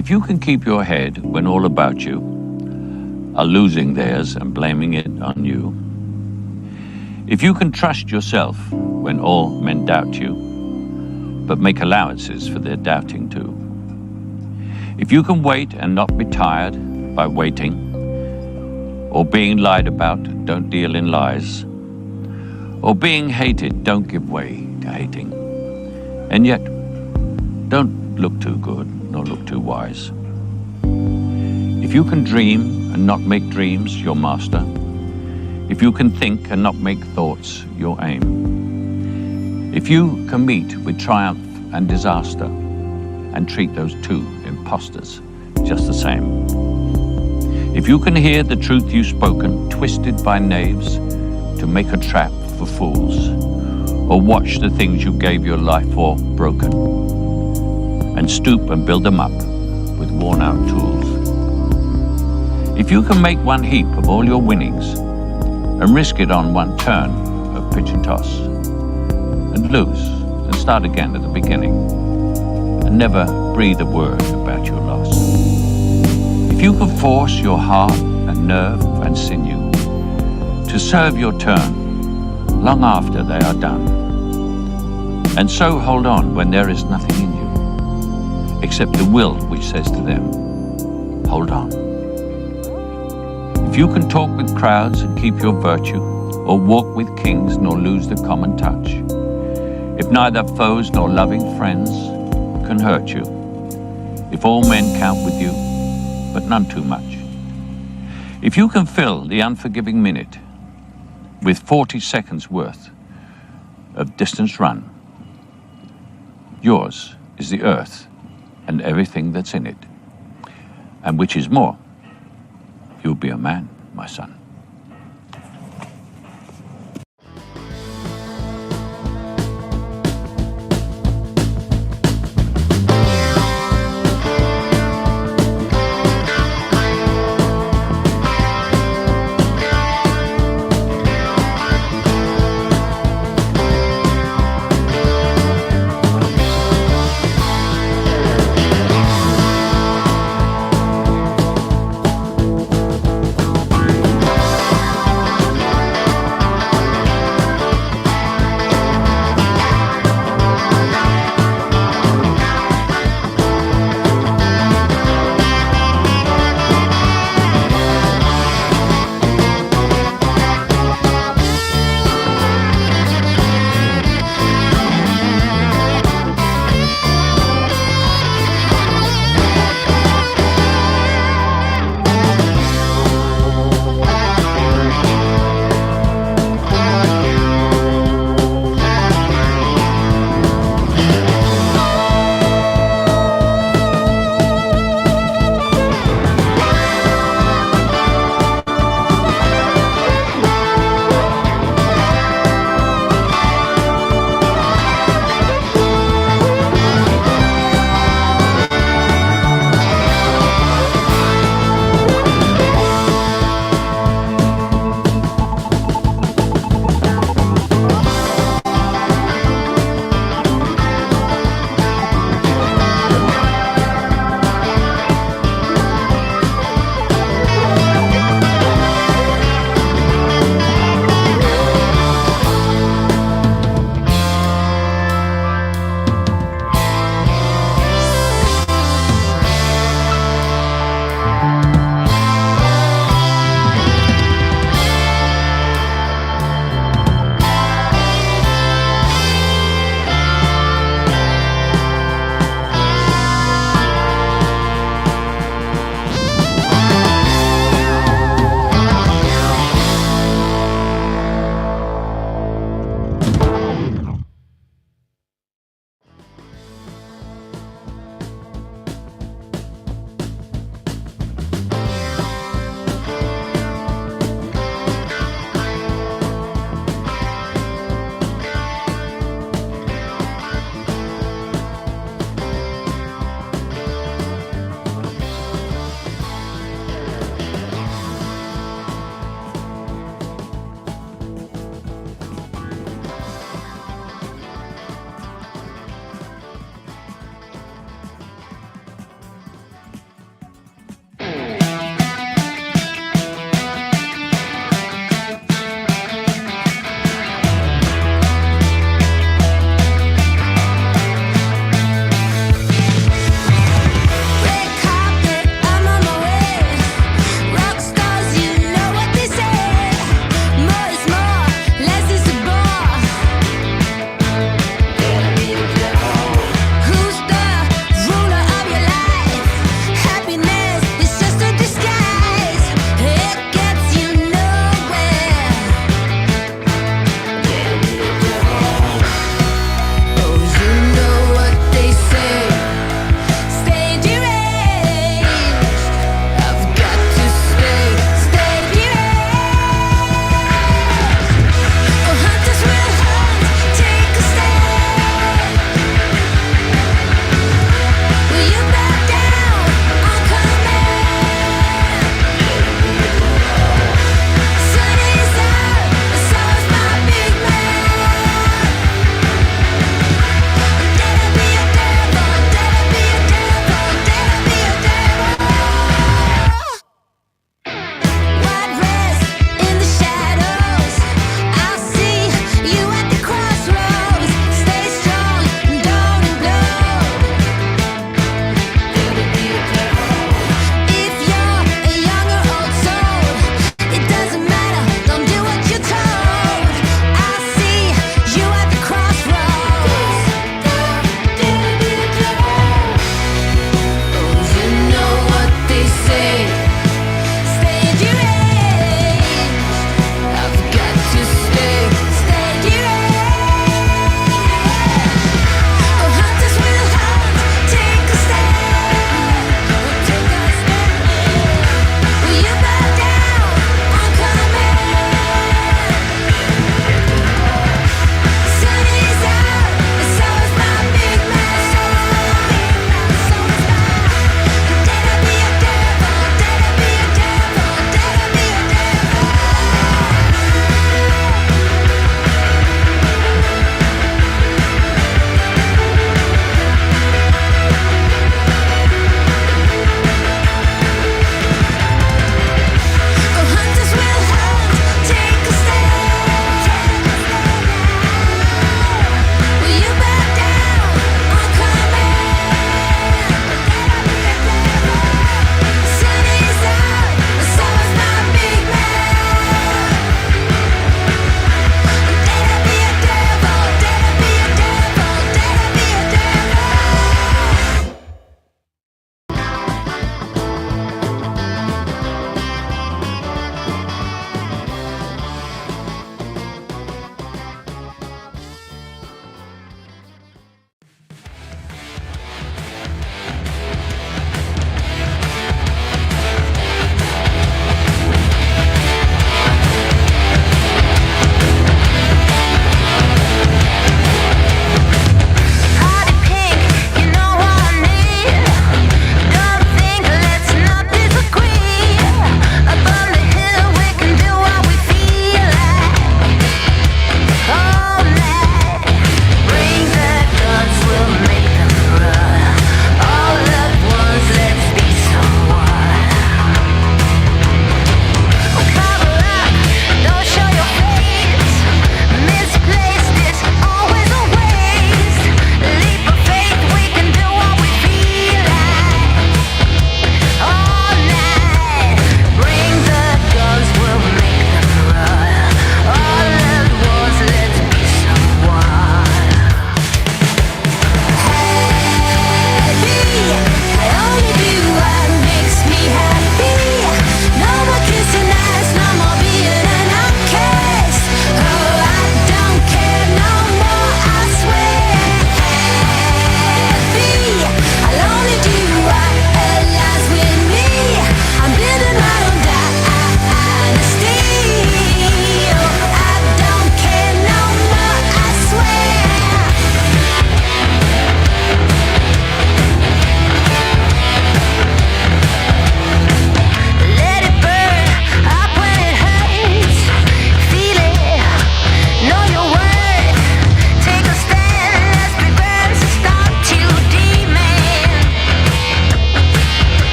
If you can keep your head when all about you are losing theirs and blaming it on you, if you can trust yourself when all men doubt you, but make allowances for their doubting too, if you can wait and not be tired by waiting, or being lied about, don't deal in lies, or being hated, don't give way to hating, and yet don't look too good nor look too wise. If you can dream and not make dreams your master, if you can think and not make thoughts your aim, if you can meet with triumph and disaster and treat those two impostors just the same, if you can hear the truth you've spoken twisted by knaves to make a trap for fools, or watch the things you gave your life for broken, and stoop and build them up with worn-out tools. If you can make one heap of all your winnings and risk it on one turn of pitch and toss, and lose and start again at the beginning, and never breathe a word about your loss. If you can force your heart and nerve and sinew to serve your turn long after they are done, and so hold on when there is nothing in you except the will which says to them, hold on. If you can talk with crowds and keep your virtue, or walk with kings nor lose the common touch, if neither foes nor loving friends can hurt you, if all men count with you, but none too much, if you can fill the unforgiving minute with 40 seconds worth of distance run, yours is the earth and everything that's in it, and which is more, you'll be a man, my son.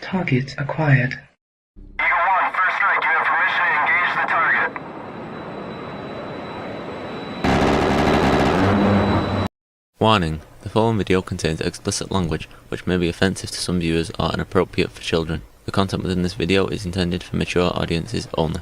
Target acquired. Eagle 1, first strike. You have permission to engage the target. Warning: the following video contains explicit language which may be offensive to some viewers or inappropriate for children. The content within this video is intended for mature audiences only.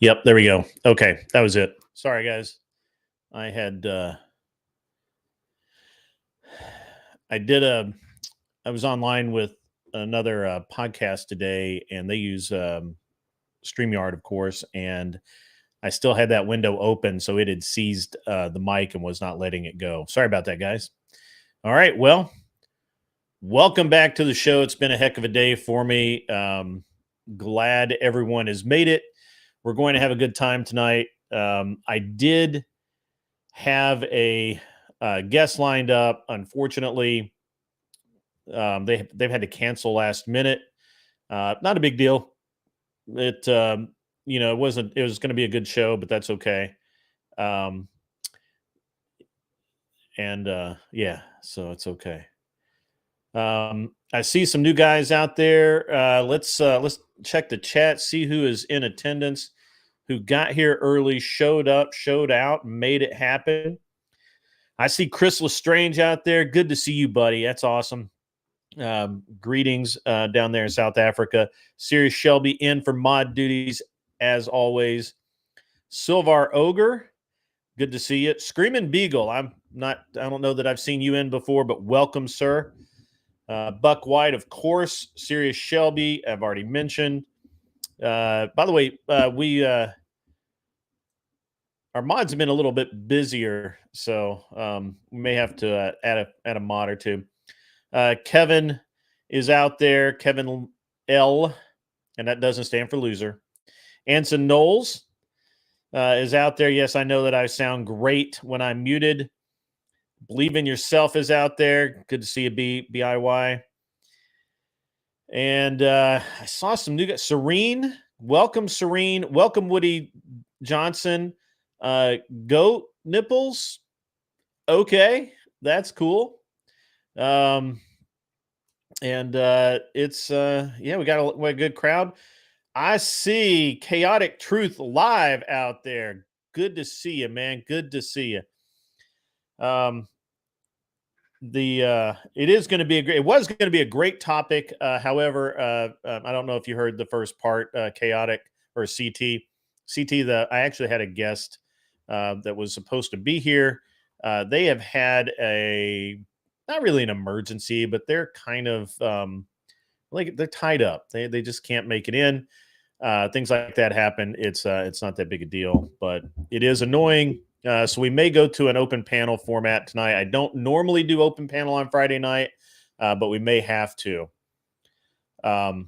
Yep, there we go. Okay, that was it. Sorry, guys. I had I was online with another podcast today, and they use StreamYard, of course, and I still had that window open, so it had seized the mic and was not letting it go. Sorry about that, guys. All right, well, welcome back to the show. It's been a heck of a day for me. Glad everyone has made it. We're going to have a good time tonight. I did have a guest lined up. Unfortunately, they've had to cancel last minute. Not a big deal. It it was going to be a good show, but that's okay. Yeah, so it's okay. I see some new guys out there. Let's check the chat, see who is in attendance, who got here early, showed up, showed out, made it happen. I see Chris Lestrange out there. Good to see you, buddy. That's awesome. Greetings down there in South Africa. Sirius Shelby in for mod duties as always. Silvar Ogre, good to see you. Screaming Beagle, I don't know that I've seen you in before, but welcome, sir. Buck White, of course. Sirius Shelby, I've already mentioned. By the way, our mods have been a little bit busier, so we may have to add a mod or two. Kevin is out there. Kevin L, and that doesn't stand for loser. Anson Knowles is out there. Yes, I know that I sound great when I'm muted. Believe in Yourself is out there. Good to see you, BIY. And I saw some new guys. Serene, welcome, Serene. Welcome, Woody Johnson. Goat Nipples. Okay, that's cool. And it's we got a good crowd. I see Chaotic Truth live out there. Good to see you, man. Good to see you. It is going to be it was going to be a great topic. However, I don't know if you heard the first part, Chaotic or CT. I actually had a guest that was supposed to be here. They have had not really an emergency, but they're kind of they're tied up. They just can't make it in. Things like that happen. It's not that big a deal, but it is annoying. So we may go to an open panel format tonight. I don't normally do open panel on Friday night, but we may have to. The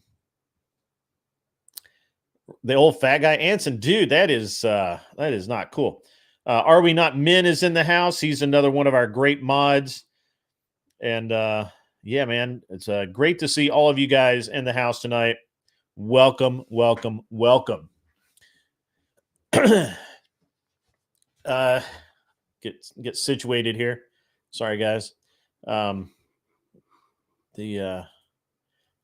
old fat guy, Anson, dude, that is not cool. Are We Not Men is in the house. He's another one of our great mods. And yeah, man, it's great to see all of you guys in the house tonight. Welcome, welcome, welcome. Get situated here. Sorry, guys. I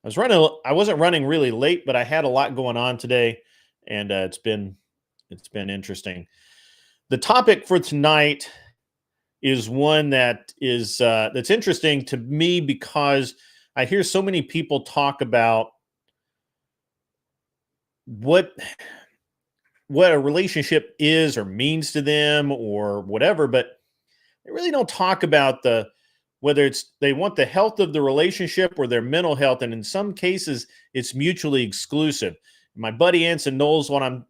wasn't running really late, but I had a lot going on today, and it's been interesting. The topic for tonight is one that is that's interesting to me because I hear so many people talk about what a relationship is or means to them or whatever, but they really don't talk about whether they want the health of the relationship or their mental health, and in some cases it's mutually exclusive. My buddy Anson knows what I'm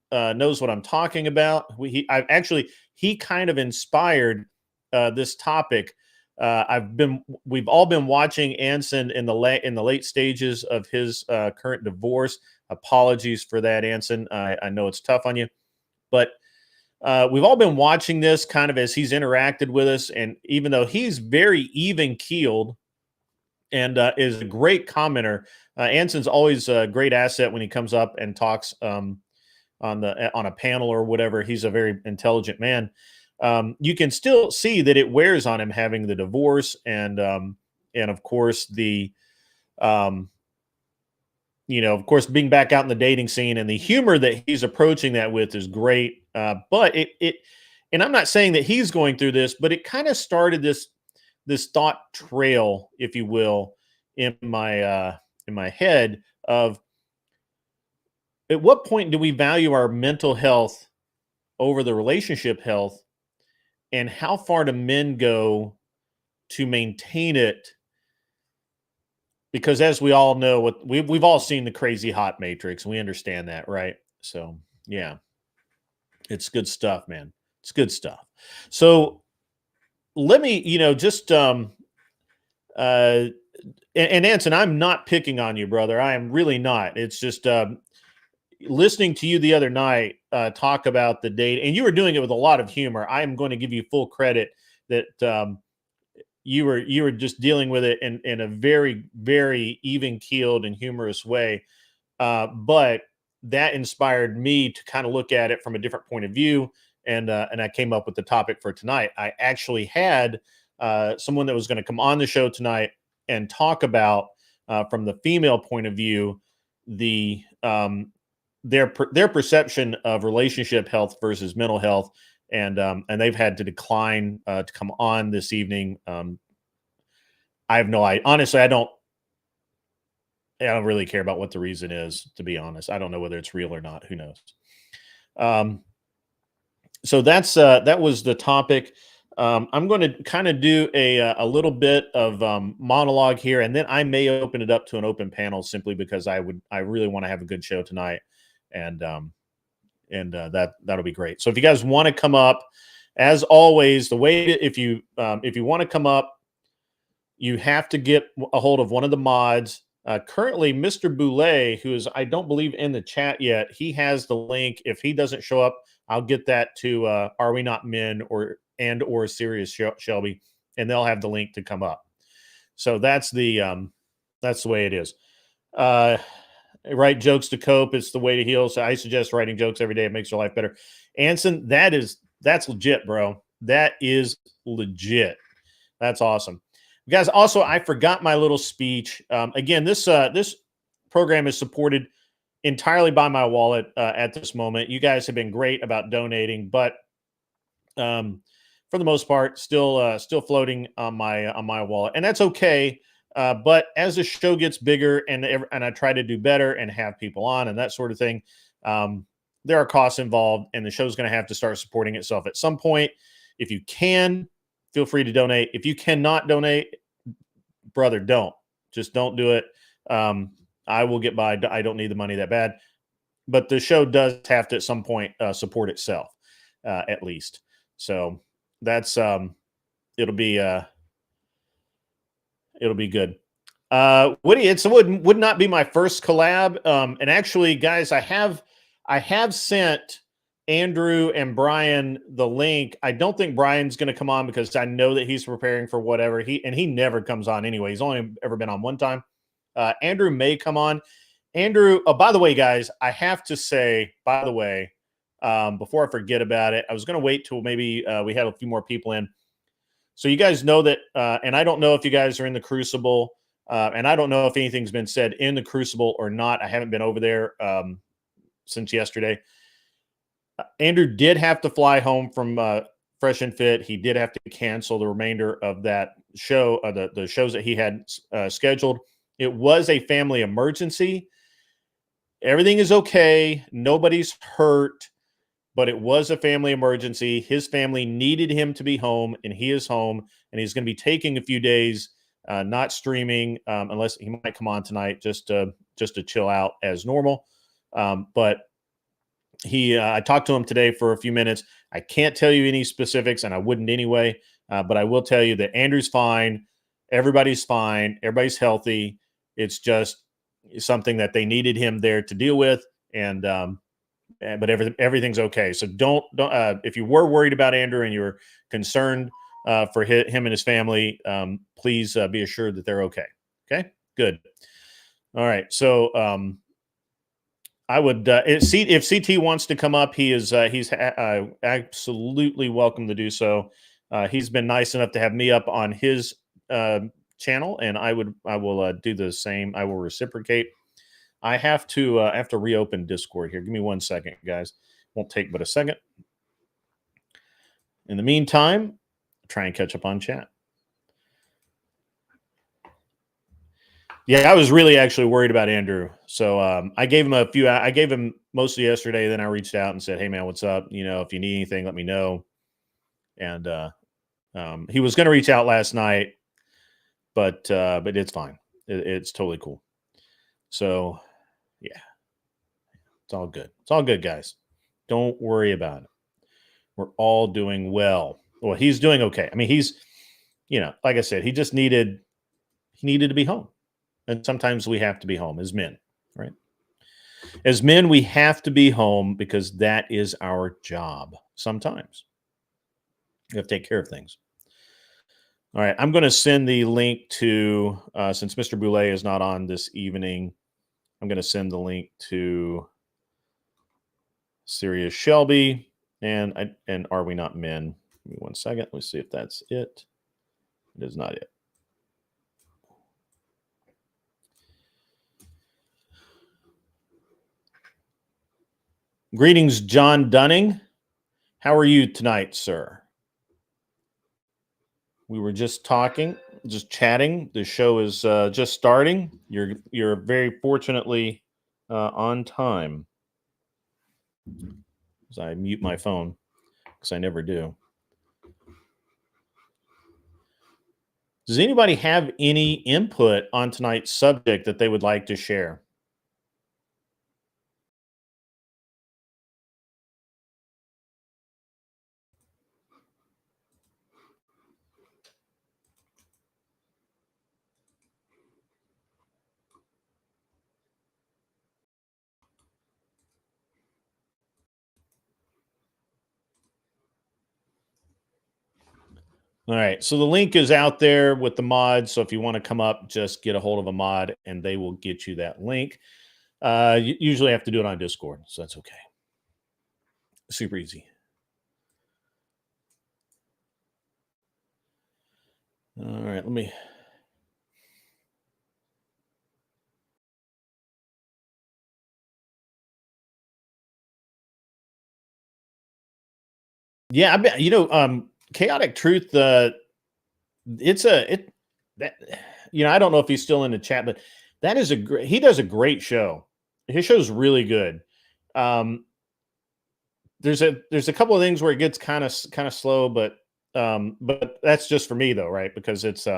talking about. He kind of inspired this topic. We've all been watching Anson in the late stages of his current divorce. Apologies for that, Anson. I know it's tough on you, but we've all been watching this kind of as he's interacted with us. And even though he's very even keeled and is a great commenter, Anson's always a great asset when he comes up and talks on a panel or whatever. He's a very intelligent man. You can still see that it wears on him having the divorce and of course of course, being back out in the dating scene, and the humor that he's approaching that with is great. But and I'm not saying that he's going through this, but it kind of started this thought trail, if you will, in my head of at what point do we value our mental health over the relationship health, and how far do men go to maintain it? Because as we all know, we've all seen the crazy hot matrix. We understand that, right? So yeah, it's good stuff, man. It's good stuff. So let me, and Anson, I'm not picking on you, brother. I am really not. It's just listening to you the other night talk about the date, and you were doing it with a lot of humor. I am going to give you full credit that you were just dealing with it in a very, very even keeled and humorous way. But that inspired me to kind of look at it from a different point of view. And I came up with the topic for tonight. I actually had someone that was going to come on the show tonight and talk about from the female point of view the their perception of relationship health versus mental health, and they've had to decline to come on this evening. I have no idea. Honestly, I don't really care about what the reason is, to be honest. I don't know whether it's real or not. Who knows? So that was the topic. I'm going to kind of do a little bit of monologue here, and then I may open it up to an open panel simply because I really want to have a good show tonight, and that'll be great. So if you guys want to come up, as always, the way if you want to come up, you have to get a hold of one of the mods. Currently, Mr. Boulay, who is, I don't believe, in the chat yet, he has the link. If he doesn't show up, I'll get that to Are We Not Men or Serious Shelby, and they'll have the link to come up. So that's the way it is. Write jokes to cope. It's the way to heal. So I suggest writing jokes every day. It makes your life better. Anson, that's legit, bro. That is legit. That's awesome. Guys, also, I forgot my little speech. Again, this program is supported entirely by my wallet at this moment. You guys have been great about donating, but for the most part, still floating on my wallet, and that's okay. But as the show gets bigger and I try to do better and have people on and that sort of thing, there are costs involved, and the show's going to have to start supporting itself at some point. If you can, feel free to donate. If you cannot donate, brother, don't do it. I will get by. I don't need the money that bad, but the show does have to at some point support itself, at least. So that's it'll be good. Woody, it would not be my first collab. And actually, guys, I have sent Andrew and Brian the link. I don't think Brian's going to come on because I know that he's preparing for whatever he never comes on anyway. He's only ever been on one time. Andrew may come on. Andrew, oh, by the way, guys, I have to say, by the way, before I forget about it, I was going to wait till maybe we had a few more people in. So you guys know that, and I don't know if you guys are in the Crucible, and I don't know if anything's been said in the Crucible or not. I haven't been over there since yesterday. Andrew did have to fly home from Fresh and Fit. He did have to cancel the remainder of that show, the shows that he had scheduled. It was a family emergency. Everything is okay. Nobody's hurt, but it was a family emergency. His family needed him to be home, and he is home, and he's going to be taking a few days, not streaming, unless he might come on tonight just to chill out as normal. But I talked to him today for a few minutes. I can't tell you any specifics, and I wouldn't anyway, but I will tell you that Andrew's fine. Everybody's fine. Everybody's healthy. It's just something that they needed him there to deal with, but everything's okay. So don't if you were worried about Andrew and you were concerned for him and his family, please be assured that they're okay. Okay, good. All right. So I would if CT wants to come up, he's absolutely welcome to do so. He's been nice enough to have me up on his channel, and I will do the same. I will reciprocate. I have to reopen Discord here. Give me 1 second, guys. Won't take but a second. In the meantime, try and catch up on chat. Yeah, I was really actually worried about Andrew. So I gave him I gave him most of yesterday. Then I reached out and said, "Hey man, what's up? You know, if you need anything, let me know." And he was going to reach out last night, but it's fine. It's totally cool. So yeah, it's all good. It's all good, guys. Don't worry about it. We're all doing well. Well, he's doing okay. I mean, he's, like I said, he needed to be home. And sometimes we have to be home as men, right? As men, we have to be home because that is our job. Sometimes we have to take care of things. All right, I'm going to send the link to, since Mr. Boulay is not on this evening, I'm going to send the link to Serious Shelby and Are We Not Men? Give me 1 second. Let's see if that's it. It is not it. Greetings, John Dunning. How are you tonight, sir? We were just talking, just chatting. The show is just starting. You're very fortunately on time. As I mute my phone, because I never do. Does anybody have any input on tonight's subject that they would like to share? All right. So the link is out there with the mod. So if you want to come up, just get a hold of a mod and they will get you that link. You usually have to do it on Discord. So that's okay. Super easy. All right. Let me. Yeah. I bet, Chaotic Truth, that, I don't know if he's still in the chat, but that is he does a great show. His show's really good. There's a couple of things where it gets kind of slow, but that's just for me though, right? Because it's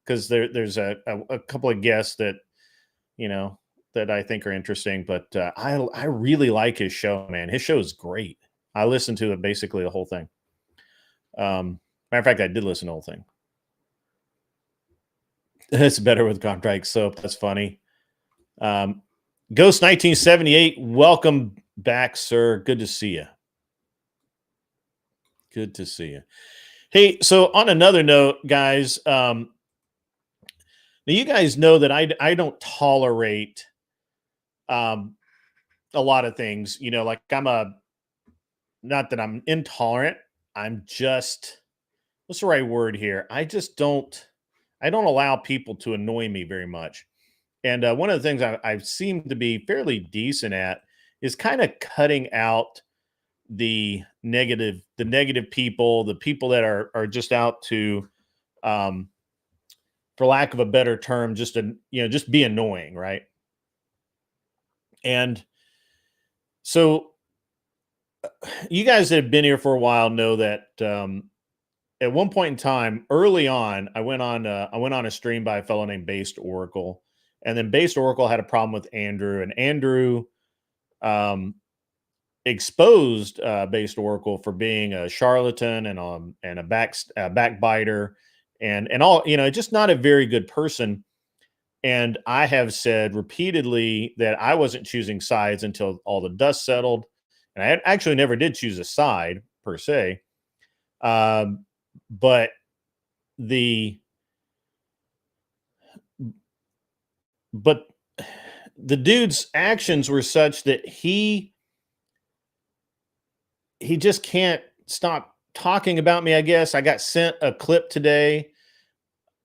because there's a couple of guests that that I think are interesting, but I really like his show, man. His show is great. I listened to it basically the whole thing. Matter of fact, I did listen to the whole thing. It's better with contract soap. That's funny. Ghost 1978, welcome back, sir. Good to see you. Good to see you. Hey, so on another note, guys, now you guys know that I don't tolerate a lot of things. Like not that I'm intolerant. I'm just, what's the right word here? I don't allow people to annoy me very much. And one of the things I seem to be fairly decent at is kind of cutting out the negative people, the people that are just out to, for lack of a better term, just be annoying, right? And so you guys that have been here for a while know that at one point in time, early on, I went on a stream by a fellow named Based Oracle, and then Based Oracle had a problem with Andrew, and Andrew exposed Based Oracle for being a charlatan and a backbiter and all, just not a very good person. And I have said repeatedly that I wasn't choosing sides until all the dust settled, and I actually never did choose a side per se. But the dude's actions were such that he just can't stop talking about me, I guess. I got sent a clip today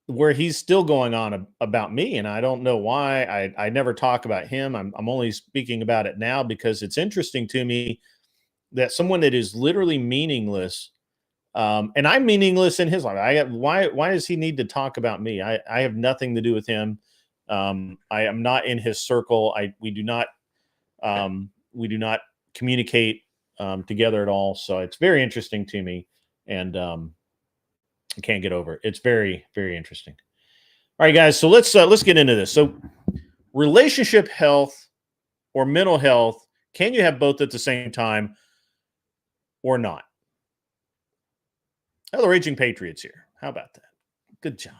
where he's still going on about me, and I don't know why. I never talk about him. I'm only speaking about it now because it's interesting to me that someone that is literally meaningless, and I'm meaningless in his life. Why does he need to talk about me? I have nothing to do with him. I am not in his circle. We do not communicate together at all. So it's very interesting to me, and I can't get over it. It's very, very interesting. All right, guys. So let's get into this. So relationship health or mental health, can you have both at the same time or not? Oh, the Raging Patriots here. How about that? Good job.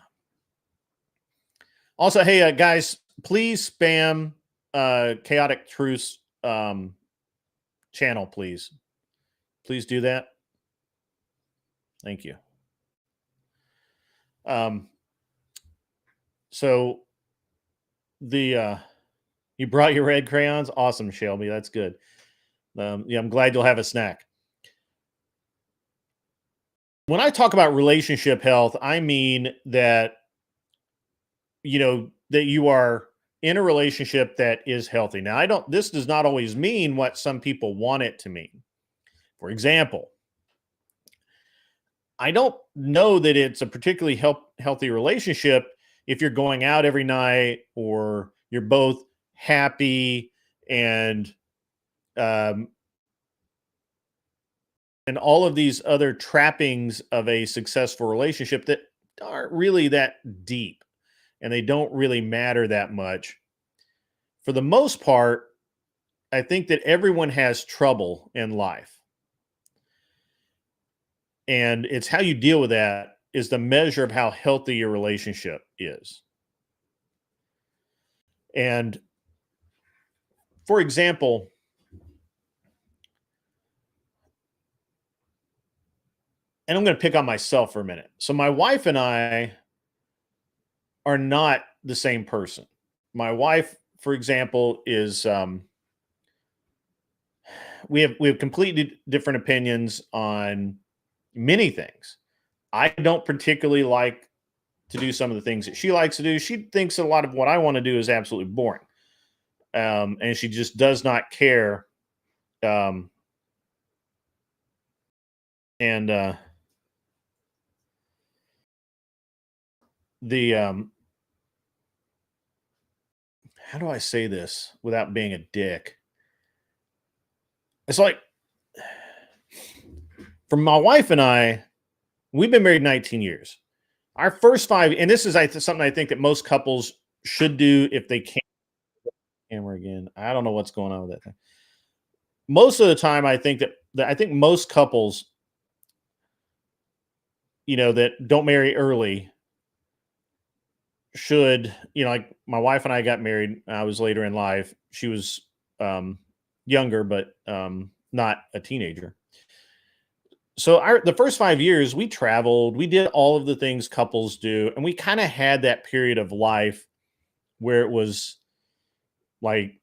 Also, hey, guys, please spam Chaotic Truth's channel, please. Please do that. Thank you. So you brought your red crayons. Awesome, Shelby. That's good. Yeah, I'm glad you'll have a snack. When I talk about relationship health, I mean that, that you are in a relationship that is healthy. Now, this does not always mean what some people want it to mean. For example, I don't know that it's a particularly healthy relationship if you're going out every night or you're both happy and all of these other trappings of a successful relationship that aren't really that deep and they don't really matter that much. For the most part, I think that everyone has trouble in life. And it's how you deal with that is the measure of how healthy your relationship is. And for example, and I'm going to pick on myself for a minute. So my wife and I are not the same person. My wife, for example, is we have completely different opinions on many things. I don't particularly like to do some of the things that she likes to do. She thinks a lot of what I want to do is absolutely boring. And she just does not care. And how do I say this without being a dick? It's like, for my wife and I, we've been married 19 years. Our first 5, and this is something I think that most couples should do if they can. Camera again. I don't know what's going on with that thing. Most of the time, I think that most couples, that don't marry early should, like my wife and I got married. I was later in life. She was younger, but not a teenager. So the first 5 years, we traveled, we did all of the things couples do. And we kind of had that period of life where it was like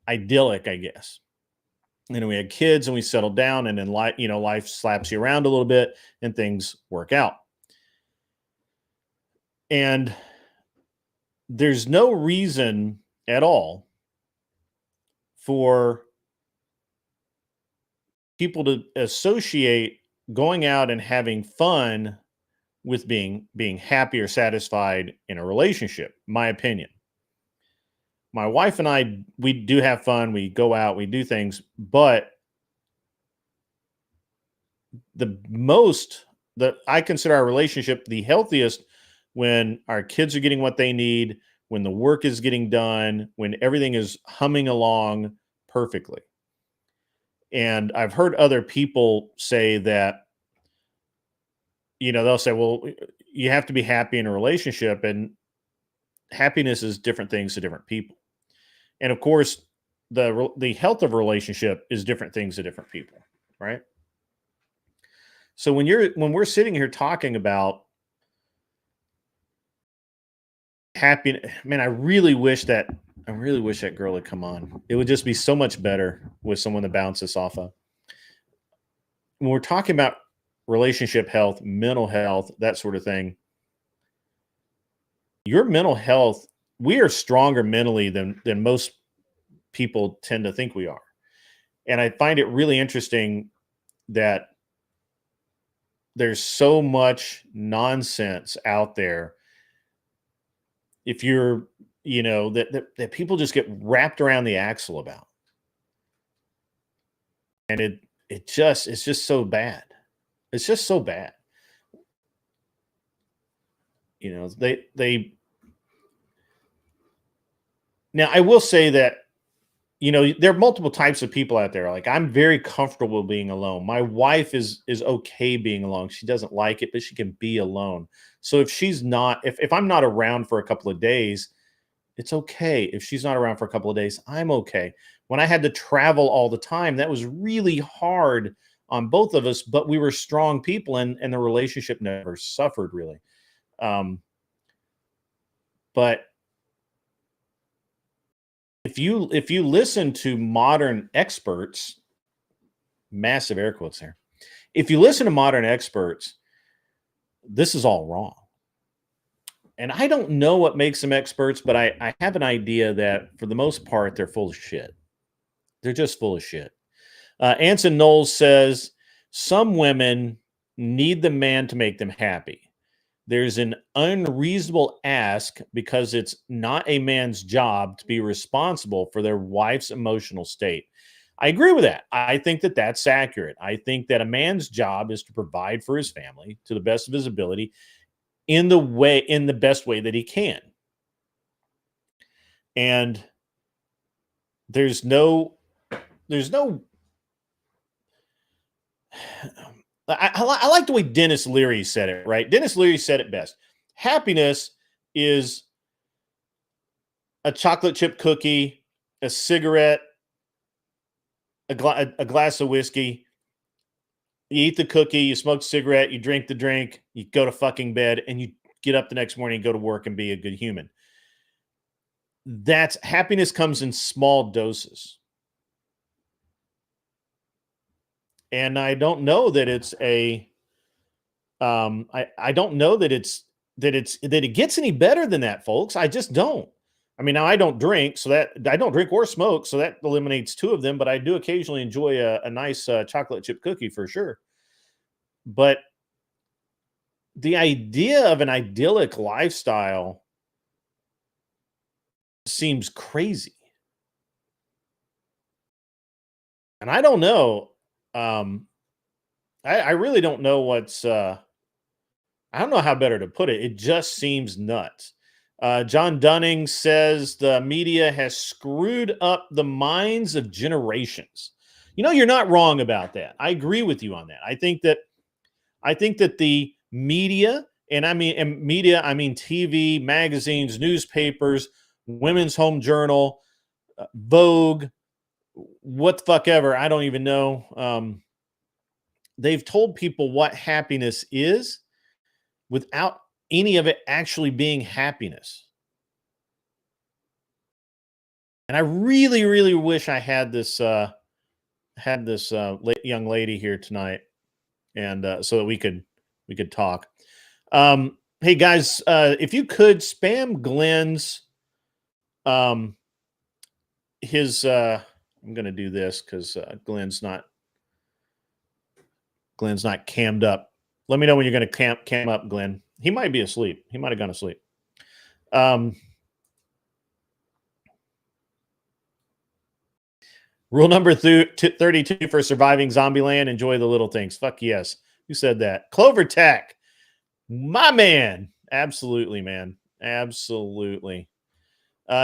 idyllic, I guess. And we had kids and we settled down, and then life slaps you around a little bit and things work out. And there's no reason at all for people to associate going out and having fun with being happy or satisfied in a relationship, my opinion. My wife and I, we do have fun. We go out, we do things, but I consider our relationship the healthiest when our kids are getting what they need, when the work is getting done, when everything is humming along perfectly. And I've heard other people say that, they'll say, well, you have to be happy in a relationship, and happiness is different things to different people. And of course, the health of a relationship is different things to different people, right? So when we're sitting here talking about happiness, man, I really wish that girl would come on. It would just be so much better with someone to bounce this off of. When we're talking about relationship health, mental health, that sort of thing, your mental health, we are stronger mentally than most people tend to think we are. And I find it really interesting that there's so much nonsense out there. If you're, that people just get wrapped around the axle about. And it's just so bad. It's just so bad. Now I will say that, there are multiple types of people out there. Like, I'm very comfortable being alone. My wife is okay being alone. She doesn't like it, but she can be alone. So if I'm not around for a couple of days, it's okay. If she's not around for a couple of days, I'm okay. When I had to travel all the time, that was really hard on both of us, but we were strong people, and the relationship never suffered really. But if you listen to modern experts, massive air quotes there, if you listen to modern experts, this is all wrong. and I don't know what makes them experts, but I have an idea that for the most part, they're full of shit. They're just full of shit. Anson Knowles says, some women need the man to make them happy. There's an unreasonable ask because it's not a man's job to be responsible for their wife's emotional state. I agree with that. I think that that's accurate. I think that a man's job is to provide for his family to the best of his ability in the best way that he can. And there's no I like the way Dennis Leary said it, right? Dennis Leary said it best. Happiness is a chocolate chip cookie, a cigarette, a glass of whiskey. You eat the cookie, you smoke the cigarette, you drink the drink, you go to fucking bed, and you get up the next morning and go to work and be a good human. That's happiness comes in small doses. And I don't know that it's a I don't know that it gets any better than that, folks. I just don't. I mean, now I don't drink, so that I don't drink or smoke, so that eliminates two of them, but I do occasionally enjoy a nice chocolate chip cookie for sure. But the idea of an idyllic lifestyle seems crazy. And I don't know. I really don't know I don't know how better to put it. It just seems nuts. John Dunning says the media has screwed up the minds of generations. You know, you're not wrong about that. I agree with you on that. I think that the media, and I mean TV, magazines, newspapers, Women's Home Journal, Vogue, what the fuck ever, I don't even know. They've told people what happiness is without any of it actually being happiness. And I really, really wish I had this young lady here tonight, and so that we could talk. Hey guys, if you could spam Glenn's his I'm going to do this because Glenn's not cammed up. Let me know when you're going to cam up, Glenn. He might be asleep. He might have gone to sleep. Rule number 32 for surviving Zombieland: enjoy the little things. Fuck yes. Who said that? Clover Tech. My man. Absolutely, man. Absolutely.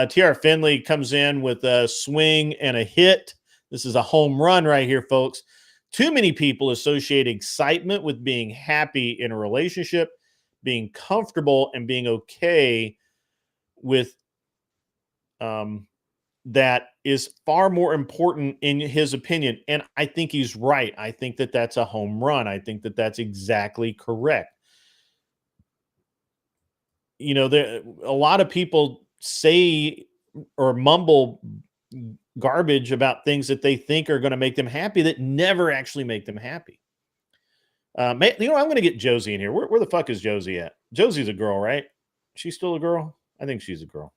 TR Finley comes in with a swing and a hit. This is a home run right here, folks. Too many people associate excitement with being happy in a relationship, being comfortable, and being okay with that is far more important in his opinion. And I think he's right. I think that that's a home run. I think that that's exactly correct. You know, a lot of people say or mumble garbage about things that they think are going to make them happy that never actually make them happy. I'm going to get Josie in here. Where the fuck is Josie at? Josie's a girl, right? She's still a girl? I think she's a girl.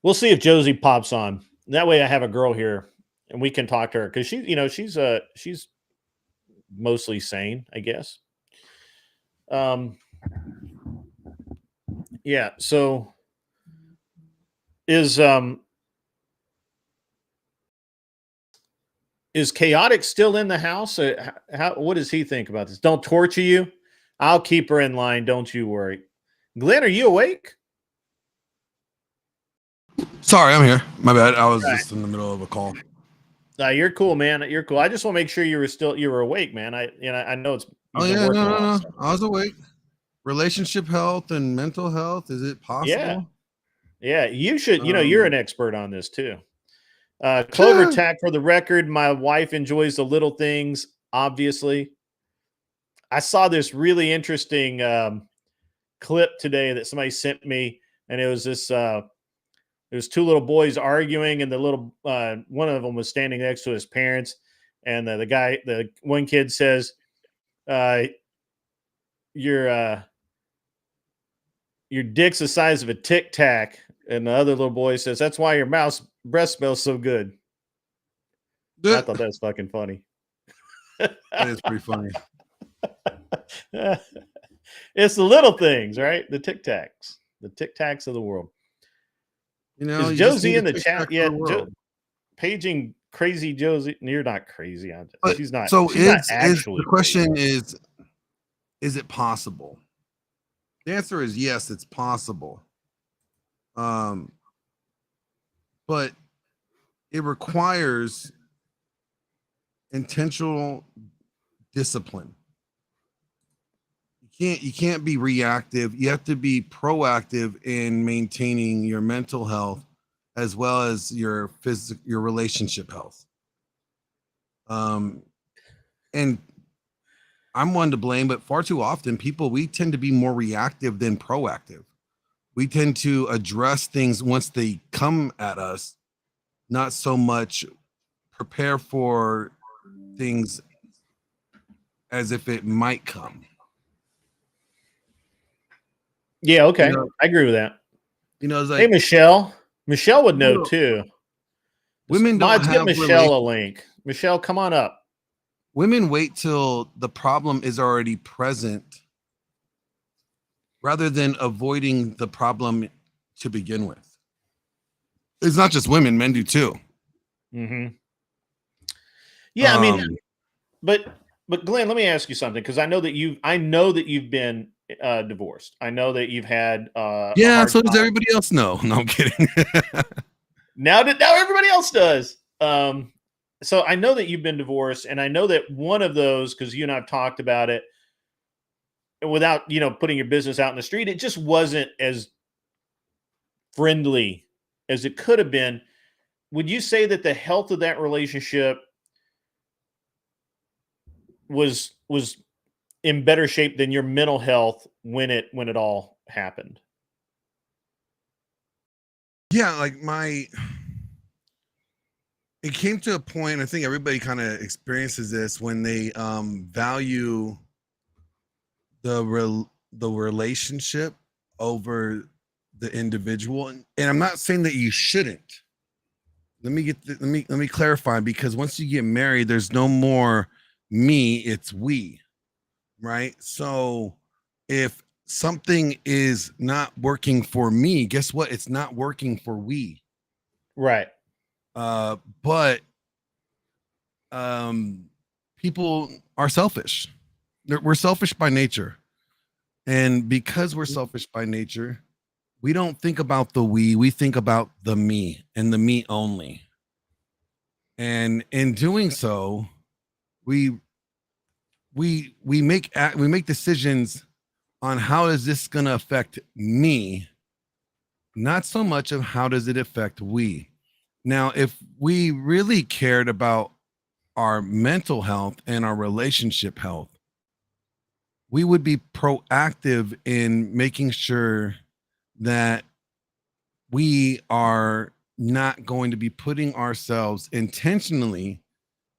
We'll see if Josie pops on. That way I have a girl here and we can talk to her because she's mostly sane, I guess. Yeah, so is Chaotic still in the house? What does he think about this? Don't torture you. I'll keep her in line. Don't you worry. Glenn, are you awake? Sorry, I'm here. My bad. I was just in the middle of a call. You're cool, man. You're cool. I just want to make sure you were awake, man. I know it's. Oh yeah, no. I was awake. Relationship health and mental health. Is it possible? Yeah. You should. You're an expert on this too. Clover Tack, for the record, my wife enjoys the little things. Obviously, I saw this really interesting clip today that somebody sent me, and it was this. There's two little boys arguing, and the little one of them was standing next to his parents, And the one kid says, your dick's the size of a Tic Tac. And the other little boy says, that's why your breath smells so good. I thought that was fucking funny. That is pretty funny. It's the little things, right? The Tic Tacs of the world. You know, is Josie in the chat yet? Paging crazy Josie. You're not crazy. She's not. So she's not actually the question is it possible? The answer is yes, it's possible. But it requires intentional discipline. You can't be reactive. You have to be proactive in maintaining your mental health as well as your relationship health. And I'm one to blame, but far too often we tend to be more reactive than proactive. We tend to address things once they come at us, not so much prepare for things as if it might come. Yeah, okay. I agree with that. It's like, hey, Michelle. Michelle would know too. Women don't get Michelle a link. Michelle, come on up. Women wait till the problem is already present rather than avoiding the problem to begin with. It's not just women, men do too. Mm-hmm. Yeah, I mean, but Glenn, let me ask you something, because I know that you've been divorced. I know that you've had so does everybody else know. No, I'm kidding. now everybody else does. So I know that you've been divorced, and I know that one of those, because you and I've talked about it, without putting your business out in the street, it just wasn't as friendly as it could have been. Would you say that the health of that relationship was in better shape than your mental health when it all happened? Yeah, like it came to a point, I think everybody kind of experiences this, when they value the relationship over the individual. And I'm not saying that you shouldn't. Let me clarify, because once you get married, there's no more me, it's we, right? So if something is not working for me, guess what? It's not working for we. Right. But people are selfish. We're selfish by nature. And because we're selfish by nature, we don't think about the we think about the me and the me only. And in doing so, we make decisions on how is this going to affect me, not so much of how does it affect we. Now, if we really cared about our mental health and our relationship health, we would be proactive in making sure that we are not going to be putting ourselves intentionally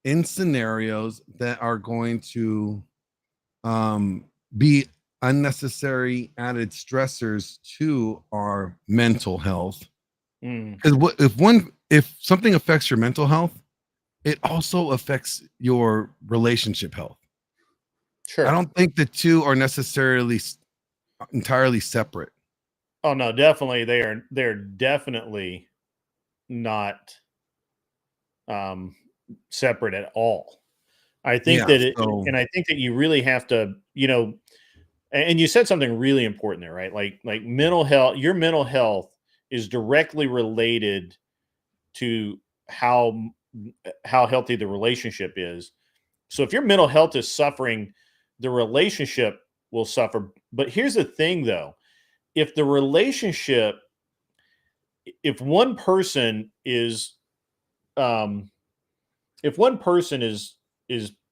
in scenarios that are going to be unnecessary added stressors to our mental health. Because if something affects your mental health, it also affects your relationship health. Sure. I don't think the two are necessarily entirely separate. Oh no, definitely they're definitely not separate at all. I think and I think that you really have to, and you said something really important there, right? Like mental health, your mental health is directly related to how healthy the relationship is. So if your mental health is suffering, the relationship will suffer. But here's the thing though, if one person is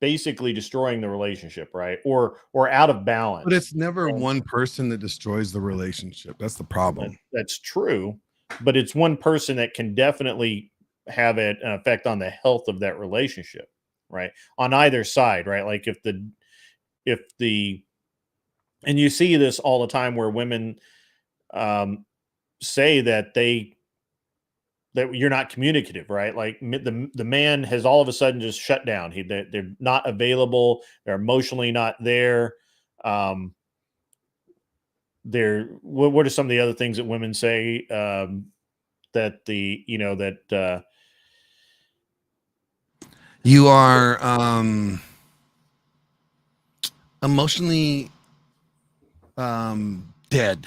basically destroying the relationship, right? Or out of balance. But it's never one person that destroys the relationship. That's the problem. That's true. But it's one person that can definitely have an effect on the health of that relationship, right? On either side, right? Like if the and you see this all the time where women say that that you're not communicative, right? Like the man has all of a sudden just shut down. They're not available. They're emotionally not there. What are some of the other things that women say that you are emotionally dead.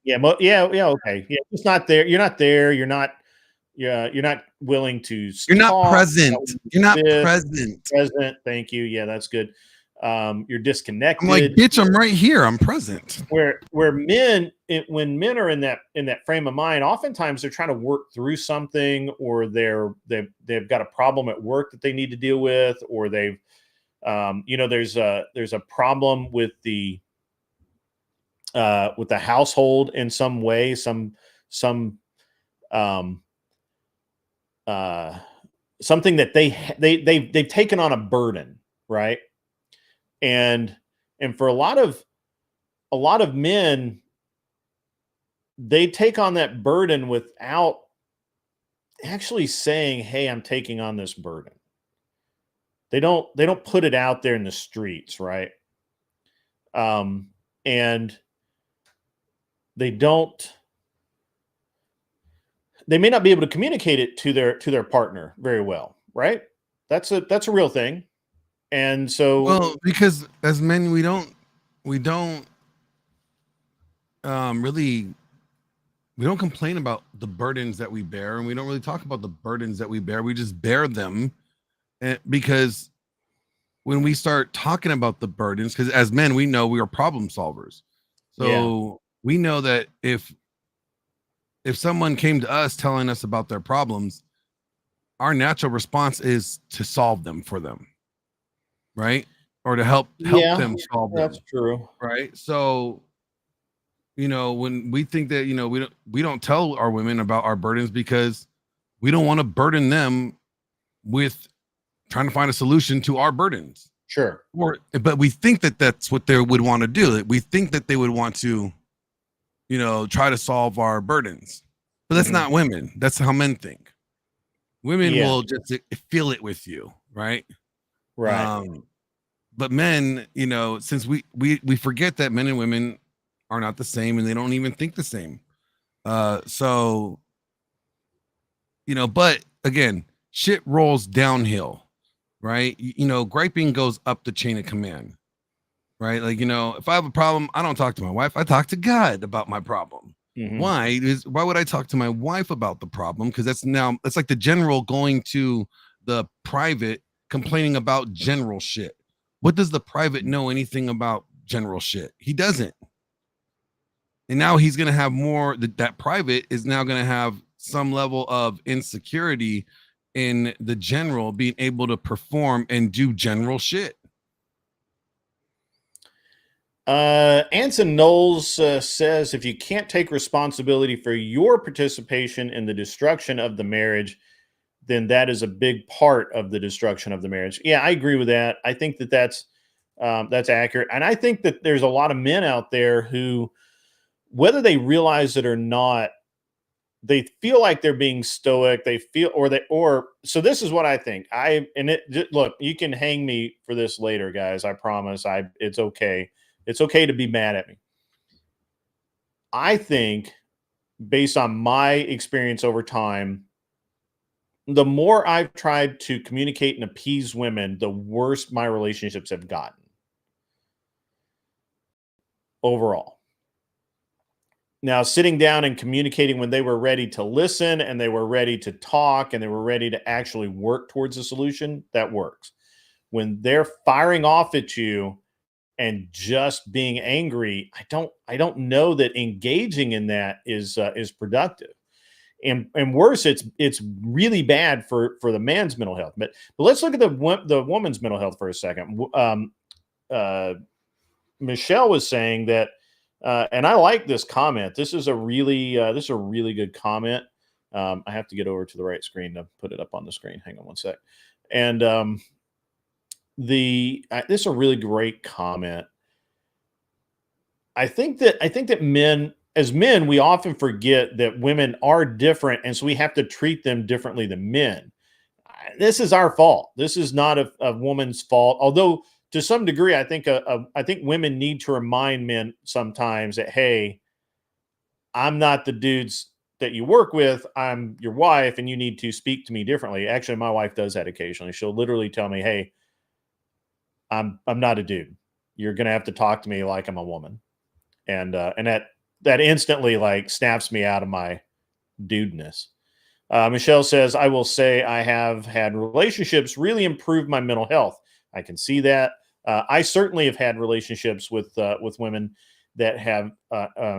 yeah, okay. Yeah, it's not there. You're not there. You're not willing to You're not talk. present. You're not present. Present. Thank you. Yeah, that's good. You're disconnected. I'm like, bitch, I'm right here. I'm present. Where men, when men are in that frame of mind, oftentimes they're trying to work through something, or they've got a problem at work that they need to deal with, or they've there's a problem with the household in some way, something that they've taken on a burden, right? And for a lot of men, they take on that burden without actually saying, "Hey, I'm taking on this burden." They don't put it out there in the streets, right? And they may not be able to communicate it to their partner very well, right? That's a real thing. And so, well, because as men, we don't really, we don't complain about the burdens that we bear, and we don't really talk about the burdens that we bear. We just bear them, because when we start talking about the burdens, because as men, we know we are problem solvers. So we know that if someone came to us telling us about their problems, our natural response is to solve them for them, right? Or to help them solve them. That's true, right? So, when we think that we don't tell our women about our burdens, because we don't want to burden them with trying to find a solution to our burdens. Sure. But we think that that's what they would want to do. We think that they would want to, try to solve our burdens. But that's not women. That's how men think. Women will just feel it with you, right? Right. But men, since we forget that men and women are not the same, and they don't even think the same. So, but again, shit rolls downhill, right? Griping goes up the chain of command, right? Like, if I have a problem, I don't talk to my wife. I talk to God about my problem. Mm-hmm. Why would I talk to my wife about the problem? Because that's like the general going to the private complaining about general shit. What does the private know anything about general shit? He doesn't. And now he's going to have more, that private is now going to have some level of insecurity in the general being able to perform and do general shit. Anson Knowles says, if you can't take responsibility for your participation in the destruction of the marriage, then that is a big part of the destruction of the marriage. Yeah, I agree with that. I think that's accurate. And I think that there's a lot of men out there who, whether they realize it or not, they feel like they're being stoic. They feel, so this is what I think. Look, you can hang me for this later, guys. I promise. It's okay. It's okay to be mad at me. I think, based on my experience over time, the more I've tried to communicate and appease women, the worse my relationships have gotten overall. Now, sitting down and communicating when they were ready to listen and they were ready to talk and they were ready to actually work towards a solution, that works. When they're firing off at you and just being angry, I don't know that engaging in that is productive. And worse, it's really bad for the man's mental health. But let's look at the woman's mental health for a second. Michelle was saying that, and I like this comment. This is a really good comment. I have to get over to the right screen to put it up on the screen. Hang on one sec. And this is a really great comment. I think that men, as men, we often forget that women are different, and so we have to treat them differently than men. This is our fault. This is not a woman's fault. Although to some degree, I think I think women need to remind men sometimes that, hey, I'm not the dudes that you work with. I'm your wife, and you need to speak to me differently. Actually, my wife does that occasionally. She'll literally tell me, "Hey, I'm not a dude. You're gonna have to talk to me like I'm a woman," and that instantly like snaps me out of my dudeness. Michelle says, "I will say I have had relationships really improve my mental health. I can see that. I certainly have had relationships with women that have,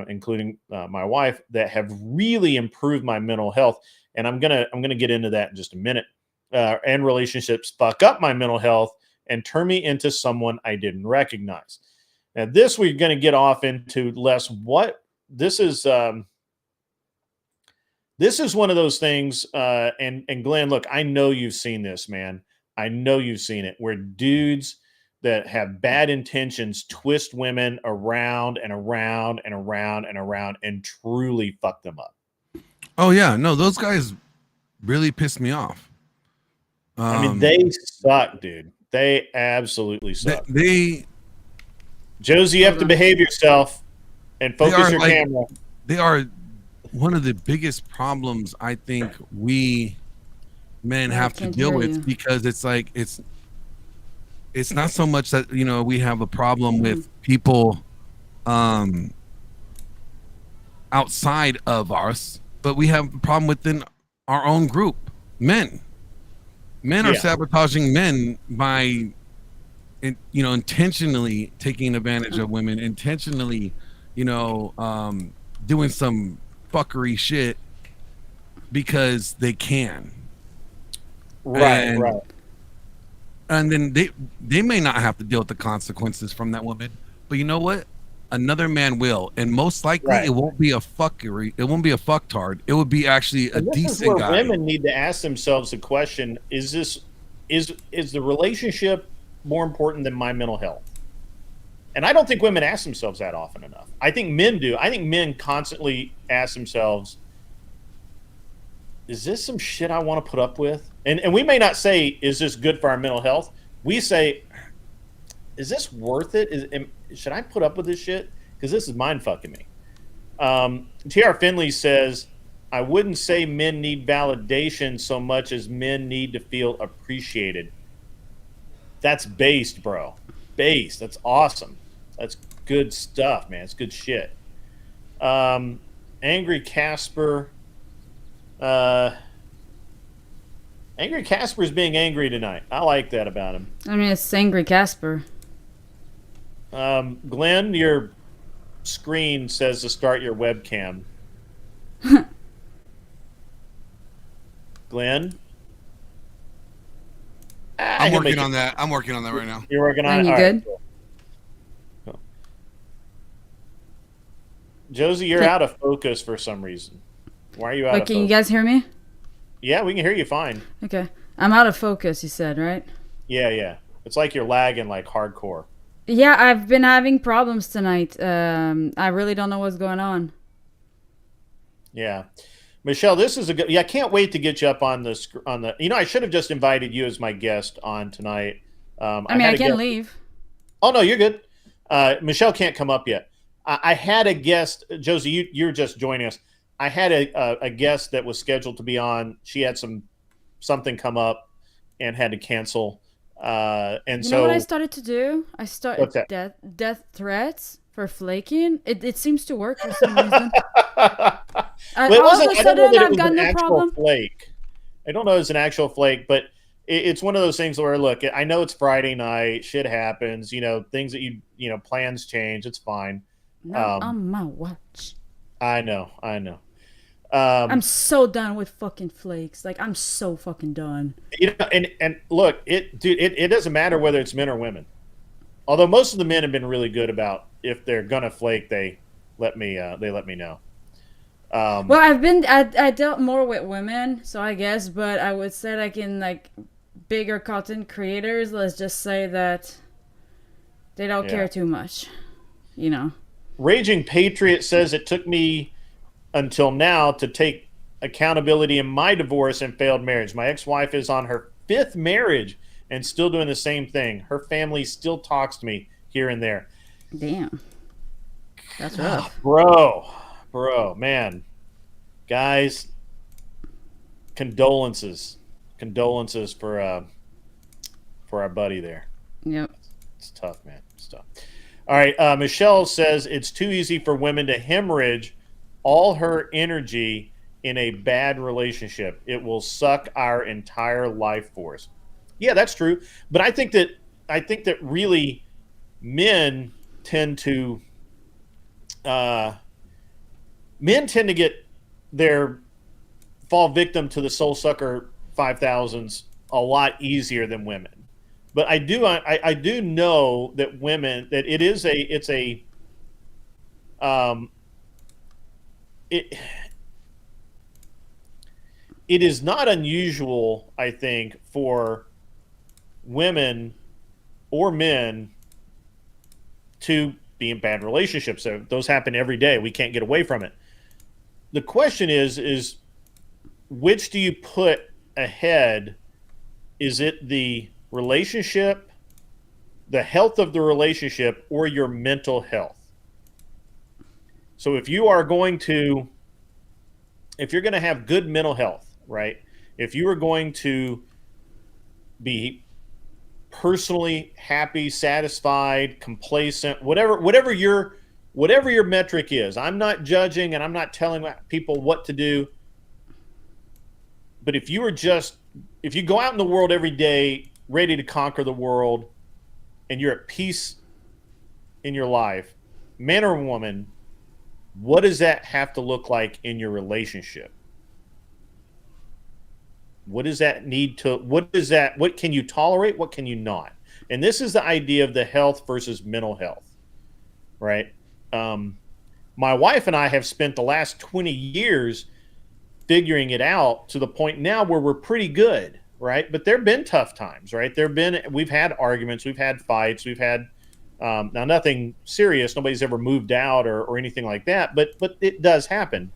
including my wife, that have really improved my mental health. And I'm gonna get into that in just a minute. And relationships fuck up my mental health and turn me into someone I didn't recognize. Now, this we're going to get off into less. What this is one of those things. And Glenn, look, I know you've seen this, man. I know you've seen it where dudes that have bad intentions twist women around and around and around and around and truly fuck them up. Oh yeah, no, those guys really pissed me off. I mean, they suck, dude. They absolutely suck. Josie, you have to behave yourself and focus your camera. They are one of the biggest problems I think we men have to deal with, because it's like it's not so much that, you know, we have a problem with people outside of us, but we have a problem within our own group. Men are sabotaging men by intentionally taking advantage of women, intentionally doing some fuckery shit because they can. Right. And then they may not have to deal with the consequences from that woman, but you know what? Another man will, and most likely it won't be a fuckery. It won't be a fucktard. It would be actually a decent guy. Women need to ask themselves the question: is the relationship more important than my mental health? And I don't think women ask themselves that often enough. I think men do. I think men constantly ask themselves, is this some shit I want to put up with? And we may not say, is this good for our mental health? We say, is this worth it? Should I put up with this shit? Because this is mind fucking me. T.R. Finley says, I wouldn't say men need validation so much as men need to feel appreciated. That's based, bro. Based. That's awesome. That's good stuff, man. It's good shit. Angry Casper. Angry Casper's being angry tonight. I like that about him. I mean, it's Angry Casper. Glenn, your screen says to start your webcam. Glenn? I'm working on that. I'm working on that right now. You're working on it? You good? Right, cool. Josie, you're out of focus for some reason. Why are you out of focus? Can you guys hear me? Yeah, we can hear you fine. Okay. I'm out of focus, you said, right? Yeah. It's like you're lagging like hardcore. Yeah, I've been having problems tonight. I really don't know what's going on. Yeah. Michelle, this is a good... Yeah, I can't wait to get you up on the... I should have just invited you as my guest on tonight. I can leave. Oh, no, you're good. Michelle can't come up yet. I had a guest... Josie, you're just joining us. I had a guest that was scheduled to be on. She had something come up and had to cancel. And you know what I started to do? I started death threats for flaking. It seems to work for some reason. All of a sudden, I've got no problem. Flake. I don't know if it's an actual flake, but it's one of those things where, look, I know it's Friday night. Shit happens. Things that plans change. It's fine. Not on my watch. I know. I'm so done with fucking flakes. Like, I'm so fucking done. And look, it doesn't matter whether it's men or women. Although most of the men have been really good about, if they're gonna flake, they let me know. Well, I dealt more with women, so I guess, but I would say like in bigger content creators, let's just say that they don't care too much, you know. Raging Patriot says it took me until now to take accountability in my divorce and failed marriage. My ex-wife is on her 5th marriage and still doing the same thing. Her family still talks to me here and there. Damn. That's rough. Bro, man. Guys, condolences for our buddy there. Yep. It's tough, man. It's tough. All right. Michelle says it's too easy for women to hemorrhage all her energy in a bad relationship. It will suck our entire life force. Yeah, that's true. But I think that really men tend to get their fall victim to the soul sucker 5000s a lot easier than women. But I do know that women, that it is not unusual, I think, for women or men to be in bad relationships. So those happen every day. We can't get away from it. The question is which do you put ahead? Is it the relationship, the health of the relationship, or your mental health? So if you're going to have good mental health, right? If you are going to be personally happy, satisfied, complacent, whatever your metric is. I'm not judging and I'm not telling people what to do. But if you go out in the world every day ready to conquer the world and you're at peace in your life, man or woman, what does that have to look like in your relationship? What does that need to, what can you tolerate? What can you not? And this is the idea of the health versus mental health, right? My wife and I have spent the last 20 years figuring it out to the point now where we're pretty good, right? But there've been tough times, right? We've had arguments, we've had fights, we've had, now nothing serious, nobody's ever moved out or anything like that, but it does happen.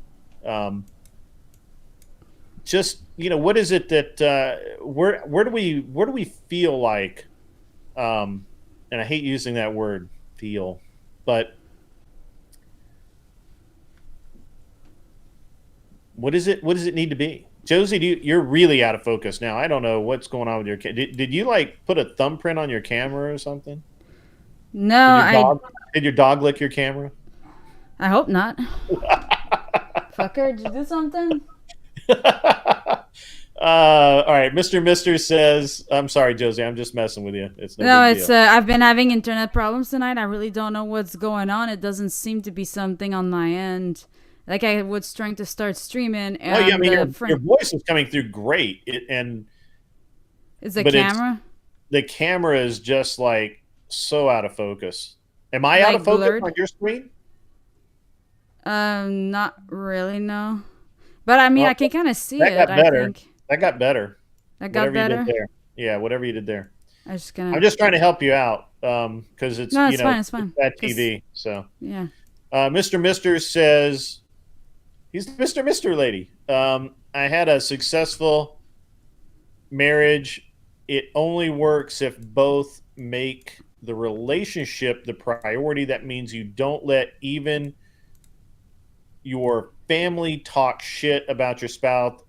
Just, what is it that where do we feel like, and I hate using that word feel, but what does it need to be? Josie, you're really out of focus now. I don't know what's going on with your did you like put a thumbprint on your camera or something? No, did your dog lick your camera? I hope not. Fucker, did you do something? All right, Mr. says, I'm sorry, Josie, I'm just messing with you. It's no big deal. I've been having internet problems tonight. I really don't know what's going on. It doesn't seem to be something on my end. Like I was trying to start streaming, and I mean, your voice is coming through great. It's the camera. The camera is just like so out of focus. Am I out of focus blurred on your screen? Not really, no. But I mean, I can kind of see it. Got better. I think that got better. That got better. Yeah, whatever you did there. I'm just trying to help you out because it's it's fine. Bad TV. So yeah. Mr. says he's Mr. lady. I had a successful marriage. It only works if both make the relationship the priority. That means you don't let even your family talk shit about your spouse,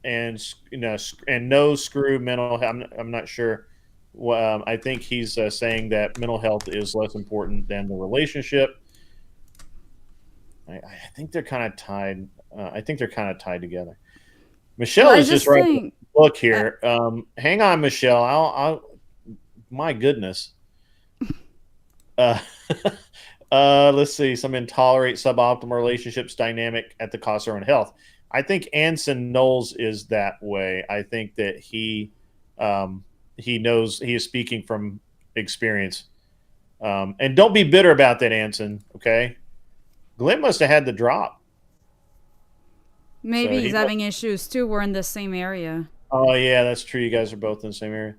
and no screw mental health. I'm not sure. I think he's saying that mental health is less important than the relationship. I think they're kind of tied. I think they're kind of tied together. Michelle is just writing a book here. Hang on, Michelle. I'll my goodness. Let's see. Some men tolerate suboptimal relationships dynamic at the cost of their own health. I think Anson Knowles is that way. I think that he knows, he is speaking from experience. And don't be bitter about that, Anson. Okay. Glenn must have had the drop. Maybe he's having issues too. We're in the same area. Oh yeah, that's true. You guys are both in the same area.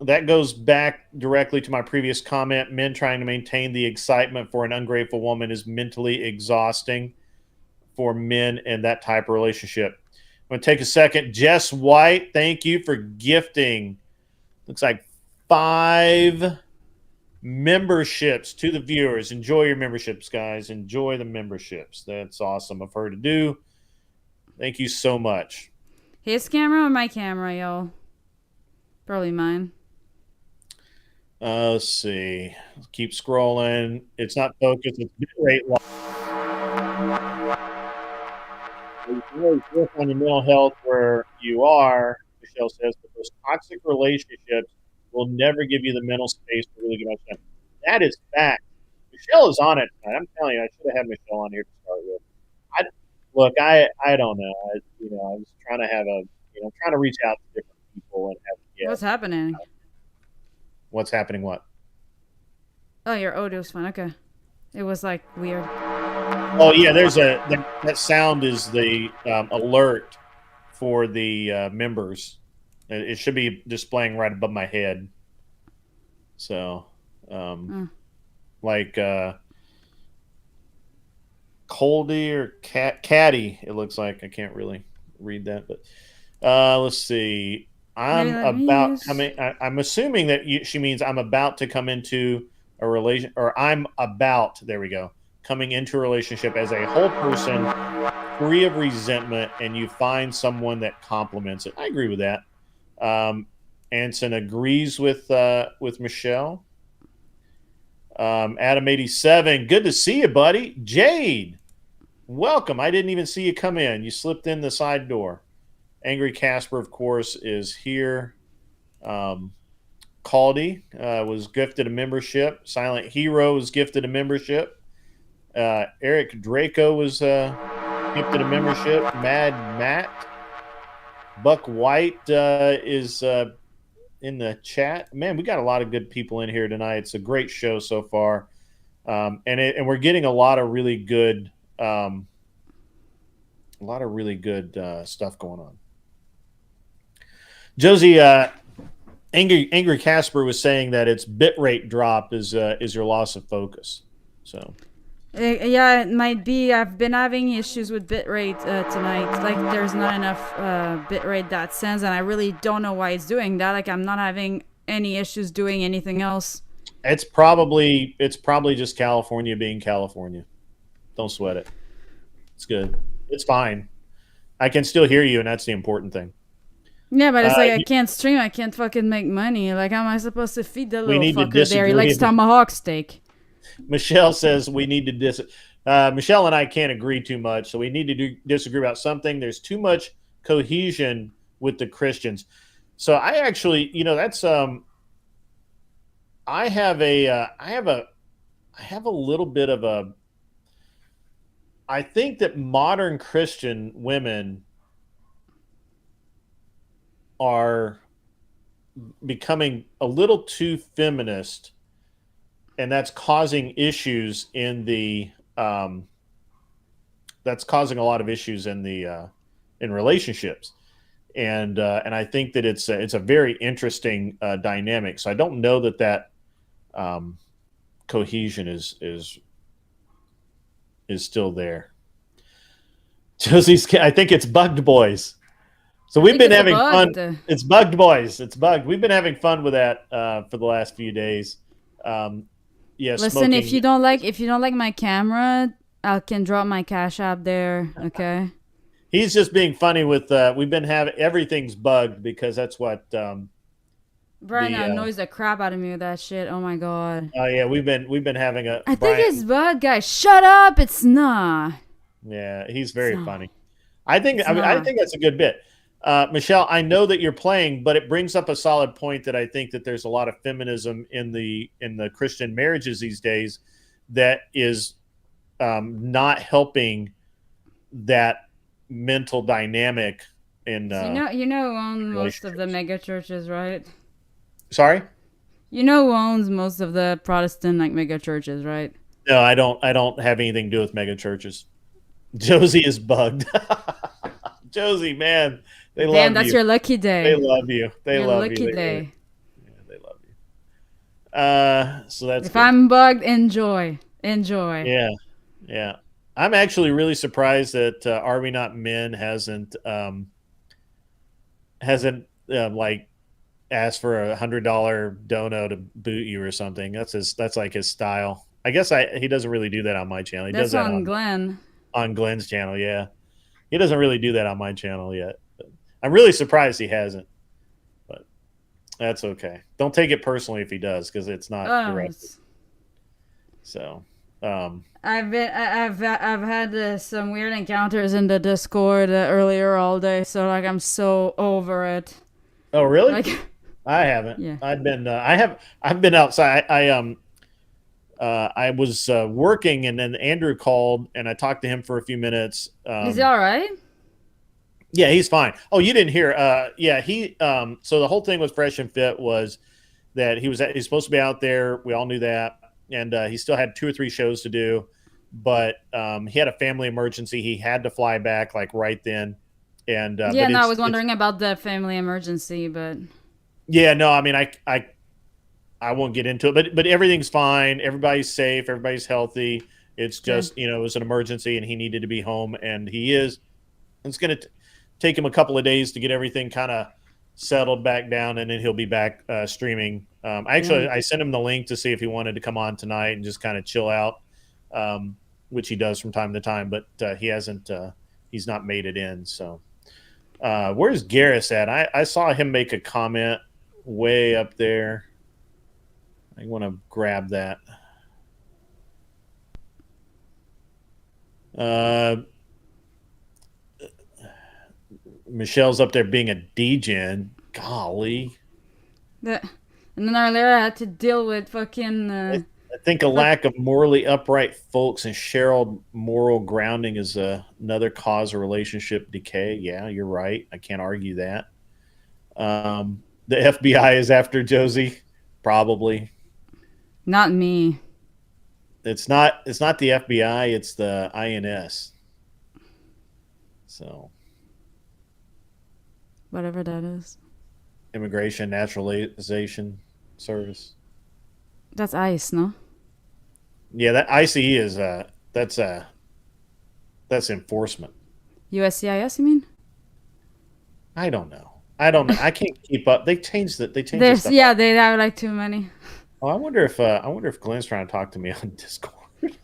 That goes back directly to my previous comment. Men trying to maintain the excitement for an ungrateful woman is mentally exhausting for men in that type of relationship. I'm going to take a second. Jess White, thank you for gifting. Looks like 5 memberships to the viewers. Enjoy your memberships, guys. Enjoy the memberships. That's awesome of her to do. Thank you so much. His camera or my camera, y'all? Probably mine. Let's see. Keep scrolling. It's not focused. It's bitrate loss. You can really work on your mental health where you are, Michelle says, but those toxic relationships will never give you the mental space to really get much done. That is fact. Michelle is on it tonight. I'm telling you, I should have had Michelle on here to start with. I don't know. I was trying to have trying to reach out to different people and have. Yeah. What's happening? What's happening? What? Oh, your audio's fine. Okay. It was like weird. Oh yeah, there's that sound is the alert for the members. It should be displaying right above my head. So, like Coldy or Caddy, it looks like. I can't really read that, but let's see. I'm assuming that she means I'm about to come into a relation, or I'm about. There we go. Coming into a relationship as a whole person, free of resentment, and you find someone that complements it. I agree with that. Anson agrees with Michelle. Adam87, good to see you, buddy. Jade, welcome. I didn't even see you come in. You slipped in the side door. Angry Casper, of course, is here. Caldy was gifted a membership. Silent Hero was gifted a membership. Eric Draco was gifted a membership. Mad Matt. Buck White is in the chat. Man, we got a lot of good people in here tonight. It's a great show so far. And we're getting a lot of really good stuff going on. Josie, Angry Casper was saying that its bitrate drop is your loss of focus. So, yeah, it might be. I've been having issues with bitrate tonight. Like, there's not enough bitrate that sends, and I really don't know why it's doing that. Like, I'm not having any issues doing anything else. It's probably just California being California. Don't sweat it. It's good. It's fine. I can still hear you, and that's the important thing. Yeah, but it's like I can't stream. I can't fucking make money. Like, how am I supposed to feed the little fucker there? He likes tomahawk steak. Michelle says we need to Michelle and I can't agree too much, so we need to disagree about something. There's too much cohesion with the Christians. So I actually, that's I have a little bit of a. I think that modern Christian women are becoming a little too feminist, and that's causing issues in the that's causing a lot of issues in the in relationships, and I think that it's a very interesting dynamic. So I don't know that cohesion is still there. Josie's, I think it's bugged boys. So we've been having fun. It's bugged boys. It's bugged. We've been having fun with that for the last few days. Yes. Listen, smoking. if you don't like my camera, I can drop my Cash App there. Okay. He's just being funny with. We've been having everything's bugged because that's what. Brian annoys the crap out of me with that shit. Oh my god. Oh yeah, we've been having a. I think it's bugged, guys. Shut up! It's not. Yeah, he's very funny. I think that's a good bit. Michelle, I know that you're playing, but it brings up a solid point that I think that there's a lot of feminism in the Christian marriages these days that is not helping that mental dynamic in you know who owns most of the mega churches, right? Sorry? You know who owns most of the Protestant mega churches, right? No, I don't have anything to do with mega churches. Josie is bugged. Josie, man, they love Damn, that's you. your lucky day. They love you. They your love lucky you. day. They love you. So that's If good. I'm bugged, enjoy. Yeah. I'm actually really surprised that Are We Not Men hasn't like asked for $100 dono to boot you or something. That's like his style. I guess he doesn't really do that on my channel. He That's does that on Glenn. on Glenn's channel. Yeah, he doesn't really do that on my channel yet. But I'm really surprised he hasn't. But that's okay. Don't take it personally if he does, because it's not directed. So. I've had some weird encounters in the Discord earlier all day, so like I'm so over it. Oh really? Like, I haven't. Yeah. I've been outside. I was working, and then Andrew called, and I talked to him for a few minutes. is he all right? Yeah, he's fine. Oh, you didn't hear? Yeah, he. So the whole thing with Fresh and Fit was that he's supposed to be out there. We all knew that, and he still had 2 or 3 shows to do, but he had a family emergency. He had to fly back like right then, and Yeah, no, I was wondering about the family emergency, but yeah, no, I mean, I won't get into it, but everything's fine. Everybody's safe. Everybody's healthy. It's just, it was an emergency and he needed to be home, and he is. It's going to take him a couple of days to get everything kind of settled back down, and then he'll be back streaming. I sent him the link to see if he wanted to come on tonight and just kind of chill out, which he does from time to time, but he hasn't. He's not made it in. So where's Garrus at? I saw him make a comment way up there. I want to grab that. Michelle's up there being a degen. Golly. and then earlier I had to deal with fucking. I think a lack of morally upright folks and shared moral grounding is another cause of relationship decay. Yeah, you're right. I can't argue that. The FBI is after Josie, probably. Not me. It's not the FBI, it's the INS. So Whatever that is. Immigration Naturalization Service. That's ICE, no? Yeah, that ICE is that's enforcement. USCIS, you mean? I don't know. I can't keep up. They changed the stuff. Yeah, they have like too many. Oh, I wonder if Glenn's trying to talk to me on Discord.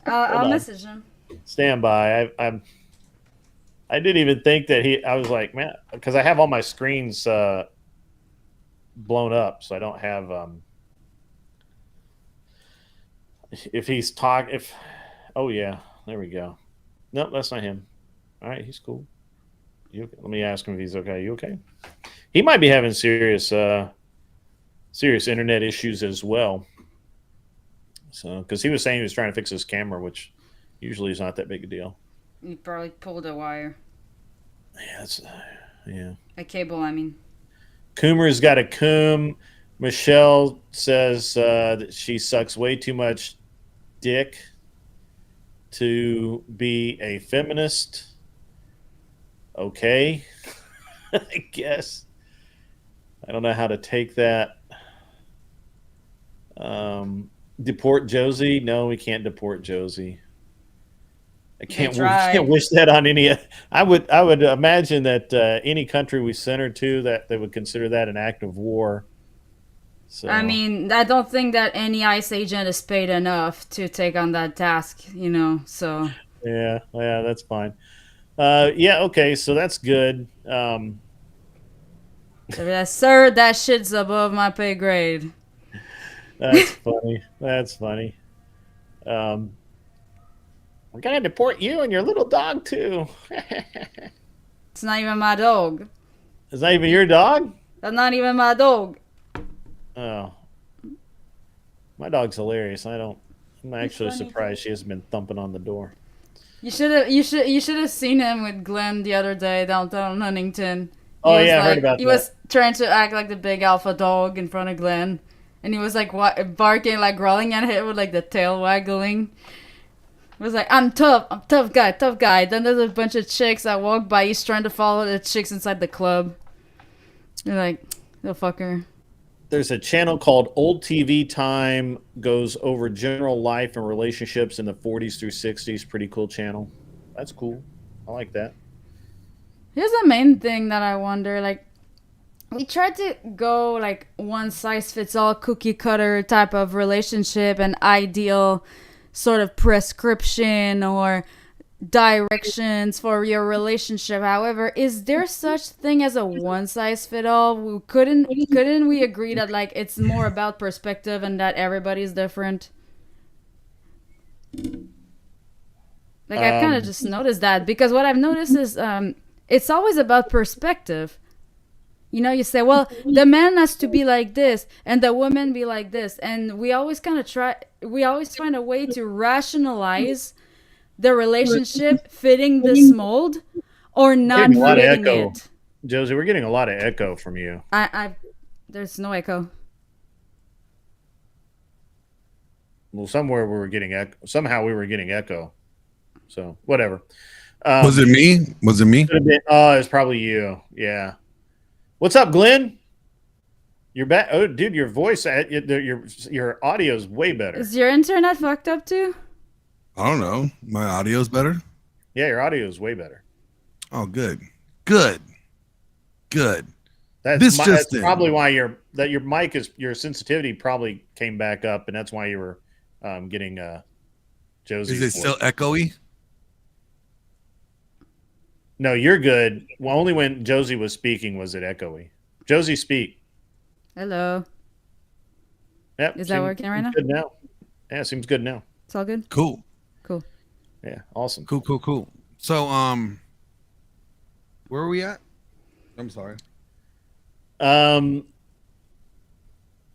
I'll message him. Stand by. I didn't even think that I was like, man, because I have all my screens blown up, so I don't have. Oh yeah, there we go. Nope, that's not him. All right, he's cool. You okay? Let me ask him if he's okay. You okay? He might be having serious internet issues as well. So, because he was saying he was trying to fix his camera, which usually is not that big a deal. You probably pulled a wire. Yeah, A cable, I mean. Coomer's got a coom. Michelle says that she sucks way too much dick to be a feminist. Okay. I guess. I don't know how to take that. Deport Josie? No, we can't deport Josie. We can't wish that on any. I would imagine that any country we sent her to, that they would consider that an act of war. So I mean, I don't think that any ICE agent is paid enough to take on that task, so. Yeah, that's fine. Yeah, okay, so that's good. Sir, that shit's above my pay grade. That's funny. That's funny. We're gonna deport you and your little dog too. It's not even my dog. Is that even your dog? That's not even my dog. Oh, my dog's hilarious. I'm actually surprised she hasn't been thumping on the door. You should have seen him with Glenn the other day downtown Huntington. Oh yeah, I heard about that. He was trying to act like the big alpha dog in front of Glenn, and he was like barking, like growling at him with like the tail waggling. It was like, I'm tough guy. Then there's a bunch of chicks that walk by. He's trying to follow the chicks inside the club. You're like, the fucker. There's a channel called Old TV Time, goes over general life and relationships in the 40s through 60s. Pretty cool channel. That's cool. I like that. Here's the main thing that I wonder, like, we tried to go like one size fits all cookie cutter type of relationship and ideal sort of prescription or directions for your relationship. However, is there such thing as a one size fit all? Couldn't we agree that like it's more about perspective and that everybody's different? Like I've kind of just noticed that, because what I've noticed is it's always about perspective. You know, you say, well, the man has to be like this and the woman be like this. And we always kind of we always find a way to rationalize the relationship fitting this mold or not fitting it. Josie, we're getting a lot of echo from you. There's no echo. Well, somewhere we were getting echo. Somehow we were getting echo. So, whatever. Was it me? Oh, it's probably you. Yeah. What's up, Glenn? You're back. Oh, dude, your voice, your audio is way better. Is your internet fucked up too? I don't know. My audio's better? Yeah, your audio is way better. Oh, good. That's probably why your mic is, your sensitivity probably came back up, and that's why you were getting Josie's Is it still echoey? No, you're good. Well, only when Josie was speaking was it echoey. Josie, speak. Hello. Yep. Is that working right now? Good now. Yeah, seems good now. It's all good? Cool. Yeah, awesome. Cool. So, where are we at? I'm sorry.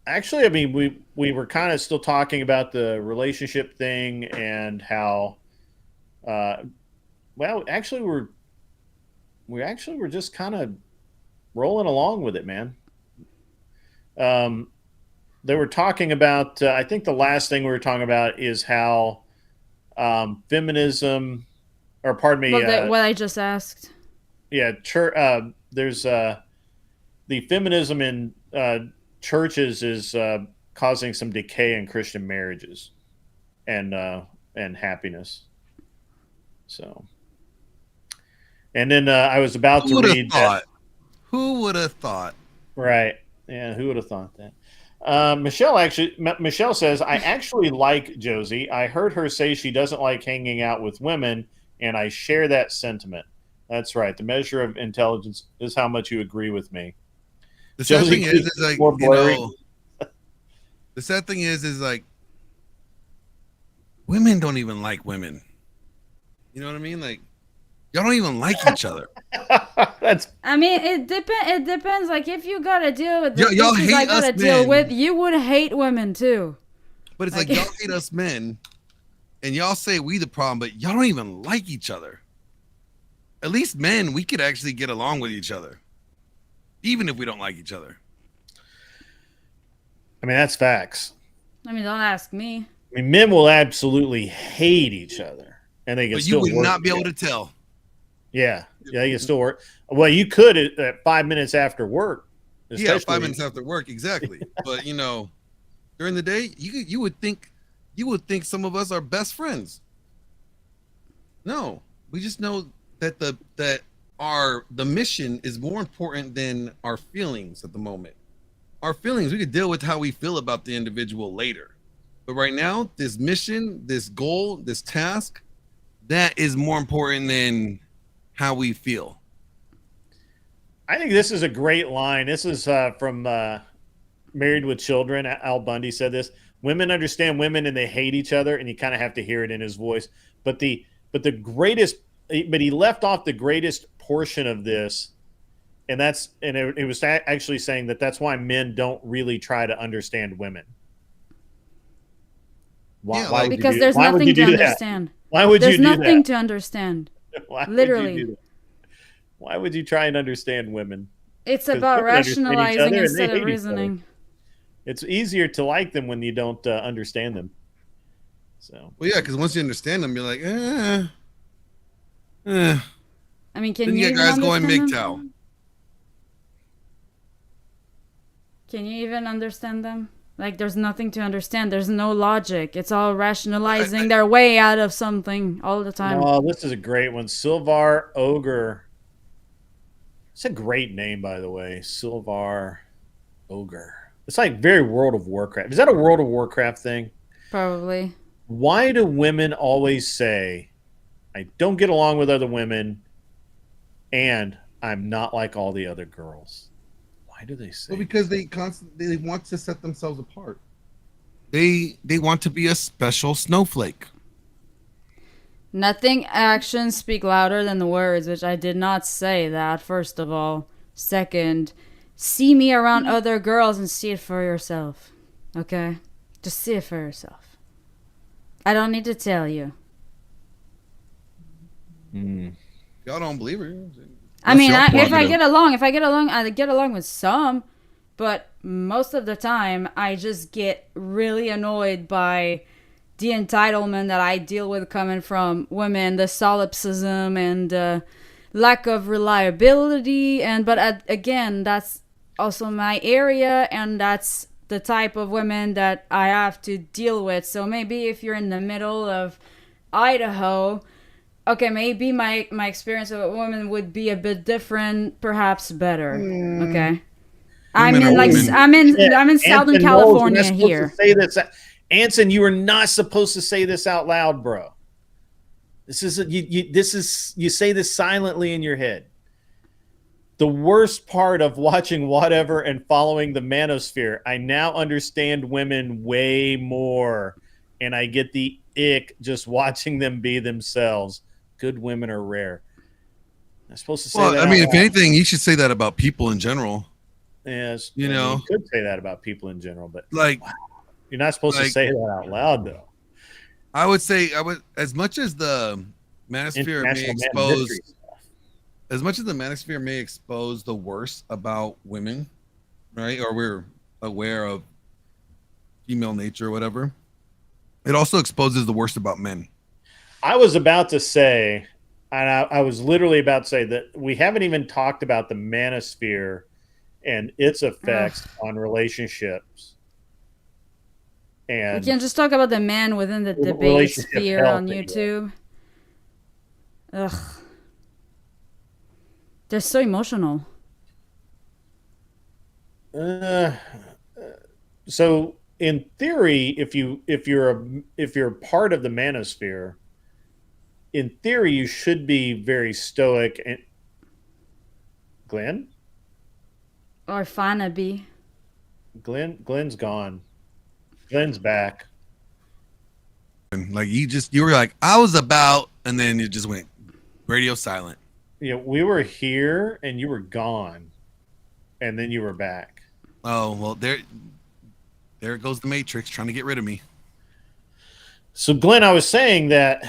Actually, I mean, we were kind of still talking about the relationship thing and how, well, actually we were just kind of rolling along with it, man. They were talking about, I think the last thing we were talking about is how feminism, or pardon me. What I just asked. Yeah, there's the feminism in churches is causing some decay in Christian marriages and happiness. So. And then I was about to read that. Who would have thought? Right. Yeah, who would have thought that? Michelle says, I actually like Josie. I heard her say she doesn't like hanging out with women, and I share that sentiment. That's right. The measure of intelligence is how much you agree with me. The sad thing is like, you know, the sad thing is like, women don't even like women. You know what I mean? Like, y'all don't even like each other. I mean, it depends. Like, if you gotta deal with the y'all issues hate I gotta us deal men. with, you would hate women too. But it's like y'all hate us men, and y'all say we the problem, but y'all don't even like each other. At least men, we could actually get along with each other, even if we don't like each other. I mean, that's facts. I mean, don't ask me. I mean, men will absolutely hate each other, and they can But still you would work not be able together. to tell. Yeah, you can still work. Well, you could at 5 minutes after work. Yeah, 5 minutes after work, exactly. But you know, during the day, you would think some of us are best friends. No, we just know that the mission is more important than our feelings at the moment. Our feelings, we could deal with how we feel about the individual later. But right now, this mission, this goal, this task, that is more important than how we feel. I think this is a great line. This is from Married with Children. Al Bundy said this. Women understand women and they hate each other, and you kind of have to hear it in his voice. But the greatest, but he left off the greatest portion of this, and it was actually saying that's why men don't really try to understand women. Why because there's nothing to understand. Why would you do that? There's nothing to understand. Literally. Why would you try and understand women? It's about rationalizing instead of reasoning. It's easier to like them when you don't understand them. So, well, yeah, because once you understand them, you're like, I mean, Then can you you got even guys going understand MGTOW. them? Can you even understand them? Like, there's nothing to understand. There's no logic. It's all rationalizing their way out of something all the time. oh, this is a great one. Sylvar Ogre. It's a great name, by the way. Sylvar Ogre. It's like very World of Warcraft. Is that a World of Warcraft thing? Probably. Why do women always say, I don't get along with other women and I'm not like all the other girls? Why do they say Well, because they constantly want to set themselves apart. They want to be a special snowflake. Nothing actions speak louder than the words, which I did not say that, first of all. Second, see me around other girls and see it for yourself. Okay? Just see it for yourself. I don't need to tell you. Y'all don't believe her. I mean, That's your if I prerogative. get along, I get along with some, but most of the time, I just get really annoyed by the entitlement that I deal with coming from women, the solipsism and lack of reliability. Again, that's also my area, and that's the type of women that I have to deal with. So maybe if you're in the middle of Idaho, okay, maybe my experience of a woman would be a bit different, perhaps better. Okay, I'm Women in are like women. I'm in Southern Anson Knowles, California you're not supposed here. to say this. Anson, you are not supposed to say this out loud, bro. This is you say this silently in your head. The worst part of watching whatever and following the manosphere, I now understand women way more, and I get the ick just watching them be themselves. Good women are rare. I'm supposed to say Well, that. I mean, out if loud. anything, you should say that about people in general. Yes, You I mean, know, you could say that about people in general, but like you're not supposed to like- say that out loud, though. I would say, as much as the manosphere may International man expose, mystery stuff. as much as the manosphere may expose the worst about women, right? Or we're aware of female nature or whatever. It also exposes the worst about men. I was about to say, and I was literally about to say that we haven't even talked about the manosphere and its effects on relationships. We And can just talk about the man within the debate relationship sphere health on anyway. YouTube. Ugh. They're so emotional. So in theory, if you're part of the manosphere, in theory you should be very stoic. And Glenn, Or Fanaby. Glenn's gone. Glenn's back. And like you were like, I was about, and then it just went radio silent. Yeah, we were here and you were gone, and then you were back. Oh well, there goes the Matrix trying to get rid of me. So Glenn, I was saying that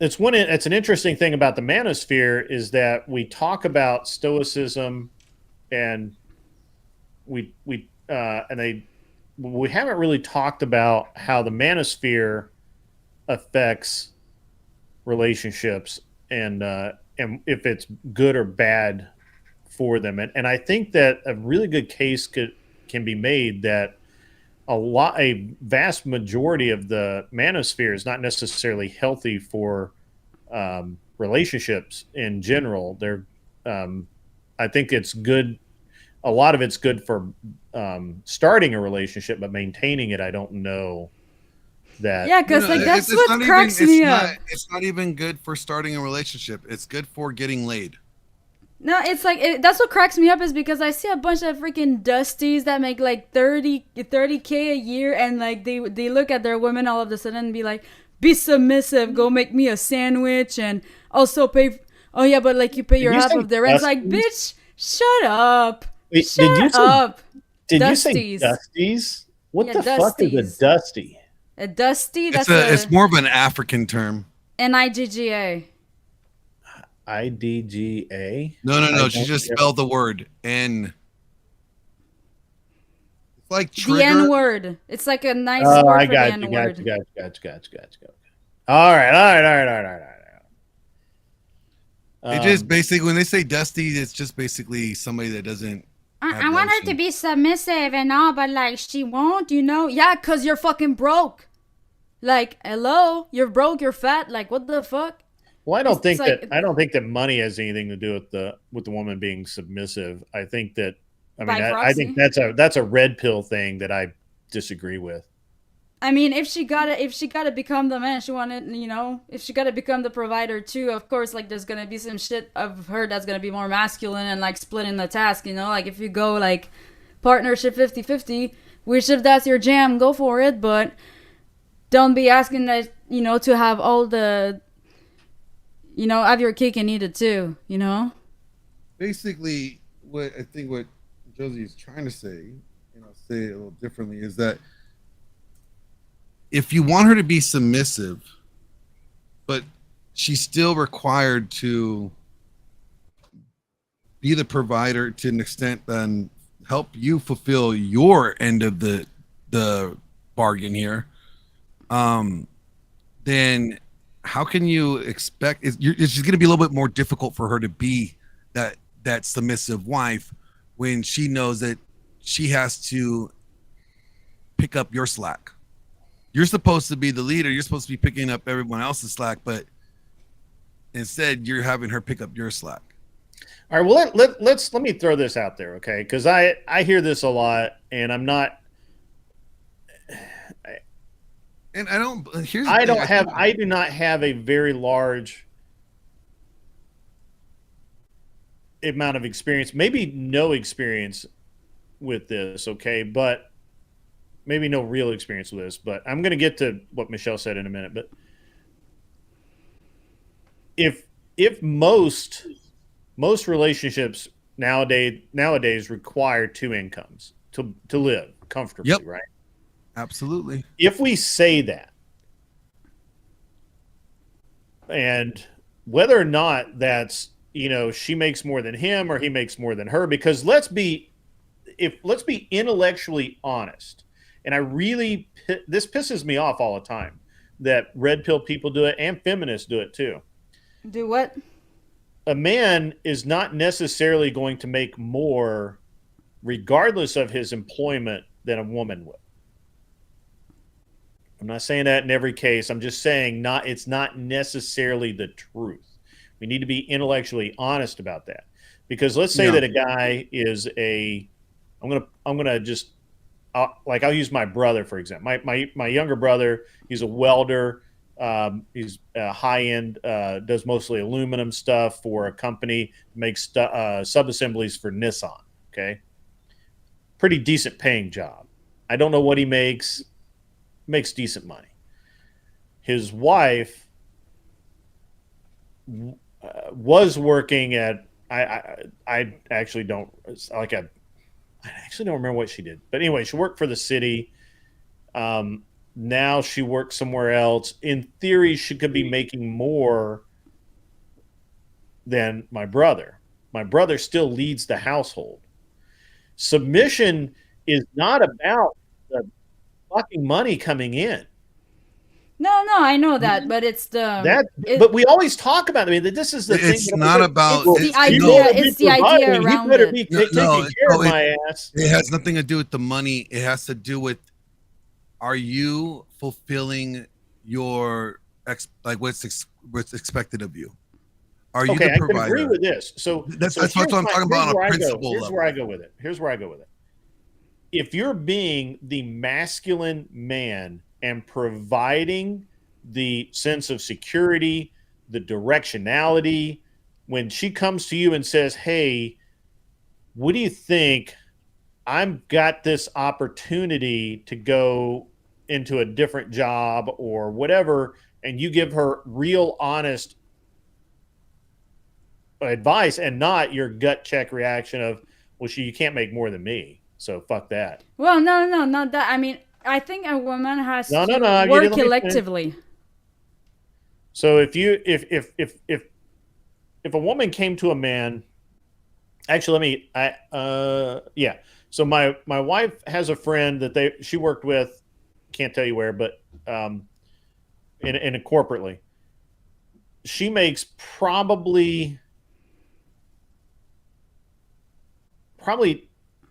it's an interesting thing about the manosphere is that we talk about stoicism, and we haven't really talked about how the manosphere affects relationships and if it's good or bad for them. And I think that a really good case can be made that a vast majority of the manosphere is not necessarily healthy for relationships in general. I think it's good. A lot of it's good for starting a relationship, but maintaining it, I don't know. Yeah, because like that's it's what not cracks even, me it's up. not, it's not even good for starting a relationship. It's good for getting laid. No, it's like that's what cracks me up is because I see a bunch of freaking dusties that make like 30K a year, and like they look at their women all of a sudden and be like, be submissive, go make me a sandwich, and also pay. Oh yeah, but like you pay your you half say of the rent. It's like, dusties? bitch, shut up. Wait, Shut up. Did Dusties. you say dusties? What Yeah, the fuck is dusties. a dusty? A dusty. That's It's more of an African term. NIGGA. IDGA? No. I She don't just get spelled the word N. It's like The trigger. N word. It's like a nice Oh, word I for got the you, N got word. you, got you, got you, got you, got you. All right. It just basically, when they say dusty, it's just basically somebody that doesn't. I want her to be submissive and all, but like she won't, you know? Yeah, cause you're fucking broke. Like, hello, you're broke, you're fat. Like, what the fuck? Well, I don't think like- that money has anything to do with the woman being submissive. I think that By I think that's a red pill thing that I disagree with. I mean, if she gotta become the man, she wanted, you know, if she gotta become the provider too, of course, like there's gonna be some shit of her that's gonna be more masculine and like splitting the task, you know, like if you go like partnership 50-50, which if that's your jam, go for it, but don't be asking that, you know, to have all the, you know, have your cake and eat it too, you know? Basically, what Josie is trying to say, and I'll say it a little differently, is that if you want her to be submissive, but she's still required to be the provider to an extent and help you fulfill your end of the bargain here, then how can you expect it's going to be a little bit more difficult for her to be that submissive wife when she knows that she has to pick up your slack. You're supposed to be the leader. You're supposed to be picking up everyone else's slack, but instead you're having her pick up your slack. All right, well let me throw this out there, okay? Because I hear this a lot, and I'm not. And I don't. Here's I do not have a very large amount of experience. Maybe no experience with this, okay, but maybe no real experience with this. But I'm going to get to what Michelle said in a minute. But if most relationships nowadays require two incomes to live comfortably, Yep. right? Absolutely. If we say that, and whether or not that's, you know, she makes more than him or he makes more than her, because let's be intellectually honest, and this pisses me off all the time that red pill people do it and feminists do it too. Do what? A man is not necessarily going to make more regardless of his employment than a woman would. I'm not saying that in every case. I'm just saying it's not necessarily the truth. We need to be intellectually honest about that. Because let's say that a guy is I'm gonna just I'll use my brother for example. My younger brother, he's a welder. He's high end, does mostly aluminum stuff for a company, makes sub-assemblies for Nissan. Okay, pretty decent paying job. I don't know what he makes decent money. His wife was working at I actually don't remember what she did, but anyway, she worked for the city. Now she works somewhere else. In theory, she could be making more than my brother. My brother still leads the household. Submission is not about the fucking money coming in. No, I know that, but it's but we always talk about it. I mean, this is the thing. It's not about it's the idea. It's the idea around He better it. be taking care of my ass. It has nothing to do with the money. It has to do with, are you fulfilling your what's expected of you? Are you the provider? I can agree with this. So that's what I'm talking about on a principle level. Here's where I go with it. If you're being the masculine man and providing the sense of security, the directionality, when she comes to you and says, "Hey, what do you think? I've got this opportunity to go into a different job or whatever," and you give her real, honest advice and not your gut check reaction of, "Well, you can't make more than me, so fuck that." Well, no, not that. I mean, I think a woman has to You work didn't let me collectively. So if a woman came to a man, actually, So my wife has a friend that she worked with, can't tell you where, but in a corporately. She makes probably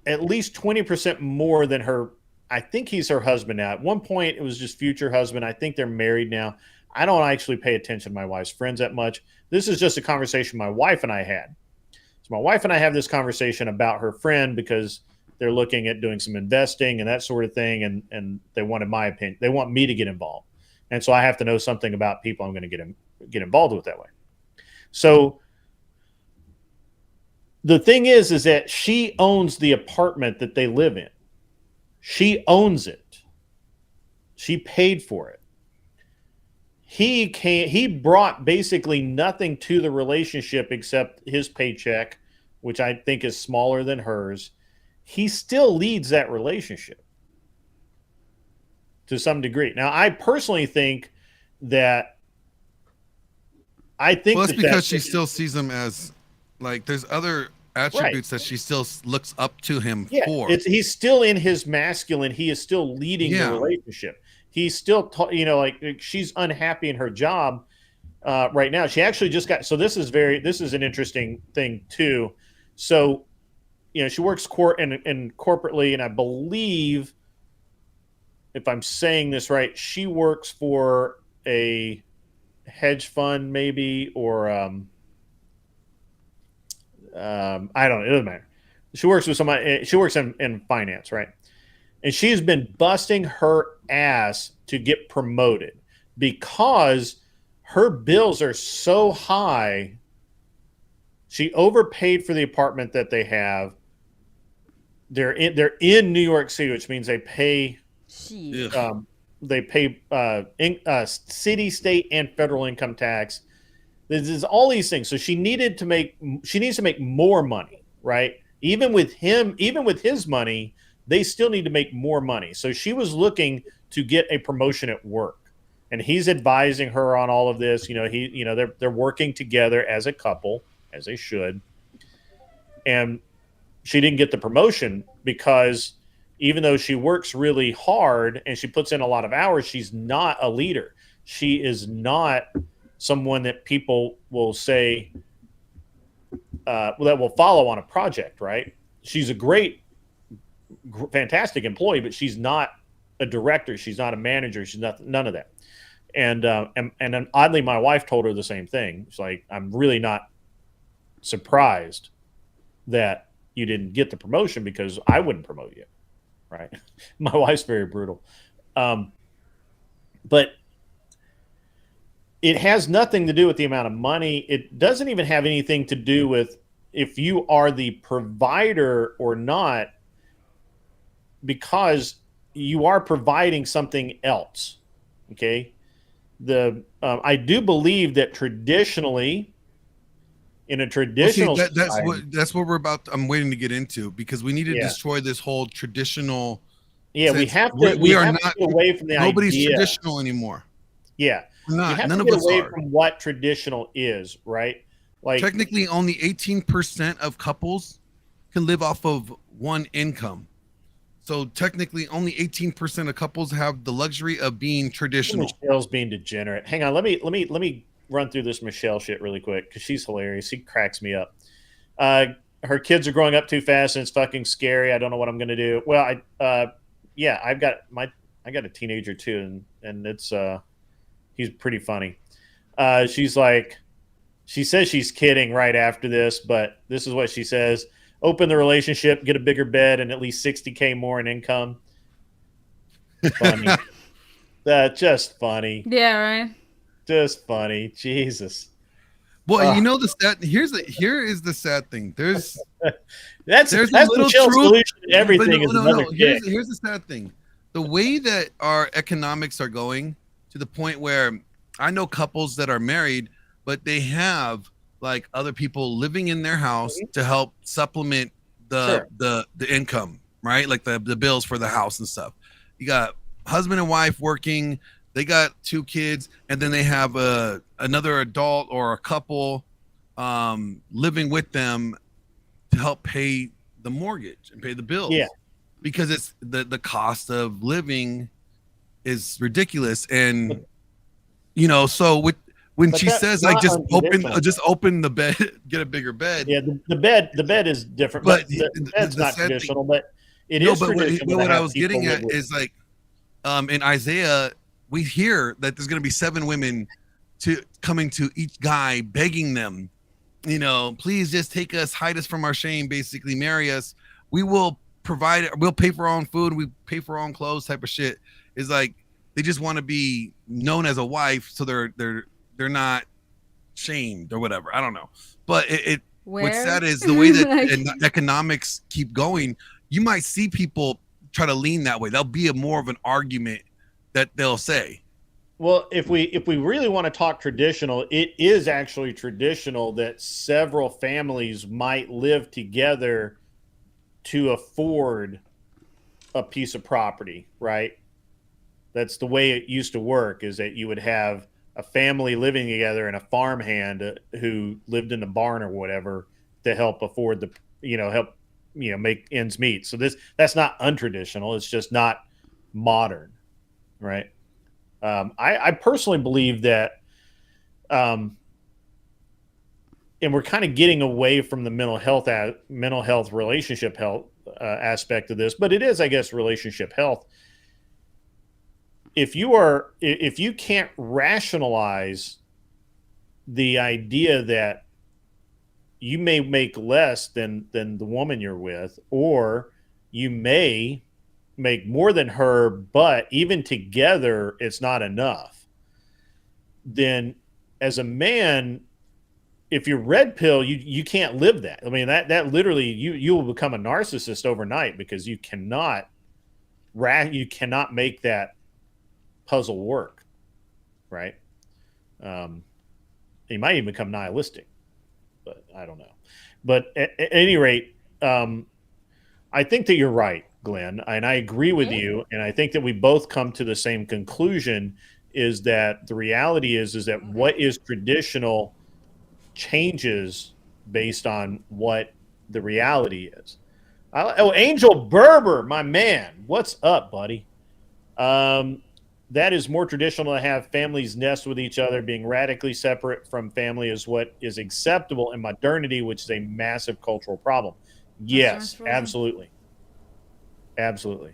at least 20% more than her. I think he's her husband now. At one point, it was just future husband. I think they're married now. I don't actually pay attention to my wife's friends that much. This is just a conversation my wife and I had. So my wife and I have this conversation about her friend because they're looking at doing some investing and that sort of thing, and they wanted my opinion. They want me to get involved, and so I have to know something about people I'm going to get involved with that way. So the thing is that she owns the apartment that they live in. She owns it. She paid for it. He brought basically nothing to the relationship except his paycheck, which I think is smaller than hers. He still leads that relationship to some degree. Now, I personally think that well, that's because she still sees him as like there's other attributes that she still looks up to him for. He's still in his masculine. He is still leading the relationship. He's still, like she's unhappy in her job right now. She actually just got. So this is an interesting thing too. So, she works corporately, and I believe, if I'm saying this right, she works for a hedge fund, maybe, or I don't know. It doesn't matter. She works with somebody. She works in finance, right? And she's been busting her ass to get promoted because her bills are so high. She overpaid for the apartment that they have. They're in New York City, which means they pay city, state, and federal income tax. There's all these things. So she needs to make more money, right? Even with his money, they still need to make more money. So she was looking to get a promotion at work, and he's advising her on all of this. They're working together as a couple, as they should. And she didn't get the promotion because even though she works really hard and she puts in a lot of hours, she's not a leader. She is not someone that people will say that will follow on a project, right? She's a fantastic employee, but she's not a director. She's not a manager. She's none of that. And then oddly, my wife told her the same thing. She's like, I'm really not surprised that you didn't get the promotion because I wouldn't promote you, right? My wife's very brutal. But it has nothing to do with the amount of money. It doesn't even have anything to do with if you are the provider or not, because you are providing something else. Okay. I do believe that traditionally, in a traditional that's what we're about. I'm waiting to get into because we need to destroy this whole traditional. Yeah, sense. We have to get away from the nobody's idea. Traditional anymore. Yeah, none of us are. From what traditional is, right? Like technically, only 18% of couples can live off of one income. So technically, only 18% of couples have the luxury of being traditional. Michelle's being degenerate. Hang on, let me run through this Michelle shit really quick because she's hilarious. She cracks me up. Her kids are growing up too fast and it's fucking scary. I don't know what I'm gonna do. Well, I've got a teenager too, and it's he's pretty funny. She says she's kidding right after this, but this is what she says. Open the relationship, get a bigger bed, and at least $60K more in income. Funny. That's just funny. Yeah, right. Just funny. Jesus. Well, here is the sad thing. There's that's a little Michelle's solution to everything. Here's the sad thing. The way that our economics are going to the point where I know couples that are married, but they have like other people living in their house to help supplement the income, right? Like the bills for the house and stuff. You got husband and wife working, they got 2 kids, and then they have another adult or a couple living with them to help pay the mortgage and pay the bills. Yeah. Because it's the cost of living is ridiculous. And so when But she that's says like not unconditional. just open the bed, get a bigger bed. Yeah, the bed is different, but the bed's not sad traditional, but it is traditional. But what to I have was people getting live at with. is like in Isaiah, we hear that there's going to be 7 women coming to each guy begging them, please just take us, hide us from our shame, basically marry us. We will we'll pay for our own food, we pay for our own clothes, type of shit. Is like they just want to be known as a wife, so they're not shamed or whatever. I don't know, but what's sad is the way that economics keep going. You might see people try to lean that way. There'll be more of an argument that they'll say. Well, if we really want to talk traditional, it is actually traditional that several families might live together to afford a piece of property, right? That's the way it used to work, is that you would have a family living together and a farmhand who lived in the barn or whatever to help afford make ends meet. So that's not untraditional. It's just not modern, right? I personally believe that, and we're kind of getting away from the mental health, relationship health aspect of this, but it is, I guess, relationship health. If you can't rationalize the idea that you may make less than the woman you're with, or you may make more than her, but even together it's not enough, then as a man, if you're red pill, you can't live that. I mean, that literally you will become a narcissist overnight, because you cannot make that puzzle work, right? You might even become nihilistic, but I don't know. But at any rate, I think that you're right, Glenn, and I agree with you. And I think that we both come to the same conclusion, is that the reality is that what is traditional changes based on what the reality is. Angel Berber, my man, what's up, buddy? That is more traditional to have families nest with each other. Being radically separate from family is what is acceptable in modernity, which is a massive cultural problem. Yes, absolutely. Absolutely.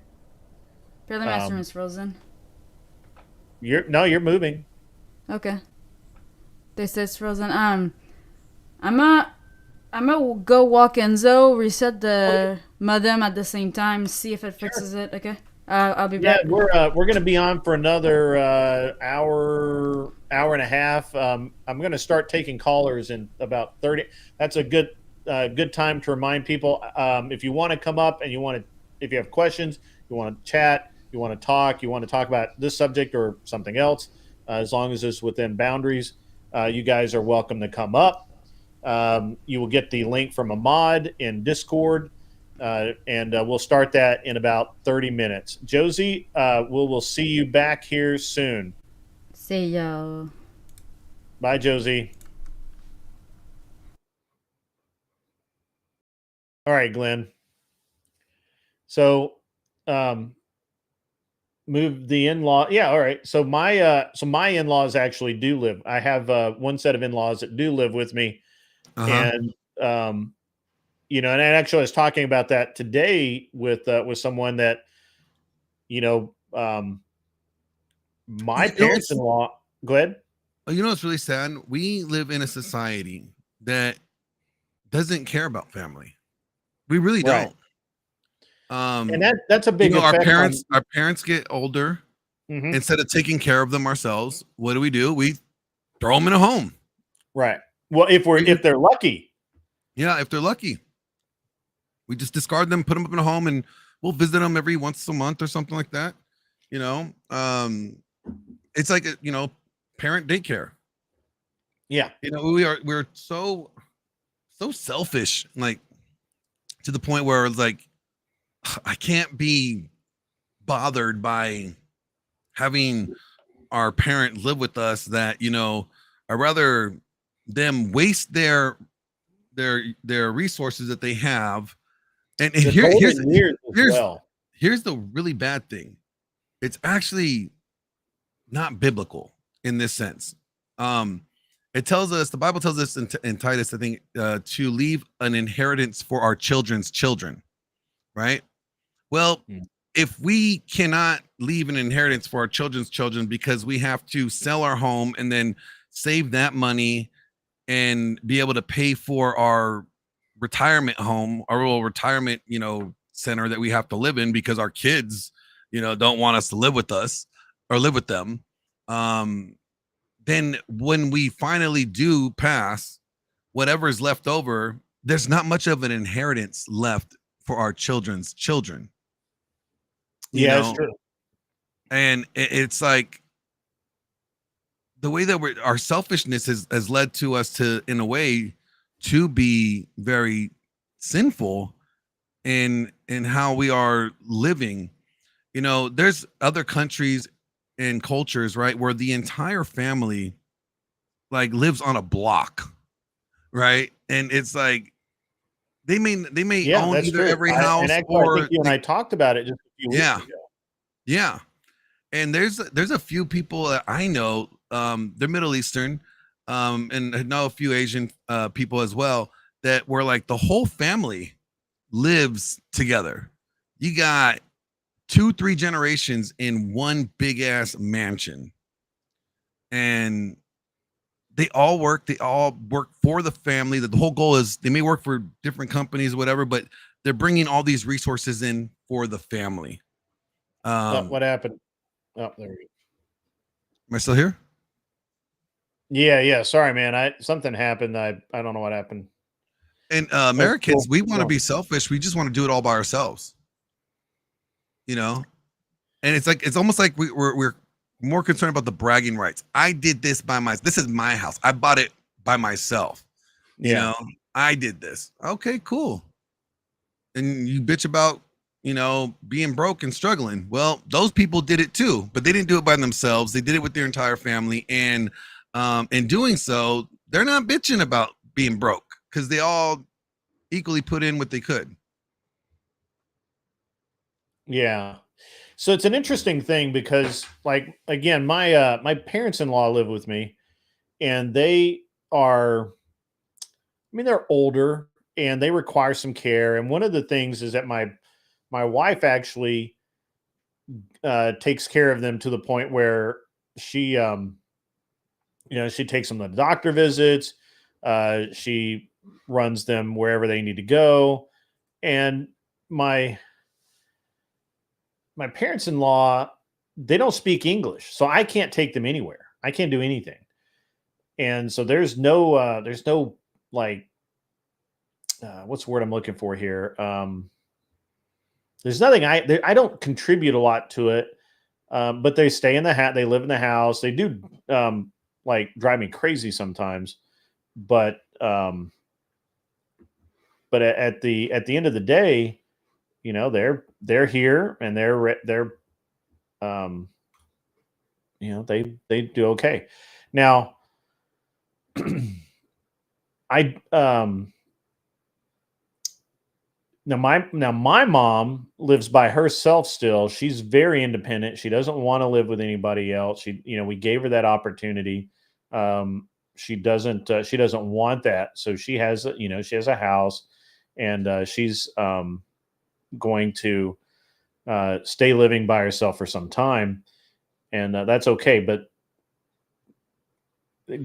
Apparently my stream is frozen. You're moving. Okay. They said it's frozen. I'm gonna go walk Enzo, reset the modem at the same time, see if it fixes it. Okay. I'll be back. Yeah, we're gonna be on for another hour and a half. I'm gonna start taking callers in about 30. That's a good time to remind people, if you want to come up and if you have questions, you want to chat, you want to talk about this subject or something else, as long as it's within boundaries, you guys are welcome to come up. You will get the link from Ahmad in Discord, and we'll start that in about 30 minutes. Josie, we'll see you back here soon. See y'all. Bye, Josie. All right, Glenn. So, move the in-law. Yeah. All right. So my in-laws actually do live. I have one set of in-laws that do live with me. And, and actually I was talking about that today with someone that, my parents-in-law, go ahead. It's really sad. We live in a society that doesn't care about family. We really don't. And that's a big our effect our parents get older. Mm-hmm. Instead of taking care of them ourselves, what do? We throw them in a home. Right. Well, if they're lucky. Yeah, if they're lucky. We just discard them, put them up in a home, and we'll visit them every once a month or something like that. It's like parent daycare. Yeah. We're so selfish, like to the point where it's like I can't be bothered by having our parent live with us, that I'd rather them waste their resources that they have And The golden years as well. here's the really bad thing. It's actually not biblical in this sense. It tells us, the Bible tells us in Titus, I think, to leave an inheritance for our children's children, right? Well, if we cannot leave an inheritance for our children's children because we have to sell our home and then save that money and be able to pay for our retirement home, our little retirement, center that we have to live in because our kids, don't want us to live with us or live with them. Then when we finally do pass, whatever is left over, there's not much of an inheritance left for our children's children. That's true. And it's like the way that our selfishness has led to us to, in a way, to be very sinful in how we are living. There's other countries and cultures, right, where the entire family like lives on a block, right? And it's like they may own either every house or I think you and I talked about it just a few weeks ago. Yeah. And there's a few people that I know, they're Middle Eastern, and I know a few Asian people as well, that were like the whole family lives together. You got 2-3 generations in one big ass mansion, and they all work for the family. That the whole goal is they may work for different companies or whatever, but they're bringing all these resources in for the family. What happened? Oh, there we go. Am I still here? Yeah. Sorry, man. Something happened. I don't know what happened. And Americans, we want to be selfish. We just want to do it all by ourselves. And it's almost like we're more concerned about the bragging rights. I did this by myself. This is my house. I bought it by myself. I did this. Okay, cool. And you bitch about, being broke and struggling. Well, those people did it too, but they didn't do it by themselves. They did it with their entire family. And in doing so, they're not bitching about being broke because they all equally put in what they could. Yeah. So it's an interesting thing because, like, again, my parents-in-law live with me, and they're older and they require some care. And one of the things is that my wife actually takes care of them to the point where she takes them to the doctor visits. She runs them wherever they need to go. And my parents-in-law, they don't speak English, so I can't take them anywhere. I can't do anything. And so there's no like, what's the word I'm looking for here? There's nothing I don't contribute a lot to it. But they stay in they live in the house. They do like drive me crazy sometimes, but at the end of the day, they're here and they're they do okay. Now my mom lives by herself still. She's very independent. She doesn't want to live with anybody else. We gave her that opportunity. She doesn't want that. So she has a house, and she's going to stay living by herself for some time, and that's okay. But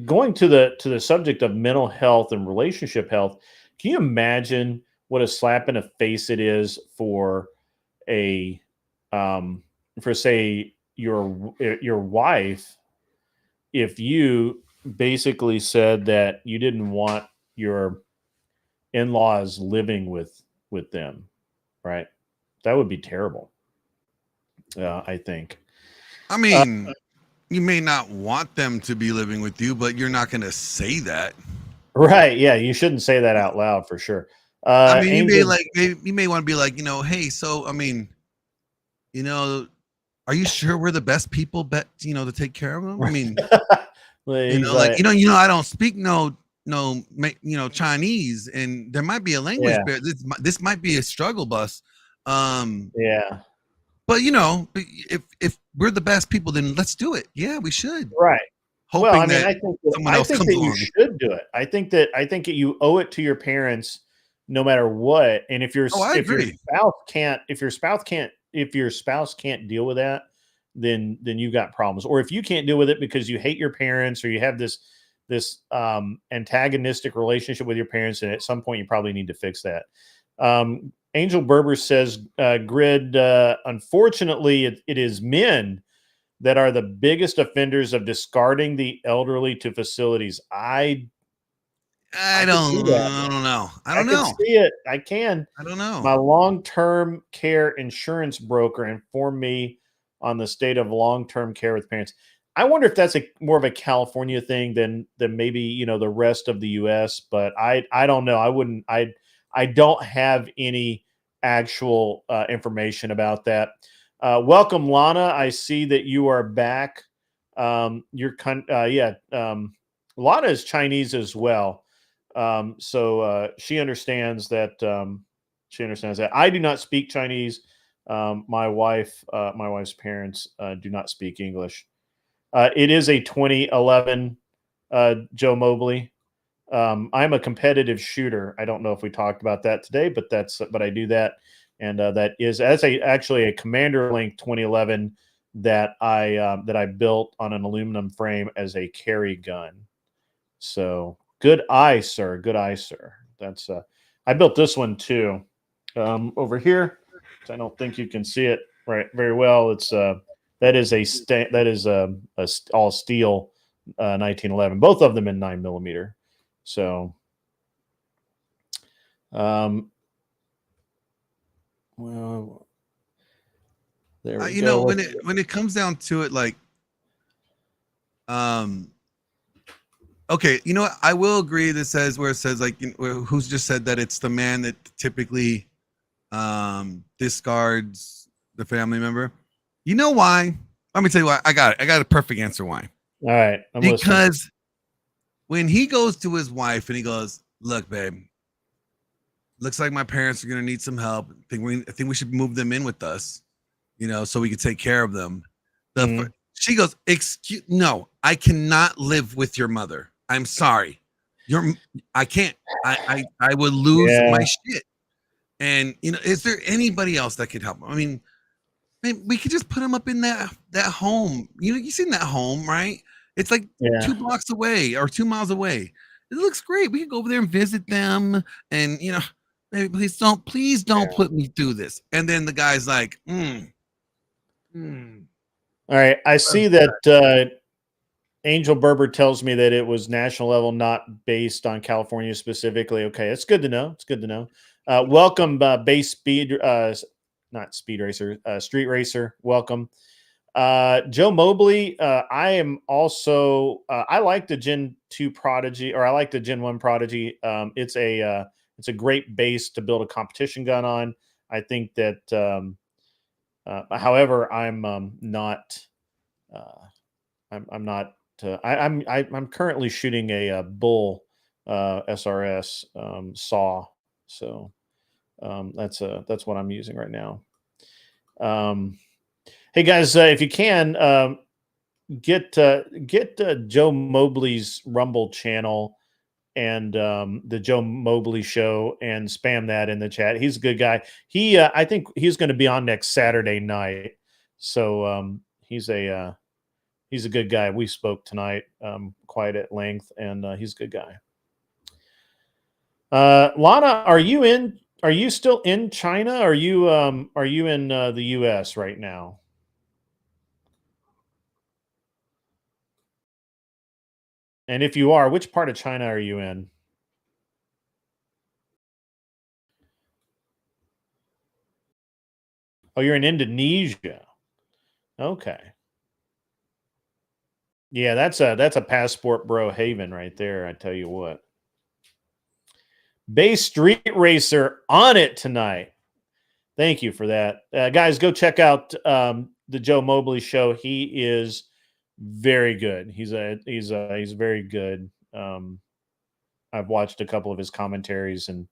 going to the subject of mental health and relationship health, can you imagine what a slap in the face it is for say your wife, if you basically said that you didn't want your in-laws living with them, right? That would be terrible. I think. I mean, you may not want them to be living with you, but you're not going to say that. Right. Yeah. You shouldn't say that out loud for sure. I mean, you may want to be like, hey, so, I mean, are you sure we're the best people to take care of them? I mean, I don't speak no Chinese, and there might be a language Yeah. barrier. This might be a struggle bus. Yeah. But if we're the best people, then let's do it. Yeah, we should. Right. Hoping Well, I mean, that someone else comes that along. you should do it. I think that you owe it to your parents, no matter what. And if your I agree. if your spouse can't deal with that, then you've got problems. Or if you can't deal with it because you hate your parents, or you have this antagonistic relationship with your parents, and at some point you probably need to fix that. Angel Berber says, Grid, unfortunately, it is men that are the biggest offenders of discarding the elderly to facilities. I don't know. I don't know. can see it. I can. I don't know. My long-term care insurance broker informed me on the state of long-term care with parents. I wonder if that's more of a California thing than maybe the rest of the U.S. But I don't know. I don't have any actual information about that. Welcome, Lana. I see that you are back. Lana is Chinese as well, so she understands that. I do not speak Chinese. My wife's parents do not speak English. It is a 2011 Joe Mobley. I'm a competitive shooter. I don't know if we talked about that today, but I do that, and that's actually a Commander Link 2011 that I built on an aluminum frame as a carry gun. So good eye, sir. Good eye, sir. That's I built this one too. Over here, I don't think you can see it very well. It's that is a all steel 1911. Both of them in 9mm. So, well, there we go. When it comes down to it, like, okay, I will agree. This says where it says like, who's just said that it's the man that typically discards the family member. You know why? Let me tell you why. I got a perfect answer why. All right, because listening. When he goes to his wife and he goes, "Look, babe, looks like my parents are gonna need some help. I think we should move them in with us, so we can take care of them." She goes, "No, I cannot live with your mother. I'm sorry, I can't. I would lose my shit." And is there anybody else that could help? I mean, we could just put him up in that home. You seen that home, right? It's like 2 blocks away or 2 miles away. It looks great. We could go over there and visit them, and maybe please don't put me through this. And then the guy's like, All right, I see that Angel Berber tells me that it was national level, not based on California specifically. Okay, it's good to know. It's good to know. Welcome, base speed, not speed racer, street racer. Welcome. Joe Mobley, I am also I like the Gen 2 Prodigy, or I like the Gen 1 Prodigy. It's a great base to build a competition gun on. I think that however, I'm currently shooting a Bull SRS saw, so that's what I'm using right now. Hey guys, if you can get Joe Mobley's Rumble channel and the Joe Mobley Show, and spam that in the chat. He's a good guy. I think he's going to be on next Saturday night. So he's a good guy. We spoke tonight quite at length, and he's a good guy. Lana, are you still in China? Are you in the US right now? And if you are, which part of China are you in? Oh, you're in Indonesia. Okay. Yeah, that's a passport bro haven right there, I tell you what. Bay Street Racer on it tonight. Thank you for that. Guys, go check out the Joe Mobley Show. He is very good. He's very good. I've watched a couple of his commentaries, and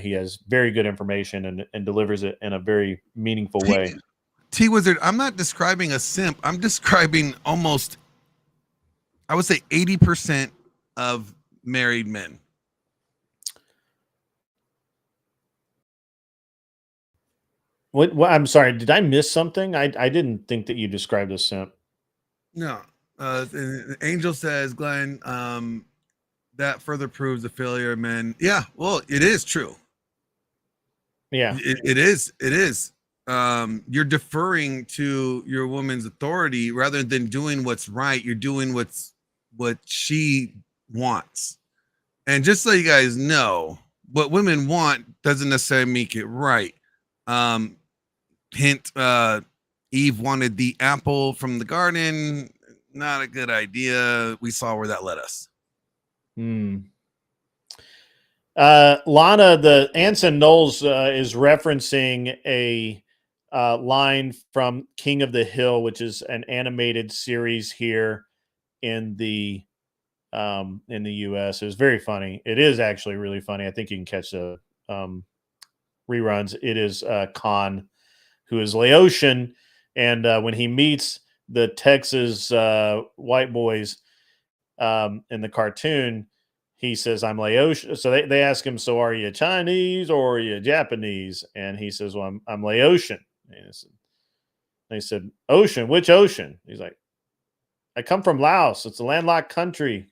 he has very good information and delivers it in a very meaningful way. T Wizard, I'm not describing a simp. I'm describing almost, I would say 80% of married men. What? I'm sorry. Did I miss something? I didn't think that you described a simp. No. Angel says, Glenn, that further proves the failure of men. Yeah, well, it is true. Yeah, it is. It is. You're deferring to your woman's authority rather than doing what's right. You're doing what she wants. And just so you guys know, what women want doesn't necessarily make it right. Hint, Eve wanted the apple from the garden. Not a good idea. We saw where that led us. Lana, the Anson Knowles is referencing a line from King of the Hill, which is an animated series here in the U.S. It was very funny. It is actually really funny. I think you can catch the reruns. It is Khan, who is Laotian, and when he meets the Texas white boys in the cartoon, he says, "I'm Laotian." So they ask him, "So are you Chinese or are you Japanese?" And he says, "Well, I'm Laotian." And they said, "Ocean? Which ocean?" He's like, "I come from Laos. It's a landlocked country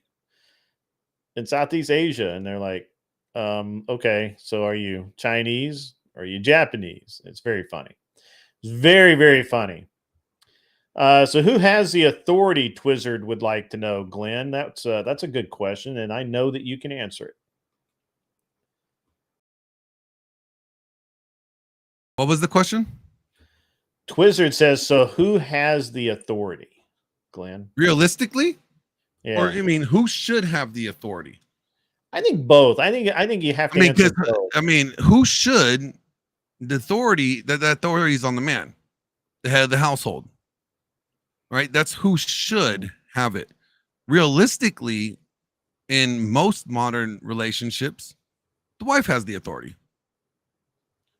in Southeast Asia." And they're like, "Okay, so are you Chinese or are you Japanese?" It's very funny. It's very, very funny. So who has the authority, Twizzard would like to know, Glenn? That's a good question, and I know that you can answer it. What was the question? Twizzard says, so who has the authority, Glenn? Realistically? Yeah. Or you mean who should have the authority? I think both. I think you have to answer both. I mean, who should the authority that authority is on the man, the head of the household. Right? That's who should have it. Realistically, in most modern relationships, the wife has the authority.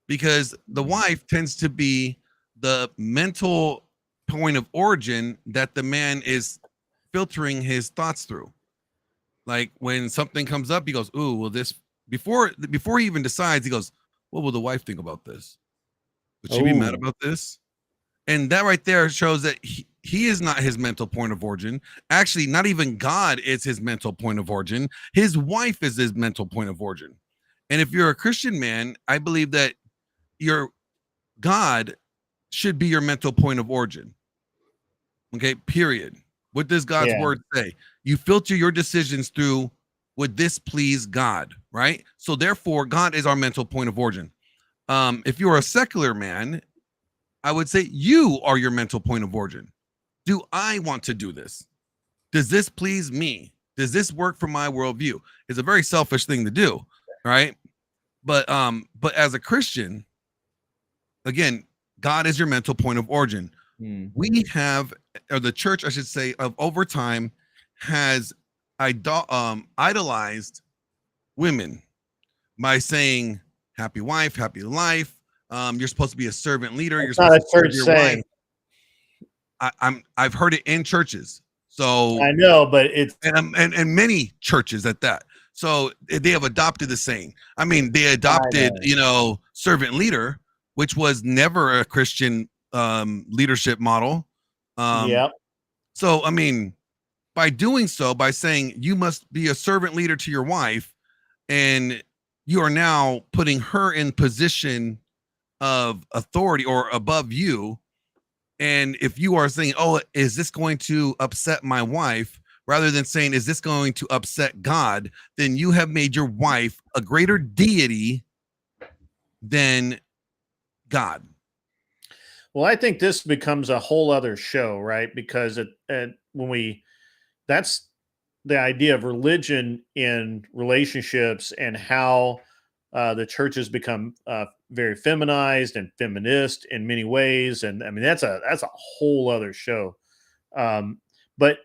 Because the wife tends to be the mental point of origin that the man is filtering his thoughts through. Like when something comes up, he goes, "Ooh, well, this," before he even decides, he goes, "What will the wife think about this? Would she be mad about this?" And that right there shows that he is not his mental point of origin. Actually, not even God is his mental point of origin. His wife is his mental point of origin. And if you're a Christian man, I believe that your God should be your mental point of origin. Okay, period. What does God's word say? You filter your decisions through, would this please God, right? So therefore, God is our mental point of origin. If you're a secular man, I would say you are your mental point of origin. Do I want to do this? Does this please me? Does this work for my worldview? It's a very selfish thing to do, right? But as a Christian, again, God is your mental point of origin. We have, or the church, I should say, of over time has idolized women by saying, "Happy wife, happy life. You're supposed to be a servant leader. You're supposed to serve your wife." I've heard it in churches. So I know, but it's and many churches at that. So they have adopted the saying. I mean, they adopted, servant leader, which was never a Christian leadership model. So, I mean, by doing so, by saying you must be a servant leader to your wife, and you are now putting her in position of authority or above you. And if you are saying, "Oh, is this going to upset my wife?" rather than saying, "Is this going to upset God?" then you have made your wife a greater deity than God. Well, I think this becomes a whole other show, right? Because that's the idea of religion in relationships and how the church has become very feminized and feminist in many ways. And I mean, that's a whole other show. But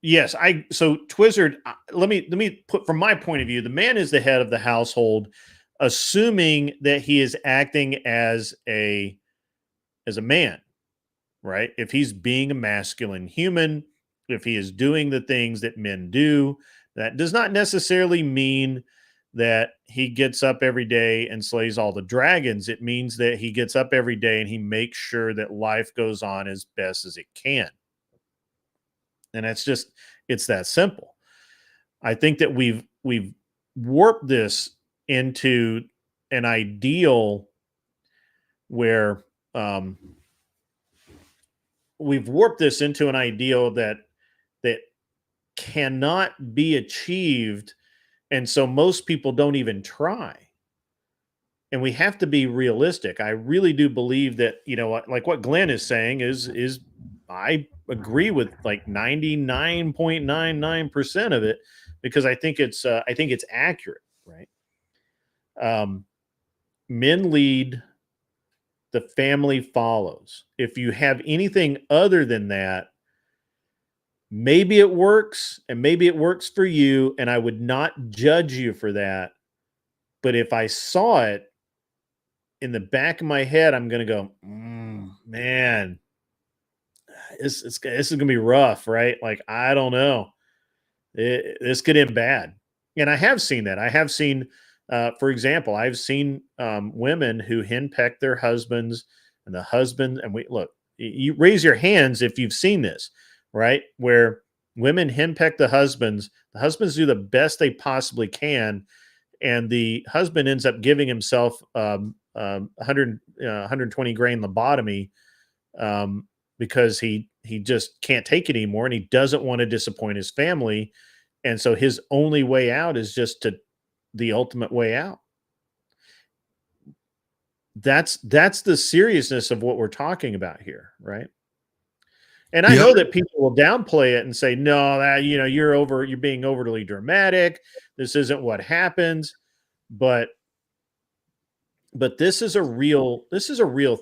Yes, so Twizzard, let me put from my point of view, the man is the head of the household, assuming that he is acting as a man, right? If he's being a masculine human, if he is doing the things that men do, that does not necessarily mean that he gets up every day and slays all the dragons. It means that he gets up every day and he makes sure that life goes on as best as it can. And it's that simple. I think that we've warped this into an ideal where we've warped this into an ideal that cannot be achieved, and so most people don't even try. And we have to be realistic. I really do believe that, like what Glenn is saying is I agree with like 99.99% of it, because I think it's accurate, right? Men lead, the family follows. If you have anything other than that, maybe it works, and maybe it works for you, and I would not judge you for that. But if I saw it, in the back of my head, I'm going to go, man, this is going to be rough, right? Like, I don't know. This could end bad. And I have seen that. I have seen, for example, I've seen women who henpeck their husbands, and the husband, and you raise your hands if you've seen this, right? Where women henpeck the husbands do the best they possibly can, and the husband ends up giving himself 120 grain lobotomy because he just can't take it anymore, and he doesn't want to disappoint his family, and so his only way out is just the ultimate way out. That's the seriousness of what we're talking about here, right? And I know that people will downplay it and say, no, that you're being overly dramatic. This isn't what happens. But this is a real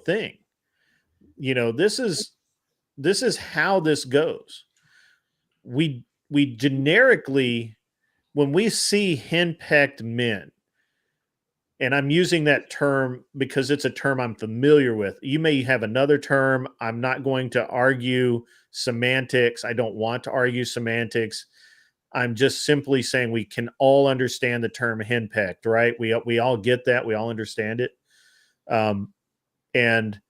thing. This is how this goes. We generically, when we see henpecked men, and I'm using that term because it's a term I'm familiar with. You may have another term. I'm not going to argue semantics. I don't want to argue semantics. I'm just simply saying we can all understand the term henpecked, right? We all get that. We all understand it. And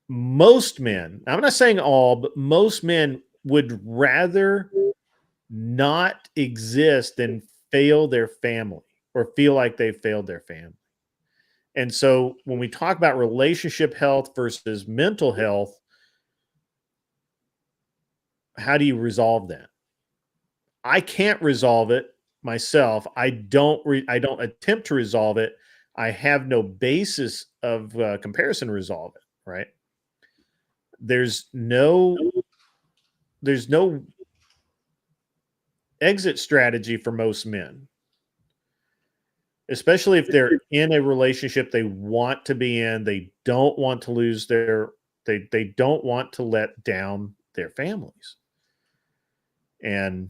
most men, I'm not saying all, but most men would rather not exist than fail their family, or feel like they failed their family. And so when we talk about relationship health versus mental health, how do you resolve that? I can't resolve it myself. I don't attempt to resolve it. I have no basis of comparison to resolve it, right? There's no exit strategy for most men, especially if they're in a relationship they want to be in. They don't want to lose they don't want to let down their families. And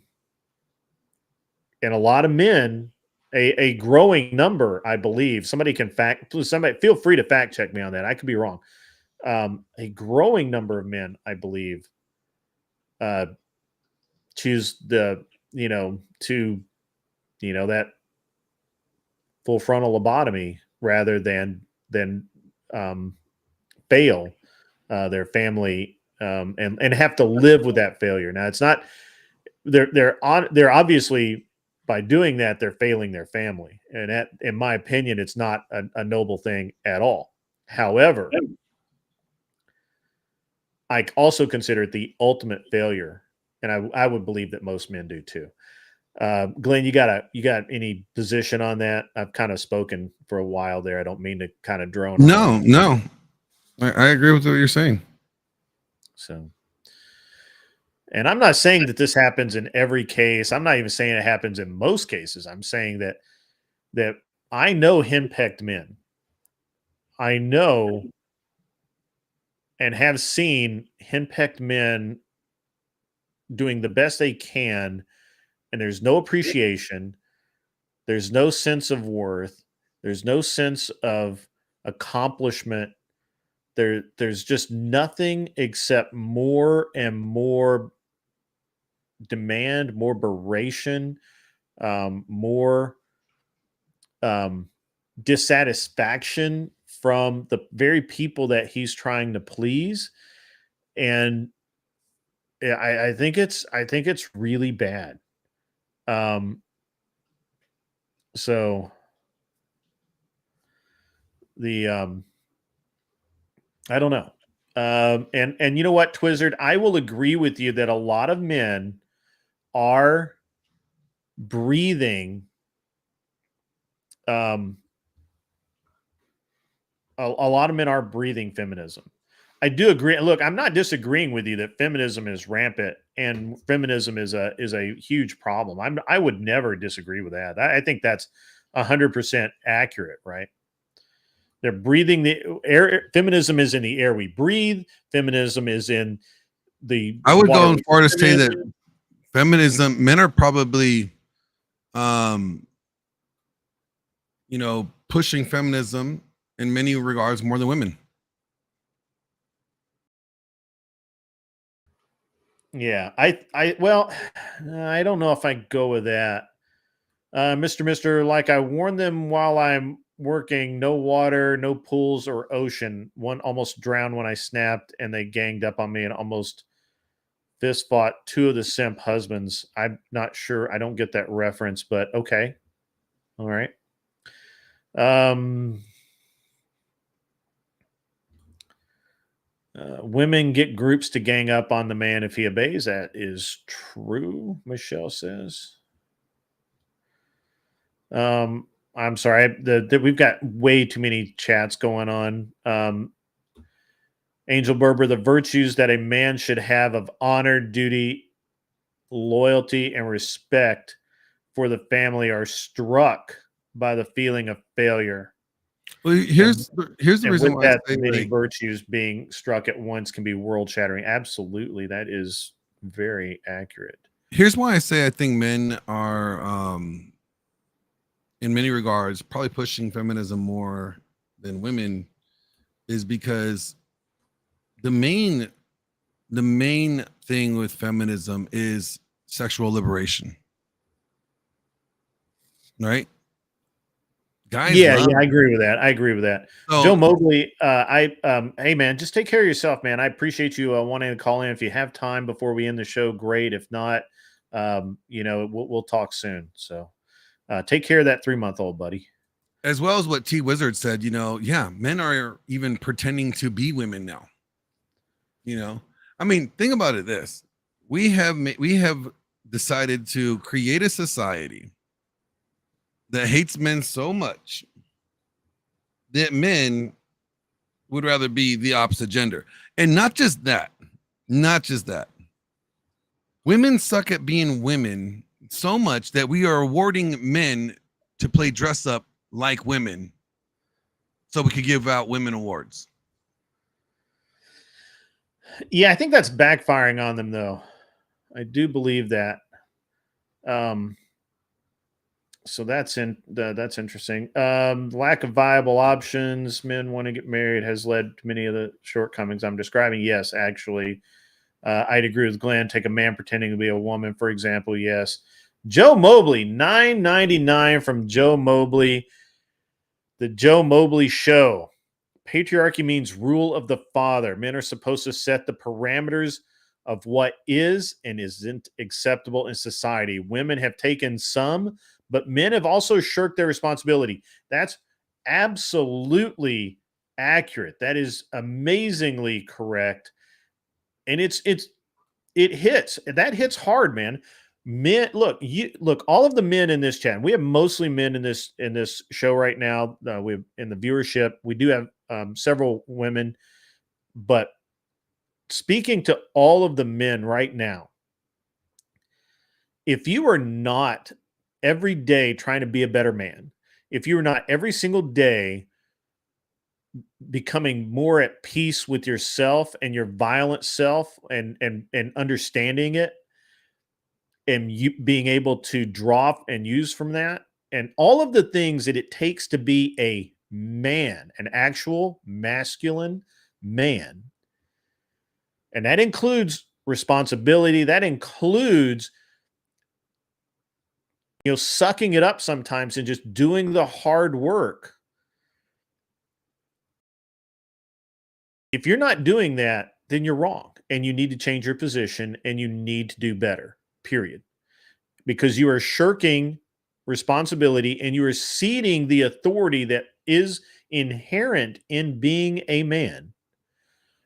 a lot of men, a growing number, I believe, somebody feel free to fact check me on that. I could be wrong. A growing number of men, I believe, choose that full frontal lobotomy rather than fail their family and have to live with that failure. Now, it's not they're obviously, by doing that, they're failing their family, and that, in my opinion, it's not a noble thing at all. However, I also consider it the ultimate failure, and I would believe that most men do too. Glenn, you got any position on that? I've kind of spoken for a while there. I don't mean to kind of drone on. No. I agree with what you're saying. So, and I'm not saying that this happens in every case. I'm not even saying it happens in most cases. I'm saying that I know henpecked men. I know and have seen henpecked men doing the best they can, and there's no appreciation, there's no sense of worth, there's no sense of accomplishment. There's just nothing except more and more demand, more beration, more dissatisfaction from the very people that he's trying to please. And I think it's really bad. So the I don't know. And you know what, Twizzard, I will agree with you that a lot of men are breathing a lot of men are breathing feminism. I do agree. Look, I'm not disagreeing with you that feminism is rampant and feminism is a huge problem. I would never disagree with that. I think that's 100% accurate, right? They're breathing the air. Feminism is in the air we breathe. Feminism is in the. I would go water far to we say live that in. feminism, men are probably, pushing feminism in many regards more than women. Yeah, well, I don't know if I go with that. Mr. Like I warned them while I'm working, no water, no pools or ocean. One almost drowned when I snapped and they ganged up on me and almost fist fought two of the simp husbands. I'm not sure. I don't get that reference, but okay. All right. Women get groups to gang up on the man if he obeys. That is true, Michelle says. I'm sorry. We've got way too many chats going on. Angel Berber, the virtues that a man should have of honor, duty, loyalty, and respect for the family are struck by the feeling of failure. Well, here's the And reason with why I that, say, many like, virtues being struck at once can be world shattering. Absolutely. That is very accurate. here's why I say I think men are, in many regards, probably pushing feminism more than women, is because the main thing with feminism is sexual liberation, right? Guys, Yeah, love I agree with that. So- Joe Mobley, hey man, just take care of yourself, man. I appreciate you wanting to call in. If you have time before we end the show, great. If not, we'll talk soon. So take care of that 3-month-old, buddy. as well as what T Wizard said, men are even pretending to be women now. I mean, think about it. We have decided to create a society that hates men so much that men would rather be the opposite gender. And not just that. Women suck at being women so much that we are awarding men to play dress up like women so we could give out women awards. Yeah, I think that's backfiring on them, though. I do believe that. So that's interesting. Lack of viable options. Men want to get married has led to many of the shortcomings I'm describing. Yes, actually, I'd agree with Glenn. Take a man pretending to be a woman, for example. Yes. Joe Mobley, $9.99 from Joe Mobley. The Joe Mobley Show. Patriarchy means rule of the father. Men are supposed to set the parameters of what is and isn't acceptable in society. Women have taken some, but men have also shirked their responsibility. That's absolutely accurate. That is amazingly correct. And it hits. That hits hard, man. Men, look, all of the men in this chat. We have mostly men in this show right now. We have in the viewership. We do have several women, but speaking to all of the men right now, if you are not every day trying to be a better man, if you are not every single day becoming more at peace with yourself and your violent self and understanding it, and you being able to draw and use from that, and all of the things that it takes to be a man, an actual masculine man. And that includes responsibility. That includes, sucking it up sometimes and just doing the hard work. If you're not doing that, then you're wrong and you need to change your position and you need to do better, period. Because you are shirking responsibility and you are ceding the authority that is inherent in being a man.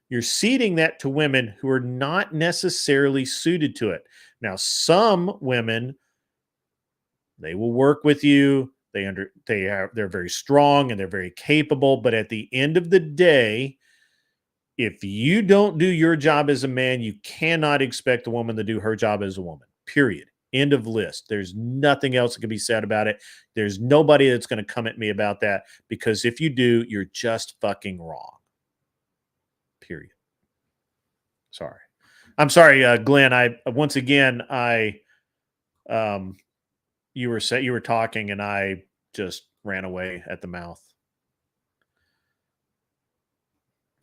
You're ceding that to women who are not necessarily suited to it. Now, some women, they will work with you. They're very strong and they're very capable. But at the end of the day, if you don't do your job as a man, you cannot expect a woman to do her job as a woman, period. End of list. There's nothing else that can be said about it. There's nobody that's going to come at me about that, because if you do, you're just fucking wrong. Period. Sorry. I'm sorry, Glenn. You were talking and I just ran away at the mouth.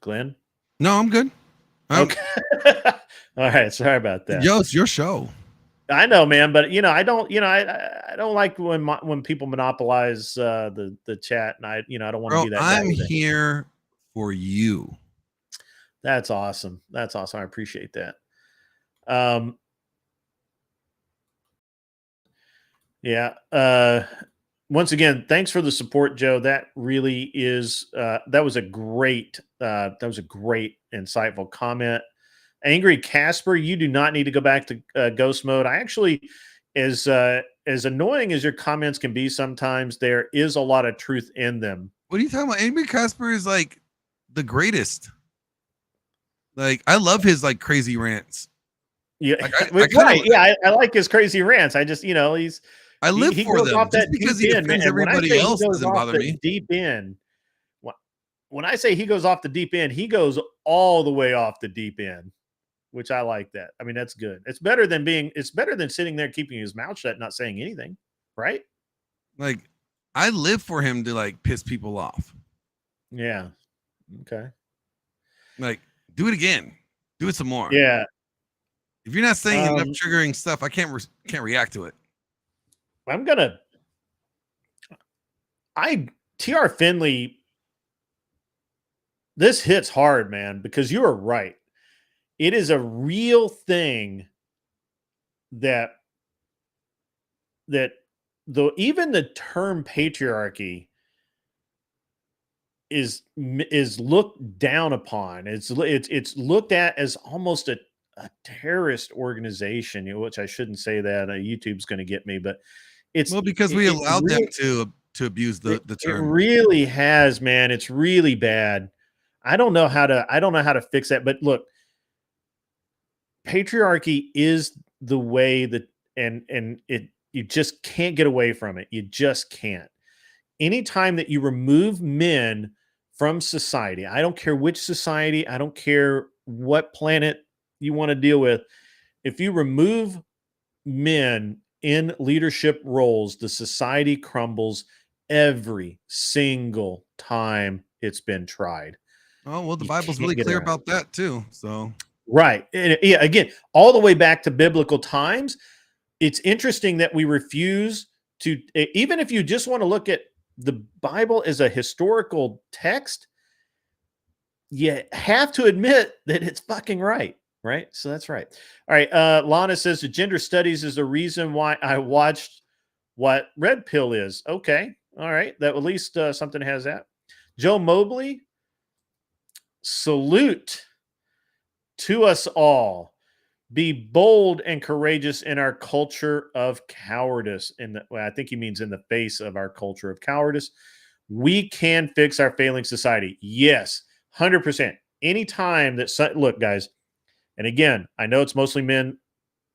Glenn? No, I'm good. Okay. All right. Sorry about that. Yo, it's your show. I know, man, but I don't like when people monopolize the chat, and I don't want to be that guy. I'm here for you. That's awesome. That's awesome. I appreciate that. Yeah. Once again, thanks for the support, Joe. That really is that was a great insightful comment. Angry Casper, you do not need to go back to ghost mode. I actually, as annoying as your comments can be sometimes, there is a lot of truth in them. What are you talking about? Angry Casper is like the greatest. Like, I love his like crazy rants. Yeah, I like his crazy rants. I just, I live for them just because he offends everybody else. Doesn't bother me. Deep end. When I say he goes off the deep end, he goes all the way off the deep end, which I like that. I mean, that's good. It's better than sitting there keeping his mouth shut, not saying anything, right? Like, I live for him to like piss people off. Yeah. Okay. Like, do it again. Do it some more. Yeah. If you're not saying enough triggering stuff, I can't react to it. TR Finley, this hits hard, man, because you are right. It is a real thing that even the term patriarchy is looked down upon. It's looked at as almost a terrorist organization, which I shouldn't say that. YouTube's going to get me, but it's because we allowed them to abuse the term. It really has, man. It's really bad. I don't know how to fix that. But look, patriarchy is the way that, and you just can't get away from it. You just can't. Anytime that you remove men from society, I don't care which society, I don't care what planet you want to deal with. If you remove men in leadership roles, the society crumbles every single time it's been tried. Oh, well, the Bible's really clear about that too. So, right. And yeah, again, all the way back to biblical times. It's interesting that we refuse to, even if you just want to look at the Bible as a historical text, you have to admit that it's fucking right. Right. So that's right. All right. Lana says the gender studies is the reason why I watched what Red Pill is. Okay. All right. That at least something has that. Joe Mobley, salute to us all. Be bold and courageous in our culture of cowardice. I think he means in the face of our culture of cowardice. We can fix our failing society. Yes, 100%. Anytime that, look, guys, and again, I know it's mostly men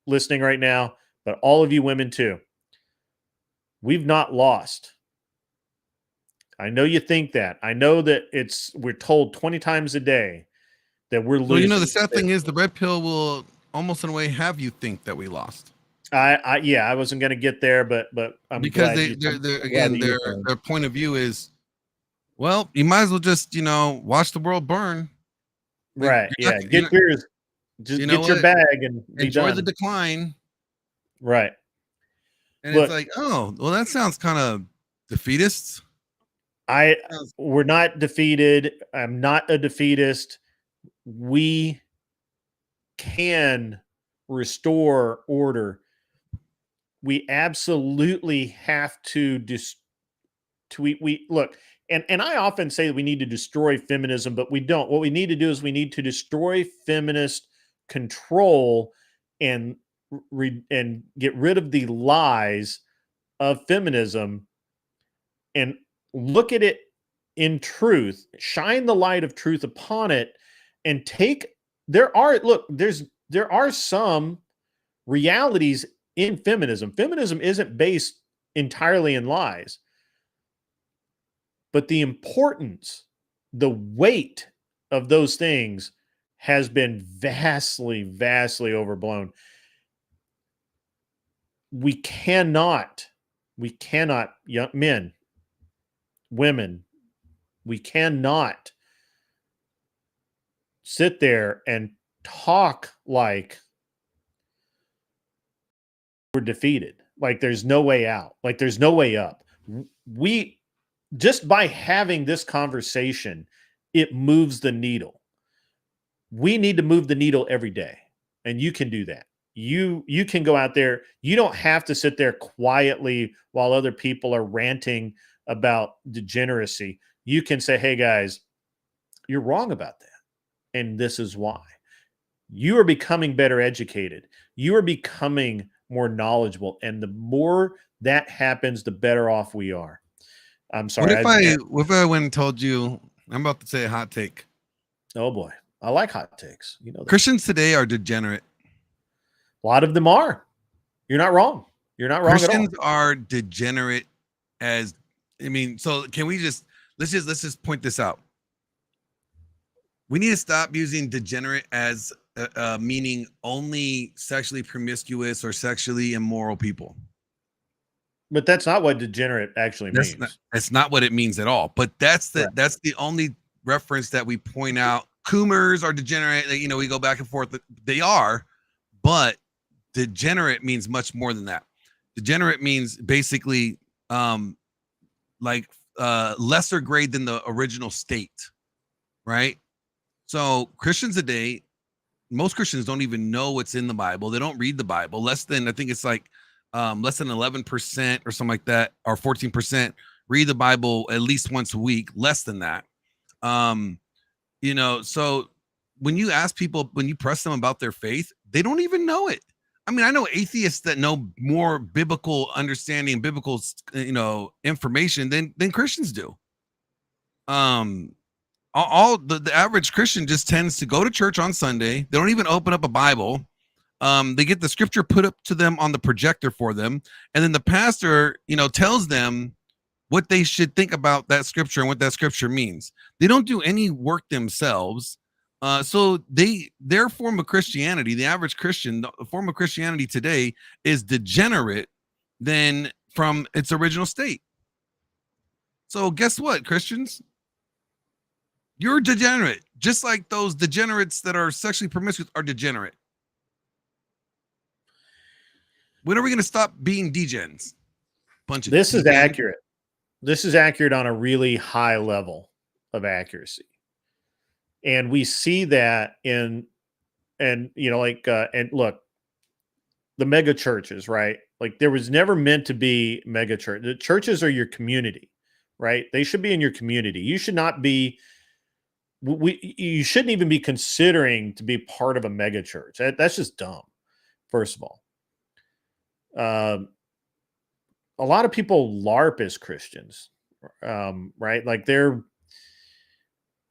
listening right now, but all of you women too. We've not lost. I know you think that. I know that we're told 20 times a day that we're losing. Well, the sad thing is the Red Pill will almost in a way have you think that we lost. Yeah, I wasn't going to get there, but I'm because glad they're glad again that you were their point of view is, well, you might as well just watch the world burn. Like, right. you're Yeah, not, you're get not, yours. Just you know get your what? bag and be Enjoy the done. decline. Right. And it's Look, like, oh, well, that sounds kind of defeatist. we're not defeated. I'm not a defeatist. We can restore order. We absolutely have to we look, and I often say that we need to destroy feminism, but we don't. What we need to do is we need to destroy feminist control and and get rid of the lies of feminism and look at it in truth, shine the light of truth upon it, and there are some realities in feminism. Feminism isn't based entirely in lies, but the importance, the weight of those things has been vastly overblown. We cannot, young men, women, we cannot sit there and talk like we're defeated, like there's no way out, like there's no way up. We just by having this conversation, it moves the needle. We need to move the needle every day, and you can do that. You can go out there. You don't have to sit there quietly while other people are ranting about degeneracy. You can say, hey guys, you're wrong about that, and this is why. You are becoming better educated. You are becoming more knowledgeable, and the more that happens, the better off we are. I'm sorry. What if I went and told you, I'm about to say a hot take. Oh boy, I like hot takes. You know that. Christians today are degenerate. A lot of them are. You're not wrong. You're not wrong Christians at all. are degenerate as, I mean, so can we let's just point this out. We need to stop using degenerate as meaning only sexually promiscuous or sexually immoral people. But that's not what degenerate actually means. That's not what it means at all. But that's the only reference that we point out. Coomers are degenerate. We go back and forth. They are, but degenerate means much more than that. Degenerate means basically lesser grade than the original state, right? So Christians today, most Christians don't even know what's in the Bible. They don't read the Bible. Less than 11% or something like that, or 14% read the Bible at least once a week. Less than that. So when you ask people, when you press them about their faith, they don't even know it. I mean, I know atheists that know more biblical understanding, biblical, information than Christians do. The average Christian just tends to go to church on Sunday. They don't even open up a Bible. They get the scripture put up to them on the projector for them, and then the pastor, tells them what they should think about that scripture and what that scripture means. They don't do any work themselves. So their form of Christianity, the average Christian, the form of Christianity today is degenerate than from its original state. So guess what, Christians? You're degenerate, just like those degenerates that are sexually promiscuous are degenerate. When are we going to stop being degens? This is accurate. This is accurate on a really high level of accuracy. And we see that and look, the mega churches, right? Like there was never meant to be mega church. The churches are your community, right? They should be in your community. You should not be, you shouldn't even be considering to be part of a mega church. That's just dumb, first of all. A lot of people LARP as Christians, right? Like they're,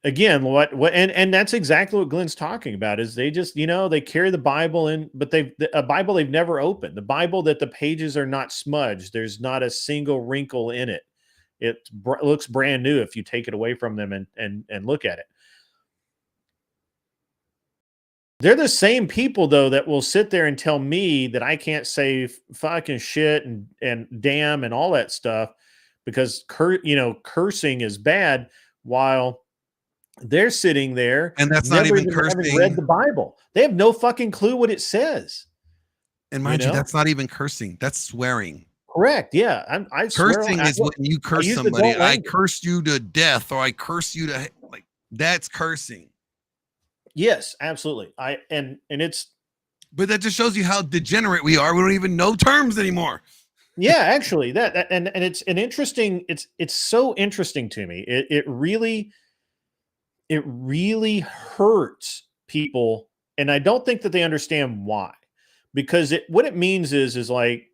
again, and that's exactly what Glenn's talking about is they just, they carry the Bible in, but a Bible they've never opened, the Bible that the pages are not smudged. There's not a single wrinkle in it. It looks brand new if you take it away from them and look at it. They're the same people though that will sit there and tell me that I can't say fucking shit and damn and all that stuff because cursing is bad, while they're sitting there And that's not never even even having read cursing. the Bible. They have no fucking clue what it says. And mind you, know? that's not even cursing. That's swearing. Correct. Yeah. I swear Cursing is when you curse use somebody. adult I language. curse you to death, or I curse you to like. That's cursing. Yes, absolutely. And it's But that just shows you how degenerate we are. We don't even know terms anymore. yeah, actually and it's an interesting, it's so interesting to me. It really hurts people, and I don't think that they understand why. Because what it means is like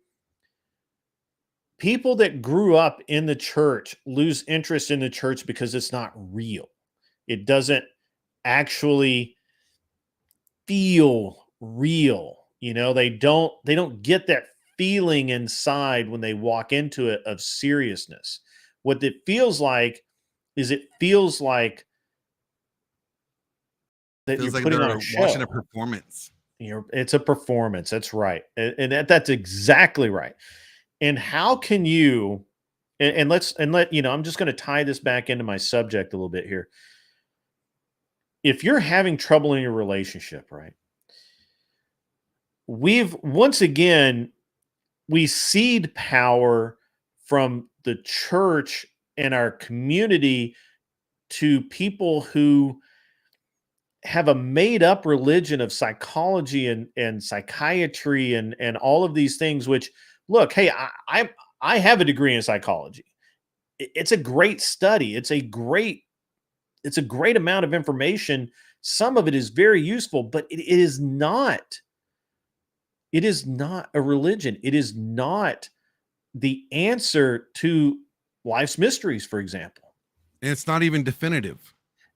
people that grew up in the church lose interest in the church because it's not real. It doesn't actually feel real. They don't get that feeling inside when they walk into it of seriousness. What it feels like is that Feels you're like putting on they're a show. watching a performance. It's a performance. That's right. And that's exactly right. And how can you, and I'm just going to tie this back into my subject a little bit here. If you're having trouble in your relationship, right? Once again, we cede power from the church and our community to people who have a made up religion of psychology and psychiatry and all of these things, which look, hey, I have a degree in psychology. It's a great study. It's a great amount of information. Some of it is very useful, but it is not a religion. It is not the answer to life's mysteries, for example. And it's not even definitive.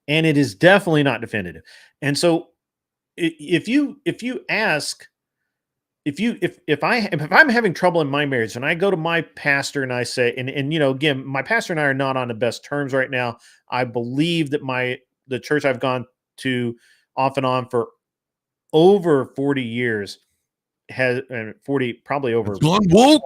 And it is definitely not definitive. And so if I'm having trouble in my marriage and I go to my pastor and I say, and again, my pastor and I are not on the best terms right now. I believe that the church I've gone to off and on for over 40 years has 40, probably over. It's gone woke.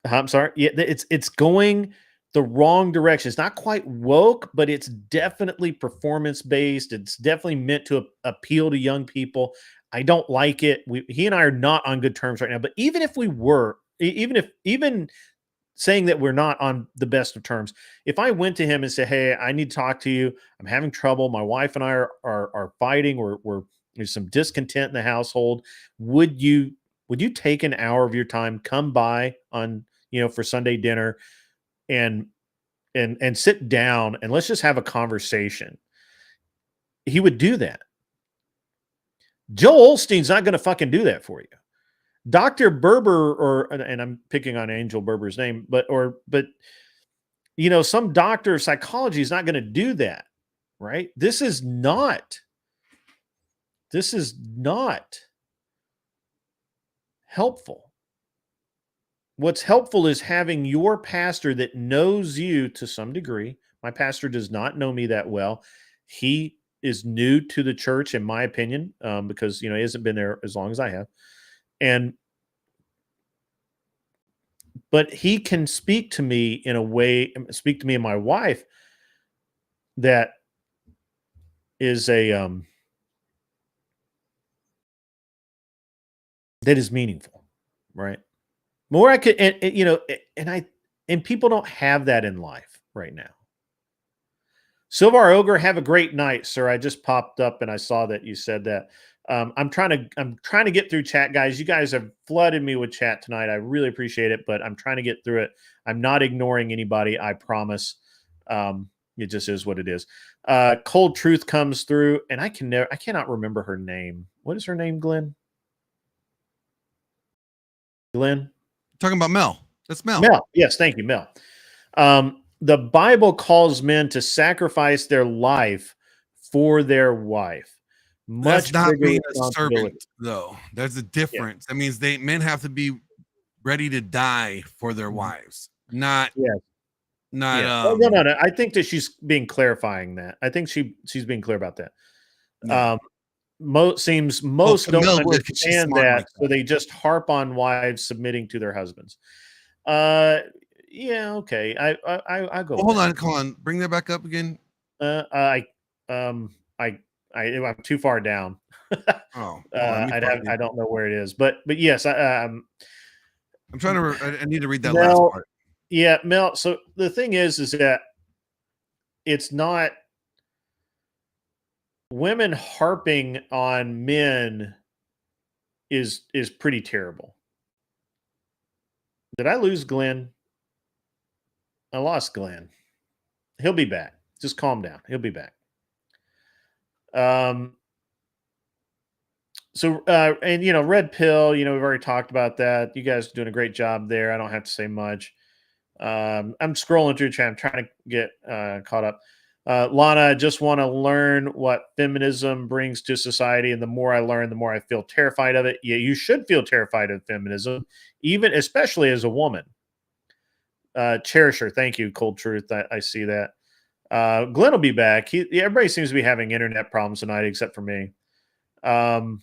I'm sorry. Yeah, it's going the wrong direction. It's not quite woke, but it's definitely performance based. It's definitely meant to appeal to young people. I don't like it. He and I are not on good terms right now. But even if we were, even saying that we're not on the best of terms, if I went to him and said, "Hey, I need to talk to you. I'm having trouble. My wife and I are fighting. There's some discontent in the household. Would you take an hour of your time, come by on for Sunday dinner, and sit down and let's just have a conversation?" He would do that. Joel Osteen's not going to fucking do that for you. Dr. Berber, and I'm picking on Angel Berber's name, but some doctor of psychology is not going to do that, right? This is not helpful. What's helpful is having your pastor that knows you to some degree. My pastor does not know me that well. He is new to the church, in my opinion, because he hasn't been there as long as I have, but he can speak to me in a way, speak to me and my wife that is that is meaningful, right? More I could, and people don't have that in life right now. Silvar Ogre, have a great night, sir. I just popped up and I saw that you said that. I'm trying to get through chat, guys. You guys have flooded me with chat tonight. I really appreciate it, but I'm trying to get through it. I'm not ignoring anybody. I promise. It just is what it is. Cold Truth comes through, and I cannot remember her name. What is her name, Glenn? Glenn? Talking about Mel. That's Mel. Mel. Yes, thank you, Mel. The Bible calls men to sacrifice their life for their wife. That's not being a servant, though. There's a difference. Yeah. That means men have to be ready to die for their wives. Not. No. I think that she's being clarifying that. I think she's being clear about that. No. most don't Camille would 'cause she's understand smart that, like so they just harp on wives submitting to their husbands. Yeah, okay. I go. Well, hold on. Bring that back up again. I I'm too far down. Oh, I don't know where it is, but yes, I'm trying to. I need to read that last Mel, part. yeah, Mel. So the thing is that it's not women harping on men is pretty terrible. Did I lose Glenn? I lost Glenn. He'll be back. Just calm down. He'll be back. So and red pill, we've already talked about that. You guys are doing a great job there. I don't have to say much. I'm scrolling through chat. I'm trying to get caught up. Lana, I just want to learn what feminism brings to society, and the more I learn, the more I feel terrified of it. Yeah, you should feel terrified of feminism, especially as a woman. Cherisher, thank you, Cold Truth. I see that. Glenn will be back. Everybody seems to be having internet problems tonight, except for me. The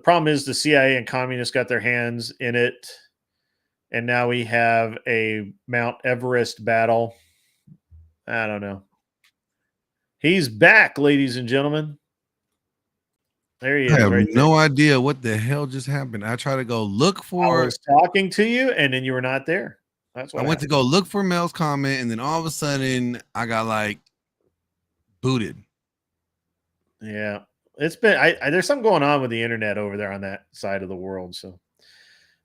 problem is the CIA and communists got their hands in it, and now we have a Mount Everest battle. I don't know. He's back, ladies and gentlemen. There he is. I have right no there. idea what the hell just happened. I tried to go look I for. was talking to you, and then you were not there. That's what I went to go look for Mel's comment, and then all of a sudden, I got like booted. Yeah, it's been. There's something going on with the internet over there on that side of the world. So,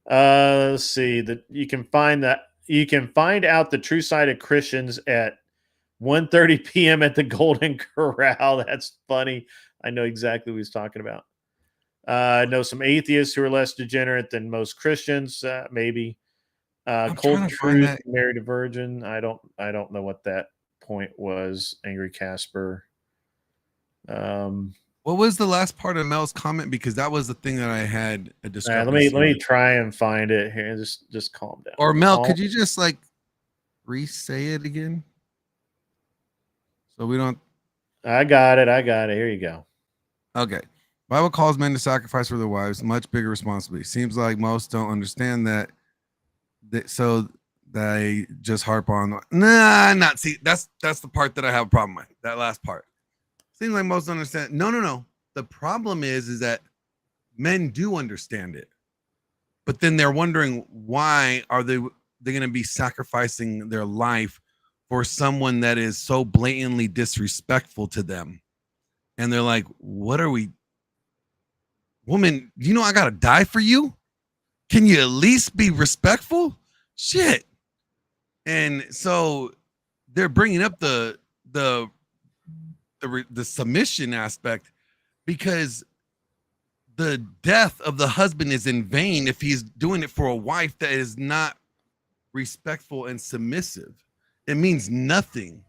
let's see that you can find out the true side of Christians at 1:30 p.m. at the Golden Corral. That's funny. I know exactly what he's talking about. I know some atheists who are less degenerate than most Christians. Maybe. Cold Truth, Married a Virgin. I don't know what that point was. Angry Casper. What was the last part of Mel's comment? Because that was the thing that I had a discrepancy. Let me try and find it here. Just calm down. Or Mel, could you just like re-say it again? So we don't. I got it. Here you go. Okay. Bible calls men to sacrifice for their wives, much bigger responsibility. Seems like most don't understand that. So they just harp on. Not see. That's the part that I have a problem with. That last part. Seems like most don't understand. No. The problem is that men do understand it, but then they're wondering why are they're going to be sacrificing their life for someone that is so blatantly disrespectful to them. And they're like, what are we? Woman, I got to die for you? Can you at least be respectful? Shit. And so they're bringing up the submission aspect because the death of the husband is in vain if he's doing it for a wife that is not respectful and submissive. It means nothing.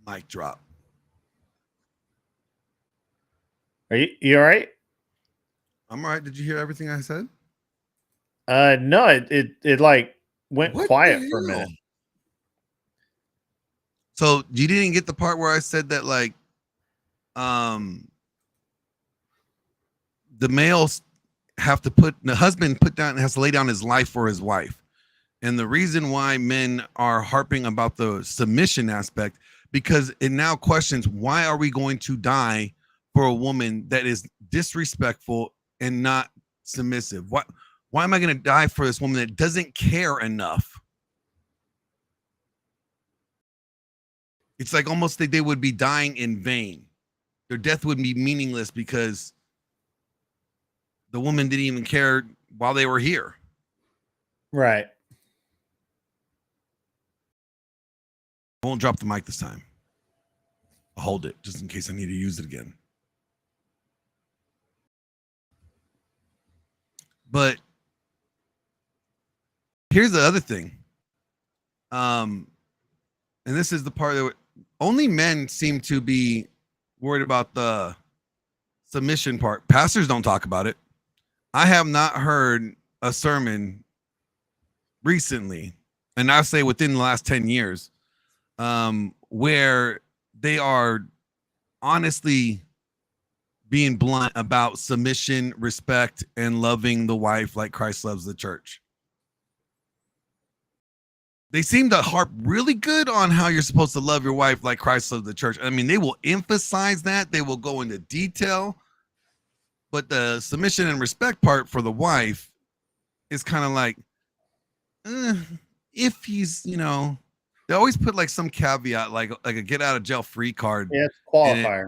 Mic drop. Are you all right? I'm all right. Did you hear everything I said? No, it like went quiet for a minute. So you didn't get the part where I said that like the males have to the husband has to lay down his life for his wife. And the reason why men are harping about the submission aspect, because it now questions, why are we going to die for a woman that is disrespectful and not submissive? Why am I going to die for this woman that doesn't care enough? It's like almost like they would be dying in vain. Their death would be meaningless because the woman didn't even care while they were here. Right. I won't drop the mic this time. I'll hold it just in case I need to use it again. But here's the other thing. And this is the part that only men seem to be worried about the submission part. Pastors don't talk about it. I have not heard a sermon recently and I say within the last 10 years, where they are honestly being blunt about submission, respect, and loving the wife like Christ loves the church. They seem to harp really good on how you're supposed to love your wife like Christ loves the church. I mean, they will emphasize that. They will go into detail. But the submission and respect part for the wife is kind of like, if he's, you know, they always put like some caveat, like a get out of jail free card. Yeah, it's a qualifier.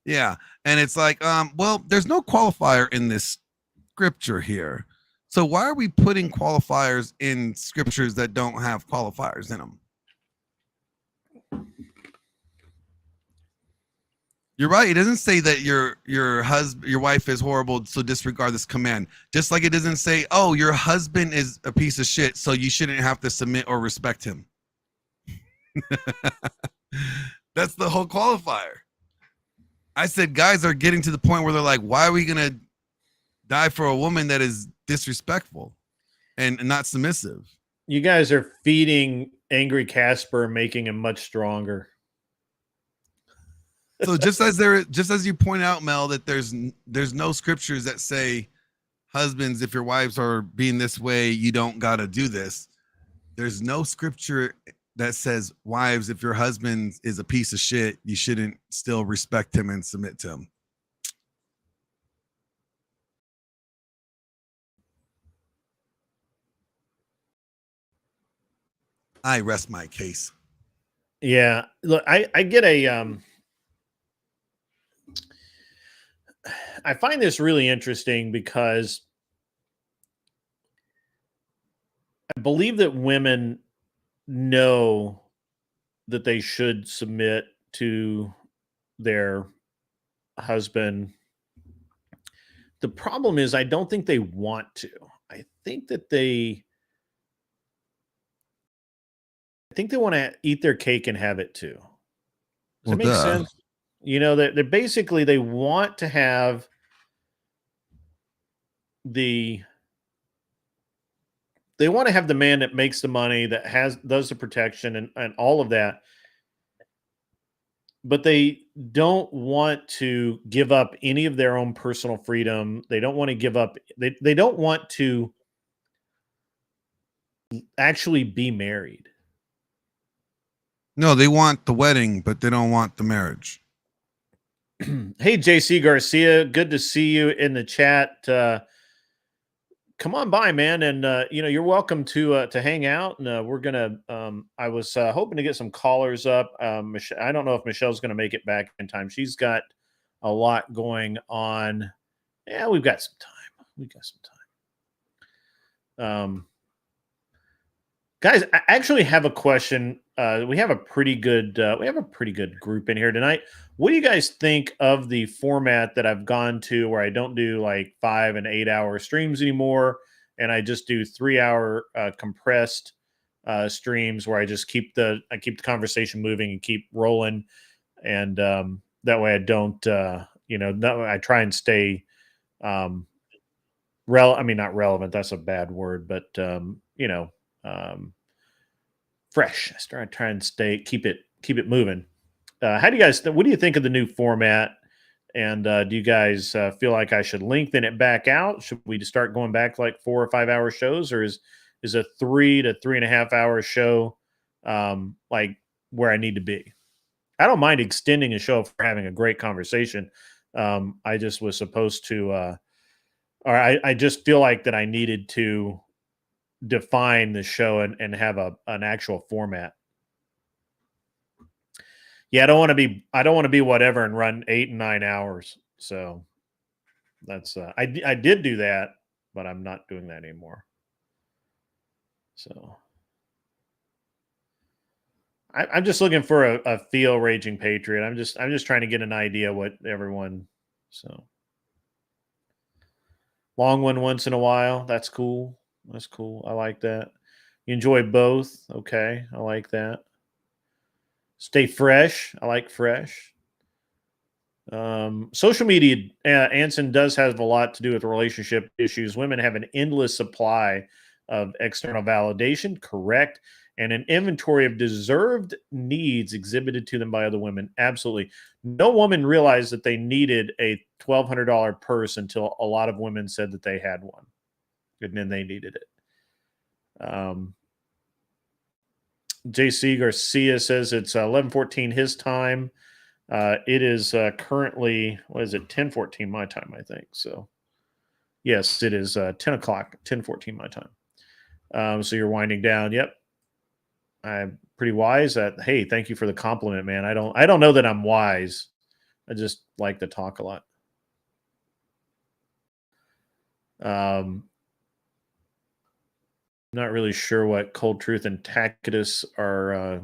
Yeah. And it's like, well, there's no qualifier in this scripture here. So why are we putting qualifiers in scriptures that don't have qualifiers in them? You're right. It doesn't say that your husband, your wife is horrible, so disregard this command. Just like it doesn't say, oh, your husband is a piece of shit, so you shouldn't have to submit or respect him. That's the whole qualifier. I said guys are getting to the point where they're like, why are we gonna die for a woman that is disrespectful and not submissive? You guys are feeding angry Casper, making him much stronger. So just as you point out, Mel, that there's no scriptures that say, husbands, if your wives are being this way, you don't got to do this. There's no scripture that says, wives, if your husband is a piece of shit, you shouldn't still respect him and submit to him. I rest my case. Yeah, look, I get a I find this really interesting because I believe that women know that they should submit to their husband. The problem is I don't think they want to. I think they want to eat their cake and have it too. Does that make sense? You know, that they're basically, they want to have the man that makes the money, that does the protection and all of that. But they don't want to give up any of their own personal freedom. They don't want to give up. They don't want to actually be married. No, they want the wedding, but they don't want the marriage. Hey, JC Garcia, good to see you in the chat. Come on by, man, and you're welcome to hang out. And we're gonna. I was hoping to get some callers up. I don't know if Michelle's gonna make it back in time. She's got a lot going on. Yeah, we've got some time. Guys, I actually have a question. We have a pretty good group in here tonight. What do you guys think of the format that I've gone to, where I don't do like 5 and 8 hour streams anymore, and I just do 3 hour compressed streams where I just keep the conversation moving and keep rolling, and that way I don't I try and stay not relevant. That's a bad word, but fresh. I try and keep it moving. How do you guys? What do you think of the new format? And do you guys feel like I should lengthen it back out? Should we start going back like 4 or 5 hour shows, or is a 3 to 3.5 hour show like where I need to be? I don't mind extending a show for having a great conversation. I just was supposed to, or I just feel like that I needed to define the show and have an actual format. Yeah, I don't want to be whatever and run 8 and 9 hours. So that's I did do that, but I'm not doing that anymore. So I'm just looking for a feel Raging Patriot. I'm just trying to get an idea what everyone. So long one once in a while. That's cool. That's cool. I like that. You enjoy both. Okay. I like that. Stay fresh. I like fresh. Social media, Anson, does have a lot to do with relationship issues. Women have an endless supply of external validation, correct, and an inventory of deserved needs exhibited to them by other women, absolutely. No woman realized that they needed a $1,200 purse until a lot of women said that they had one, and then they needed it. JC Garcia says it's 11:14 his time. It is currently, what is it, 10:14 my time, I think. So, yes, it is 10 o'clock, 10:14 my time. So you're winding down. Yep. I'm pretty wise. Hey, thank you for the compliment, man. I don't know that I'm wise. I just like to talk a lot. Not really sure what Cold Truth and Tacitus are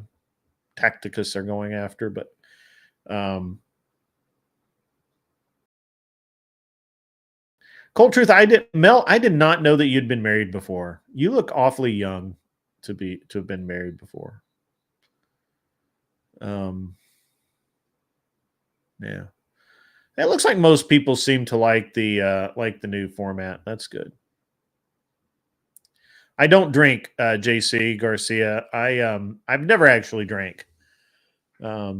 going after, but Cold Truth, I did not know that you'd been married before. You look awfully young to have been married before. Yeah. It looks like most people seem to like the new format. That's good. I don't drink, JC Garcia. I've never actually drank. I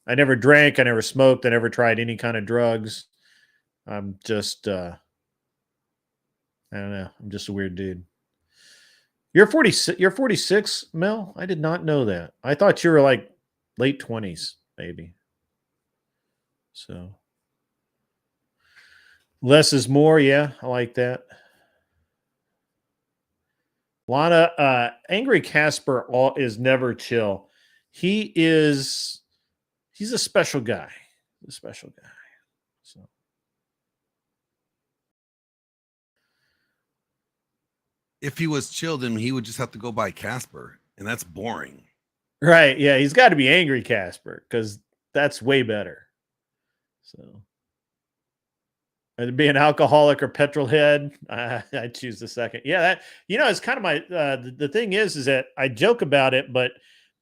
never drank. I never smoked. I never tried any kind of drugs. I'm just, I don't know. I'm just a weird dude. You're 46. You're 46, Mel. I did not know that. I thought you were like late 20s, maybe. So less is more. Yeah, I like that. Lana, Angry Casper is never chill. He's a special guy. A special guy. So if he was chill, then he would just have to go by Casper, and that's boring. Right. Yeah, he's got to be Angry Casper because that's way better. So either be an alcoholic or petrol head, I choose the second. Yeah, that it's kind of my the thing is that I joke about it, but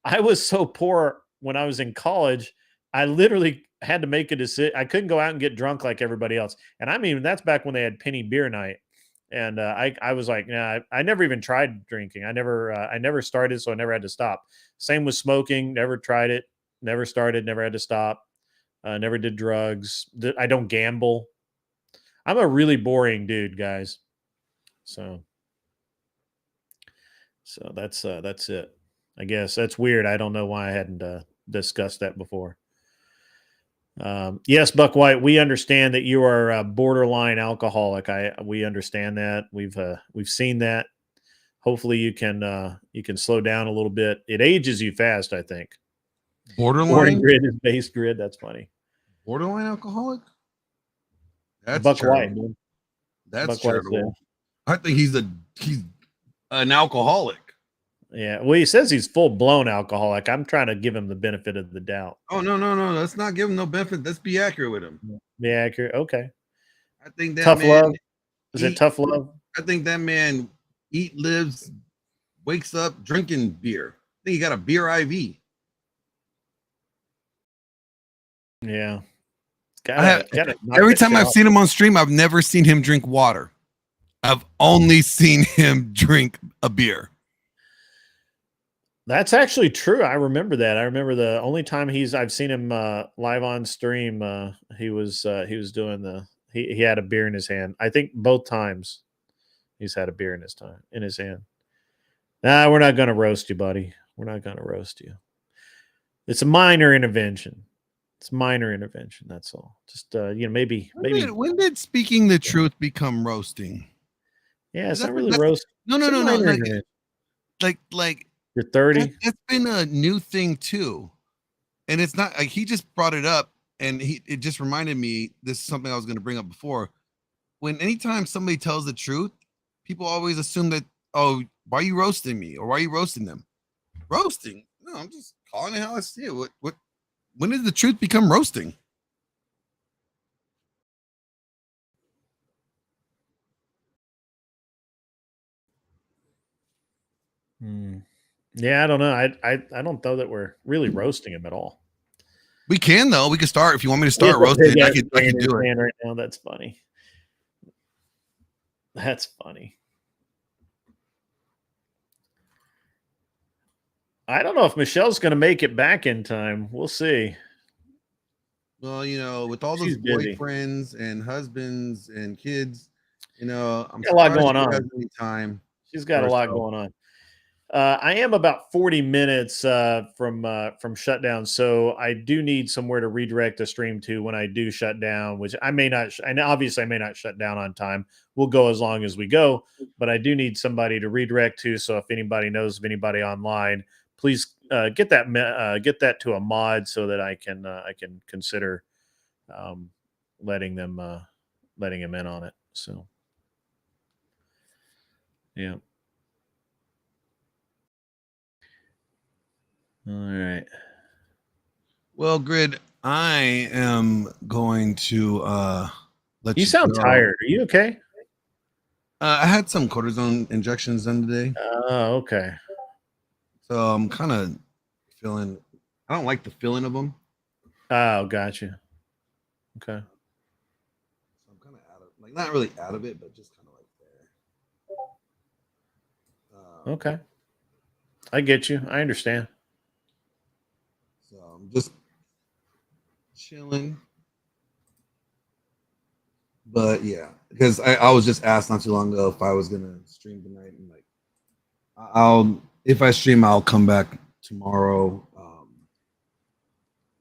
I was so poor when I was in college, I literally had to make a decision. I couldn't go out and get drunk like everybody else. And I mean, that's back when they had penny beer night. And I was like, nah, I never even tried drinking. I never started, so I never had to stop. Same with smoking. Never tried it. Never started. Never had to stop. Never did drugs. I don't gamble. I'm a really boring dude, guys. So that's it. I guess that's weird. I don't know why I hadn't discussed that before. Yes, Buck White, we understand that you are a borderline alcoholic. We understand that. We've seen that. Hopefully you can slow down a little bit. It ages you fast, I think. Borderline grid is base grid. That's funny. Borderline alcoholic? That's Buck charitable. White. That's Buck charitable. I think he's an alcoholic. Yeah, well, he says he's full-blown alcoholic. I'm trying to give him the benefit of the doubt. Oh, no. Let's not give him no benefit. Let's be accurate with him. Be accurate. Okay. I think that tough man love. Is it tough love? I think that man lives, wakes up drinking beer. I think he got a beer IV. Yeah. Every time I've seen him on stream, I've never seen him drink water. I've only seen him drink a beer. That's actually true. I remember that. I remember the only time I've seen him live on stream. He was doing he had a beer in his hand. I think both times he's had a beer in his hand. Nah, we're not going to roast you, buddy. We're not going to roast you. It's a minor intervention. It's minor intervention. That's all. Just maybe. When did speaking the truth become roasting? Yeah, it's not really roast. No. Like you're 30. That's been a new thing too, and it's not like he just brought it up, and it just reminded me. This is something I was going to bring up before. Anytime somebody tells the truth, people always assume that, oh, why are you roasting me, or why are you roasting them? Roasting? No, I'm just calling it how I see it. What? When did the truth become roasting? Yeah, I don't know. I don't know that we're really roasting him at all. We can though. We can start if you want me to start roasting. I can do it right now. That's funny. That's funny. I don't know if Michelle's going to make it back in time. We'll see. Well, with all those She's busy. boyfriends and husbands and kids, I'm Got a lot surprised going she on. has any time. She's got for a lot herself. going on. I am about 40 minutes from shutdown, so I do need somewhere to redirect the stream to when I do shut down, which I may not. And obviously, I may not shut down on time. We'll go as long as we go, but I do need somebody to redirect to. So if anybody knows of anybody online, please get that to a mod so that I can consider letting him in on it. So yeah. All right. Well, Grid, I am going to let you. You sound go. tired. Are you okay? I had some cortisone injections done today, Oh, okay. so I'm kind of feeling. I don't like the feeling of them. Oh, gotcha. Okay. So I'm kind of not really out of it, but just kind of like there. Okay. I get you. I understand. So I'm just chilling. But yeah, because I was just asked not too long ago if I was gonna stream tonight, and if I stream, I'll come back tomorrow.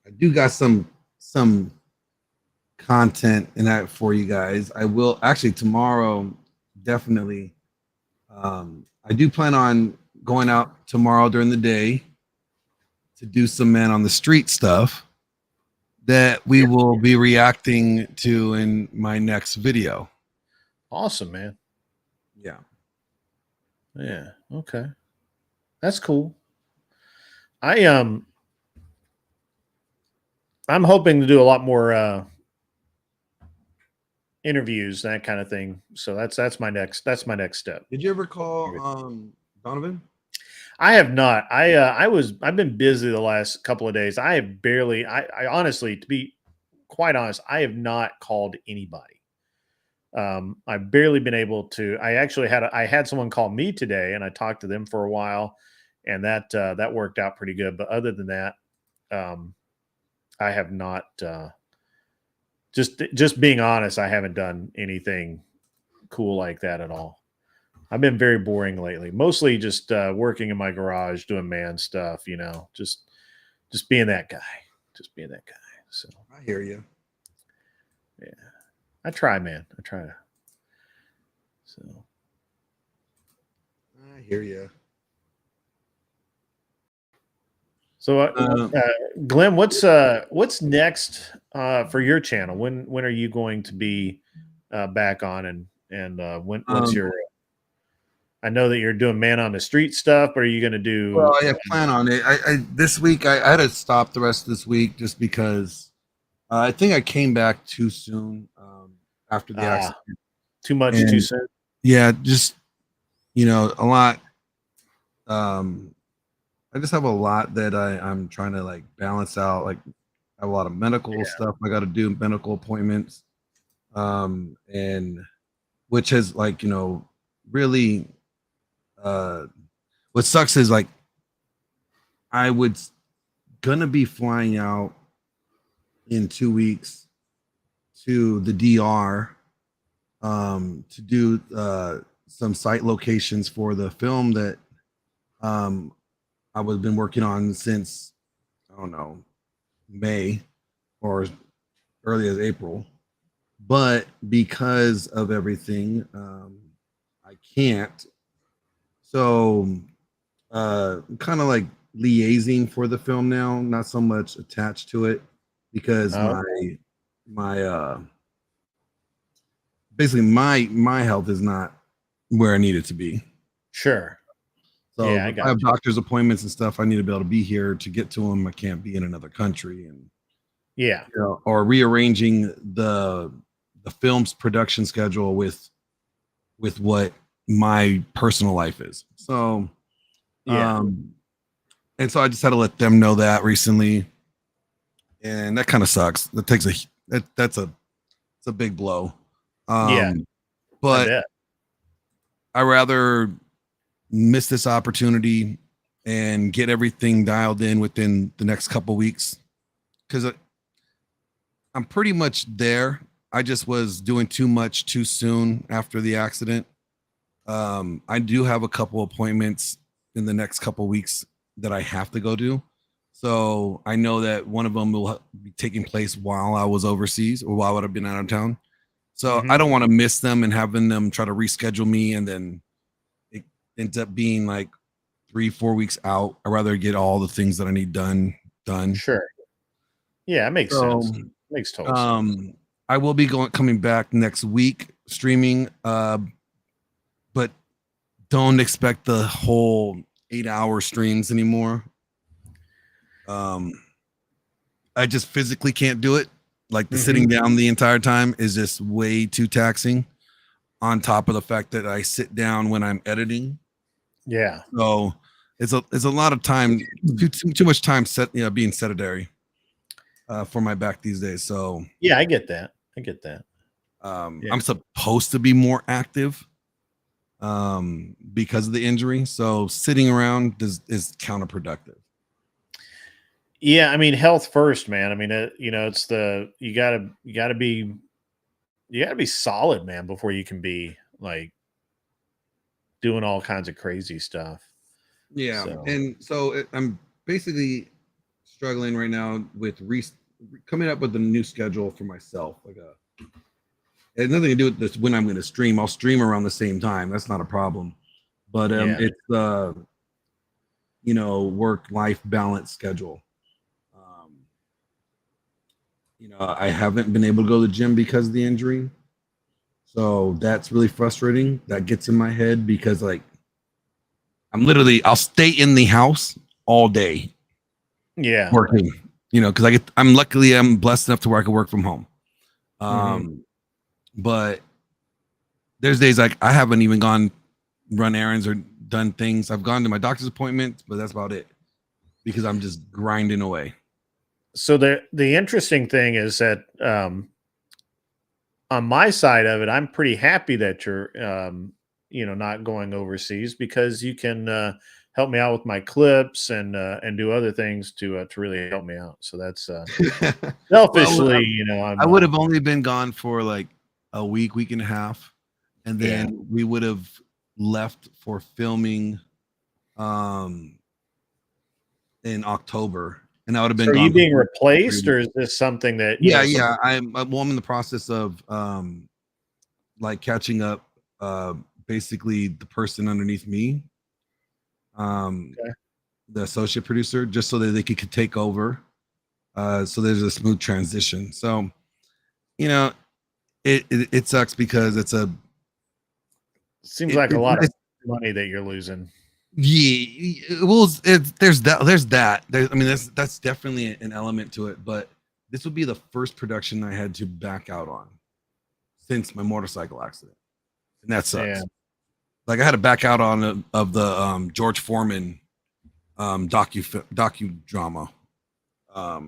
I do got some content in that for you guys. I will actually tomorrow, definitely. I do plan on going out tomorrow during the day to do some man on the street stuff that we will be reacting to in my next video. Awesome, man. Yeah. Yeah. Okay. That's cool. I'm hoping to do a lot more interviews, that kind of thing. So that's my next step. Did you ever call Donovan? I have not. I've been busy the last couple of days. I honestly, to be quite honest, I have not called anybody. I've barely been able to. I had someone call me today, and I talked to them for a while, and that worked out pretty good. But other than that, I have not. Just being honest, I haven't done anything cool like that at all. I've been very boring lately. Mostly just working in my garage, doing man stuff. Just being that guy. Just being that guy. So I hear you. Yeah, I try, man. I try to. So I hear you. So, Glenn, what's next for your channel? When are you going to be back on, and what's your? I know that you're doing man on the street stuff, but are you going to do? Well, I plan on it. I this week I had to stop the rest of this week just because I think I came back too soon after the accident. Too much too soon. Yeah, just a lot. I just have a lot that I'm trying to balance out. I have a lot of medical stuff I got to do, medical appointments, and which has really. What sucks is I would gonna be flying out in 2 weeks to the DR to do some site locations for the film that I was been working on since I don't know May or early as April, but because of everything I can't. So kind of liaising for the film now, not so much attached to it because my basically my health is not where I need it to be. Sure. So yeah, I have doctor's appointments and stuff. I need to be able to be here to get to them. I can't be in another country, and or rearranging the film's production schedule with what my personal life is. So and so I just had to let them know that recently, and that kind of sucks. That takes it's a big blow. But I rather miss this opportunity and get everything dialed in within the next couple weeks, because I'm pretty much there. I just was doing too much too soon after the accident. I do have a couple appointments in the next couple weeks that I have to go to. So I know that one of them will be taking place while I was overseas or while I would have been out of town. So I don't want to miss them and having them try to reschedule me, and then it ends up being like 3-4 weeks out. I'd rather get all the things that I need done. Sure. Yeah, it makes sense. Makes total sense. I will be coming back next week streaming, but don't expect the whole 8-hour streams anymore. I just physically can't do it. Like the sitting down the entire time is just way too taxing, on top of the fact that I sit down when I'm editing. Yeah. So it's a lot of time, too much time being sedentary for my back these days. So yeah, I get that. I'm supposed to be more active because of the injury. So sitting around is counterproductive. Yeah, I mean, health first, man. I mean, it's you gotta be solid, man, before you can be like doing all kinds of crazy stuff. Yeah, and so I'm basically struggling right now with coming up with a new schedule for myself. Like it has nothing to do with this when I'm going to stream. I'll stream around the same time. That's not a problem. But it's work-life balance schedule. I haven't been able to go to the gym because of the injury. So that's really frustrating. That gets in my head because like I'll stay in the house all day. Yeah. Working, because I'm blessed enough to where I can work from home. But there's days like I haven't even run errands or done things. I've gone to my doctor's appointments, but that's about it because I'm just grinding away. So the interesting thing is that on my side of it, I'm pretty happy that you're not going overseas, because you can help me out with my clips and do other things to really help me out. So that's selfishly, I would have only been gone for like a week and a half, and then we would have left for filming in October. And I would have been. So are you being replaced, or is this something that? I'm in the process of like catching up. Basically, the person underneath me, the associate producer, just so that they could take over. So there's a smooth transition. So, it sucks because seems like a lot of money that you're losing. Yeah, well, there's that. That's definitely an element to it. But this would be the first production I had to back out on since my motorcycle accident, and that sucks. Yeah. Like I had to back out on of the George Foreman docudrama. I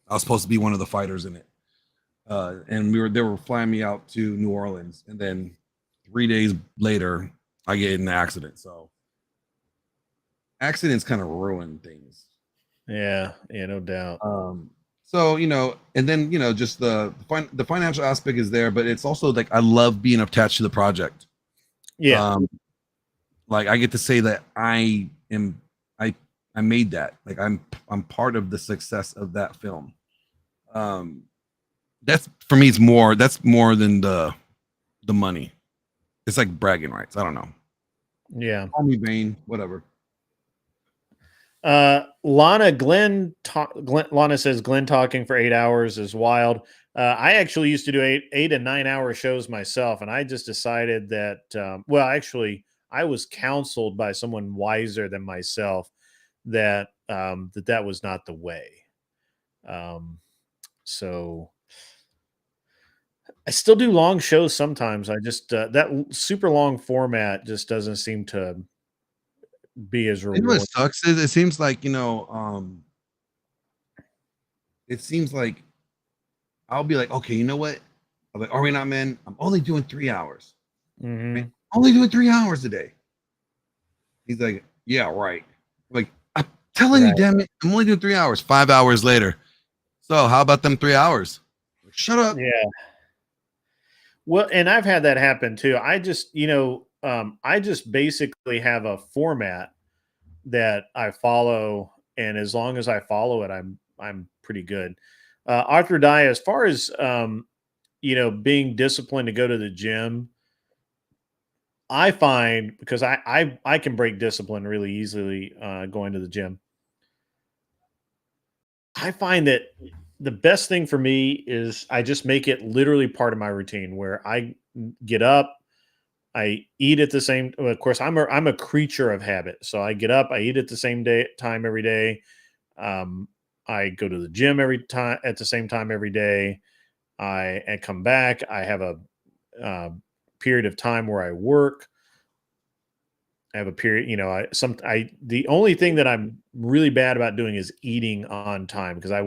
was supposed to be one of the fighters in it, and they were flying me out to New Orleans, and then 3 days later, I get in an accident. So. Accidents kind of ruin things. Yeah, no doubt. So and then just the financial aspect is there, but it's also like I love being attached to the project. Yeah. Like I get to say that I made that. Like I'm part of the success of that film. That's for me. That's more than the money. It's like bragging rights. I don't know. Yeah. Call me vain, whatever. Lana says Glenn talking for 8 hours is wild. I actually used to do 8 and 9 hour shows myself, and I just decided that actually I was counseled by someone wiser than myself that that was not the way. So I still do long shows sometimes. I just that super long format just doesn't seem to be as rewarding. What sucks is it seems like it seems like I'll be like, okay, you know what? I'm like, Unreasonable Man, I'm only doing 3 hours. Mm-hmm. only doing 3 hours a day. He's like, yeah, right. Like, I'm telling you, damn it, I'm only doing 3 hours. 5 hours later. So how about them 3 hours? Shut up. Yeah. Well, and I've had that happen too. I just, I just basically have a format that I follow, and as long as I follow it, I'm pretty good. Arthur Dye, as far as being disciplined to go to the gym, I find, because I can break discipline really easily going to the gym. I find that the best thing for me is I just make it literally part of my routine where I get up, I eat at the same. Well, of course, I'm a creature of habit, so I get up, I eat at the same time every day. I go to the gym every time at the same time every day. I come back. I have a period of time where I work. I have a period, the only thing that I'm really bad about doing is eating on time, because I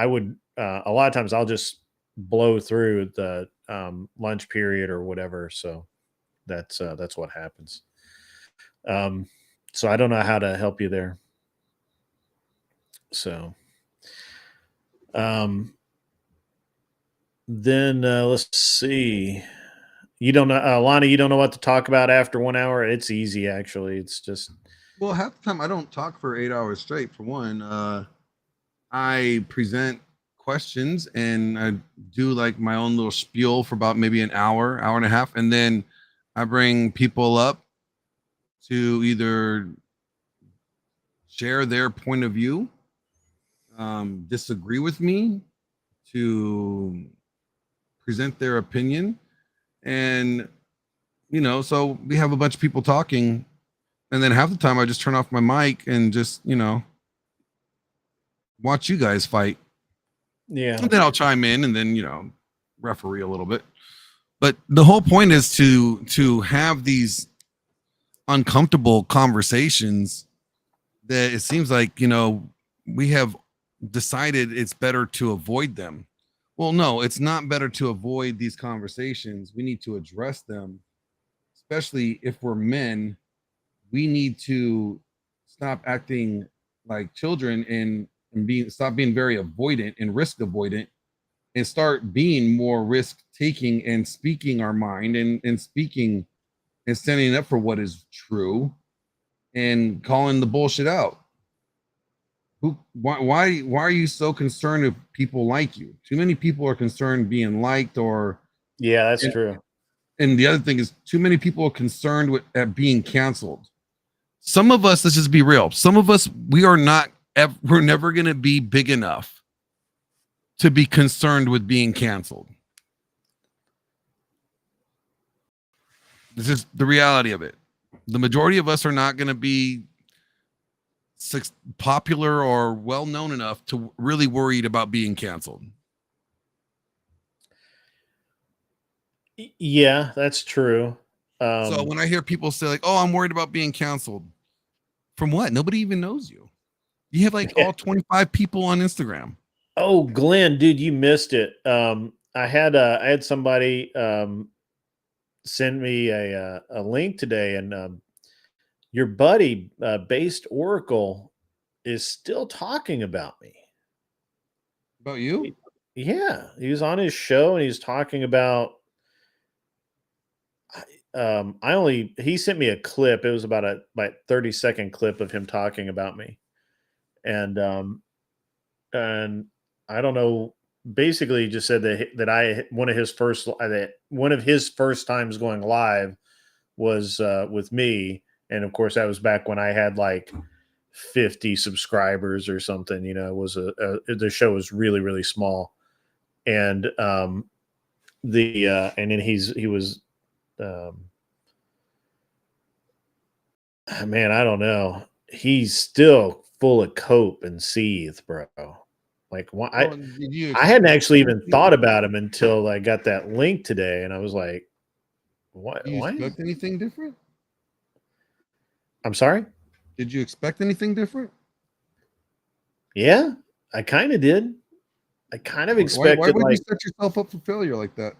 would a lot of times I'll just blow through the lunch period or whatever. So that's what happens. So I don't know how to help you there. So, then let's see. You don't know, Lonnie, you don't know what to talk about after 1 hour. It's easy, actually. It's just, Well, half the time I don't talk for 8 hours straight. For one, I present questions and I do like my own little spiel for about maybe an hour, hour and a half, and then I bring people up to either share their point of view, disagree with me, to present their opinion. And so we have a bunch of people talking, and then half the time I just turn off my mic and just watch you guys fight. yeah. And then I'll chime in and then referee a little bit. But the whole point is to have these uncomfortable conversations that it seems like we have decided it's better to avoid them. Well, no, it's not better to avoid these conversations. We need to address them, especially if we're men. We need to stop acting like children and stop being very avoidant and risk avoidant, and start being more risk taking and speaking our mind and speaking and standing up for what is true and calling the bullshit out. Why are you so concerned if people like you? Too many people are concerned being liked, or Yeah, that's true. and the other thing is too many people are concerned at being canceled. Some of us, let's just be real, some of us, we're never going to be big enough to be concerned with being canceled. This is the reality of it. The majority of us are not going to be popular or well known enough to really worried about being canceled. Yeah, that's true. So when I hear people say like, "Oh, I'm worried about being canceled," from what? Nobody even knows you. You have like all 25 people on Instagram. Oh, Glenn, dude, you missed it. I had somebody send me a link today, and your buddy, Based Oracle, is still talking about me. About you? Yeah, he was on his show and he's talking about. He sent me a clip. It was about a 30-second clip of him talking about me, and I don't know. Basically, he just said that one of his first times going live was with me, and of course that was back when I had like 50 subscribers or something. It was the show was really, really small, and and then he was. Man, I don't know. He's still full of cope and seethe, bro. Like, why? I hadn't actually even thought about him until I got that link today, and I was like, "What? Did you expect anything different? I'm sorry. Did you expect anything different? Yeah, I kind of did. I kind of expected. Why would you set yourself up for failure like that?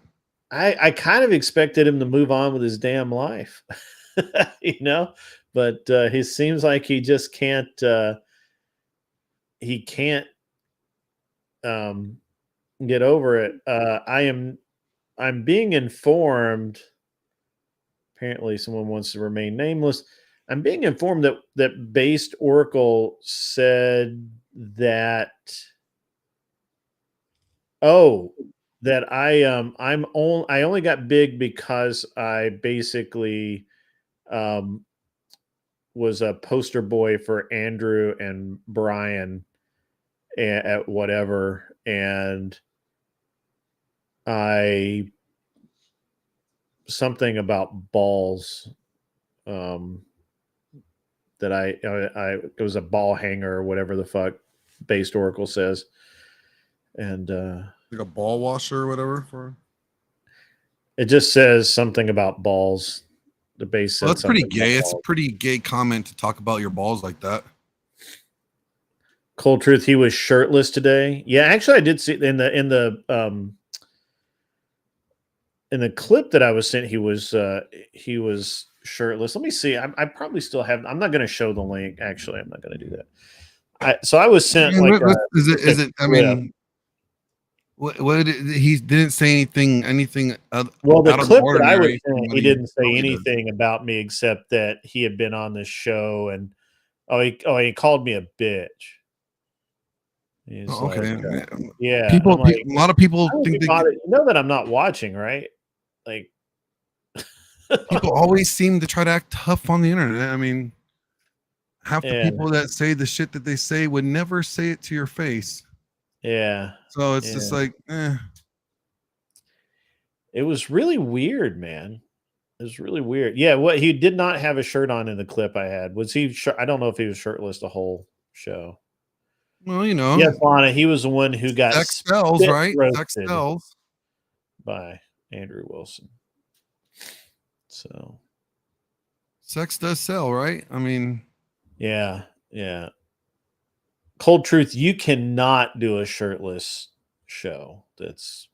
I kind of expected him to move on with his damn life, but he seems like he just can't. He can't um, get over it. I'm being informed. Apparently, someone wants to remain nameless. I'm being informed that Based Oracle said that. Oh, that I only got big because I basically was a poster boy for Andrew and Brian at whatever, and I something about balls that I it was a ball hanger or whatever the fuck Based Oracle says, and Like a ball washer or whatever for. it just says something about balls. The base said Well, that's pretty something gay. about It's a balls. pretty gay comment to talk about your balls like that. Cold truth, he was shirtless today. Yeah, actually, I did see in the clip that I was sent. He was shirtless. Let me see. I probably still have. I'm not going to show the link. Actually, I'm not going to do that. So I was sent like Is it? I mean, what he didn't say anything. Well, the out of the clip that I was ordinary from sent, what he didn't say normally does. anything about me except that he had been on this show and he called me a bitch. He's Oh, okay. like, yeah. People, I'm like, a lot of people I would think be they bothered. You know that I'm not watching, right? Like, people always seem to try to act tough on the internet. I mean, half the Yeah. people that say the shit that they say would never say it to your face. Yeah. So it's just like, It was really weird, man. It was really weird. Yeah, what he did not have a shirt on in the clip I had. Was he I don't know if he was shirtless the whole show. well, you know, Yes, Lana, he was the one who got sex sells, spit right? Sex roasted sells. by Andrew Wilson. So Sex does sell, right? I mean, yeah. Cold truth, you cannot do a shirtless show. That's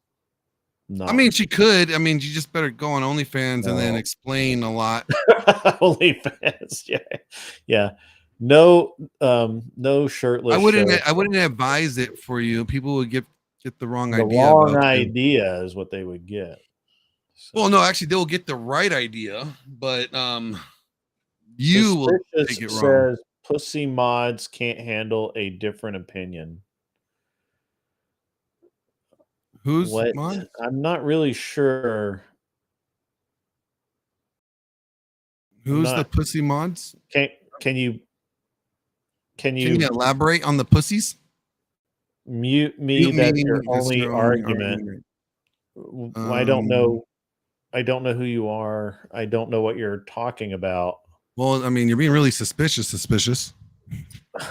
not. I mean, she could. I mean, you just better go on OnlyFans and then No. explain a lot. OnlyFans, yeah. No shirtless. I wouldn't show. advise it for you. People would get the wrong The idea. wrong about you. idea is what they would get. So. Well, no, actually, they'll get the right idea, but you will take it wrong. Says pussy mods can't handle a different opinion. Who's What? mod? I'm not really sure. Who's the pussy mods? Can you elaborate on the pussies? Mute me. That's your only argument. I don't know. I don't know who you are. I don't know what you're talking about. Well, I mean, you're being really suspicious.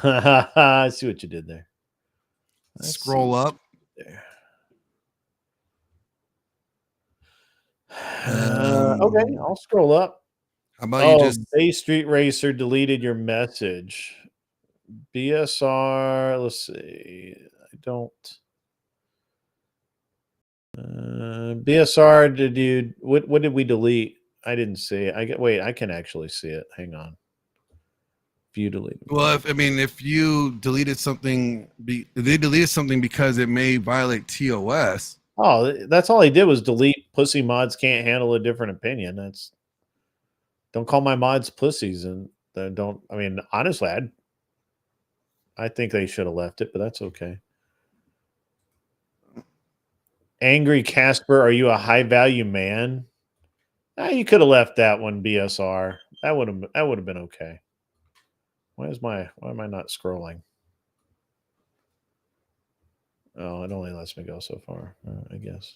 I see what you did there. Scroll up. There. Okay, I'll scroll up. How about you just Bay Street Racer deleted your message. BSR, let's see. I don't. BSR, what did we delete? I didn't see it. Wait, I can actually see it. Hang on. View deleted. Well, if you deleted something, they deleted something because it may violate TOS. Oh, that's all he did was delete pussy mods can't handle a different opinion. Don't call my mods pussies, and don't. I mean, honestly, I think they should have left it, but that's okay. Angry Casper, are you a high value man? You could have left that one, BSR. That would have been okay. Why am I not scrolling? Oh, it only lets me go so far, I guess.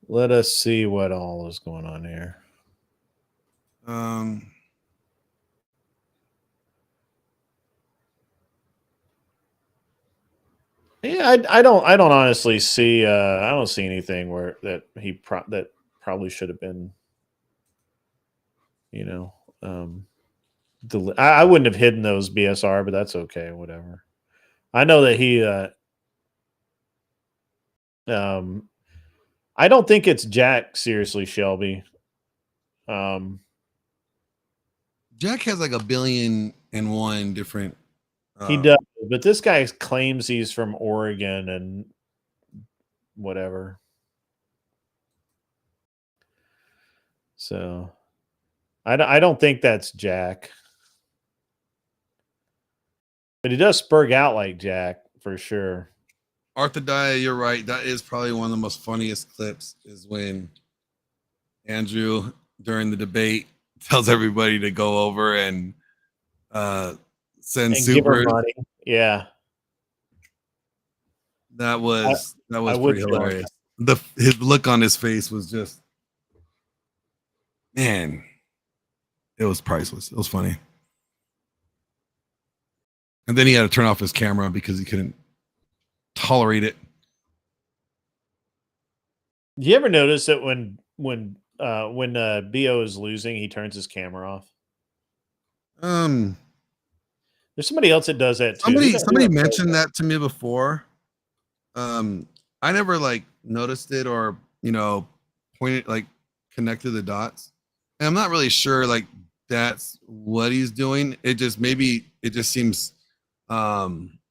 Let us see what all is going on here. Yeah, I don't honestly see. I don't see anything where that probably should have been, I wouldn't have hidden those BSR, but that's okay, whatever. I know that he I don't think it's Jack, seriously, Shelby. Jack has like 1,000,000,001 different. He does, but this guy claims he's from Oregon and whatever. So I don't think that's Jack. But he does spurg out like Jack, for sure. Arthur Dyer, you're right. That is probably one of the most funniest clips is when Andrew, during the debate, tells everybody to go over and send And give her super money. Yeah. That was would pretty feel hilarious. His look on his face was just, man, it was priceless. It was funny. And then he had to turn off his camera because he couldn't tolerate it. Do you ever notice that when BO is losing, he turns his camera off? There's somebody else that does that too. Somebody mentioned that to me before. I never like noticed it or pointed like connected the dots. And I'm not really sure like that's what he's doing. It just seems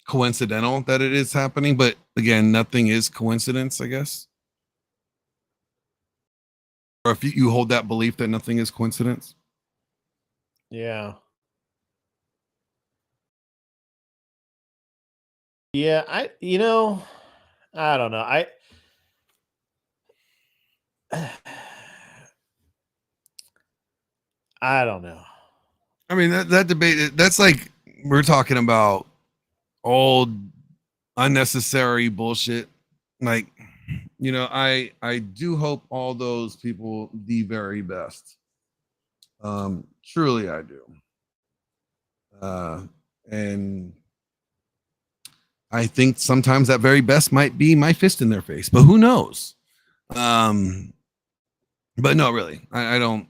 coincidental that it is happening, but again, nothing is coincidence, I guess. Or if you hold that belief that nothing is coincidence. Yeah. Yeah, I don't know. I don't know. I mean, that debate, that's like, we're talking about old, unnecessary bullshit. Like, I do hope all those people the very best. Truly, I do. And I think sometimes that very best might be my fist in their face, but who knows? But no, really, I don't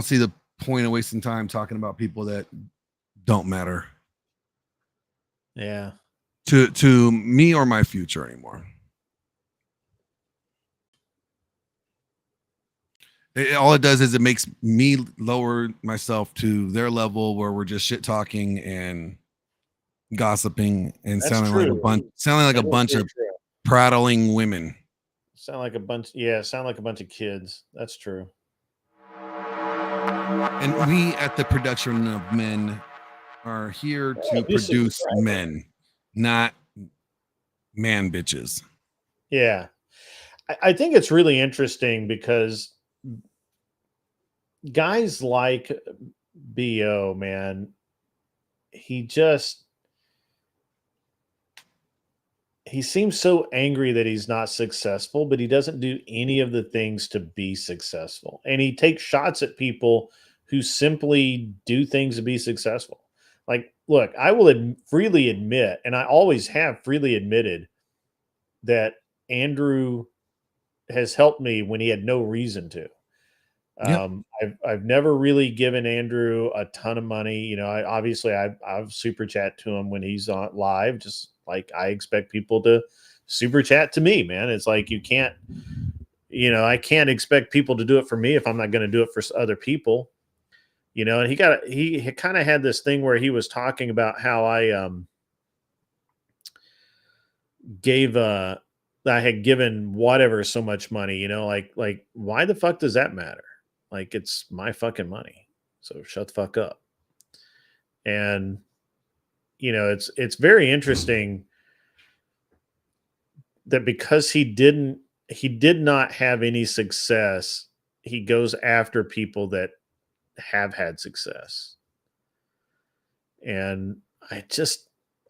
see the point of wasting time talking about people that don't matter. Yeah. To me or my future anymore. All it does is it makes me lower myself to their level where we're just shit talking and gossiping and sounding like a bunch of prattling women. Sound like a bunch of kids. That's true. And we at the Production of Men are here to produce men, not man bitches. Yeah. I think it's really interesting because guys like BO, man, he seems so angry that he's not successful, but he doesn't do any of the things to be successful. And he takes shots at people who simply do things to be successful. Like, look, I will freely admit, and I always have freely admitted, that Andrew has helped me when he had no reason to. Yep. I've never really given Andrew a ton of money. I've super chat to him when he's on live, just like I expect people to super chat to me, man. It's like I can't expect people to do it for me if I'm not going to do it for other people. And he kind of had this thing where he was talking about how I had given whatever so much money, like why the fuck does that matter? Like, it's my fucking money. So shut the fuck up. And, it's very interesting that because he did not have any success, he goes after people that have had success. And I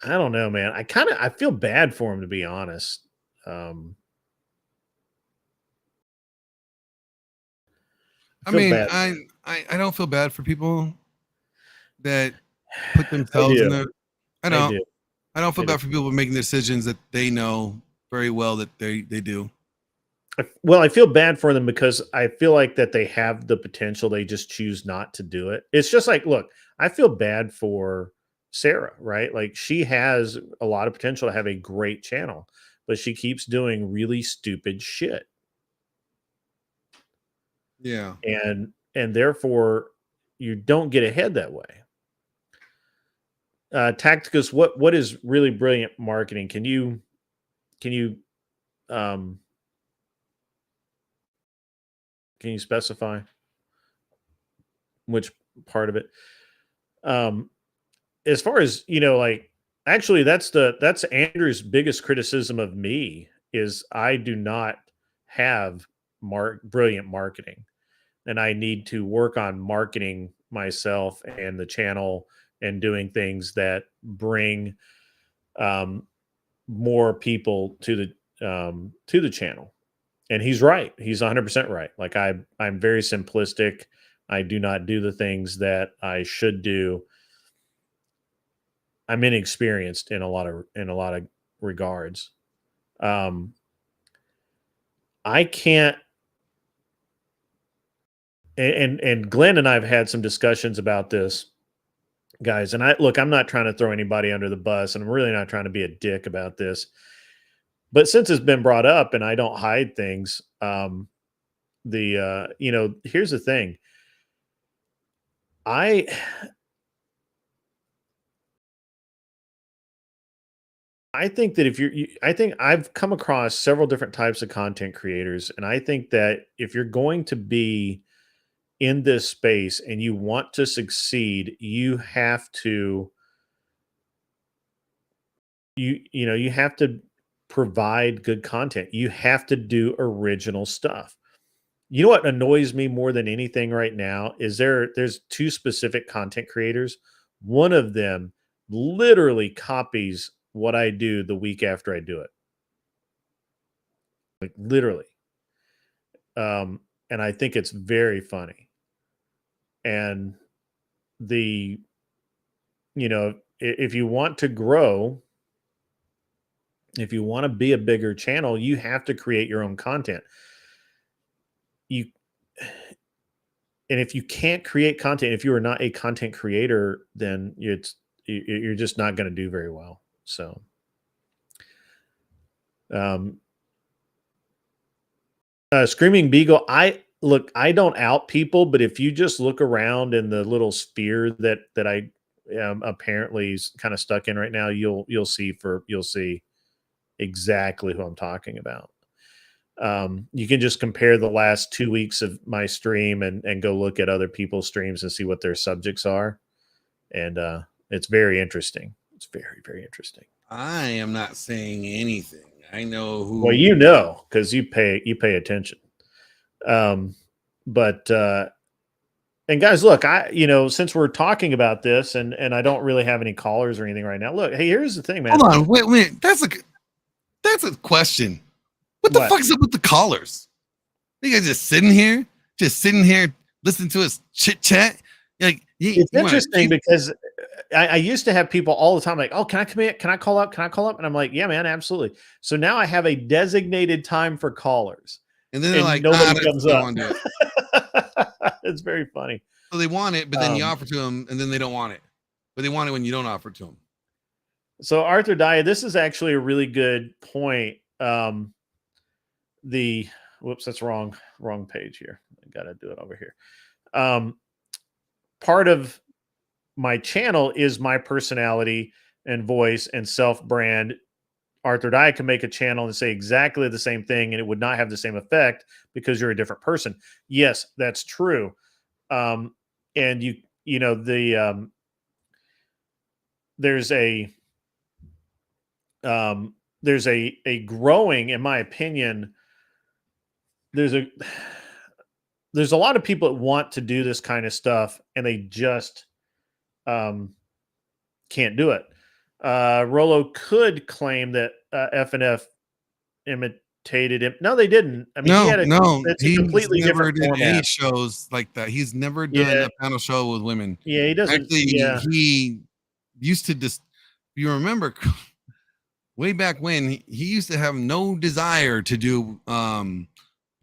don't know, man. I feel bad for him, to be honest. I don't feel bad for people that put themselves in there. I don't feel bad for people making decisions that they know very well that they do. Well, I feel bad for them because I feel like that they have the potential. They just choose not to do it. It's just like, look, I feel bad for Sarah, right? Like she has a lot of potential to have a great channel, but she keeps doing really stupid shit. Yeah. And therefore you don't get ahead that way. Tacticus, what is really brilliant marketing? Can you um can you specify which part of it? Um as far as, like actually that's Andrew's biggest criticism of me is I do not have brilliant marketing, and I need to work on marketing myself and the channel and doing things that bring um, more people to the channel. And he's right. He's 100% right. Like I'm very simplistic. I do not do the things that I should do. I'm inexperienced in a lot of regards. I can't. And Glenn and I have had some discussions about this, guys. And I'm not trying to throw anybody under the bus, and I'm really not trying to be a dick about this. But since it's been brought up, and I don't hide things, here's the thing. I think that I think I've come across several different types of content creators, and I think that if you're going to be in this space and you want to succeed, you have to you have to provide good content. You have to do original stuff. You know what annoys me more than anything right now is there's two specific content creators. One of them literally copies what I do the week after I do it. Like literally. And I think it's very funny. And if you want to grow, if you want to be a bigger channel, you have to create your own content. And if you can't create content, if you are not a content creator, then you're just not going to do very well. So, Screaming Beagle, I don't out people, but if you just look around in the little sphere that I apparently is kind of stuck in right now, you'll see exactly who I'm talking about. You can just compare the last 2 weeks of my stream and go look at other people's streams and see what their subjects are. And it's very interesting. It's very, very interesting. I am not saying anything. I know who. Well, because you pay attention. And guys, look, since we're talking about this and I don't really have any callers or anything right now. Look, hey, here's the thing, man. Hold on, wait. That's a question. What the fuck's up with the callers? You guys just sitting here, listening to us chit chat. Like, it's interesting because I used to have people all the time like, oh, can I come in? Can I call up? And I'm like, yeah, man, absolutely. So now I have a designated time for callers. And then they're like, nobody comes up. It's very funny. So they want it, but then you offer to them, and then they don't want it. But they want it when you don't offer to them. So Arthur Dyer, this is actually a really good point. Whoops, that's wrong page here. I got to do it over here. Part of my channel is my personality and voice and self-brand. Arthur Dyer can make a channel and say exactly the same thing, and it would not have the same effect because you're a different person. Yes, that's true. And there's a growing, in my opinion, there's a lot of people that want to do this kind of stuff and they just can't do it. Rolo could claim that FNF imitated him. No, they didn't. I mean, he completely never different did format. any shows like that. He's never done a panel show with women. Yeah, he doesn't. Actually, he used to just. You remember way back when he used to have no desire to do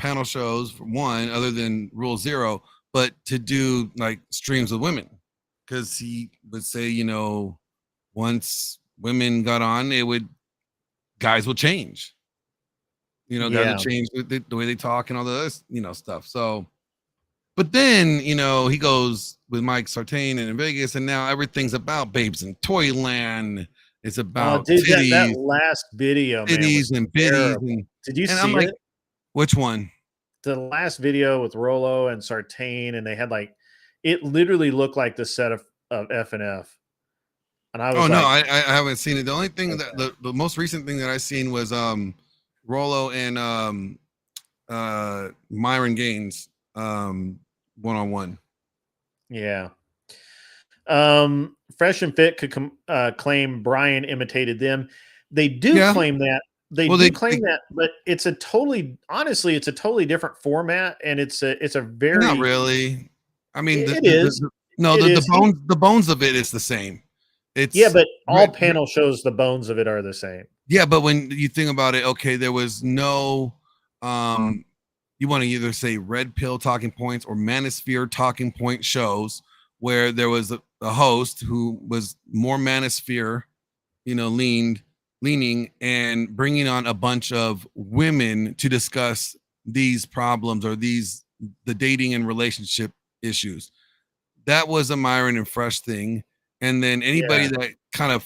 panel shows for one, other than Rule Zero, but to do like streams with women, because he would say, you know, once women got on, guys will change. You know, guys will change the way they talk and all the other, you know, stuff. So, but then, you know, he goes with Mike Sartain in Vegas, and now everything's about babes in Toyland. It's about titties, that last video, man, was and biddies. Did you see I'm like, it? which one? The last video with Rolo and Sartain, and they had like, it literally looked like the set of F and F. And I was no, I haven't seen it. The only thing that the most recent thing that I seen was Rolo and Myron Gaines one-on-one. Yeah. Fresh and Fit could claim Brian imitated them. They do claim that. They claim that, but it's a totally different format, and it's a very not really. I mean, it is. The bones of it is the same. It's but all panel shows, the bones of it are the same. Yeah, but when you think about it, okay, there was no you want to either say red pill talking points or manosphere talking point shows where there was a host who was more manosphere, you know, leaning and bringing on a bunch of women to discuss these problems or the dating and relationship issues. That was a Myron and Fresh thing. And then anybody that kind of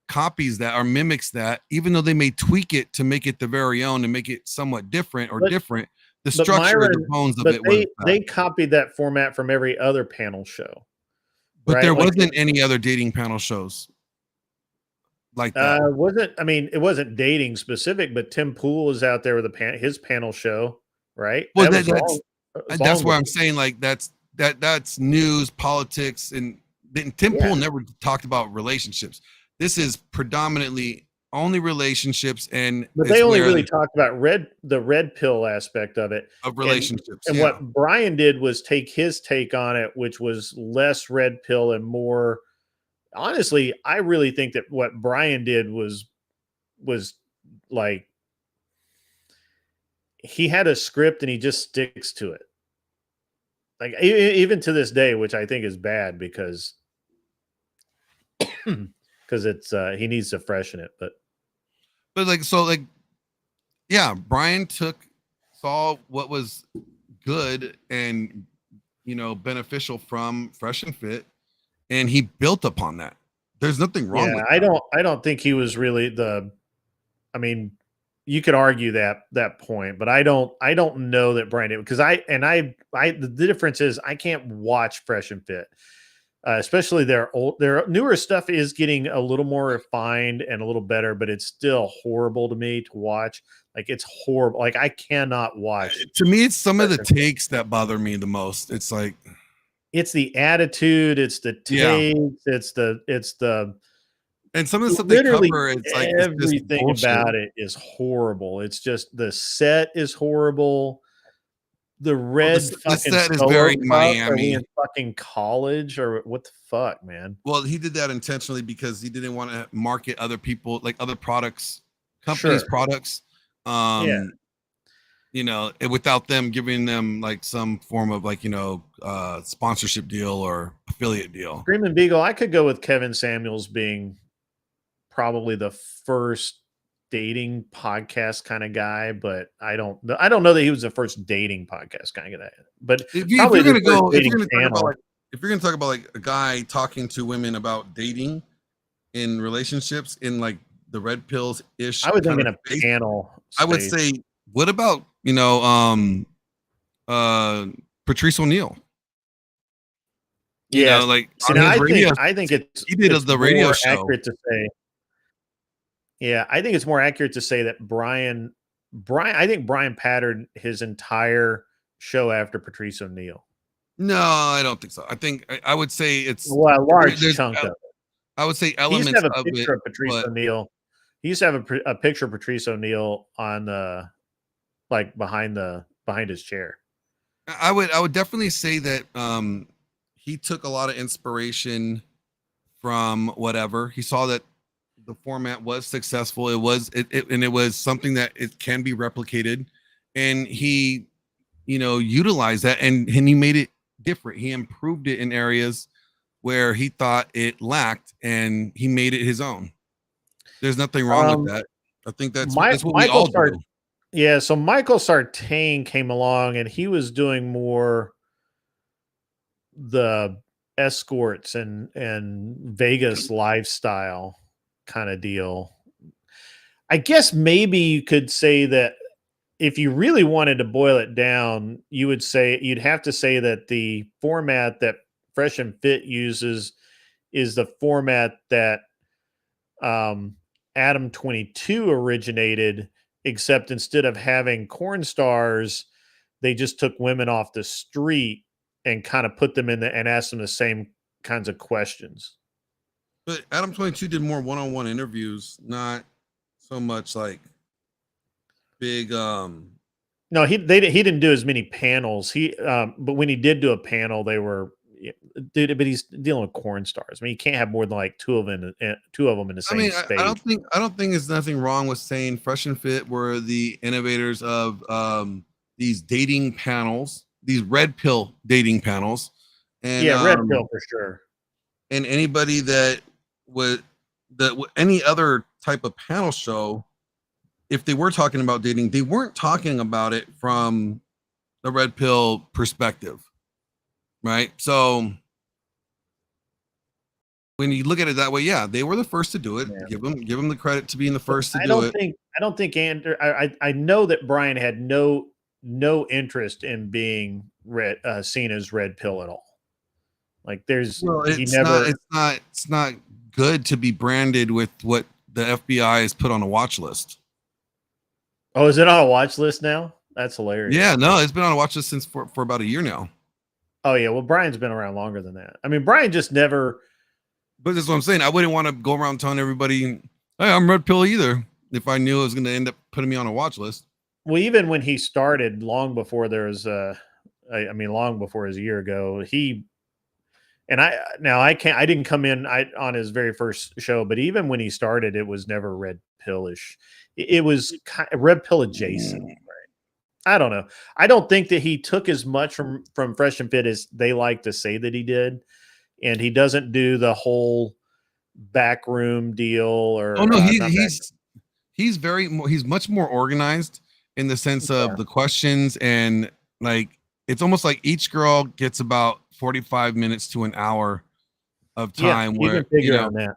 copies that or mimics that, even though they may tweak it to make it their very own and make it somewhat different or different, the structure of the bones of it they copied that format from every other panel show. But there wasn't any other dating panel shows like that. It wasn't dating specific, but Tim Pool is out there with his panel show, right? Well, that's where I'm saying, like, that's news, politics, and Tim Pool never talked about relationships. This is predominantly only relationships, but they only really talked about the red pill aspect of it, of relationships. And what Brian did was take his take on it, which was less red pill and more. Honestly, I really think that what Brian did was like, he had a script and he just sticks to it. Like, even to this day, which I think is bad because it's he needs to freshen it, but Brian saw what was good and, you know, beneficial from Fresh and Fit, and he built upon that. There's nothing wrong with that. I don't think he was really you could argue that point, but I don't know that Brian did, because the difference is I can't watch Fresh and Fit. Especially their newer stuff is getting a little more refined and a little better, but it's still horrible to me to watch. Like, it's horrible. Like, I cannot watch. To me, it's some of the takes that bother me the most. It's like, it's the attitude, it's the takes, it's the and some of the stuff they cover, it's like everything about it is horrible. It's just the set is horrible. The red fucking set is very Miami. Are we in fucking college or what the fuck, man? Well, he did that intentionally because he didn't want to market other people, like other products, companies' products. You know, without them giving them like some form of, like, you know, sponsorship deal or affiliate deal. Screaming Beagle, I could go with Kevin Samuels being probably the first dating podcast kind of guy, but I don't know that he was the first dating podcast kind of guy. But if you're going to talk about like a guy talking to women about dating in relationships in like the red pills ish, I would think in a panel. I would say, what about, you know, Patrice O'Neal? Yeah, know, like I think he did the radio show. Accurate to say. Yeah, I think it's more accurate to say that Brian patterned his entire show after Patrice O'Neal. No, I don't think so. I think I would say it's a large chunk of it. I would say elements of it. Of Patrice O'Neal. He used to have a picture of Patrice O'Neal on the, like, behind his chair. I would definitely say that he took a lot of inspiration from whatever. He saw that the format was successful. It was something that it can be replicated, and he utilize that, and he made it different. He improved it in areas where he thought it lacked, and he made it his own. There's nothing wrong with that. I think that's what we all do. Yeah, so Michael Sartain came along, and he was doing more the escorts and Vegas lifestyle kind of deal. I guess maybe you could say that if you really wanted to boil it down, you'd have to say that the format that Fresh and Fit uses is the format that Adam 22 originated, except instead of having corn stars, they just took women off the street and kind of put them in and asked them the same kinds of questions. But Adam 22 did more one-on-one interviews, not so much like big. No, he didn't do as many panels. But when he did do a panel, they were. But he's dealing with corn stars. I mean, you can't have more than like two of them in the same space. I don't think there's nothing wrong with saying Fresh and Fit were the innovators of these dating panels, these red pill dating panels, and red pill for sure. And anybody any other type of panel show, if they were talking about dating, they weren't talking about it from the red pill perspective. Right. So when you look at it that way, yeah, they were the first to do it. Yeah. Give them the credit to being the first to do it. I don't think Andrew. I know that Brian had no interest in being seen as red pill at all. Like it's not good to be branded with what the FBI has put on a watch list. Oh, is it on a watch list now? That's hilarious. Yeah, no, it's been on a watch list since for about a year now. Oh yeah, well, Brian's been around longer than that. I mean, Brian just never. But that's what I'm saying. I wouldn't want to go around telling everybody, "Hey, I'm red pill" either, if I knew it was going to end up putting me on a watch list. Well, even when he started, long before there was long before his year ago, I didn't come in on his very first show, but even when he started, it was never red pillish. It was red pill adjacent. I don't know. I don't think that he took as much from Fresh and Fit as they like to say that he did. And he doesn't do the whole backroom deal or. Oh no, he's much more organized in the sense of the questions, and like, it's almost like each girl gets about 45 minutes to an hour of time where you can figure on that.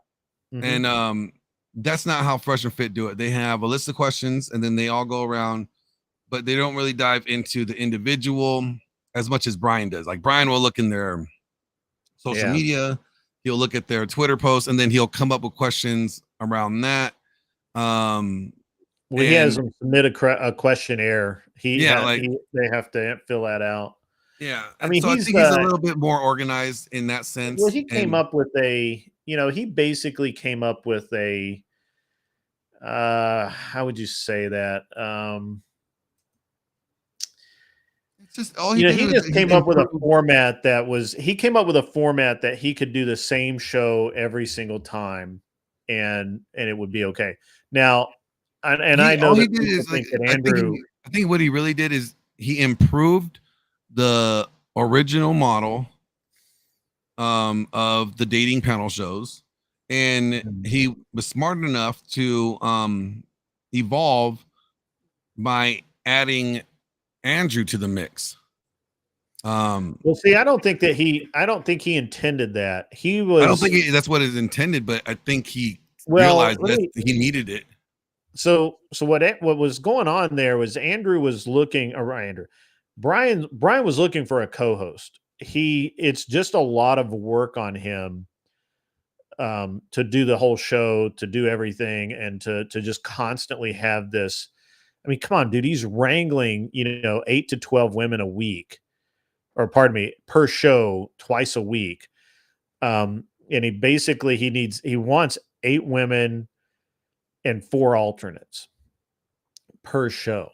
Mm-hmm. And that's not how Fresh and Fit do it. They have a list of questions and then they all go around, but they don't really dive into the individual as much as Brian does. Like, Brian will look in their social media, he'll look at their Twitter posts, and then he'll come up with questions around that. He has them submit a questionnaire. They have to fill that out. Yeah, I mean, so I think he's a little bit more organized in that sense. Well, he came up with he basically came up with a, how would you say that? It's just he just came up with a format that he could do the same show every single time, and it would be okay. Now, I know that people think that Andrew. I think what he really did is he improved the original model of the dating panel shows, and he was smart enough to evolve by adding Andrew to the mix. Well, see, I don't think he intended that. I don't think that's what is intended, but I think he realized that he needed it. So what was going on there was Brian was looking for a co-host. It's just a lot of work on him to do the whole show, to do everything, and to just constantly have this. I mean, come on, dude, he's wrangling, 8 to 12 women a week, or pardon me, per show twice a week. And he wants 8 women and 4 alternates per show.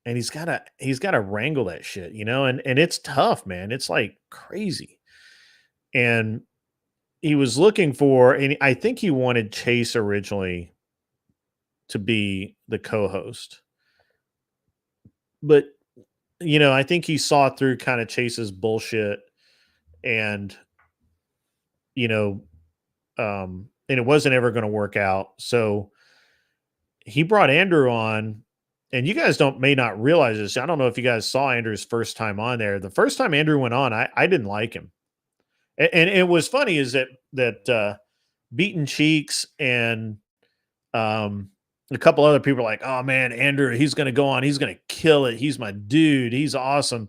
And he's got to wrangle that shit, and it's tough, man. It's like crazy. And he was looking for, and I think he wanted Chase originally to be the co-host. But I think he saw through kind of Chase's bullshit, and and it wasn't ever going to work out. So he brought Andrew on, and you guys may not realize this. I don't know if you guys saw Andrew's first time on there. The first time Andrew went on, I didn't like him. And it was funny is that Beaten Cheeks and a couple other people are like, oh man, Andrew, he's going to go on. He's going to kill it. He's my dude. He's awesome.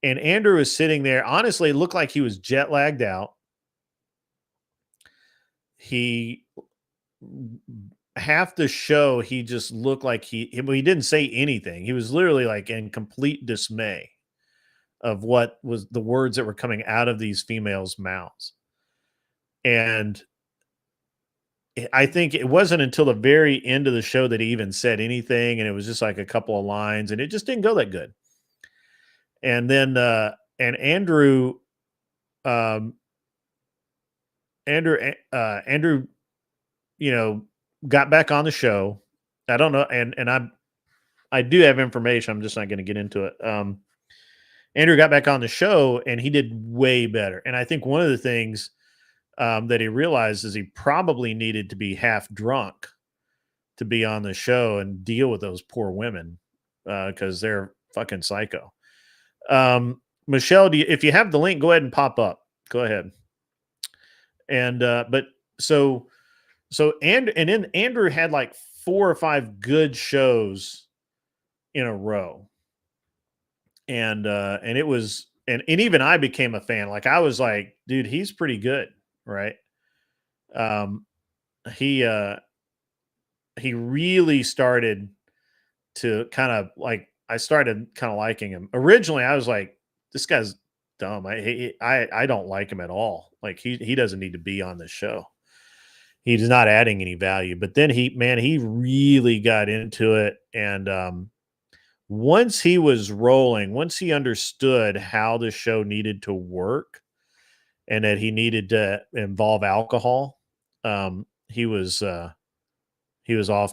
And Andrew was sitting there. Honestly, it looked like he was jet lagged out. Half the show, he just looked like he didn't say anything. He was literally like in complete dismay of what was the words that were coming out of these females' mouths. And I think it wasn't until the very end of the show that he even said anything. And it was just like a couple of lines, and it just didn't go that good. And then, and Andrew, got back on the show. I don't know. And I do have information. I'm just not going to get into it. Andrew got back on the show, and he did way better. And I think one of the things that he realized is he probably needed to be half drunk to be on the show and deal with those poor women because they're fucking psycho. Michelle, if you have the link, go ahead and pop up. Go ahead. And but so and then Andrew had like 4 or 5 good shows in a row. And it was, and even I became a fan. Like I was like, dude, he's pretty good, right? He really started to kind of like, I started kind of liking him. Originally, I was like, this guy's dumb. I don't like him at all. Like he doesn't need to be on this show. He's not adding any value. But then he really got into it. And once he was rolling, once he understood how the show needed to work and that he needed to involve alcohol, he was off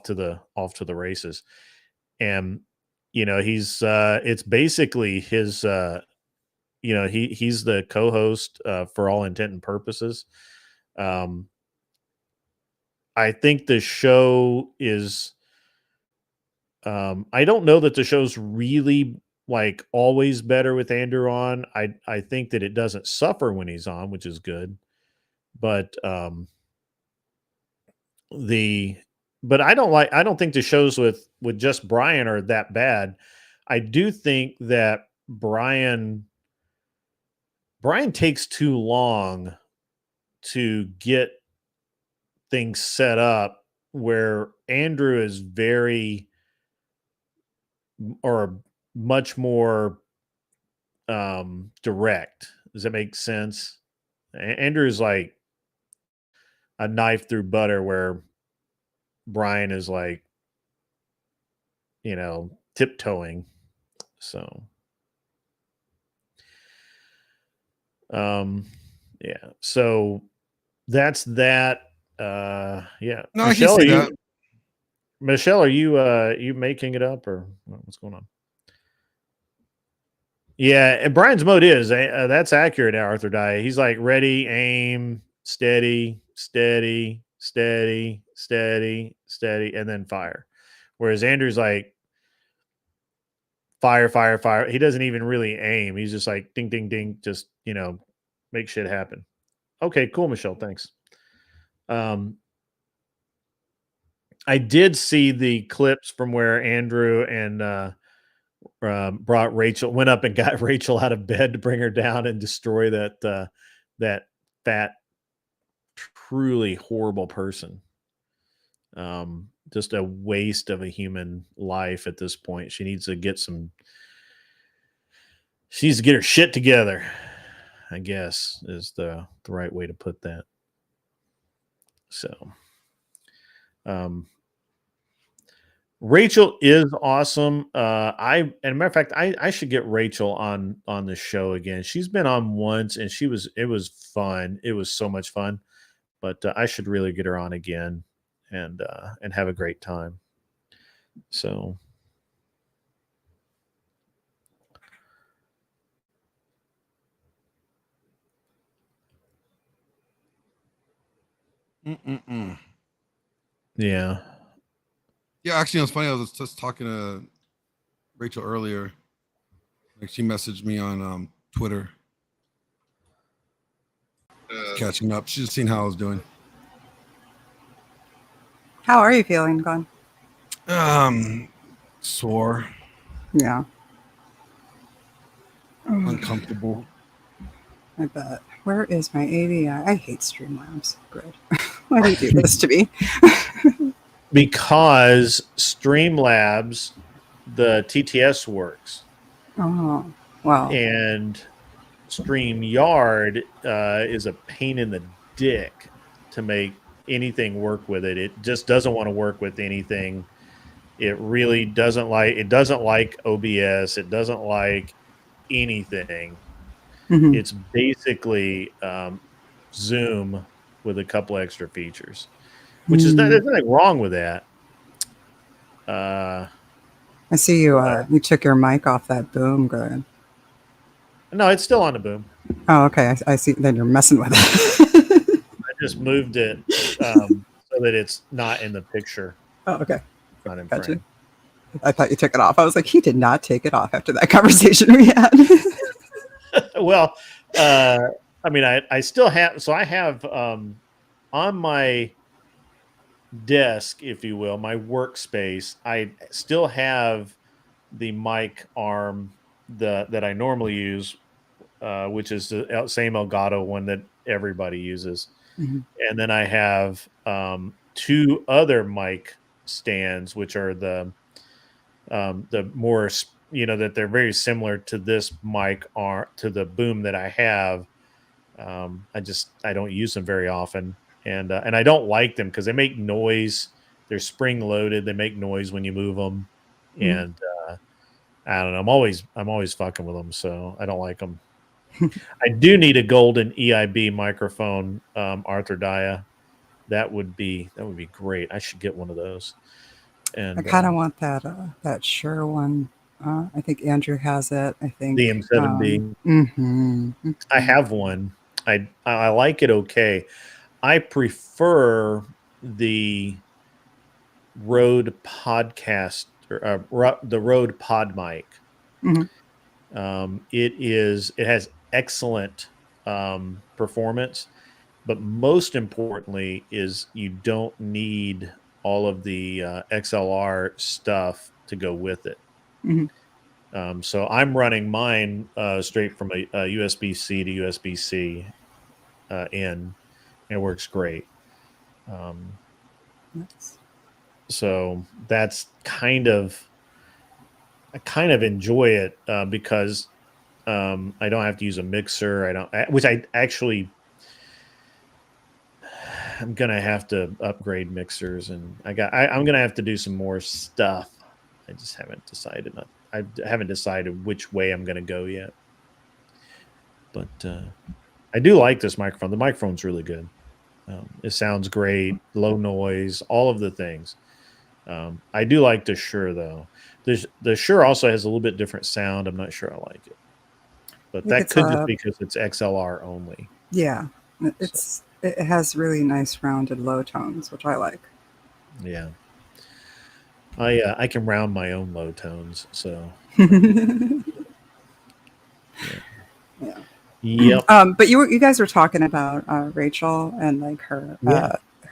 to the races. And he's it's basically his he's the co-host for all intent and purposes. I think the show is I don't know that the show's really like always better with Andrew on. I think that it doesn't suffer when he's on, which is good. But I don't think the shows with just Brian are that bad. I do think that Brian takes too long to get things set up, where Andrew is much more direct. Does that make sense? Andrew's like a knife through butter, where Brian is like, tiptoeing. So, yeah. So that's that. Yeah. No, Michelle, Michelle, are you making it up, or what's going on? Yeah, and Brian's mode is that's accurate. Arthur Dye. He's like ready, aim, steady, steady, steady, steady, steady, and then fire. Whereas Andrew's like fire, fire, fire. He doesn't even really aim. He's just like ding, ding, ding. Just make shit happen. Okay, cool, Michelle. Thanks. I did see the clips from where Andrew and went up and got Rachel out of bed to bring her down and destroy that fat, truly horrible person. Just a waste of a human life at this point. She needs to get her shit together, I guess, is the right way to put that. So, Rachel is awesome. And a matter of fact, I should get Rachel on the show again. She's been on once, and it was fun. It was so much fun, but I should really get her on again and have a great time. So, Yeah. Yeah, actually, it was funny. I was just talking to Rachel earlier. Like, she messaged me on Twitter, catching up. She's just seen how I was doing. How are you feeling, Glenn? Sore, Yeah. uncomfortable. I bet. Where is my AVI? I hate Streamlabs. Good. Why do you do this to me? Because Streamlabs, the TTS works. Oh, wow. And StreamYard is a pain in the dick to make anything work with it. It just doesn't want to work with anything. It really doesn't like OBS. It doesn't like anything. Mhm. It's basically Zoom with a couple extra features, which is there's nothing wrong with that. I see you. You took your mic off that boom. Good. No, it's still on the boom. Oh, okay. I see. Then you're messing with it. I just moved it so that it's not in the picture. Oh, okay. Not in Gotcha. frame. I thought you took it off. I was like, he did not take it off after that conversation we had. Well, I mean, I still have. So I have on my desk, if you will, my workspace. I still have the mic arm that I normally use, which is the same Elgato one that everybody uses. Mm-hmm. And then I have two other mic stands, which are the more, that they're very similar to this mic arm, to the boom that I have. I don't use them very often, and I don't like them because they make noise. They're spring loaded. They make noise when you move them, and I don't know. I'm always fucking with them, so I don't like them. I do need a golden EIB microphone, Arthur Dia. That would be great. I should get one of those. And I kind of want that Shure one. I think Andrew has it. I think the M7B. Mm-hmm. I have one. I like it okay. I prefer the Rode podcast or the Rode Pod mic. Mm-hmm. It has excellent performance, but most importantly is you don't need all of the XLR stuff to go with it. Mm-hmm. So I'm running mine straight from a USB-C to USB-C in. It works great. Nice. So that's I kind of enjoy it because I don't have to use a mixer. I'm gonna have to upgrade mixers, and I'm gonna have to do some more stuff. I just haven't decided. I haven't decided which way I'm gonna go yet. But I do like this microphone. The microphone's really good. It sounds great, low noise, all of the things. I do like the Shure though. The Shure also has a little bit different sound. I'm not sure I like it, but that could just be because it's XLR only. Yeah, it has really nice rounded low tones, which I like. Yeah, I can round my own low tones, so. Yeah. Yep. But you guys were talking about Rachel and like her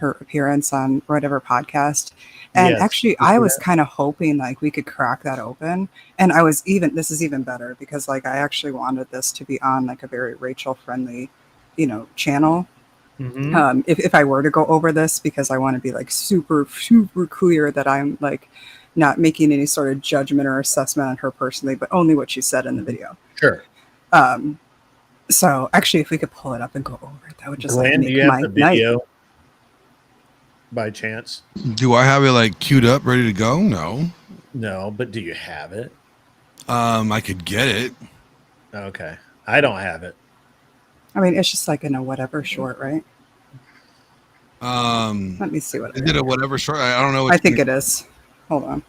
appearance on whatever podcast, and Yes, actually I was kind of hoping like we could crack that open, and this is even better because like I actually wanted this to be on like a very Rachel friendly, channel. Mm-hmm. If I were to go over this, because I want to be like super clear that I'm like not making any sort of judgment or assessment on her personally, but only what she said in the video. Sure. So actually, if we could pull it up and go over it, that would just Glenn, make do you have my the video night. by chance? Do I have it like queued up, ready to go? No. No, but do you have it? I could get it. Okay, I don't have it. I mean, it's just like in a whatever short, right? Let me see what is it a whatever short? I don't know. I think it is. Hold on.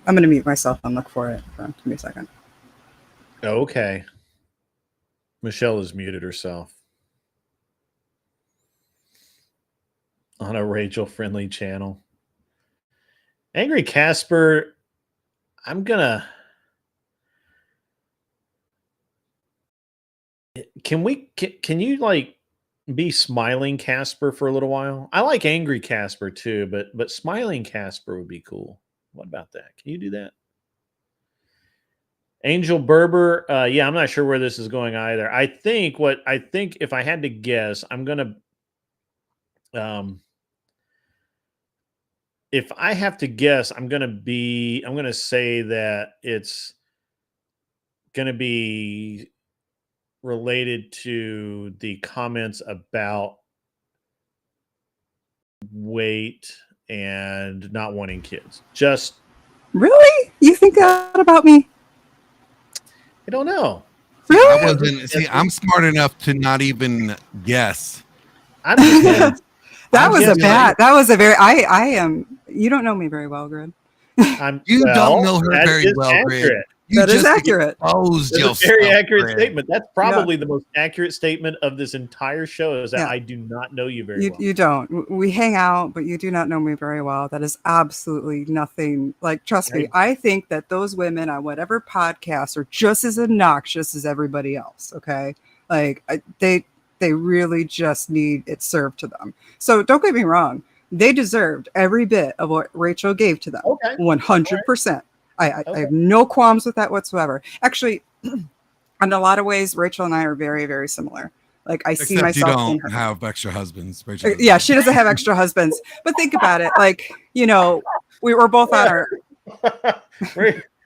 I'm gonna mute myself and look for it. Give me a second. Okay. Michelle has muted herself. on a Rachel friendly channel. Angry Casper, I'm gonna. Can you like be smiling Casper for a little while? I like angry Casper too, but smiling Casper would be cool. What about that? Can you do that? Angel Berber, yeah, I'm not sure where this is going either. I think if I had to guess, I'm gonna if I have to guess, I'm gonna say that it's gonna be related to the comments about weight and not wanting kids. Just Really? You think that about me? I don't know. Really? I wasn't. See, I'm smart enough to not even guess. I'm just That I'm was a guessing. bad. That was a very. I am. You don't know me very well, Grid. You don't know her that very is well, Grid. accurate. You That is just accurate. exposed That's a yourself, very accurate Grid. statement. That's probably the most accurate statement of this entire show is that Yeah. I do not know you very well. You don't. We hang out, but you do not know me very well. That is absolutely nothing. Like, trust me, I think that those women on whatever podcast are just as obnoxious as everybody else. Okay, like they really just need it served to them. So don't get me wrong. They deserved every bit of what Rachel gave to them. Okay. 100%. I have no qualms with that whatsoever. Actually, in a lot of ways, Rachel and I are very, very similar. Like I see Except you myself in don't her. have extra husbands. Rachel doesn't. Yeah, she doesn't have extra husbands. But think about it. Like, we were both on our.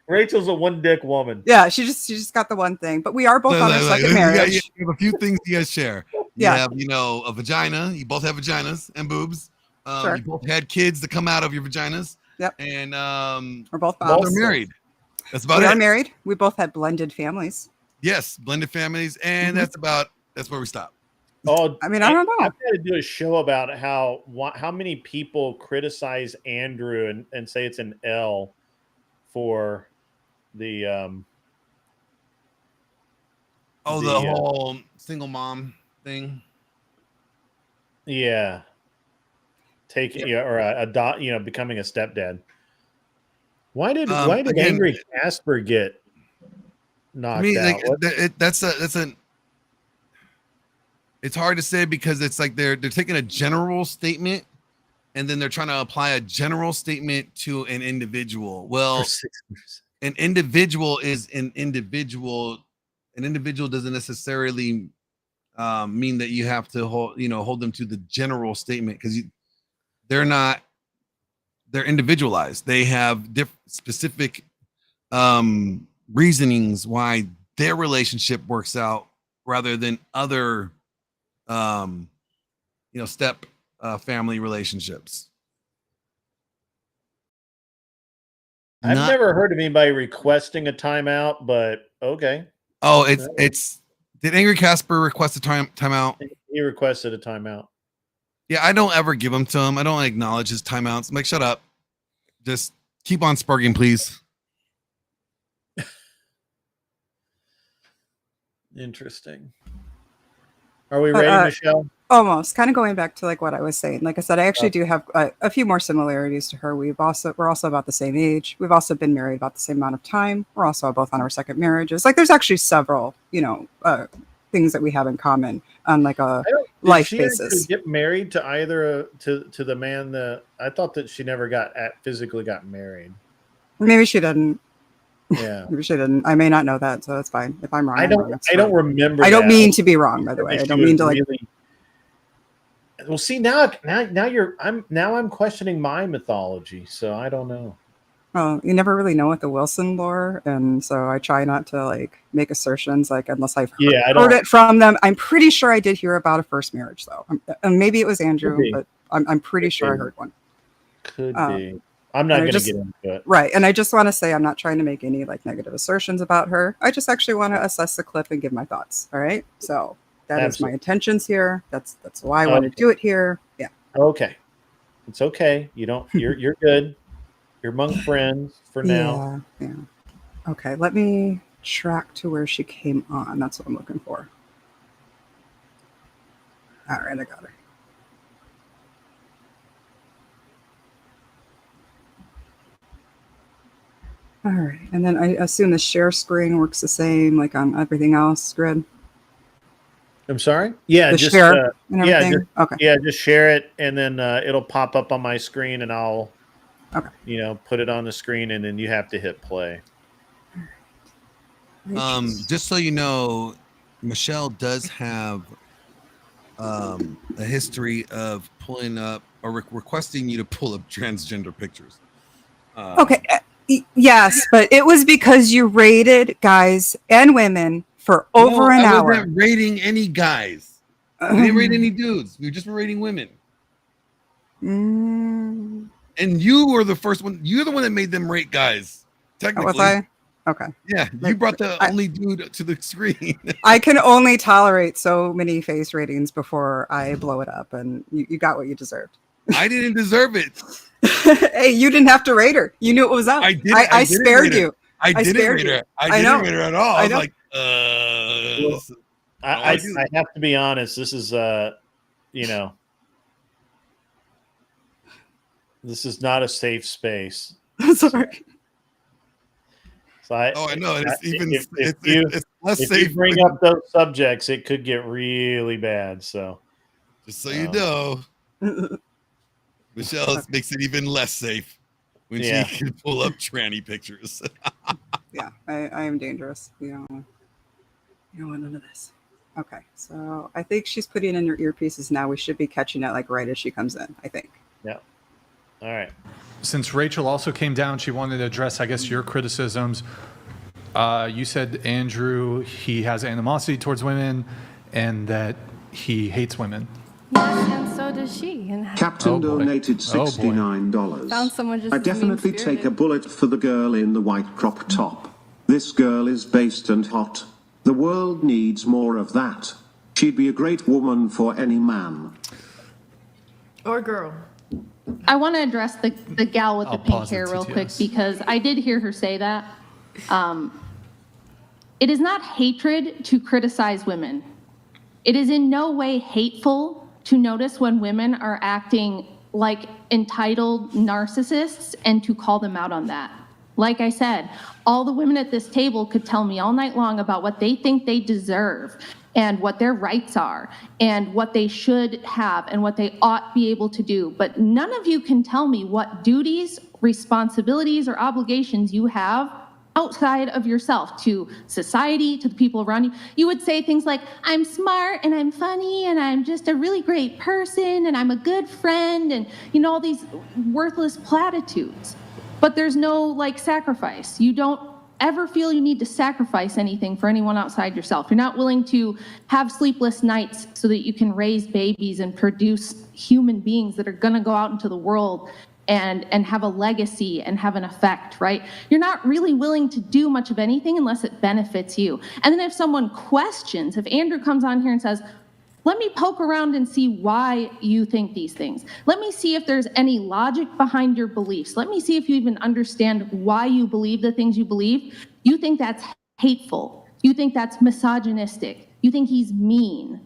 Rachel's a one dick woman. Yeah, she just got the one thing. But we are both on our second marriage. You have a few things you guys share. Yeah. You have, a vagina. You both have vaginas and boobs. Sure. You both had kids that come out of your vaginas. Yep. And we're both both moms. are married. That's about We it. are married. We both had blended families. Yes, blended families, and that's where we stop. Oh, I mean, I don't know. I've got to do a show about how many people criticize Andrew and say it's an L for the the whole single mom thing. Yeah. Taking or adopt, becoming a stepdad. Why did again, Angry Casper get knocked out? It's hard to say because it's like they're taking a general statement and then they're trying to apply a general statement to an individual. Well, an individual is an individual. An individual doesn't necessarily mean that you have to hold them to the general statement because they're individualized. They have specific reasonings why their relationship works out rather than other step family relationships. I've never heard of anybody requesting a timeout, but okay. Oh, it's did Angry Casper request a timeout? He requested a timeout. Yeah, I don't ever give them to him. I don't acknowledge his timeouts. I'm like, shut up. Just keep on sparking, please. Interesting. Are we ready, Michelle? Almost. Kind of going back to like what I was saying. Like I said, I actually do have a few more similarities to her. We're also about the same age. We've also been married about the same amount of time. We're also both on our second marriages. Like there's actually several, things that we have in common on like a life basis. Get married to either to the man that I thought that she never physically got married. Maybe she didn't. Yeah, maybe she didn't. I may not know that, so it's fine. If I'm wrong, I don't remember. I don't mean to be wrong, by the way. I don't mean to like. Well, see now I'm questioning my mythology, so I don't know. Well, you never really know with the Wilson lore, and so I try not to like make assertions like unless I've heard it from them. I'm pretty sure I did hear about a first marriage though, and maybe it was Andrew, but I'm pretty sure I heard one. Could be. I'm not going to get into it. Right, and I just want to say I'm not trying to make any like negative assertions about her. I just actually want to assess the clip and give my thoughts. All right, so that is my intentions here. That's why I want to do it here. Yeah. Okay, it's okay. You don't. You're good. You're among friends for now. Yeah. Okay, let me track to where she came on. That's what I'm looking for. All right, I got her. All right. And then I assume the share screen works the same like on everything else, Grid? I'm sorry? Yeah, The just share and everything? just, Okay. yeah, just share it, and then it'll pop up on my screen, and I'll, Okay. put it on the screen, and then you have to hit play. Just so you know, Michelle does have a history of pulling up or requesting you to pull up transgender pictures. Okay. Yes, but it was because you rated guys and women for over an hour. I wasn't rating any guys. We didn't rate any dudes. We just were rating women. And you were the first one. You're the one that made them rate guys. Technically. Was I? Okay. Yeah, you brought the only dude to the screen. I can only tolerate so many face ratings before I blow it up, and you got what you deserved. I didn't deserve it. Hey, you didn't have to rate her. You knew it was up. I spared you. I didn't rate her. I didn't rate her at all. I was like, I have to be honest. This is, this is not a safe space. Sorry. So I know. It's less if safe. you bring up those subjects, it could get really bad. So, just so you know, Michelle makes it even less safe when she can pull up tranny pictures. Yeah, I am dangerous. You don't want none of this. Okay, so I think she's putting in her earpieces now. We should be catching it like right as she comes in, I think. Yeah. All right. Since Rachel also came down, she wanted to address, I guess, your criticisms. You said, Andrew, he has animosity towards women and that he hates women. Yes, and so does she. And Captain donated $69. Found someone just I definitely take a bullet for the girl in the white crop top. This girl is based and hot. The world needs more of that. She'd be a great woman for any man. Or girl. I want to address the gal with the pink hair real quick because I did hear her say that. It is not hatred to criticize women. It is in no way hateful to notice when women are acting like entitled narcissists and to call them out on that. Like I said, all the women at this table could tell me all night long about what they think they deserve and what their rights are and what they should have and what they ought be able to do. But none of you can tell me what duties, responsibilities, or obligations you have outside of yourself to society, to the people around you. You would say things like, I'm smart and I'm funny and I'm just a really great person and I'm a good friend and all these worthless platitudes. But there's no sacrifice. You don't ever feel you need to sacrifice anything for anyone outside yourself. You're not willing to have sleepless nights so that you can raise babies and produce human beings that are gonna go out into the world and have a legacy and have an effect, right? You're not really willing to do much of anything unless it benefits you. And then if someone questions, if Andrew comes on here and says, let me poke around and see why you think these things. Let me see if there's any logic behind your beliefs. Let me see if you even understand why you believe the things you believe. You think that's hateful. You think that's misogynistic. You think he's mean.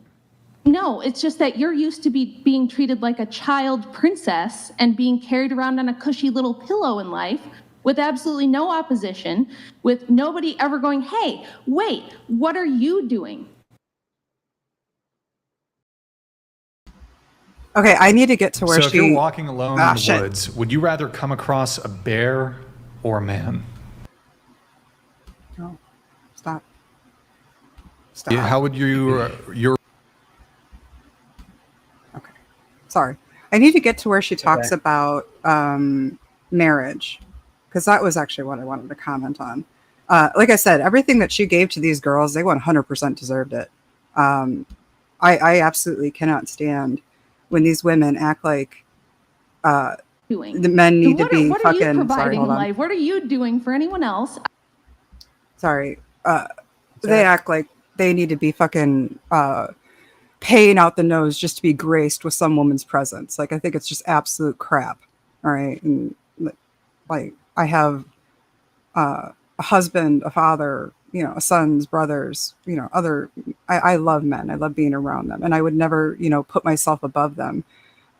No, it's just that you're used to being treated like a child princess and being carried around on a cushy little pillow in life with absolutely no opposition, with nobody ever going, hey, wait, what are you doing? Okay, I need to get to where so if you're walking alone in the woods, would you rather come across a bear or a man? No, stop. Stop. Yeah, how would you? Okay, sorry. I need to get to where she talks about marriage, because that was actually what I wanted to comment on. Like I said, everything that she gave to these girls, they 100% deserved it. I absolutely cannot stand when these women act like the men need to be what fucking. What are you providing in life? What are you doing for anyone else? Sorry. They act like they need to be fucking paying out the nose just to be graced with some woman's presence. Like, I think it's just absolute crap. All right. And like, I have a husband, a father, a sons, brothers, I love men. I love being around them. And I would never, put myself above them.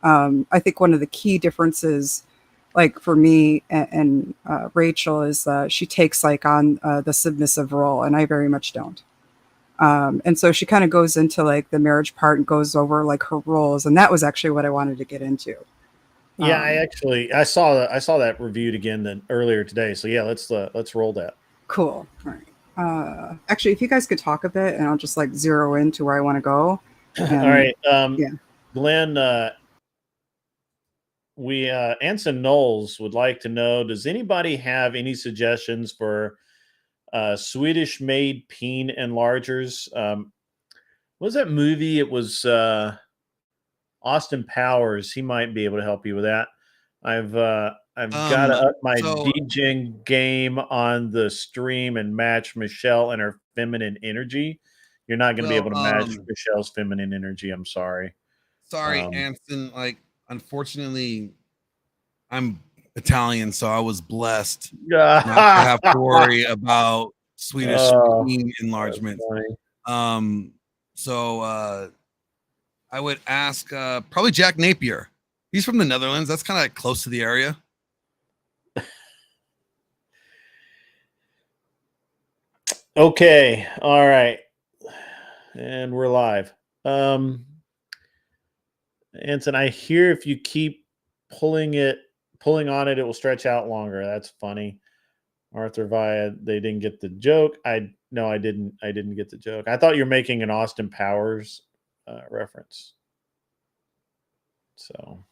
I think one of the key differences like for me and Rachel is she takes like on the submissive role, and I very much don't. And so she kind of goes into like the marriage part and goes over like her roles, and that was actually what I wanted to get into. Yeah, I saw that reviewed again earlier today. So yeah, let's roll that. Cool. All right. Actually, if you guys could talk a bit, and I'll just like zero into where I want to go. All right. Yeah. Glenn, Anson Knowles would like to know, does anybody have any suggestions for Swedish-made peen enlargers? What was that movie? It was Austin Powers. He might be able to help you with that. I've got to up my DJing game on the stream and match Michelle and her feminine energy. You're not going to be able to match Michelle's feminine energy. I'm sorry. Sorry, Anson. Like, unfortunately, I'm Italian, so I was blessed not to have to worry about Swedish peen enlargement. So I would ask probably Jack Napier. He's from the Netherlands. That's kind of close to the area. Okay. All right. And we're live. Anson, I hear if you keep pulling on it, it will stretch out longer. That's funny. Arthur Via, they didn't get the joke. No, I didn't get the joke. I thought you were making an Austin Powers reference. So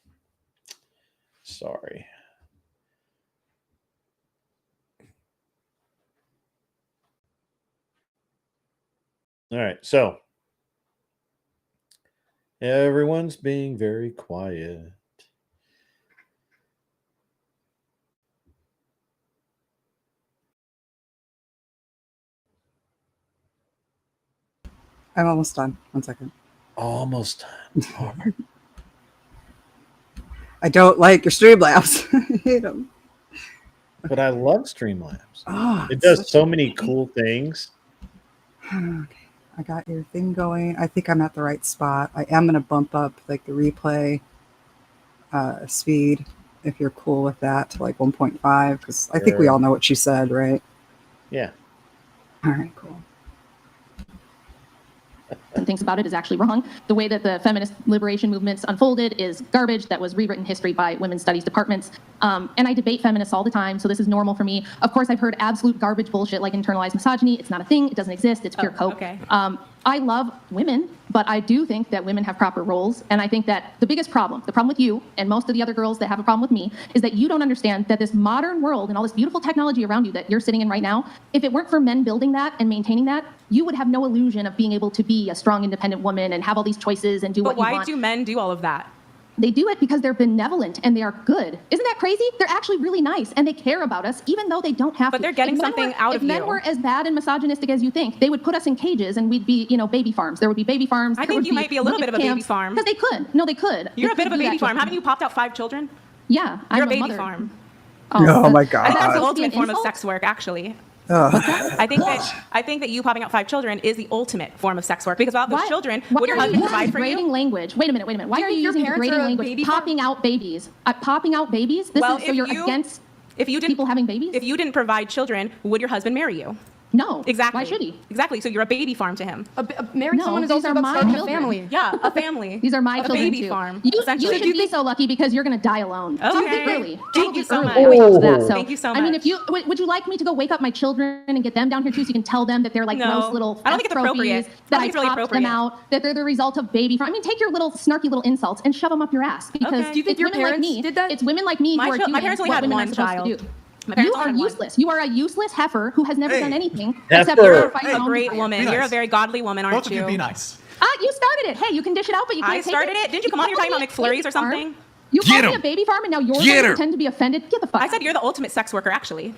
sorry. All right, so everyone's being very quiet. I'm almost done. 1 second. Almost done. I don't like your Streamlabs. I hate them. But I love Streamlabs. Oh, it does so many cool things. Okay, I got your thing going. I think I'm at the right spot. I am going to bump up like the replay speed, if you're cool with that, to like 1.5, because I think we all know what she said, right? Yeah. All right, cool. And thinks about it is actually wrong. The way that the feminist liberation movements unfolded is garbage that was rewritten history by women's studies departments. And I debate feminists all the time, so this is normal for me. Of course, I've heard absolute garbage bullshit like internalized misogyny. It's not a thing. It doesn't exist. It's pure coke. Okay. I love women, but I do think that women have proper roles. And I think that the biggest problem, the problem with you and most of the other girls that have a problem with me, is that you don't understand that this modern world and all this beautiful technology around you that you're sitting in right now, if it weren't for men building that and maintaining that, you would have no illusion of being able to be a strong, independent woman and have all these choices and do what you want. But why do men do all of that? They do it because they're benevolent and they are good. Isn't that crazy? They're actually really nice and they care about us, even though they don't have to. But they're getting something out of you. If men were as bad and misogynistic as you think, they would put us in cages and we'd be, baby farms. There would be baby farms. I think you might be a little bit of a baby farm. Because they could. No, they could. You're a bit of a baby farm. Haven't you popped out 5 children? Yeah, You're I'm a baby mother. farm. Oh my God. I think that's the ultimate form of sex work, actually. I think that you popping out 5 children is the ultimate form of sex work, because without those children, would your husband provide for you? Degrading language. Wait a minute. Why are you using degrading language? Popping out babies. Popping out babies? This is so you're against people having babies? If you didn't provide children, would your husband marry you? No. Exactly. Why should he? Exactly. So you're a baby farm to him. Marrying someone is also about starting a family. Yeah, a family. These are my children baby too. farm. You should be so lucky because you're going to die alone. Okay. Early. Thank you so much. Thank you so much. I mean, would you like me to go wake up my children and get them down here too, so you can tell them that they're like gross little I don't think it's appropriate. That I popped them out, that they're the result of baby farm. I mean, take your little snarky little insults and shove them up your ass, because Do you think your parents did that? It's women like me who are doing my parents only what had women one are supposed child. to do. You are useless. You are a useless heifer who has never done anything except Heifer. You're a great woman. You're a very godly woman, aren't Both you? of you be nice. You started it. Hey, you can dish it out, but you can't I started it. Didn't you come on here talking about McFlurries or something? You called me a baby farm, and now you're going to pretend to be offended? Get the fuck out. I said you're the ultimate sex worker, actually.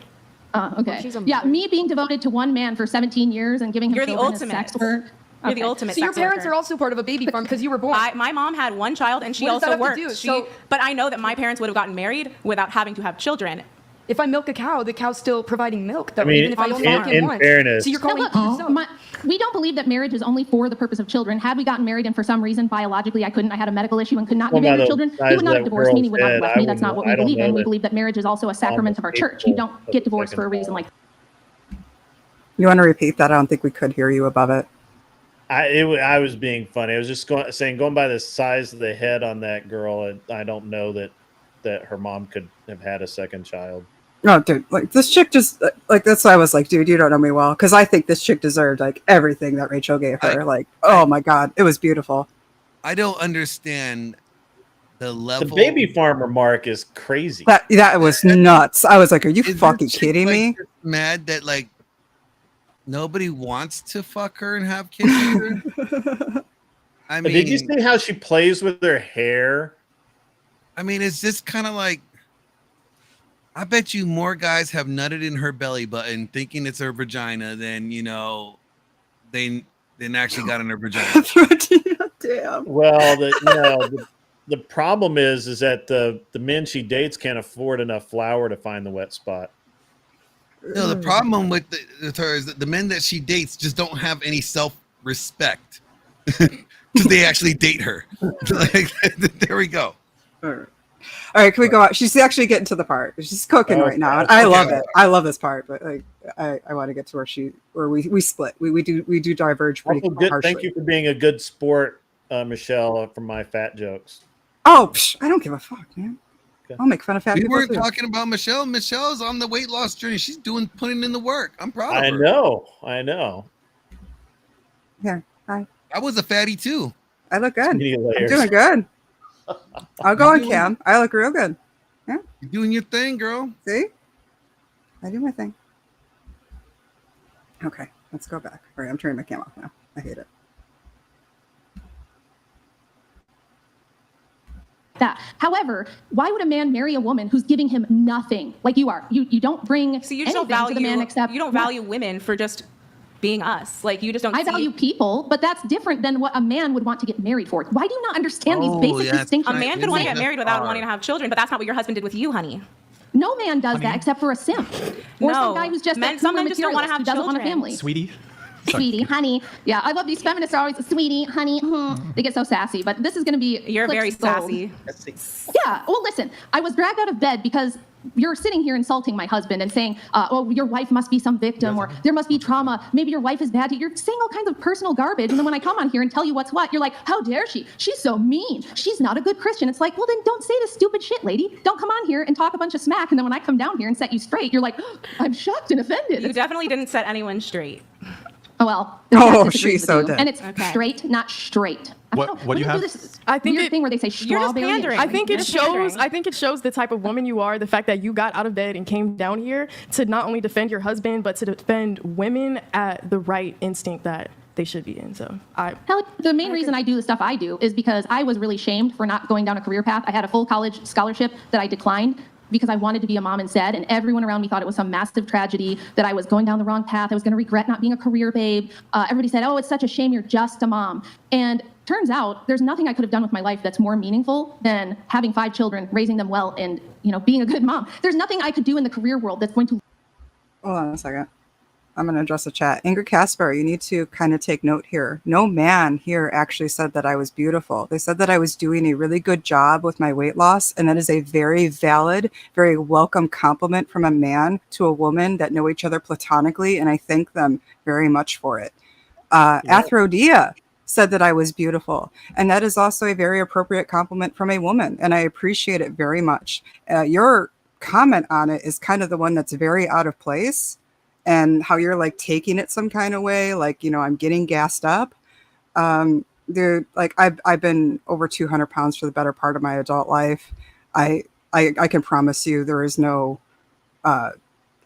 Okay. Yeah, me being devoted to one man for 17 years and giving him children as sex work. You're the ultimate So your sex parents worker. are also part of a baby farm because you were born. My mom had one child and she What does that also have to worked. do? But I know that my parents would have gotten married without having to have children. If I milk a cow, the cow's still providing milk, though, I mean, even if I only milk it in once. fairness, So you're calling We don't believe that marriage is only for the purpose of children. Had we gotten married and for some reason biologically I had a medical issue and could not give birth to children, he would not have divorced me, he would not have left me. That's not what we believe in. We believe that marriage is also a sacrament of our church. You don't get divorced for a reason like that. You want to repeat that? I don't think we could hear you above it. I was being funny. I was just going by the size of the head on that girl. I don't know that her mom could have had a second child. No, dude, like this chick just like that's why I was like, dude, you don't know me well, because I think this chick deserved like everything that Rachel gave her. Oh my god, it was beautiful. I don't understand the level. The baby farmer mark is crazy. That was nuts. I was like, are you fucking kidding me? Mad that like nobody wants to fuck her and have kids with her. I mean, did you see how she plays with her hair? I mean, it's just kind of like, I bet you more guys have nutted in her belly button thinking it's her vagina than they actually got in her vagina. Damn. Well, the problem is that the men she dates can't afford enough flour to find the wet spot. No, the problem with her is that the men that she dates just don't have any self-respect because they actually date her. Like, there we go. All right, can we go out? She's actually getting to the part. She's cooking right now, and I love it. I love this part, but like, I want to get to where we split. We do diverge pretty harshly. Thank you for being a good sport, Michelle, for my fat jokes. Oh, I don't give a fuck, man. Okay. I'll make fun of fat people. We weren't talking about Michelle. Michelle's on the weight loss journey. She's putting in the work. I'm proud of her. I know. Yeah, I was a fatty too. I look good. I'm doing good. I'll go on cam. I look real good. Yeah. You're doing your thing, girl. See? I do my thing. Okay, let's go back. All right, I'm turning my cam off now. I hate it. That. However, why would a man marry a woman who's giving him nothing like you are? You don't bring so you just don't value to the man except you don't value women for just being us. Like you just don't. I value people, but that's different than what a man would want to get married for. Why do you not understand these basic distinctions? A man could want to get married without wanting to have children, but that's not what your husband did with you, honey. No man does that except for a simp or some guy who's just some men just don't want to have doesn't children. want a family. Sweetie, honey. Yeah, I love these feminists are always sweetie, honey. They get so sassy, but this is going to be. You're very sassy. Yeah. Well, listen, I was dragged out of bed because you're sitting here insulting my husband and saying, oh, your wife must be some victim or there must be trauma. Maybe your wife is bad to you. You're saying all kinds of personal garbage. And then when I come on here and tell you what's what, you're like, how dare she? She's so mean. She's not a good Christian. It's like, well, then don't say this stupid shit, lady. Don't come on here and talk a bunch of smack. And then when I come down here and set you straight, you're like, oh, I'm shocked and offended. You definitely didn't set anyone straight. Oh, well. Oh, she's so dead. And it's straight, not straight. What do you have? I think weird thing where they say strawberry. I think it shows the type of woman you are. The fact that you got out of bed and came down here to not only defend your husband, but to defend women at the right instinct that they should be in. So the main reason I do the stuff I do is because I was really shamed for not going down a career path. I had a full college scholarship that I declined because I wanted to be a mom instead, and everyone around me thought it was some massive tragedy, that I was going down the wrong path, I was gonna regret not being a career babe. Everybody said, oh, it's such a shame you're just a mom. And turns out there's nothing I could have done with my life that's more meaningful than having 5 children, raising them well, and being a good mom. There's nothing I could do in the career world that's going to... Hold on a second. I'm going to address the chat. Ingrid Casper, you need to kind of take note here. No man here actually said that I was beautiful. They said that I was doing a really good job with my weight loss, and that is a very valid, very welcome compliment from a man to a woman that know each other platonically, and I thank them very much for it. Athrodia said that I was beautiful, and that is also a very appropriate compliment from a woman, and I appreciate it very much. Your comment on it is kind of the one that's very out of place, and how you're like taking it some kind of way, like, I'm getting gassed up. Dude, like I've been over 200 pounds for the better part of my adult life. I can promise you there is no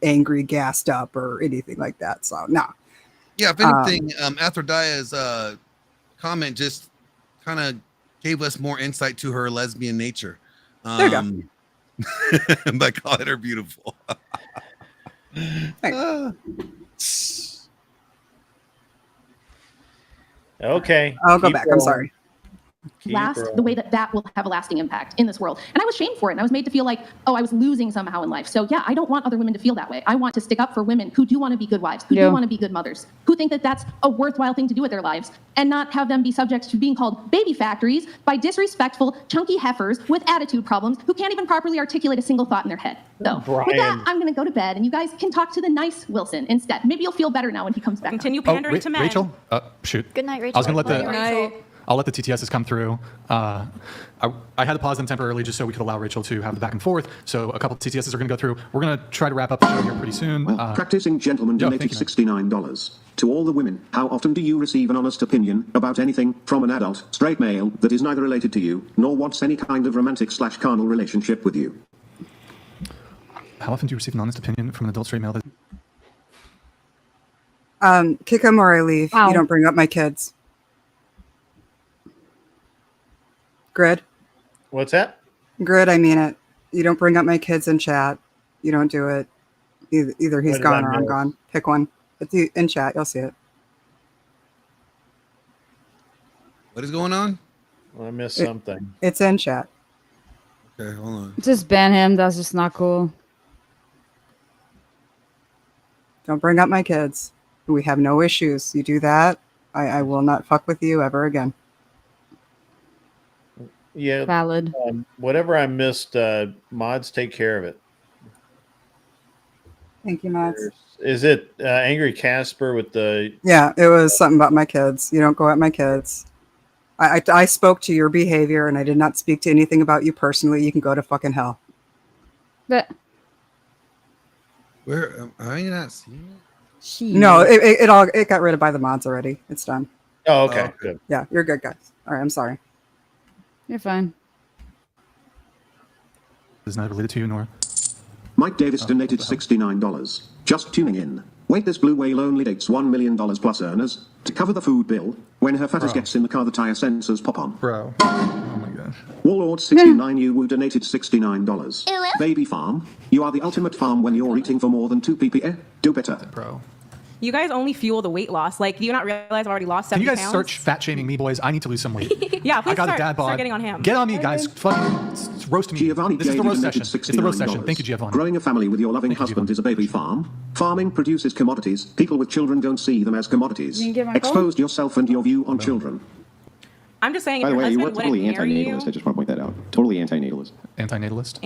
angry, gassed up or anything like that. So no. Yeah, if anything, Athrodia's comment just kind of gave us more insight to her lesbian nature. There you go. By calling her beautiful. Okay. I'll go back. I'm sorry. the way that will have a lasting impact in this world. And I was shamed for it. And I was made to feel like, oh, I was losing somehow in life. So yeah, I don't want other women to feel that way. I want to stick up for women who do want to be good wives, who do want to be good mothers, who think that that's a worthwhile thing to do with their lives, and not have them be subject to being called baby factories by disrespectful, chunky heifers with attitude problems who can't even properly articulate a single thought in their head. So with that, I'm going to go to bed, and you guys can talk to the nice Wilson instead. Maybe you'll feel better now when he comes back. Continue pandering to men. Rachel? Shoot. Good night, Rachel. I was going to let Rachel. I'll let the TTSs come through. I had to pause them temporarily just so we could allow Rachel to have the back and forth. So a couple of TTSs are going to go through. We're going to try to wrap up the show here pretty soon. Well, practicing gentleman donated $69. To all the women, how often do you receive an honest opinion about anything from an adult, straight male that is neither related to you, nor wants any kind of romantic/carnal relationship with you? How often do you receive an honest opinion from an adult straight male? Kick him or I leave. Wow. You don't bring up my kids. Grid. What's that? Grid, I mean it. You don't bring up my kids in chat. You don't do it. Either he's gone or I'm gone. Pick one. It's in chat. You'll see it. What is going on? I missed something. It's in chat. Okay, hold on. Just ban him. That's just not cool. Don't bring up my kids. We have no issues. You do that, I will not fuck with you ever again. Yeah. Valid. Whatever I missed, mods take care of it. Thank you, Max. Is it Angry Casper with the... Yeah, it was something about my kids. You don't go at my kids. I spoke to your behavior, and I did not speak to anything about you personally. You can go to fucking hell. But Where I not seeing it? No, it got rid of by the mods already. It's done. Oh, okay. Good. Yeah, you're good, guys. All right, I'm sorry. you're fine. Is not related to you, Nora. Mike Davis donated $69. Just tuning in. Wait, this blue whale only takes $1 million plus earners to cover the food bill. When her fetus gets in the car, the tire sensors pop on. Bro. Oh my gosh. Warlord69 you donated $69. Baby farm. You are the ultimate farm when you're eating for more than 2 ppm. Do better. Bro. You guys only fuel the weight loss. Like, do you not realize I've already lost 70 Can you guys pounds? search fat shaming me, boys? I need to lose some weight. Yeah, please I got a dad start bod. getting on him. Get on me, guys. Fucking roast me. Giovanni This is the J. roast donated session. It's the roast session. $69. Thank you, Giovanni. Growing a family with your loving husband is a baby farm. Farming produces commodities. People with children don't see them as commodities. You can get my Exposed yourself and your view on children. I'm just saying, if By the your way, you husband were totally wouldn't marry anti-natalist. I you, just want to point that out. Totally anti-natalist. Anti-natalist?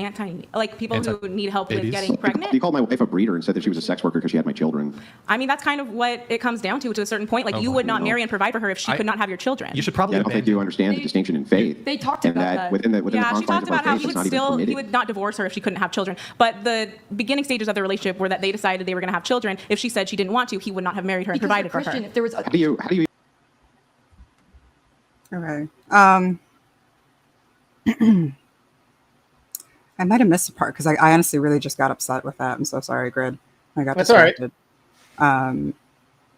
like people who need help with Babies? getting pregnant. You called my wife a breeder and said that she was a sex worker because she had my children. I mean, that's kind of what it comes down to a certain point. Like, you would not marry and provide for her if she could not have your children. You should probably. I don't think you understand the distinction in faith. They talked and about that. that. Within the Yeah, she confines talked of our about how faith, he it's would not even permitted. he would not divorce her if she couldn't have children. But the beginning stages of the relationship were that they decided they were going to have children. If she said she didn't want to, he would not have married her and provided for her. If there was How do you? Okay. I might have missed a part because I honestly really just got upset with that. I'm so sorry, Grid. I got That's all right. distracted.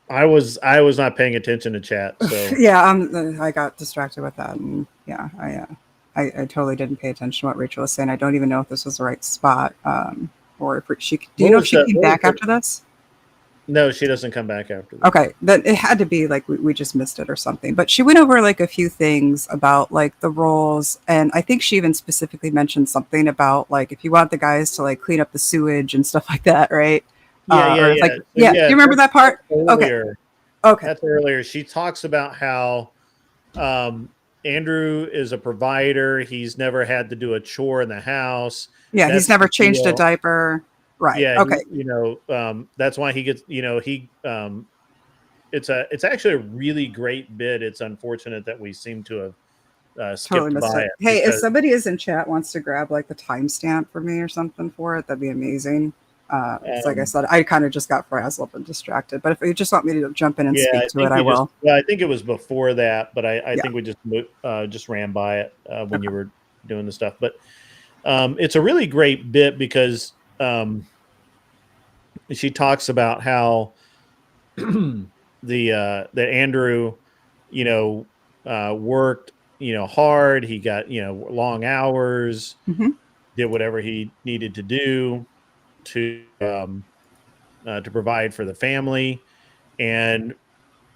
I was not paying attention to chat. So Yeah, I got distracted with that, and yeah, I totally didn't pay attention to what Rachel was saying. I don't even know if this was the right spot, or if she. Do you know if she came back after this? No, she doesn't come back after this. Okay, then it had to be like we just missed it or something. But she went over like a few things about like the roles, and I think she even specifically mentioned something about like if you want the guys to like clean up the sewage and stuff like that, right? Yeah. Do you remember that part? Earlier, Okay. That's earlier. She talks about how Andrew is a provider. He's never had to do a chore in the house. Yeah, That's he's never the changed a deal. diaper. Right. Yeah. Okay. That's why he gets. It's actually a really great bit. It's unfortunate that we seem to have skipped Totally missed by it. it. Hey, if because- somebody is in chat wants to grab like the timestamp for me or something for it, that'd be amazing. It's like I said, I kind of just got frazzled and distracted. But if you just want me to jump in and speak to it, I will. I think it was before that, but I think we just ran by it when you were doing the stuff. But it's a really great bit because she talks about how that Andrew, worked, hard. He got, long hours, did whatever he needed to do to provide for the family. And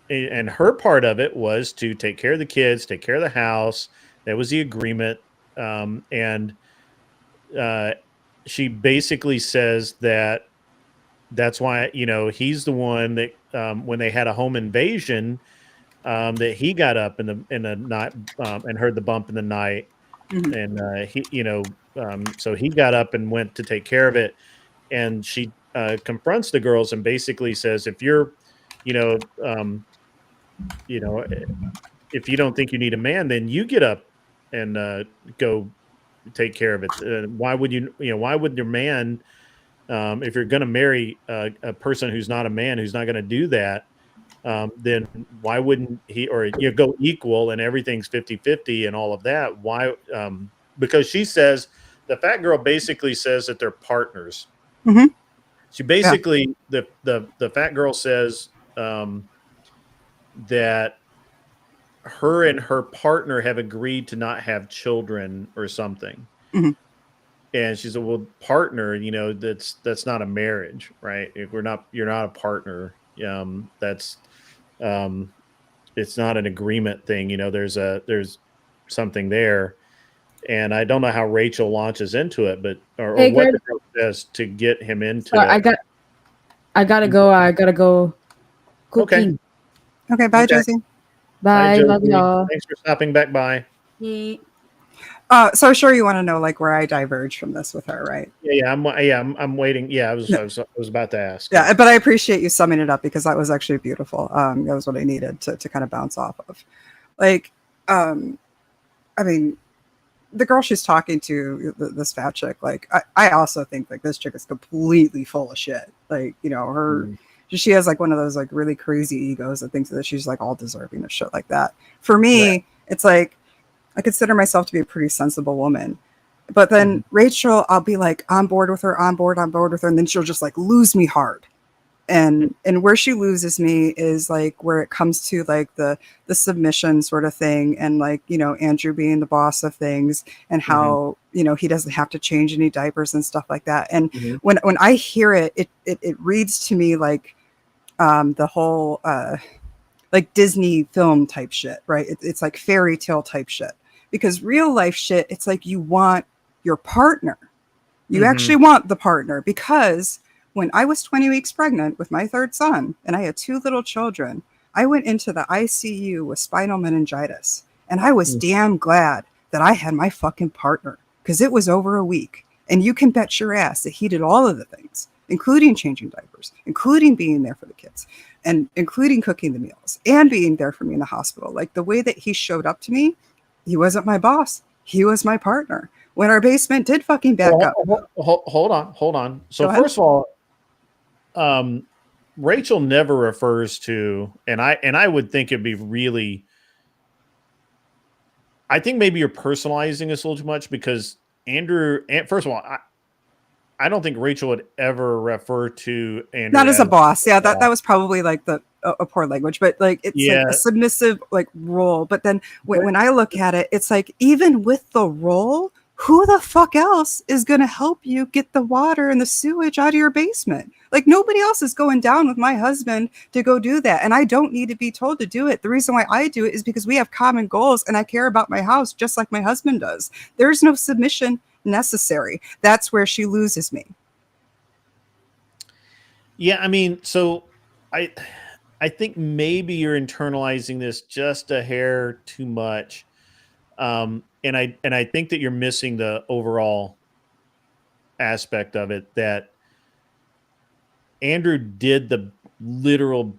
and her part of it was to take care of the kids, take care of the house. That was the agreement. And she basically says that that's why, he's the one that when they had a home invasion, that he got up in the night and heard the bump in the night. And so he got up and went to take care of it. And she confronts the girls and basically says, if you're, if you don't think you need a man, then you get up and go take care of it. Why would why would your man, if you're going to marry a person who's not a man, who's not going to do that, then why wouldn't he, or go equal and everything's 50-50 and all of that? Why? Because she says, the fat girl basically says that they're partners. Mm-hmm. She basically, the fat girl says that her and her partner have agreed to not have children or something. Mm-hmm. And she said, well, partner, that's not a marriage, right? If you're not a partner. That's it's not an agreement thing. There's something there. And I don't know how Rachel launches into it, but or what the girl says to get him into it. I gotta go. Cooking. Okay. Bye, Josie. Bye. Josie. Love y'all. Thanks for stopping back by. So sure you want to know where I diverge from this with her, right? I'm waiting. Yeah, I was about to ask. Yeah, but I appreciate you summing it up because that was actually beautiful. That was what I needed to kind of bounce off of. I mean, the girl she's talking to, this fat chick, I also think this chick is completely full of shit. She has one of those one crazy egos that thinks that she's all deserving of shit like that. For me, it's I consider myself to be a pretty sensible woman. But then Rachel, I'll be on board with her, on board with her. And then she'll just lose me hard. And where she loses me is where it comes to the submission sort of thing. And Andrew being the boss of things and how, he doesn't have to change any diapers and stuff like that. And when I hear it reads to me the whole, Disney film type shit, right? It's fairy tale type shit. Because real life shit, it's you want your partner. You actually want the partner. Because when I was 20 weeks pregnant with my third son and I had 2 little children, I went into the ICU with spinal meningitis. And I was damn glad that I had my fucking partner because it was over a week. And you can bet your ass that he did all of the things, including changing diapers, including being there for the kids, and including cooking the meals and being there for me in the hospital. The way that he showed up to me, he wasn't my boss. He was my partner. When our basement did fucking back up. Hold on. So first of all, Rachel never refers to, and I would think it'd be really, I think maybe you're personalizing this a little too much because Andrew, first of all, I don't think Rachel would ever refer to Andrew. Not as a boss. Yeah, that was probably a poor language, but it's a submissive role. But then when I look at it, it's even with the role, who the fuck else is going to help you get the water and the sewage out of your basement? Nobody else is going down with my husband to go do that. And I don't need to be told to do it. The reason why I do it is because we have common goals and I care about my house just like my husband does. There's no submission necessary. That's where she loses me. Yeah, I mean, so I think maybe you're internalizing this just a hair too much. And I think that you're missing the overall aspect of it, that Andrew did the literal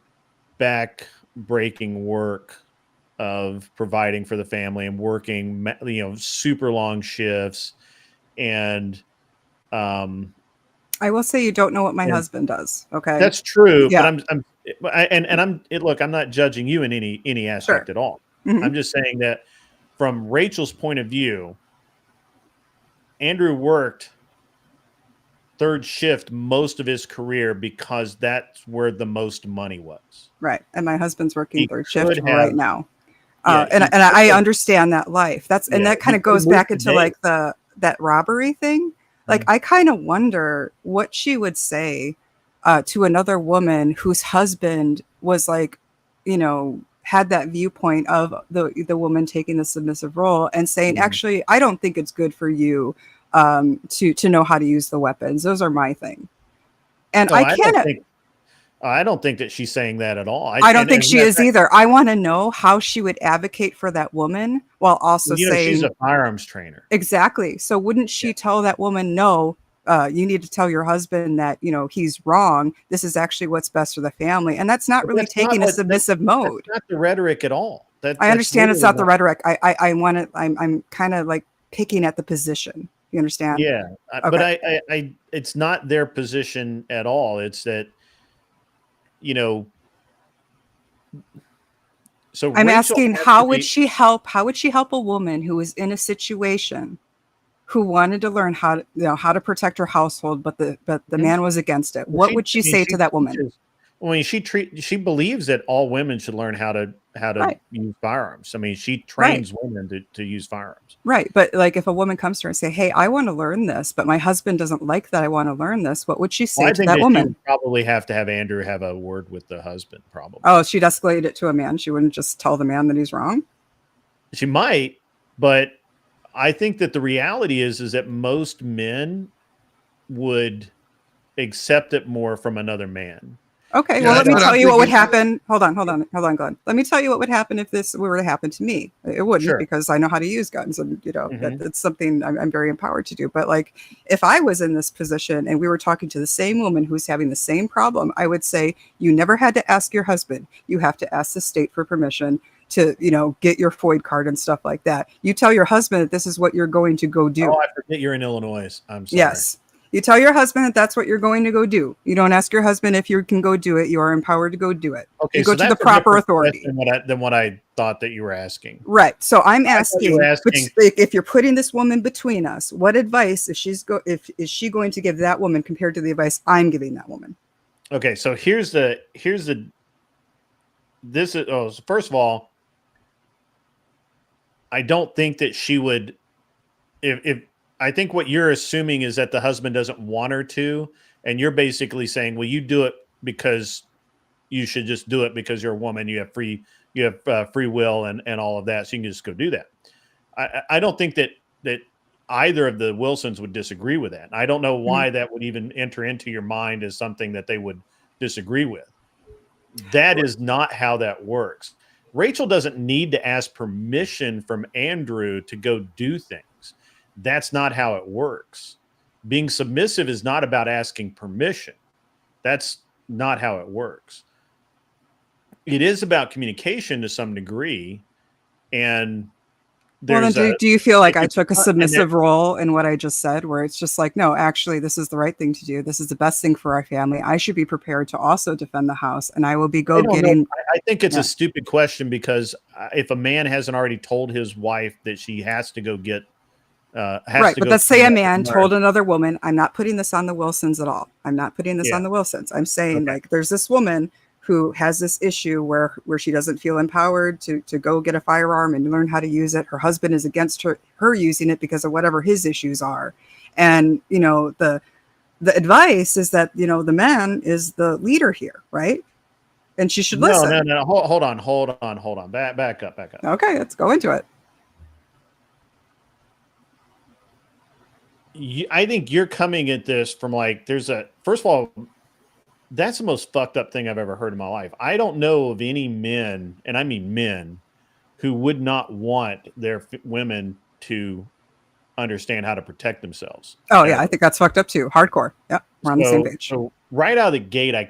back-breaking work of providing for the family and working, super long shifts. And I will say you don't know what my husband does. Okay, that's true. Yeah. But look, I'm not judging you in any aspect at all. I'm just saying that from Rachel's point of view, Andrew worked third shift most of his career because that's where the most money was. Right. And my husband's working third shift right now. And I understand that life. That kind of goes back into that robbery thing. I kind of wonder what she would say to another woman whose husband was had that viewpoint of the woman taking the submissive role and saying, actually, I don't think it's good for you to know how to use the weapons. Those are my thing. And I don't think that she's saying that at all. I don't think she is either. I want to know how she would advocate for that woman while also saying she's a firearms trainer. Exactly. So wouldn't she tell that woman, no, you need to tell your husband that, he's wrong. This is actually what's best for the family. And that's not really taking a submissive mode. That's not the rhetoric at all. I understand it's not the rhetoric. I'm kind of like picking at the position. You understand? Yeah. Okay. But I it's not their position at all. It's that, so I'm asking, how would she help a woman who is in a situation who wanted to learn how to protect her household, but the man was against it? What would she say to that woman? She believes that all women should learn how to use firearms. I mean, she trains women to use firearms. Right. But like if a woman comes to her and say, hey, I want to learn this, but my husband doesn't like that I want to learn this, what would she say to that woman? She would probably have to have Andrew have a word with the husband, probably. Oh, she'd escalate it to a man. She wouldn't just tell the man that he's wrong. She might, but I think that the reality is that most men would accept it more from another man. Okay, well, let me tell you what would happen. Hold on, Glenn. Let me tell you what would happen if this were to happen to me. It wouldn't, because I know how to use guns, and that's something I'm very empowered to do. But like, if I was in this position and we were talking to the same woman who's having the same problem, I would say, you never had to ask your husband. You have to ask the state for permission to, get your FOID card and stuff like that. You tell your husband that this is what you're going to go do. Oh, I forget you're in Illinois. I'm sorry. Yes. You tell your husband that that's what you're going to go do. You don't ask your husband if you can go do it. You are empowered to go do it. Okay, you go so to the proper authority. Than what I thought that you were asking. Right. So I'm asking, if you're putting this woman between us, what advice is she going to give that woman compared to the advice I'm giving that woman? Okay, so first of all, I don't think that she would, if I think what you're assuming is that the husband doesn't want her to, and you're basically saying, well, you do it because you should just do it because you're a woman, you have free will and all of that, so you can just go do that. I don't think that either of the Wilsons would disagree with that. I don't know why that would even enter into your mind as something that they would disagree with. That is not how that works. Rachel doesn't need to ask permission from Andrew to go do things. That's not how it works. Being submissive is not about asking permission. That's not how it works. It is about communication to some degree. And do you feel like I took a submissive role in what I just said, where it's just like, no, actually, this is the right thing to do. This is the best thing for our family. I should be prepared to also defend the house, and I will be getting. I think it's a stupid question, because if a man hasn't already told his wife that she has to go get right, but let's say a man told another woman, I'm not putting this on the Wilsons at all. I'm not putting this on the Wilsons. I'm saying like there's this woman who has this issue where she doesn't feel empowered to go get a firearm and learn how to use it. Her husband is against her using it because of whatever his issues are. And, the advice is that, the man is the leader here, right? And she should listen. No. Hold on. Back up. Okay, let's go into it. I think you're coming at this from like, first of all, that's the most fucked up thing I've ever heard in my life. I don't know of any men, and I mean men, who would not want their women to understand how to protect themselves. Oh yeah, I think that's fucked up too. Hardcore. Yep, we're on the same page. So right out of the gate, I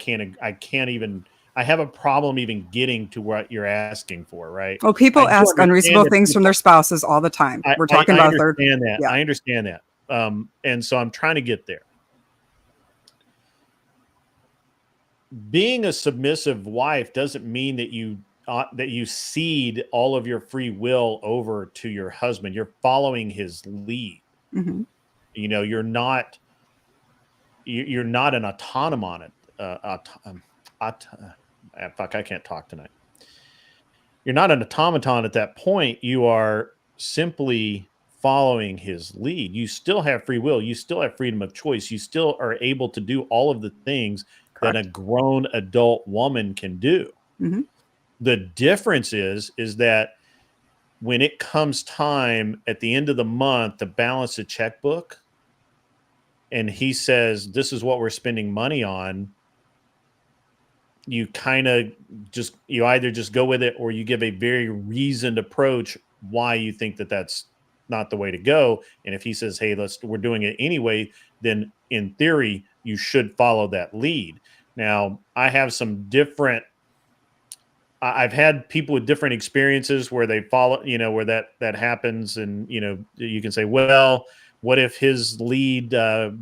have a problem even getting to what you're asking for, right? Well, people ask unreasonable things from their spouses all the time. We're talking about third. I understand that. And so I'm trying to get there. Being a submissive wife doesn't mean that you cede all of your free will over to your husband. You're following his lead. Mm-hmm. You're not an autonomon. Fuck, I can't talk tonight. You're not an automaton at that point. You are simply following his lead. You still have free will. You still have freedom of choice. You still are able to do all of the things that a grown adult woman can do. Mm-hmm. The difference is that when it comes time at the end of the month to balance a checkbook, and he says, this is what we're spending money on, you kind of you either just go with it, or you give a very reasoned approach why you think that that's not the way to go. And if he says, hey, we're doing it anyway, then in theory, you should follow that lead. Now, I have some different, I've had people with different experiences where they follow, where that happens. And, you can say, well, what if his lead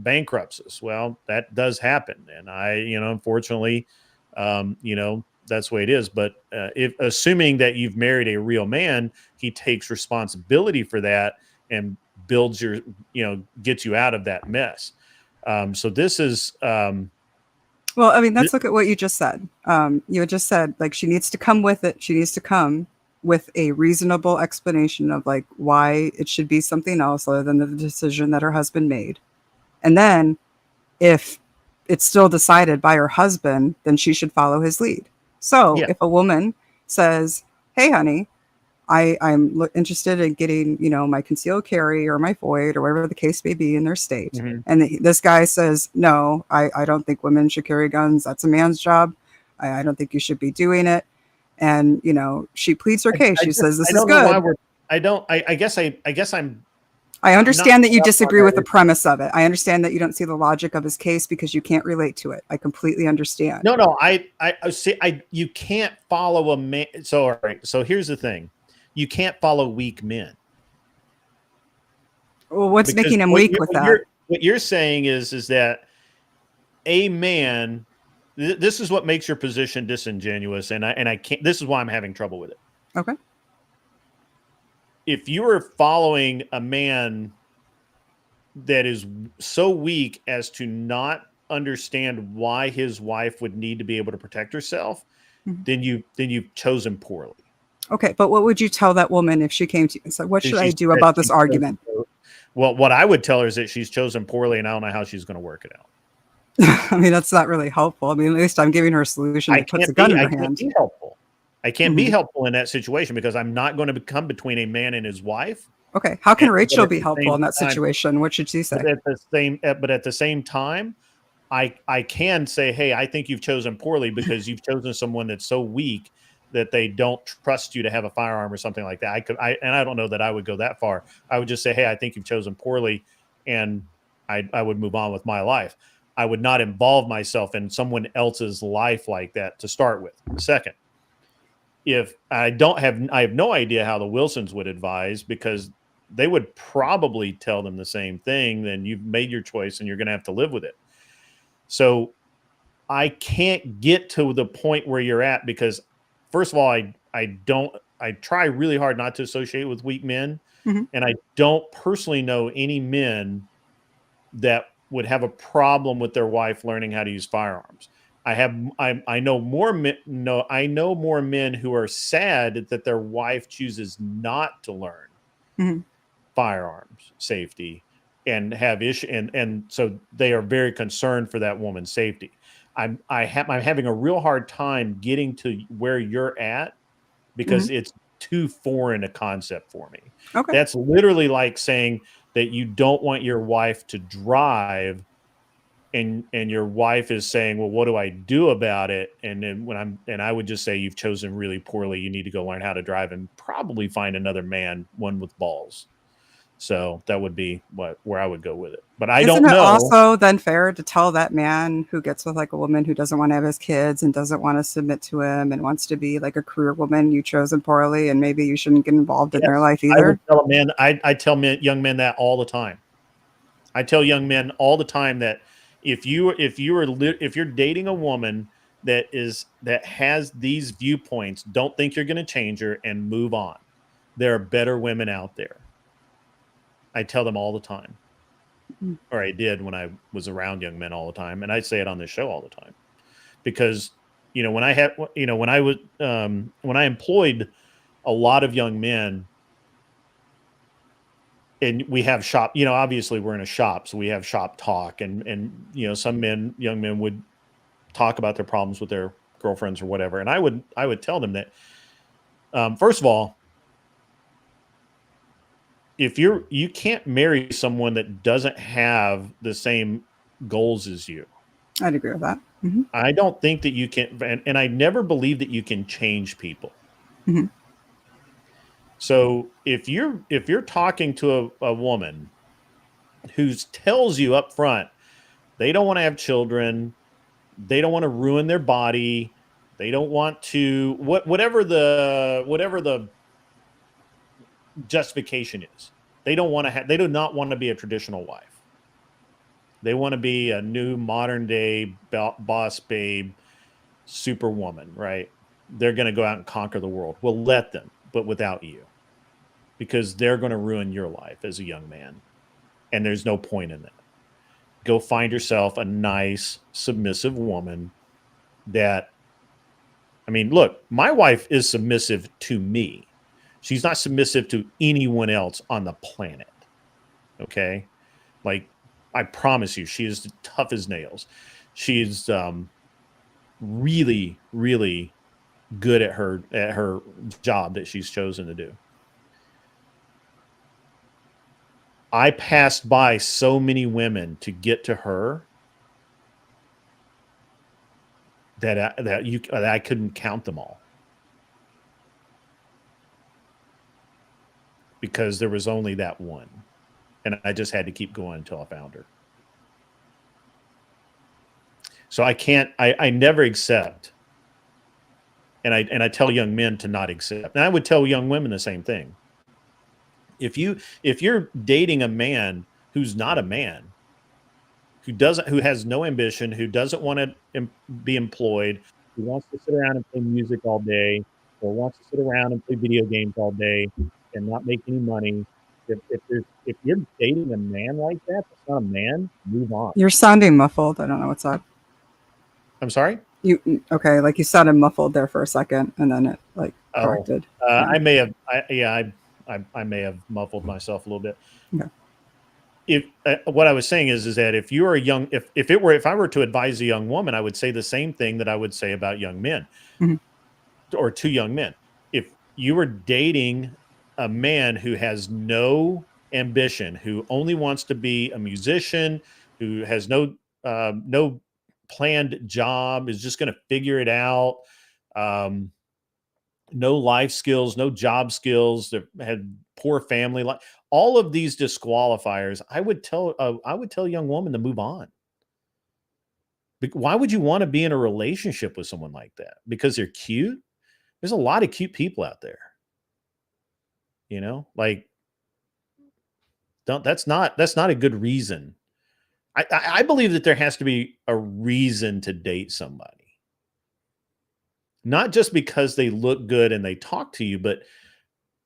bankrupts us? Well, that does happen. And unfortunately, that's the way it is. But if assuming that you've married a real man, he takes responsibility for that and builds gets you out of that mess. So this is, well, I mean, let's look at what you just said. You just said, like, she needs to come with it. She needs to come with a reasonable explanation of like why it should be something else other than the decision that her husband made. And then if it's still decided by her husband, then she should follow his lead. So if a woman says, hey, honey, I'm interested in getting, my concealed carry or my void or whatever the case may be in their state. Mm-hmm. And this guy says, no, I don't think women should carry guns. That's a man's job. I don't think you should be doing it. And, she pleads her case. She says, this is good. I guess I understand that you disagree with the premise of it. I understand that you don't see the logic of his case because you can't relate to it. I completely understand. No, I see. You can't follow a man. So, all right. So here's the thing. You can't follow weak men. Well, what's making him weak with that? What you're saying is that a man, this is what makes your position disingenuous. And I can't, this is why I'm having trouble with it. Okay. If you are following a man that is so weak as to not understand why his wife would need to be able to protect herself, then you've chosen poorly. Okay, but what would you tell that woman if she came to you and said, what should I do about this argument? Well, what I would tell her is that she's chosen poorly and I don't know how she's going to work it out. I mean, that's not really helpful. I mean, at least I'm giving her a solution that puts a gun in her hand. I can't be helpful in that situation because I'm not going to come between a man and his wife. Okay. How can Rachel be helpful in that situation? What should she say? But at the same time, I can say, hey, I think you've chosen poorly because you've chosen someone that's so weak that they don't trust you to have a firearm or something like that. And I don't know that I would go that far. I would just say, hey, I think you've chosen poorly, and I would move on with my life. I would not involve myself in someone else's life like that to start with. Second, if I have no idea how the Wilsons would advise, because they would probably tell them the same thing. Then you've made your choice and you're going to have to live with it. So I can't get to the point where you're at because, first of all, I try really hard not to associate with weak men. Mm-hmm. And I don't personally know any men that would have a problem with their wife learning how to use firearms. I know more men who are sad that their wife chooses not to learn firearms safety and have issue, and so they are very concerned for that woman's safety. I'm having a real hard time getting to where you're at because it's too foreign a concept for me. Okay. That's literally like saying that you don't want your wife to drive, and your wife is saying, well, what do I do about it? And then I would just say, you've chosen really poorly. You need to go learn how to drive and probably find another man, one with balls. So that would be where I would go with it. But I don't know. Isn't it also then fair to tell that man who gets with like a woman who doesn't want to have his kids and doesn't want to submit to him and wants to be like a career woman, you chosen poorly, and maybe you shouldn't get involved in their life either? I tell young men that all the time. I tell young men all the time that if you're dating a woman that has these viewpoints, don't think you're going to change her and move on. There are better women out there. I tell them all the time, or I did when I was around young men all the time. And I say it on this show all the time because, when I employed a lot of young men and we have shop, obviously we're in a shop, so we have shop talk and some young men would talk about their problems with their girlfriends or whatever, and I would tell them that, first of all, if you can't marry someone that doesn't have the same goals as you. I'd agree with that. I don't think that you can, and I never believe that you can change people. So if you're talking to a woman who tells you up front they don't want to have children, they don't want to ruin their body, they don't want to whatever the justification is, they do not want to be a traditional wife. They want to be a new modern day boss babe, superwoman, right? They're going to go out and conquer the world. We'll let them, but without you, because they're going to ruin your life as a young man. And there's no point in that. Go find yourself a nice, submissive woman that, I mean, look, my wife is submissive to me. She's not submissive to anyone else on the planet. Okay? Like, I promise you, she is tough as nails. She's really, really good at her job that she's chosen to do. I passed by so many women to get to her that I couldn't count them all, because there was only that one. And I just had to keep going until I found her. So I never accept. And I tell young men to not accept. And I would tell young women the same thing. If you're dating a man who's not a man, who has no ambition, who doesn't want to be employed, who wants to sit around and play music all day, or wants to sit around and play video games all day and not make any money, if you're dating a man like that, that's not a man, move on. You're sounding muffled. I don't know what's up. I'm sorry? Okay, like you sounded muffled there for a second, and then it corrected. I may have I may have muffled myself a little bit. Okay. If what I was saying is that if you are a young, if I were to advise a young woman, I would say the same thing that I would say about young men, or two young men. If you were dating a man who has no ambition, who only wants to be a musician, who has no planned job, is just going to figure it out, no life skills, no job skills, that had poor family life, all of these disqualifiers, I would tell a young woman to move on. Why would you want to be in a relationship with someone like that? Because they're cute? There's a lot of cute people out there. You know, like, that's not a good reason. I believe that there has to be a reason to date somebody. Not just because they look good and they talk to you, but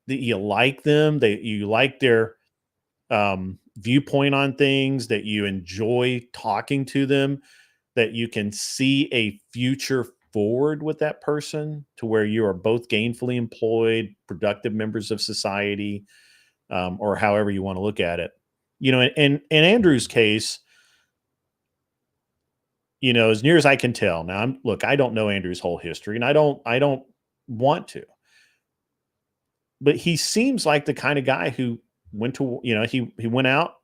that you like them, you like their viewpoint on things, that you enjoy talking to them, that you can see a future forward with that person to where you are both gainfully employed, productive members of society, or however you want to look at it. You know, in Andrew's case, you know, as near as I can tell, now I don't know Andrew's whole history, and I don't want to. But he seems like the kind of guy who went to, you know, he went out,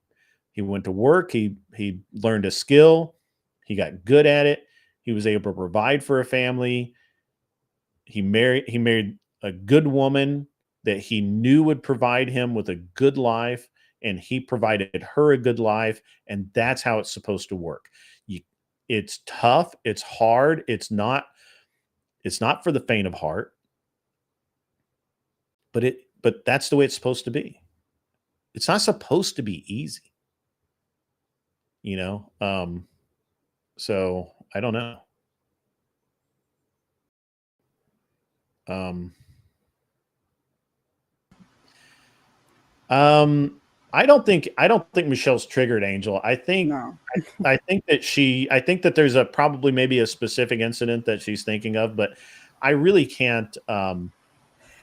he went to work, he learned a skill, he got good at it, he was able to provide for a family. He married a good woman that he knew would provide him with a good life, and he provided her a good life, and that's how it's supposed to work. It's tough, it's hard, it's not for the faint of heart. But that's the way it's supposed to be. It's not supposed to be easy. You know? So I don't know. I don't think Michelle's triggered, Angel. I think that there's probably maybe a specific incident that she's thinking of, but I really can't.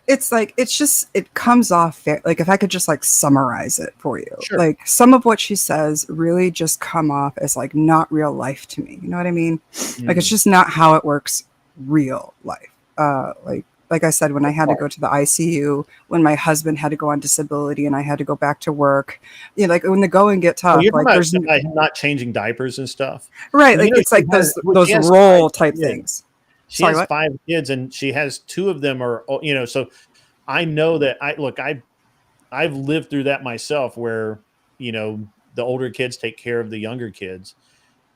It's like, it comes off like, if I could just like summarize it for you, Sure. Like some of what she says really just come off as like not real life to me. You know what I mean? Like, it's just not how it works real life. Like I said, when I had to go to the ICU, when my husband had to go on disability and I had to go back to work, you know, like when the going get tough, You're like there's not changing diapers and stuff, right. Like it's like those role type things. She has 5 kids and she has 2 of them are, you know, so I know that I've lived through that myself where, you know, the older kids take care of the younger kids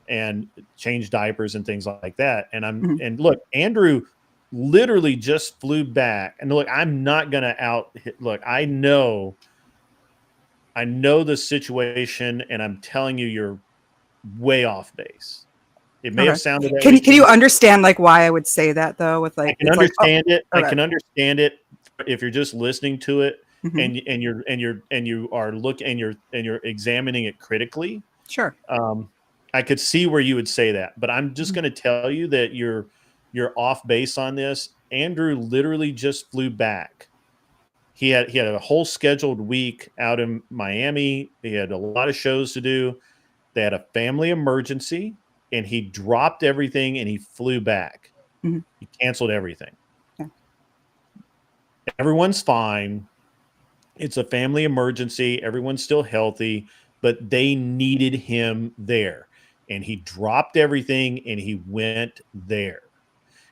and change diapers and things like that. And and look, Andrew literally just flew back. And look, I'm not going to look, I know the situation and I'm telling you, you're way off base. It may have sounded that Can you understand like why I would say that though? With like, I can understand it. I can understand it if you're just listening to it and you're examining it critically. Sure. I could see where you would say that, but I'm just going to tell you that you're off base on this. Andrew literally just flew back. He had a whole scheduled week out in Miami. He had a lot of shows to do. They had a family emergency and he dropped everything and he flew back. He canceled everything. Yeah. Everyone's fine. It's a family emergency. Everyone's still healthy, but they needed him there. And he dropped everything and he went there.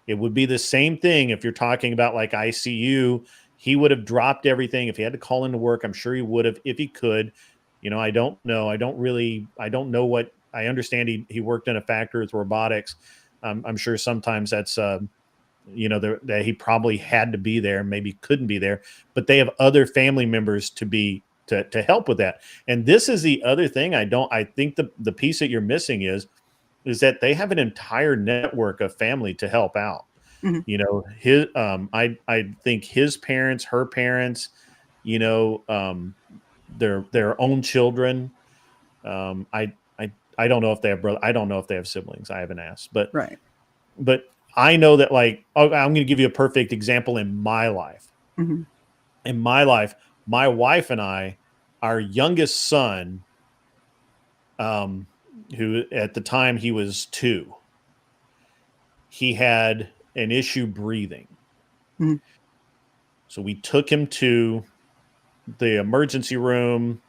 It would be the same thing if you're talking about like ICU. He would have dropped everything. If he had to call into work, I'm sure he would have if he could. You know, I don't know. I don't know what. I understand he worked in a factory with robotics. I'm sure sometimes that's, you know, that he probably had to be there, maybe couldn't be there, but they have other family members to help with that. And this is the other thing. I think the piece that you're missing is that they have an entire network of family to help out. You know, I think his parents, her parents, you know, their own children. I don't know if they have brother. I don't know if they have siblings. I haven't asked, but I know that like, I'm going to give you a perfect example in my life. In my life, my wife and I, our youngest son, who at the time he was 2, he had an issue breathing. So we took him to the emergency room.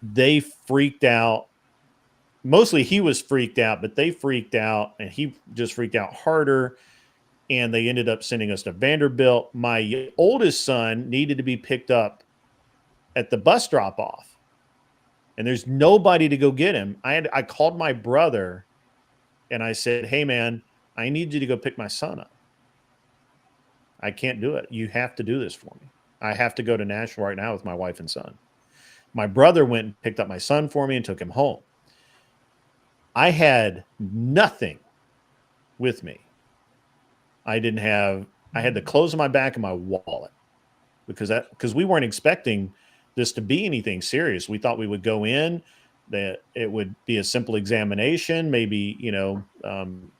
They freaked out. Mostly he was freaked out, but they freaked out and he just freaked out harder. And they ended up sending us to Vanderbilt. My oldest son needed to be picked up at the bus drop off. And there's nobody to go get him. I called my brother and I said, hey man, I need you to go pick my son up. I can't do it. You have to do this for me. I have to go to Nashville right now with my wife and son. My brother went and picked up my son for me and took him home. I had nothing with me. I had the clothes on my back and my wallet because we weren't expecting this to be anything serious. We thought we would go in, that it would be a simple examination, maybe, you know,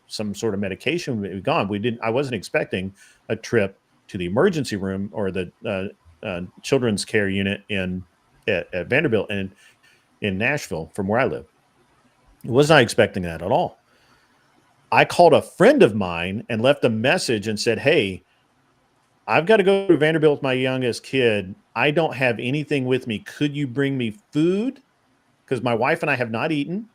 some sort of medication would be gone. I wasn't expecting a trip to the emergency room or the children's care unit at Vanderbilt and in Nashville from where I live. I was not expecting that at all. I called a friend of mine and left a message and said, hey, I've got to go to Vanderbilt with my youngest kid. I don't have anything with me. Could you bring me food? Because my wife and I have not eaten.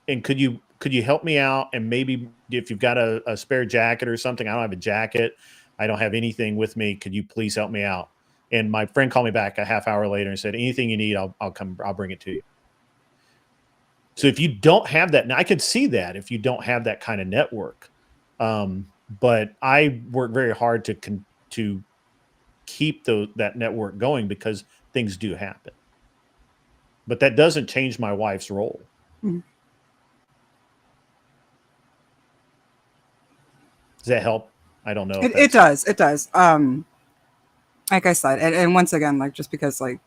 And could you help me out? And maybe if you've got a spare jacket or something, I don't have a jacket. I don't have anything with me. Could you please help me out? And my friend called me back a half hour later and said, anything you need, I'll bring it to you. So if you don't have that, now I could see that if you don't have that kind of network, but I work very hard to keep that network going because things do happen. But that doesn't change my wife's role. Does that help? I don't know. It does. It does. Like I said, and once again, like just because like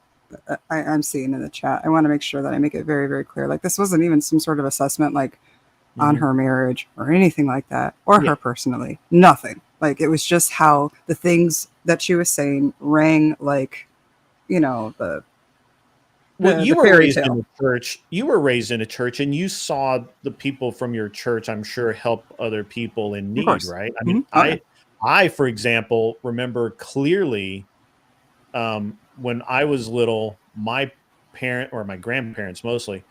I'm seeing in the chat, I want to make sure that I make it very, very clear. Like this wasn't even some sort of assessment like on her marriage or anything like that, or her personally. Nothing. Like it was just how the things that she was saying rang like, you know, you were fairy raised tale. in a church. You were raised in a church, and you saw the people from your church, I'm sure, help other people in need, course. right? I mean, Oh, yeah. I, for example, remember clearly when I was little, my parent or my grandparents mostly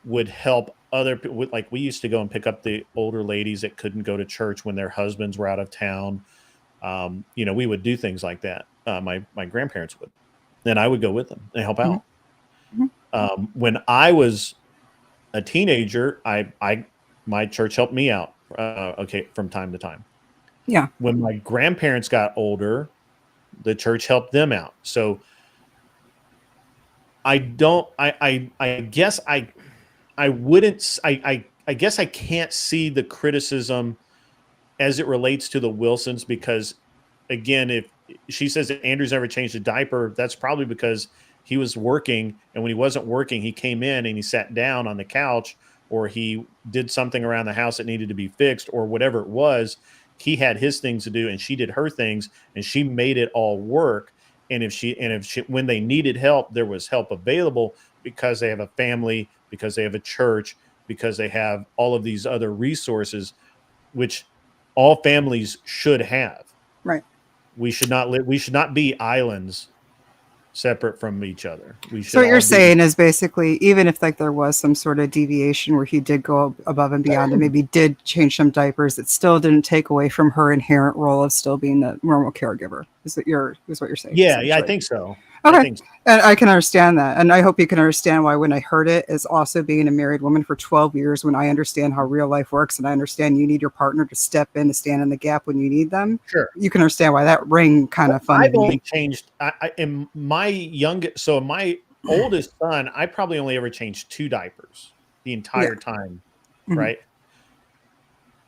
would help other people. Like we used to go and pick up the older ladies that couldn't go to church when their husbands were out of town. We would do things like that. My grandparents would, and I would go with them and help out. When I was a teenager, my church helped me out. From time to time. Yeah. When my grandparents got older, the church helped them out. So I guess I wouldn't. I guess I can't see the criticism as it relates to the Wilsons because, again, if she says that Andrew's never changed a diaper, that's probably because he was working, and when he wasn't working, he came in and he sat down on the couch, or he did something around the house that needed to be fixed, or whatever it was. He had his things to do, and she did her things, and she made it all work. And if she, when they needed help, there was help available because they have a family, because they have a church, because they have all of these other resources, which all families should have. Right. We should not live. We should not be islands separate from each other. We should. So what you're saying is basically, even if like there was some sort of deviation where he did go above and beyond and maybe did change some diapers, it still didn't take away from her inherent role of still being the normal caregiver. Is what you're saying? Yeah, I think so. Okay. And I can understand that. And I hope you can understand why when I heard it as also being a married woman for 12 years, when I understand how real life works and I understand you need your partner to step in to stand in the gap when you need them. Sure. You can understand why that rang kind of funny. I've only changed in my youngest, so my oldest son, I probably only ever changed 2 diapers the entire time. Right.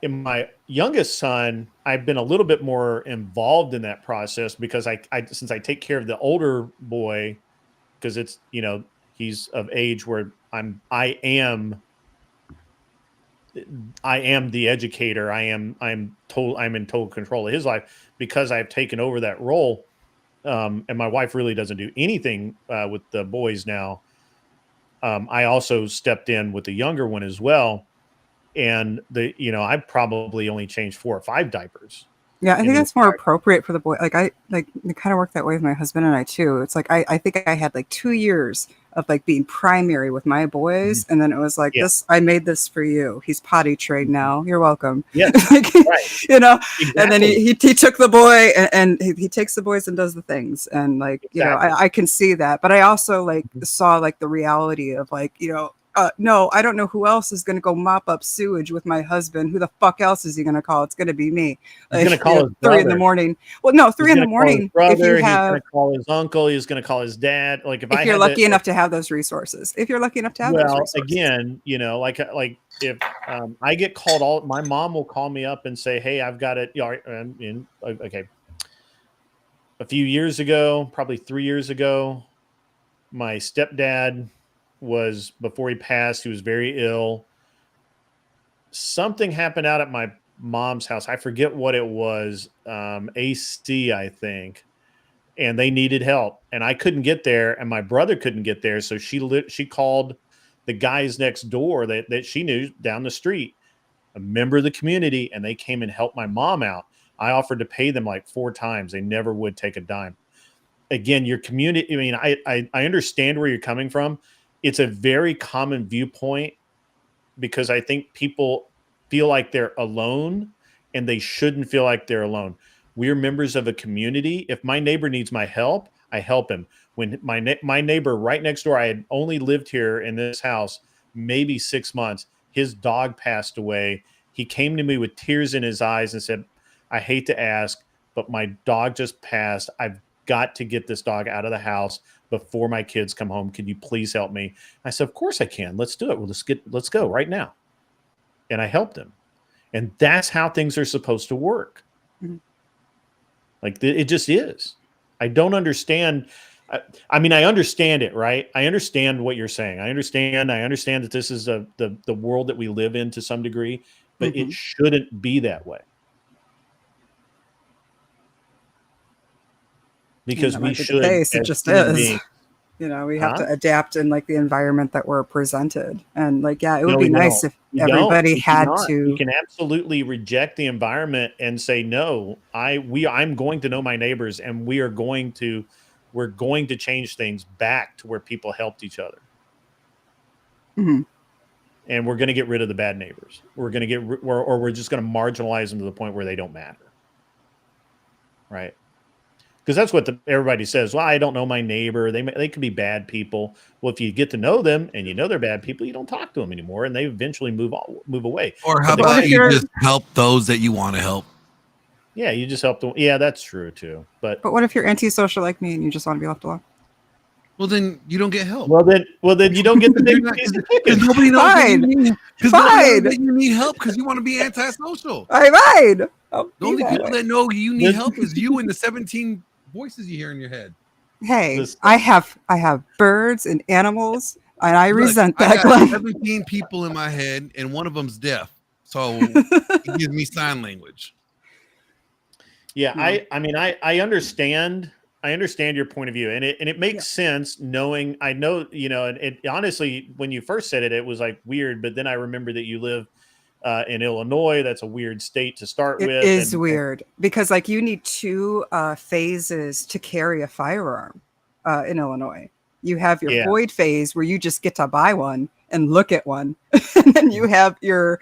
In my youngest son, I've been a little bit more involved in that process because I since I take care of the older boy, because it's, he's of age where I am the educator. I'm in total control of his life because I've taken over that role. And my wife really doesn't do anything with the boys now. I also stepped in with the younger one as well. And I probably only changed 4 or 5 diapers. Yeah, I think that's more appropriate for the boy. Like it kind of worked that way with my husband and I too. It's like I think I had like 2 years of like being primary with my boys, and then it was like this. I made this for you. He's potty trained now. You're welcome. Yeah, right. Exactly. And then he took the boy and he takes the boys and does the things, and like I can see that, but I also like saw like the reality of like no, I don't know who else is going to go mop up sewage with my husband. Who the fuck else is he going to call? It's going to be me. He's going to call his 3 in the morning. Well, no, 3 in the morning. Brother, if you have, he's going to call his uncle. He's going to call his dad. Like if you're lucky enough to have those resources. If you're lucky enough to have those resources. Again, like if I get called, my mom will call me up and say, "Hey, I've got it." Okay. A few years ago, probably 3 years ago, my stepdad was, before he passed, he was very ill. Something happened out at my mom's house. I forget what it was. AC, I think. And they needed help. And I couldn't get there, and my brother couldn't get there. So she called the guys next door that she knew down the street, a member of the community, and they came and helped my mom out. I offered to pay them like 4 times. They never would take a dime. Again, your community, I mean, I understand where you're coming from. It's a very common viewpoint because I think people feel like they're alone, and they shouldn't feel like they're alone. We're members of a community. If my neighbor needs my help, I help him. When my neighbor right next door, I had only lived here in this house maybe 6 months. His dog passed away. He came to me with tears in his eyes and said, "I hate to ask, but my dog just passed. I've got to get this dog out of the house before my kids come home. Can you please help me?" I said, "Of course I can. Let's do it. Well, let's go right now." And I helped him. And that's how things are supposed to work. Mm-hmm. Like it just is. I don't understand. I mean, I understand it, right? I understand what you're saying. I understand that this is the world that we live in to some degree, but it shouldn't be that way. Because we should, it just is. You know, we have to adapt in like the environment that we're presented. And like, yeah, it would No, be we nice don't. if You everybody don't. had You to. can absolutely reject the environment and say, no, I'm going to know my neighbors, and we're going to change things back to where people helped each other. Mhm. And we're going to get rid of the bad neighbors. We're going to or we're just going to marginalize them to the point where they don't matter. Right. Because that's what everybody says. Well, I don't know my neighbor. They could be bad people. Well, if you get to know them and you know they're bad people, you don't talk to them anymore, and they eventually move away. Or how about you just help those that you want to help? Yeah, you just help them. Yeah, that's true too. But what if you're antisocial like me and you just want to be left alone? Well, then you don't get help. Well, then you don't get the big piece of chicken. Nobody knows Fine. that you need help because you want to be antisocial. I lied. The only people that know you need help is you and the 17 voices you hear in your head. Hey, I have birds and animals, and I resent I that, got Glenn. 17 people in my head, and one of them's deaf, so he gives me sign language. Yeah, I mean, I understand. I understand your point of view, and it makes sense knowing. I know, you know, and it honestly, when you first said it, it was like weird, but then I remember that you live in Illinois. That's a weird state to start with. It is weird because like you need 2 phases to carry a firearm in Illinois. You have your void phase where you just get to buy one and look at one, and then you have your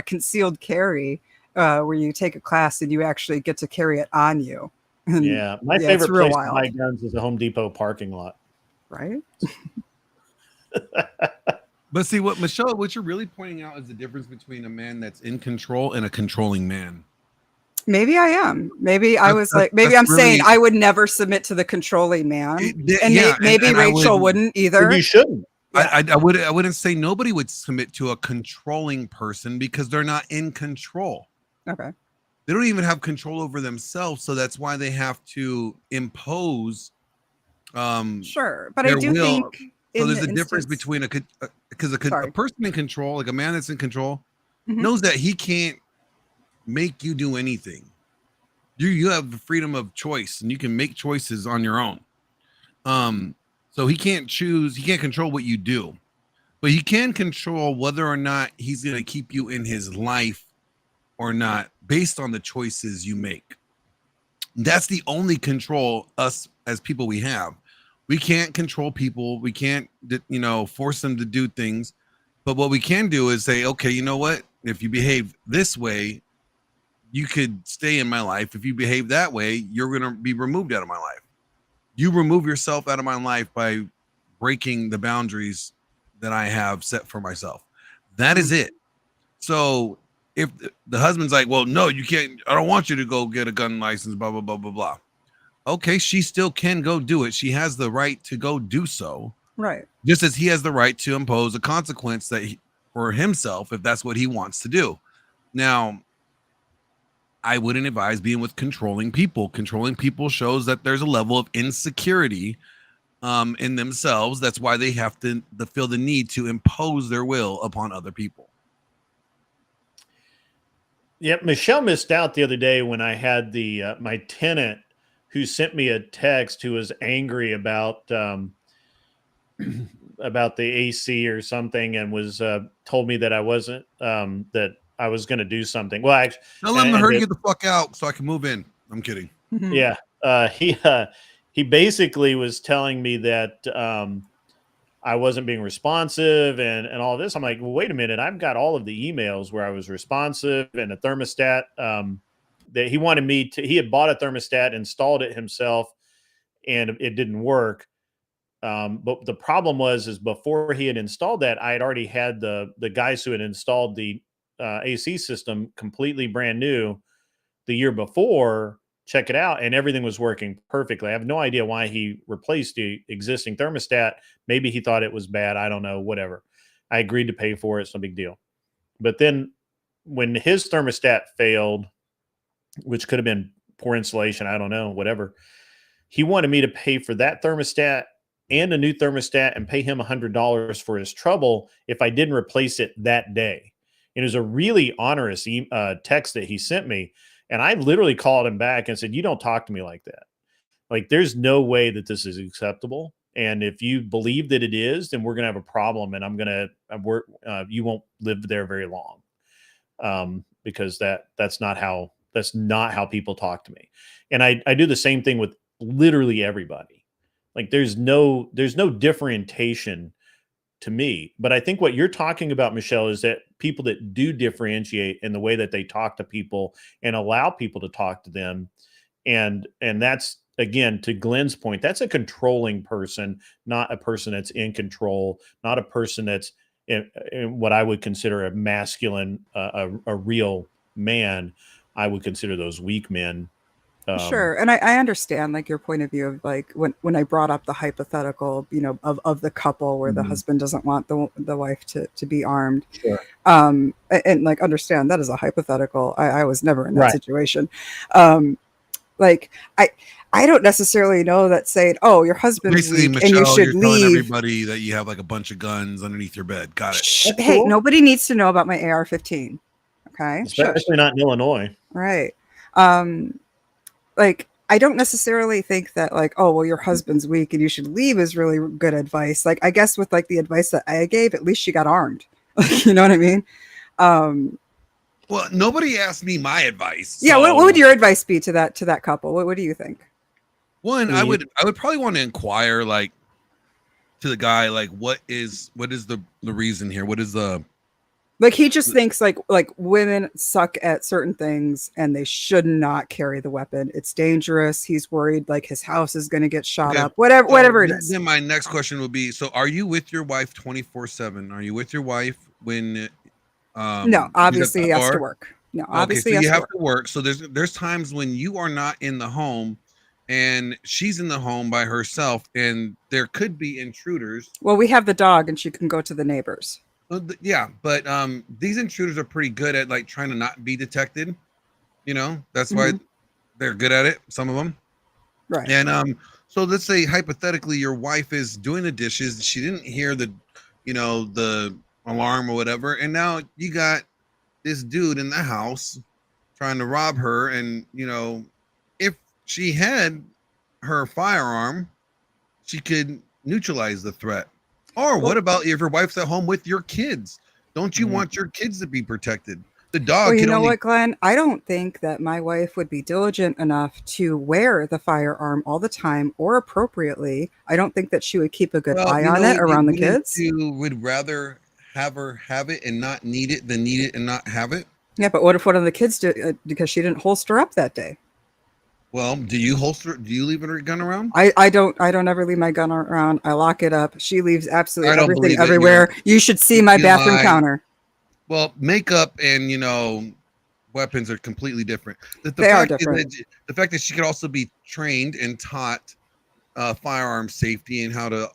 concealed carry where you take a class and you actually get to carry it on you. And, yeah, my favorite place to buy guns is a Home Depot parking lot. Right. But see, Michelle, what you're really pointing out is the difference between a man that's in control and a controlling man. Maybe I am. Maybe I'm saying I would never submit to the controlling man. Maybe Rachel wouldn't either. You shouldn't. Yeah. I wouldn't say nobody would submit to a controlling person because they're not in control. Okay. They don't even have control over themselves, so that's why they have to impose. Sure, but I do think. So there's a difference between a person in control, like a man that's in control, knows that he can't make you do anything. You have the freedom of choice, and you can make choices on your own. So he can't choose. He can't control what you do, but he can control whether or not he's going to keep you in his life or not, based on the choices you make. That's the only control us as people we have. We can't control people. We can't, force them to do things. But what we can do is say, okay, you know what? If you behave this way, you could stay in my life. If you behave that way, you're going to be removed out of my life. You remove yourself out of my life by breaking the boundaries that I have set for myself. That is it. So if the husband's like, well, no, you can't, I don't want you to go get a gun license, blah, blah, blah, blah, blah. Okay, she still can go do it. She has the right to go do so. Right. Just as he has the right to impose a consequence for himself if that's what he wants to do. Now, I wouldn't advise being with controlling people. Controlling people shows that there's a level of insecurity in themselves. That's why they have to feel the need to impose their will upon other people. Yeah, Michelle missed out the other day when I had my tenant who sent me a text who was angry about the AC or something, and was told me that I wasn't that I was going to do something. Well, actually, now let him hurry get the fuck out so I can move in. I'm kidding. Yeah, he basically was telling me that I wasn't being responsive and all this. I'm like, well, wait a minute. I've got all of the emails where I was responsive, and a thermostat that he wanted me to. He had bought a thermostat, installed it himself, and it didn't work. But the problem is before he had installed that, I had already had the guys who had installed the AC system completely brand new the year before check it out, and everything was working perfectly. I have no idea why he replaced the existing thermostat. Maybe he thought it was bad. I don't know, whatever. I agreed to pay for it. It's no big deal. But then when his thermostat failed, which could have been poor insulation, I don't know, whatever, he wanted me to pay for that thermostat and a new thermostat and pay him $100 for his trouble if I didn't replace it that day. It was a really onerous text that he sent me. And I literally called him back and said, you don't talk to me like that. Like, there's no way that this is acceptable. And if you believe that it is, then we're going to have a problem, and I'm going to you won't live there very long, because that's not how people talk to me. And I do the same thing with literally everybody. Like, there's no differentiation to me. But I think what you're talking about, Michelle, is that people that do differentiate in the way that they talk to people and allow people to talk to them, and that's, again, to Glenn's point, that's a controlling person, not a person that's in control, not a person that's in what I would consider a masculine, a real man. I would consider those weak men. Sure. And I understand like your point of view of like when I brought up the hypothetical, of the couple where the husband doesn't want the wife to be armed. Sure. And like, understand that is a hypothetical. I was never in that Right. situation. Like I don't necessarily know that saying, oh, your husband's Basically, weak Michelle, and you should you're telling leave. everybody that you have like a bunch of guns underneath your bed. Got it. Hey, nobody needs to know about my AR-15. Okay. Especially not in Illinois. Right. Like, I don't necessarily think that like, oh, well, your husband's weak and you should leave is really good advice. Like, I guess with like the advice that I gave, at least she got armed. You know what I mean? Well, nobody asked me my advice. Yeah. So What would your advice be to that couple? What do you think? one, I would probably want to inquire like to the guy, like, what is the reason here? What is the, Like, he just thinks like women suck at certain things and they should not carry the weapon. It's dangerous. He's worried like his house is going to get shot up, whatever it is. Then my next question would be, so are you with your wife 24/7? Are you with your wife when no, obviously he has to work. No, obviously so he you has have to work. So there's times when you are not in the home and she's in the home by herself, and there could be intruders. Well, we have the dog and she can go to the neighbors. Yeah, but these intruders are pretty good at like trying to not be detected. That's why they're good at it. Some of them, right? And so let's say hypothetically, your wife is doing the dishes. She didn't hear the alarm or whatever, and now you got this dude in the house trying to rob her. And if she had her firearm, she could neutralize the threat. Or what about if your wife's at home with your kids? Don't you want your kids to be protected? The dog. Well, you know what, Glenn? I don't think that my wife would be diligent enough to wear the firearm all the time or appropriately. I don't think that she would keep a good eye on it around the kids. You would rather have her have it and not need it than need it and not have it. Yeah, but what if one of the kids did because she didn't holster up that day? Well, do you leave her gun around? I don't ever leave my gun around. I lock it up. She leaves absolutely everything everywhere. You should see my bathroom counter. Well, makeup and weapons are completely different. They are different. The fact that she could also be trained and taught firearm safety and how to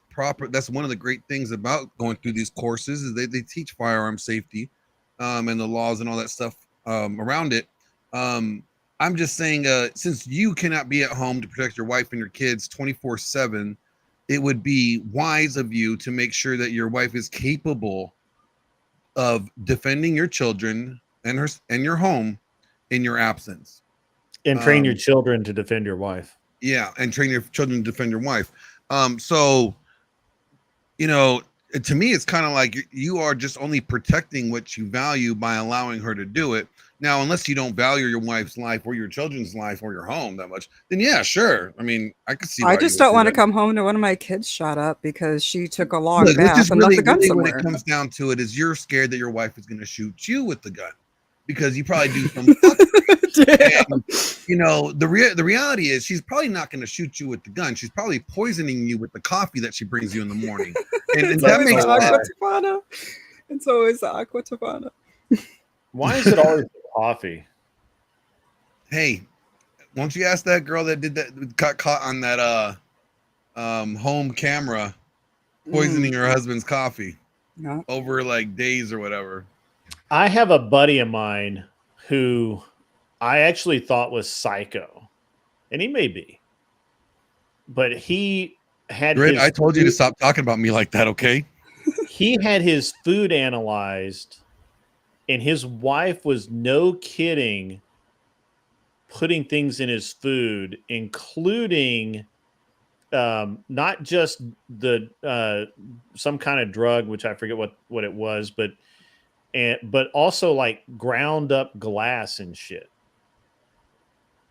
that's one of the great things about going through these courses is they teach firearm safety and the laws and all that stuff around it. I'm just saying, since you cannot be at home to protect your wife and your kids 24/7, it would be wise of you to make sure that your wife is capable of defending your children and your home in your absence. And train your children to defend your wife. Yeah, and train your children to defend your wife. So, to me, it's kind of like you are just only protecting what you value by allowing her to do it. Now, unless you don't value your wife's life or your children's life or your home that much, then yeah, sure. I mean, I could see. I just don't want to come home to one of my kids shot up because she took a long bath and left the gun somewhere. When it comes down to it, is you're scared that your wife is going to shoot you with the gun because you probably do some. And, the reality is she's probably not going to shoot you with the gun. She's probably poisoning you with the coffee that she brings you in the morning. And that makes sense. It's always the aqua tofana. Why is it always coffee? Hey, won't you ask that girl that did that, got caught on that home camera poisoning her husband's coffee over like days or whatever? I have a buddy of mine who I actually thought was psycho, and he may be, but he had. I told you to stop talking about me like that, okay? He had his food analyzed, and his wife was, no kidding, putting things in his food, including not just the some kind of drug, which I forget what it was, but also like ground up glass and shit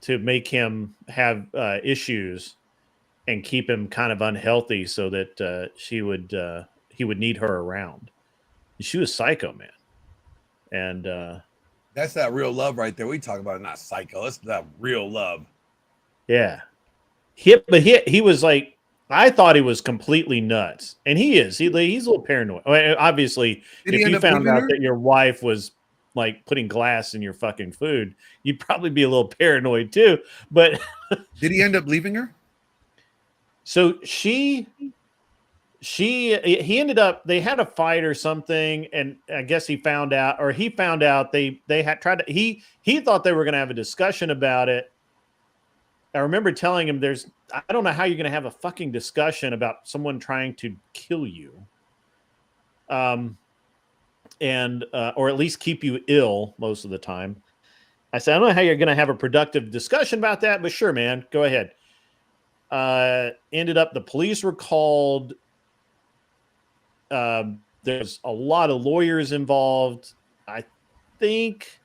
to make him have issues and keep him kind of unhealthy, so that he would need her around. She was psycho, man. And that's that real love right there. We talk about it, not psycho. That's that real love. Yeah. He was like, I thought he was completely nuts, and he is. He's a little paranoid. I mean, obviously, if you found out that your wife was like putting glass in your fucking food, you'd probably be a little paranoid too. But did he end up leaving her? So he ended up, they had a fight or something, and I guess he found out they had tried to, he thought they were going to have a discussion about it. I remember telling him, I don't know how you're going to have a fucking discussion about someone trying to kill you. Or at least keep you ill most of the time. I said, I don't know how you're going to have a productive discussion about that, but sure, man, go ahead. Ended up, the police were called. There's a lot of lawyers involved. I think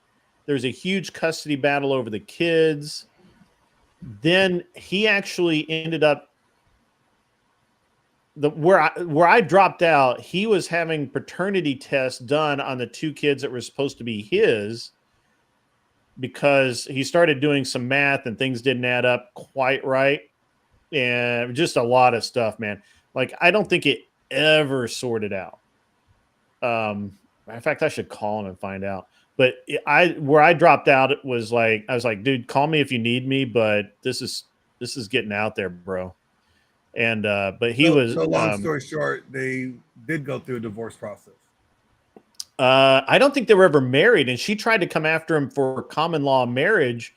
there's a huge custody battle over the kids. Then he actually ended up where I dropped out. He was having paternity tests done on the two kids that were supposed to be his, because he started doing some math and things didn't add up quite right. And just a lot of stuff, man. Like, I don't think it ever sorted out. In fact, I should call him and find out. But where I dropped out, it was like, I was like, dude, call me if you need me, but this is getting out there, bro. And but he was. So long story short, they did go through a divorce process. I don't think they were ever married, and she tried to come after him for common law marriage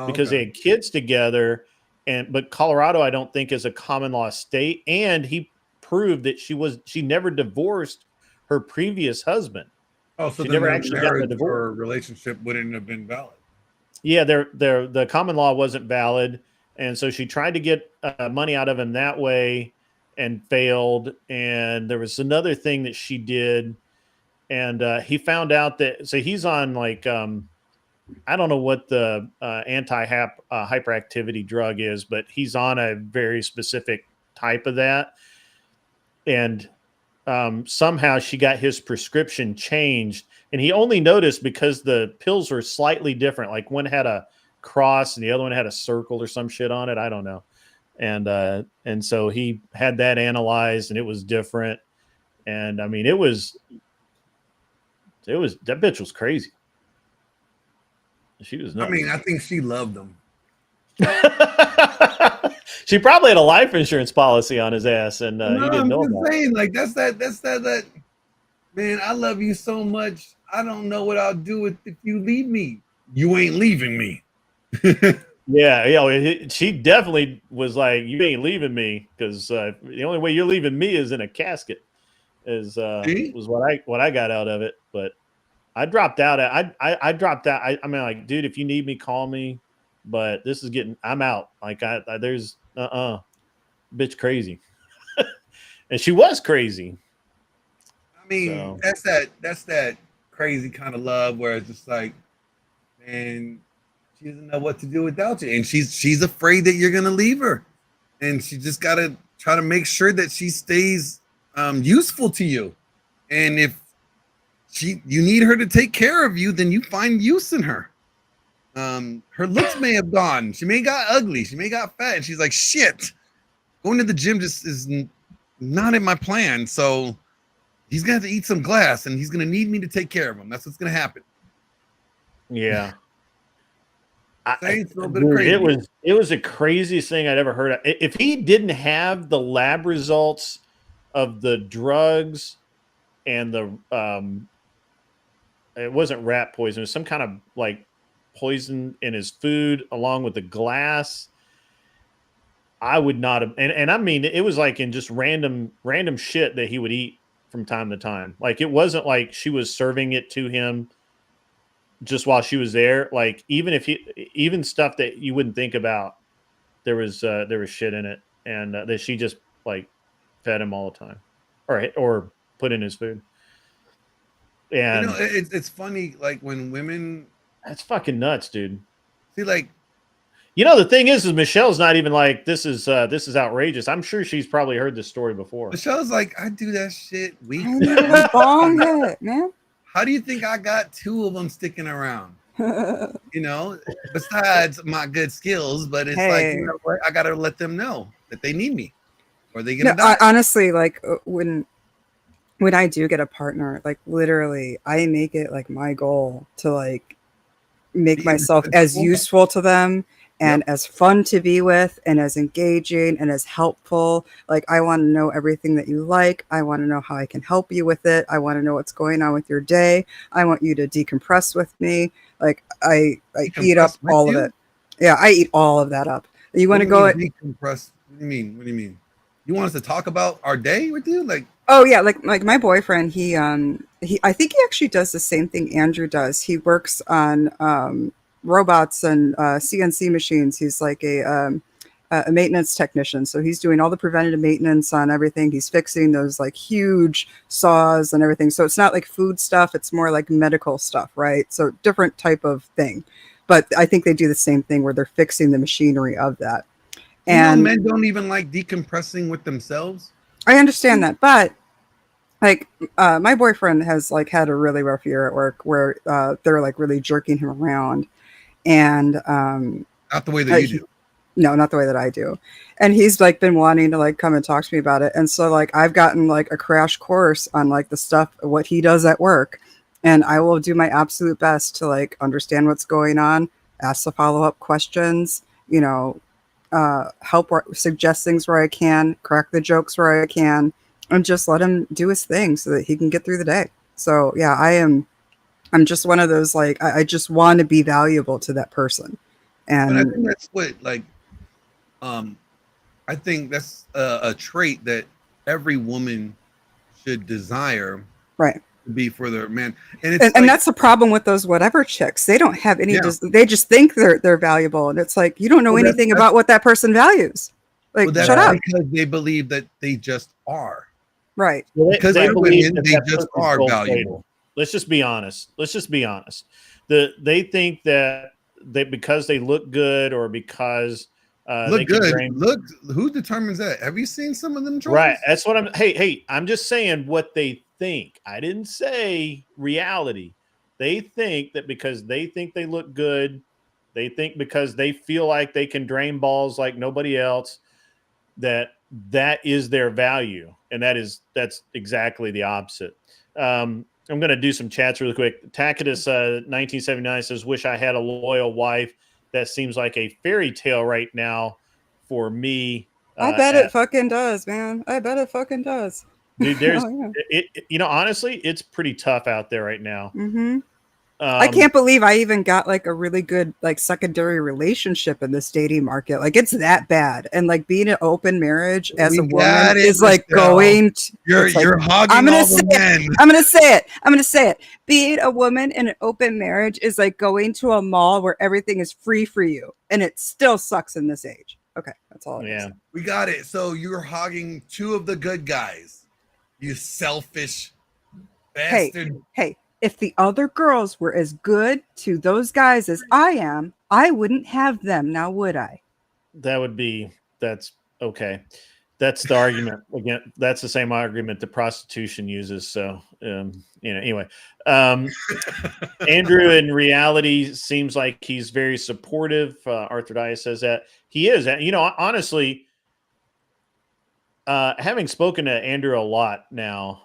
because they had kids together. But Colorado, I don't think, is a common law state, and he proved that she never divorced her previous husband. Oh, so she never actually got a divorce. Or relationship wouldn't have been valid. Yeah, the common law wasn't valid, and so she tried to get money out of him that way, and failed. And there was another thing that she did, and he found out that. So he's on like. I don't know what the hyperactivity drug is, but he's on a very specific type of that. And somehow she got his prescription changed, and he only noticed because the pills were slightly different. Like one had a cross and the other one had a circle or some shit on it. I don't know. And so he had that analyzed, and it was different. And I mean, it was that bitch was crazy. She was nuts. I mean, I think she loved him. She probably had a life insurance policy on his ass, and he didn't know about it. Like that's that. Man, I love you so much. I don't know what I'll do if you leave me. You ain't leaving me. Yeah, she definitely was like, you ain't leaving me, because the only way you're leaving me is in a casket. Was what I got out of it. But I dropped out. I dropped out. I mean, like, dude, if you need me, call me. But this is I'm out. Like, there's bitch crazy. And she was crazy. I mean, that's that crazy kind of love where it's just like, man, she doesn't know what to do without you, and she's afraid that you're gonna leave her, and she just gotta try to make sure that she stays useful to you. And if you need her to take care of you, then you find use in her. Her looks may have gone. She may have got ugly. She may have got fat. And she's like, shit, going to the gym just is not in my plan. So he's going to have to eat some glass, and he's going to need me to take care of him. That's what's going to happen. Yeah. It was the craziest thing I'd ever heard of. If he didn't have the lab results of the drugs and the it wasn't rat poison, it was some kind of like poison in his food along with the glass, I would not have. And I mean, it was like in just random shit that he would eat from time to time. Like, it wasn't like she was serving it to him just while she was there. Like even stuff that you wouldn't think about, there was shit in it, and that she just like fed him all the time, or put in his food. And it's funny, like when women. That's fucking nuts, dude. See, like, the thing is Michelle's not even like, this is outrageous. I'm sure she's probably heard this story before. Michelle's like, I do that shit weekly. I need a bong hit, man. How do you think I got 2 of them sticking around? Besides my good skills, but it's like, you know what? I gotta let them know that they need me, or they gonna die. Honestly, like when I do get a partner, like literally, I make it like my goal to like make myself as useful to them and as fun to be with and as engaging and as helpful. Like, I want to know everything that you like. I want to know how I can help you with it. I want to know what's going on with your day. I want you to decompress with me. Like, I eat up all of it. Yeah, I eat all of that up. You want to go decompress? What do you mean? You want us to talk about our day with you? Like, oh yeah, like my boyfriend, he I think he actually does the same thing Andrew does. He works on robots and CNC machines. He's like a maintenance technician, so he's doing all the preventative maintenance on everything. He's fixing those like huge saws and everything. So it's not like food stuff; it's more like medical stuff, right? So different type of thing. But I think they do the same thing where they're fixing the machinery of that. And men don't even like decompressing with themselves. I understand that, but like my boyfriend has like had a really rough year at work where they're like really jerking him around, and not the way that you do. No, not the way that I do. And he's like been wanting to like come and talk to me about it. And so like I've gotten like a crash course on like the stuff, what he does at work. And I will do my absolute best to like understand what's going on, ask the follow-up questions, help suggest things where I can, crack the jokes where I can, and just let him do his thing so that he can get through the day. So yeah, I'm just one of those, like, I just want to be valuable to that person. And I think that's what, like, I think that's a trait that every woman should desire. Right. To be for their man. And that's the problem with those whatever chicks. They don't have any, they just think they're valuable. And it's like, you don't know anything about what that person values. Like, shut up. Because they believe that they just are. Right. Because they women, that they that just person's are gold valuable. plated. Let's just be honest. They think that because they look good or because look good. Look, who determines that? Have you seen some of them trolls? Right. That's what I'm. Hey, I'm just saying what they think. I didn't say reality. They think that because they think they look good, they think because they feel like they can drain balls like nobody else, that is their value, and that's exactly the opposite. I'm going to do some chats really quick. Tacitus 1979 says, "Wish I had a loyal wife. That seems like a fairy tale right now for me." I bet it fucking does, man. I bet it fucking does. Dude, there's honestly, it's pretty tough out there right now. Mm-hmm. I can't believe I even got like a really good like secondary relationship in this dating market. Like, it's that bad. And like being an open marriage as a woman is like going to, you're hogging all the men. I'm gonna say it. Being a woman in an open marriage is like going to a mall where everything is free for you, and it still sucks in this age. Okay, that's all. We got it. So you're hogging 2 of the good guys. You selfish bastard. Hey, if the other girls were as good to those guys as I am, I wouldn't have them now, would I? That's okay. That's the argument. Again, that's the same argument that prostitution uses. So, anyway, Andrew in reality seems like he's very supportive. Arthur Dias says that he is. Honestly, having spoken to Andrew a lot now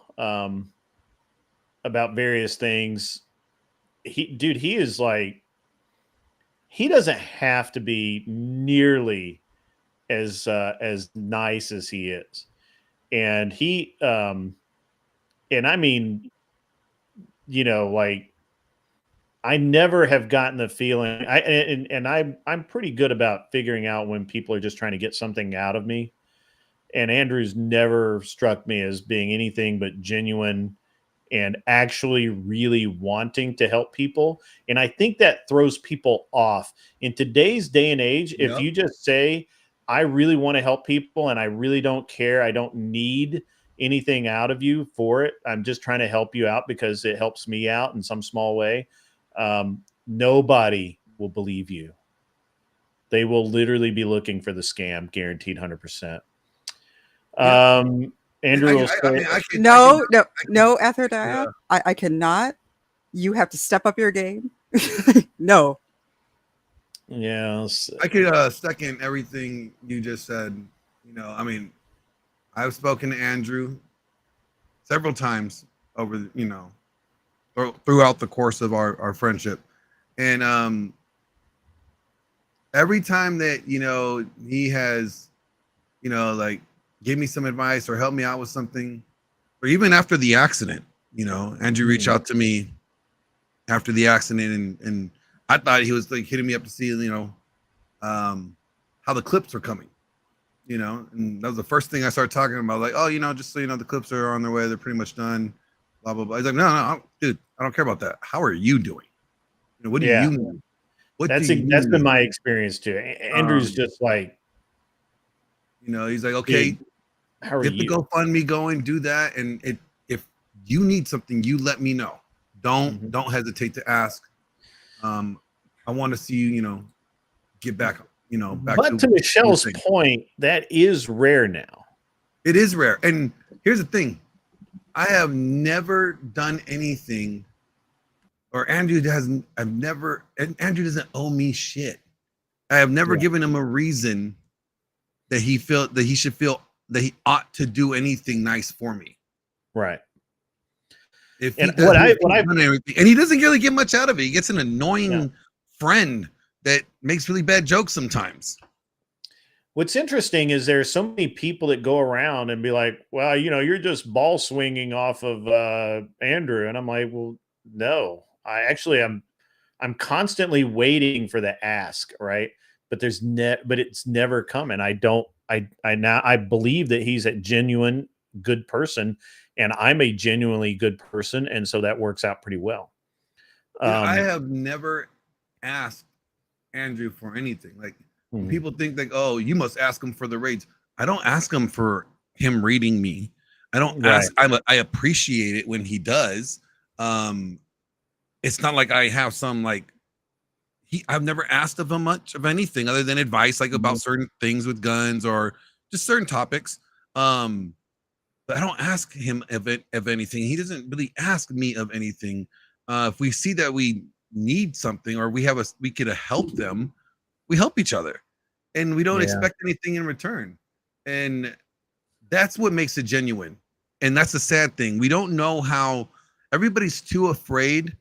about various things, he is like, he doesn't have to be nearly as nice as he is, and he and I mean, like, I never have gotten the feeling. I'm pretty good about figuring out when people are just trying to get something out of me. And Andrew's never struck me as being anything but genuine and actually really wanting to help people. And I think that throws people off. In today's day and age, if you just say, I really want to help people and I really don't care, I don't need anything out of you for it, I'm just trying to help you out because it helps me out in some small way, nobody will believe you. They will literally be looking for the scam, guaranteed 100%. Andrew, no, Etherdad, I cannot. You have to step up your game. No. Yes. I could second everything you just said. I mean, I've spoken to Andrew several times over, throughout the course of our friendship. And every time that, he has, like, give me some advice or help me out with something, or even after the accident, Andrew reached out to me after the accident, and I thought he was like hitting me up to see, how the clips were coming, and that was the first thing I started talking about. Like, oh, just so you know, the clips are on their way. They're pretty much done. Blah, blah, blah. He's like, no, dude, I don't care about that. How are you doing? What do you mean? That's been my experience too. Andrew's just like, he's like, okay, how are get you? the GoFundMe going, do that. And if you need something, you let me know. Don't hesitate to ask. I want to see you, get back, back. But to Michelle's point, that is rare now. It is rare. And here's the thing. I have never done anything, or Andrew doesn't owe me shit. I have never given him a reason that he should feel that he ought to do anything nice for me. Right. If he and he doesn't really get much out of it. He gets an annoying friend that makes really bad jokes sometimes. What's interesting is there's so many people that go around and be like, well, you're just ball swinging off of Andrew. And I'm like, well, no, I'm constantly waiting for the ask. Right. But but it's never coming. I believe that he's a genuine good person, and I'm a genuinely good person. And so that works out pretty well. I have never asked Andrew for anything. Like, people think like, oh, you must ask him for the raids. I don't ask him for him reading me. I don't ask. I appreciate it when he does. It's not like I have some like I've never asked of him much of anything other than advice, like about certain things with guns or just certain topics. But I don't ask him of anything. He doesn't really ask me of anything. If we see that we need something or we could help them, we help each other, and we don't expect anything in return. And that's what makes it genuine. And that's the sad thing. We don't know how everybody's too afraid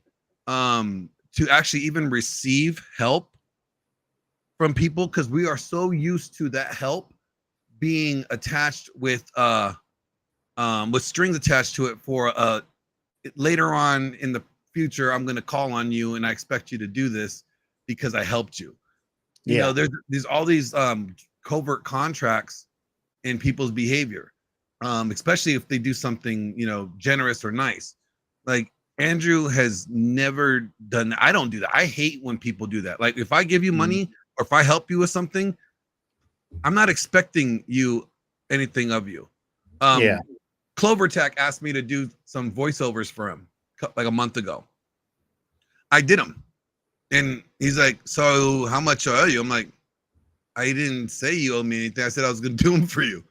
to actually even receive help from people, because we are so used to that help being attached with strings attached to it for later on in the future, I'm going to call on you and I expect you to do this because I helped you. There's all these covert contracts in people's behavior, especially if they do something, generous or nice. Like, Andrew has never done that. I don't do that. I hate when people do that. Like, if I give you money or if I help you with something, I'm not expecting anything of you. Clovertack asked me to do some voiceovers for him like a month ago. I did them. And he's like, so how much I owe you? I'm like, I didn't say you owe me anything. I said I was going to do them for you.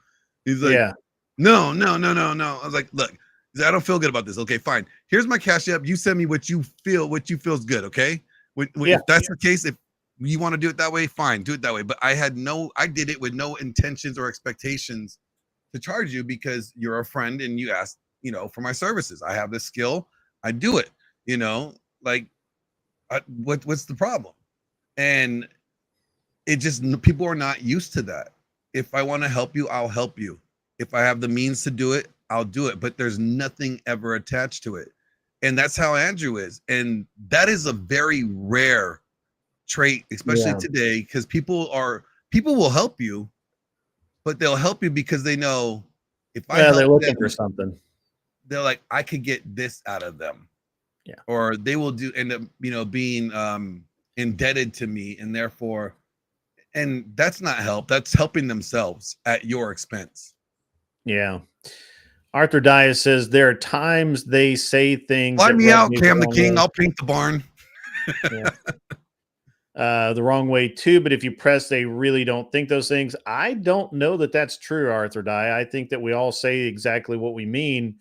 He's like, no. I was like, look, I don't feel good about this. Okay, fine. Here's my Cash App. You send me what you feels good. Okay. If that's the case, if you want to do it that way, fine, do it that way. But I did it with no intentions or expectations to charge you because you're a friend and you asked, for my services. I have this skill. I do it, what's the problem? And it just, people are not used to that. If I want to help you, I'll help you. If I have the means to do it, I'll do it, but there's nothing ever attached to it. And that's how Andrew is. And that is a very rare trait, especially today, because people will help you, but they'll help you because they know if they're looking for something. they're like, I could get this out of them. Yeah. Or they will end up, being indebted to me, and therefore, and that's not help. That's helping themselves at your expense. Yeah. Arthur Dias says there are times they say things. Fly that me rub out, me Cam the wrong King. way. I'll paint the barn. The wrong way too, but if you press, they really don't think those things. I don't know that that's true, Arthur Dye. I think that we all say exactly what we mean.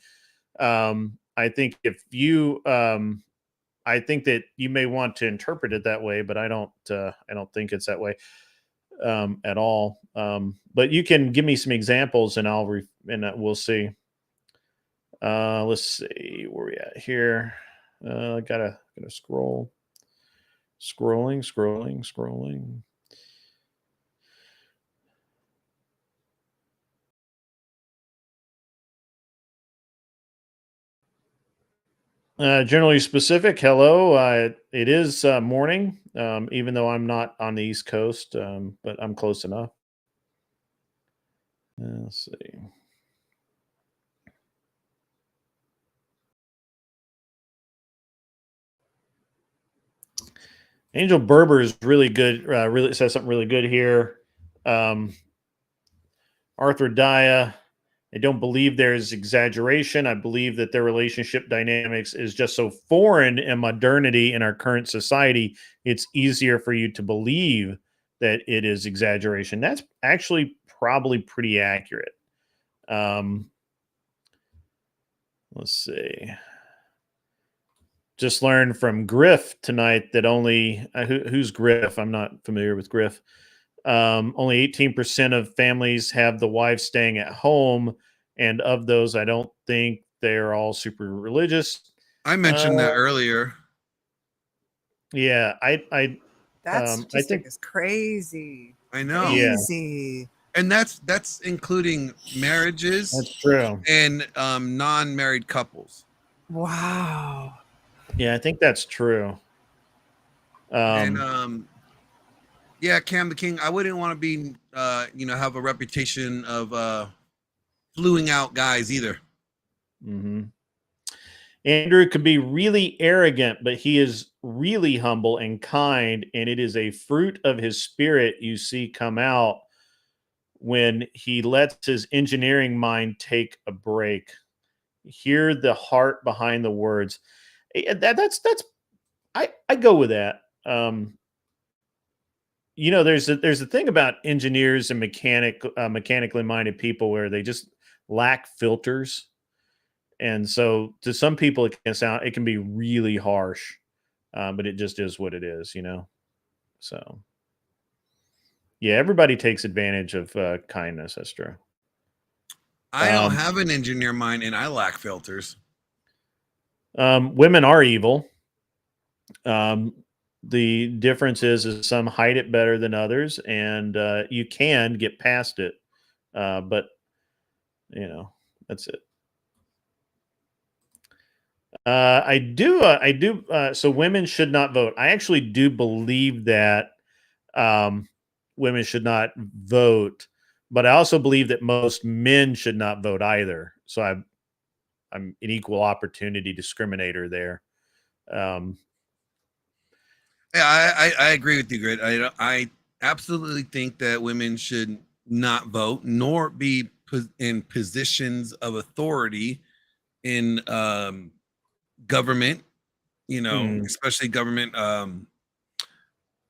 I think if you, I think that you may want to interpret it that way, but I don't think it's that way at all. But you can give me some examples, and we'll see. Let's see where we at here. Gotta scroll. Scrolling. Generally specific. Hello. It is morning, even though I'm not on the East Coast, but I'm close enough. Let's see. Angel Berber is really good. Really says something really good here. Arthur Daya, I don't believe there's exaggeration. I believe that their relationship dynamics is just so foreign in modernity in our current society. It's easier for you to believe that it is exaggeration. That's actually probably pretty accurate. Let's see. Just learned from Griff tonight that only who's Griff? I'm not familiar with Griff. Only 18% of families have the wife staying at home, and of those, I don't think they're all super religious. I mentioned that earlier. Yeah, I think is crazy. I know. Crazy. And that's including marriages. That's true. And non-married couples. Wow. Yeah, I think that's true. And yeah, Cam the King, I wouldn't want to be have a reputation of fluing out guys either. Mm-hmm. Andrew could be really arrogant, but he is really humble and kind, and it is a fruit of his spirit you see come out when he lets his engineering mind take a break. Hear the heart behind the words. That's I go with that. There's a thing about engineers and mechanically minded people where they just lack filters. And so to some people it can be really harsh, but it just is what it is, So yeah, everybody takes advantage of kindness. That's true. I don't have an engineer mind, and I lack filters. Women are evil. The difference is some hide it better than others, and you can get past it. But that's it. I do. So women should not vote. I actually do believe that women should not vote, but I also believe that most men should not vote either. So I'm an equal opportunity discriminator there. Yeah, I agree with you, Grit. I absolutely think that women should not vote, nor be in positions of authority in government, especially government.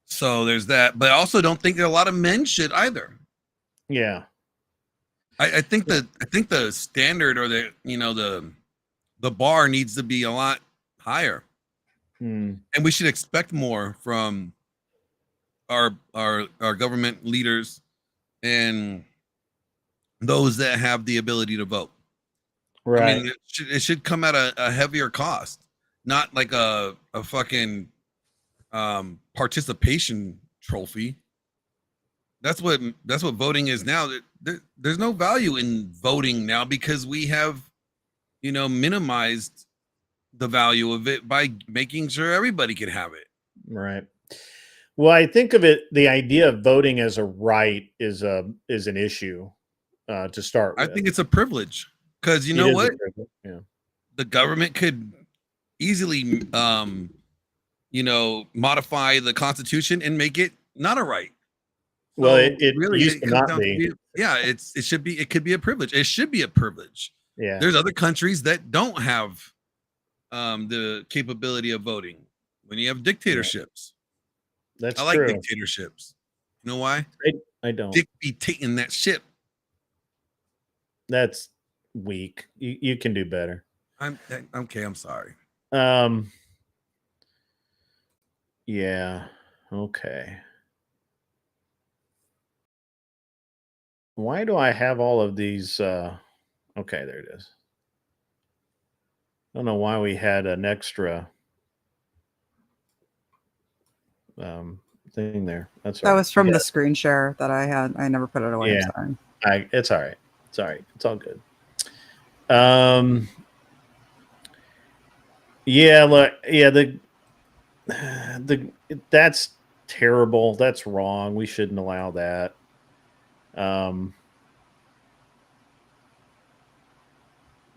So there's that. But I also don't think that a lot of men should either. Yeah. I think the standard, or the bar needs to be a lot higher. And we should expect more from our government leaders and those that have the ability to vote. Right. I mean, it should come at a heavier cost, not like a fucking participation trophy. That's what voting is now. There's no value in voting now because we have, minimized the value of it by making sure everybody can have it. Right. Well, I think of it, the idea of voting as a right is an issue to start with. I think it's a privilege because you know what? Yeah. the government could easily, modify the Constitution and make it not a right. Well, So it really used it to comes not down to be. it could be a privilege. It should be a privilege. Yeah. There's other countries that don't have the capability of voting. When you have dictatorships, That's I like true. dictatorships. You know why? I don't. Dictating that ship. That's weak. You can do better. I'm okay. I'm sorry. Yeah. Okay. Why do I have all of these? Okay, there it is. I don't know why we had an extra thing there. That's That all right. was from the screen share that I had. I never put it away. Yeah. I'm sorry. It's all right. It's all right. It's all good. Yeah, look, yeah, that's terrible. That's wrong. We shouldn't allow that.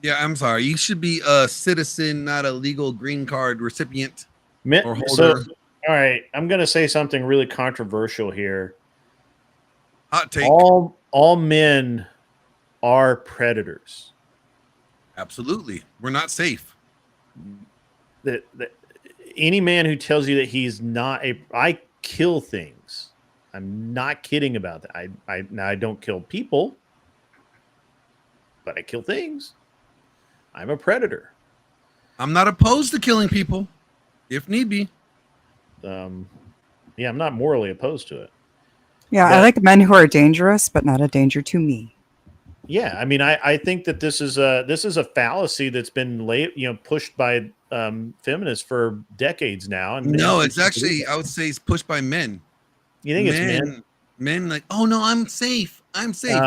Yeah, I'm sorry. You should be a citizen, not a legal green card recipient or holder. So, all right, I'm going to say something really controversial here. Hot take. All men are predators. Absolutely. We're not safe. Any man who tells you that he's not I kill things. I'm not kidding about that. I don't kill people, but I kill things. I'm a predator. I'm not opposed to killing people, if need be. Yeah, I'm not morally opposed to it. Yeah, I like men who are dangerous, but not a danger to me. Yeah, I mean, I think that this is a fallacy that's been pushed by feminists for decades now. And no, it's actually, I would say, it's pushed by men. You think it's men? Men like, oh no, I'm safe. I'm safe.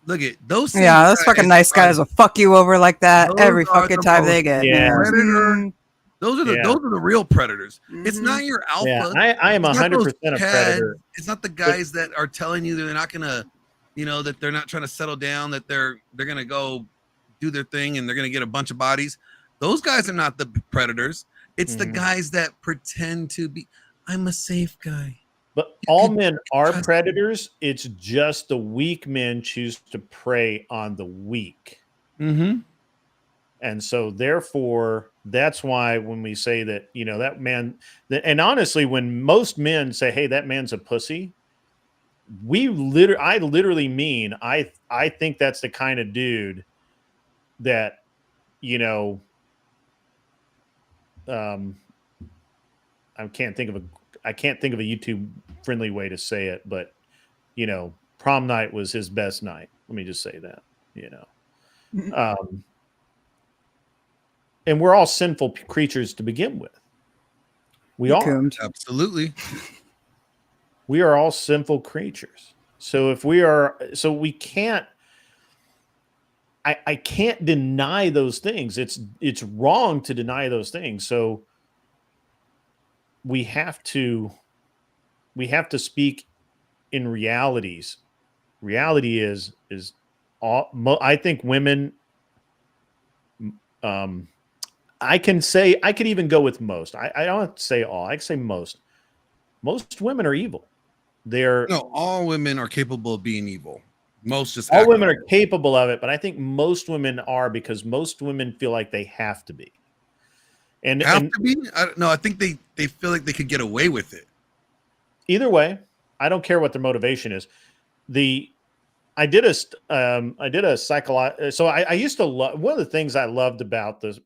Look at those. Yeah, those fucking nice guys will fuck you over like that every fucking time they get. Yeah. Mm-hmm. Those are the real predators. It's not your alpha. Yeah, I am 100% a predator. It's not the guys that are telling you that they're not gonna, that they're not trying to settle down, that they're gonna go do their thing and they're gonna get a bunch of bodies. Those guys are not the predators. It's the guys that pretend to be. I'm a safe guy. But all men are predators. It's just the weak men choose to prey on the weak. Mm-hmm. And so therefore, that's why when we say that, that man, and honestly, when most men say, hey, that man's a pussy, I literally mean, I think that's the kind of dude that, I can't think of a YouTube friendly way to say it, but prom night was his best night. Let me just say that, and we're all sinful creatures to begin with. We are. Absolutely. We are all sinful creatures. So we can't, I can't deny those things. It's wrong to deny those things. So we have to speak in realities. Reality is I think women, I could even go with most. I don't have to say all. I can say most. Most women are evil. All women are capable of being evil. Most just all women are capable of it, but I think most women are, because most women feel like they have to be. And to be? I think they feel like they could get away with it. Either way, I don't care what their motivation is. I did a psychological. So I used to love, one of the things I loved about this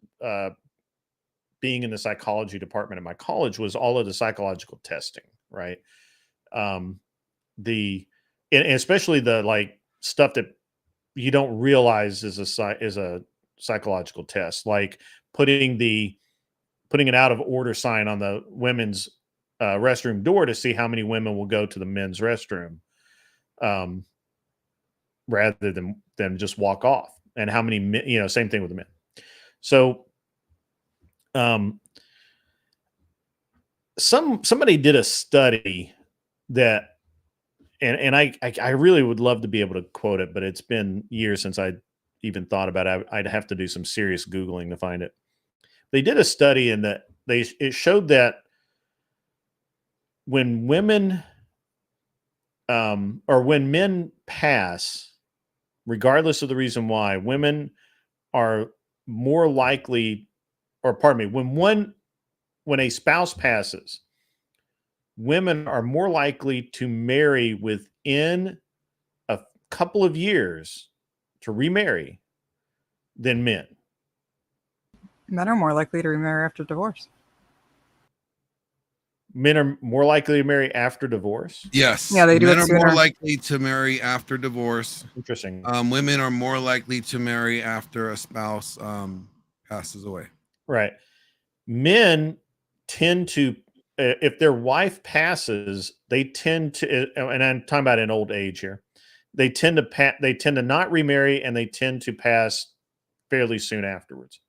being in the psychology department at my college was all of the psychological testing, right? And especially the stuff that you don't realize is a psychological test, like putting an out of order sign on the women's restroom door to see how many women will go to the men's restroom, rather than just walk off, and how many men, same thing with the men. So, somebody did a study that, and I really would love to be able to quote it, but it's been years since I even thought about it. I'd have to do some serious Googling to find it. They did a study in that it showed that when women or when men pass, regardless of the reason why, women are more likely, or pardon me, when a spouse passes, women are more likely to marry within a couple of years, to remarry, than men. Men are more likely to remarry after divorce. Men are more likely to marry after divorce? Yes. Yeah, they do Men it are sooner. more likely to marry after divorce. Interesting. Women are more likely to marry after a spouse passes away. Right. Men tend to, if their wife passes, they tend to, and I'm talking about in old age here, they tend to not remarry, and they tend to pass fairly soon afterwards.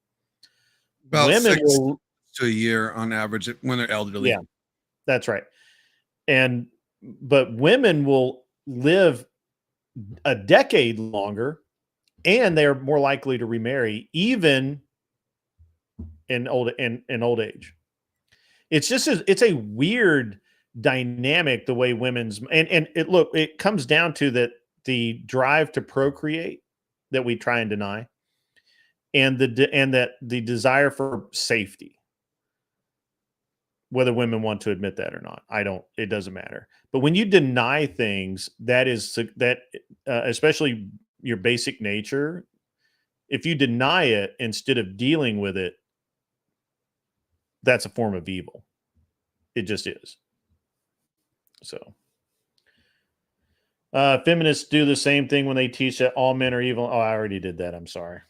About Women 6 will, to a year on average when they're elderly. yeah, that's right. But women will live a decade longer, and they're more likely to remarry even in old age. It's just it's a weird dynamic the way women's and it comes down to that the drive to procreate that we try and deny, and that the desire for safety, whether women want to admit that or not, it doesn't matter. But when you deny things, especially your basic nature, if you deny it instead of dealing with it, that's a form of evil. It just is. So feminists do the same thing when they teach that all men are evil. Oh, I already did that. I'm sorry.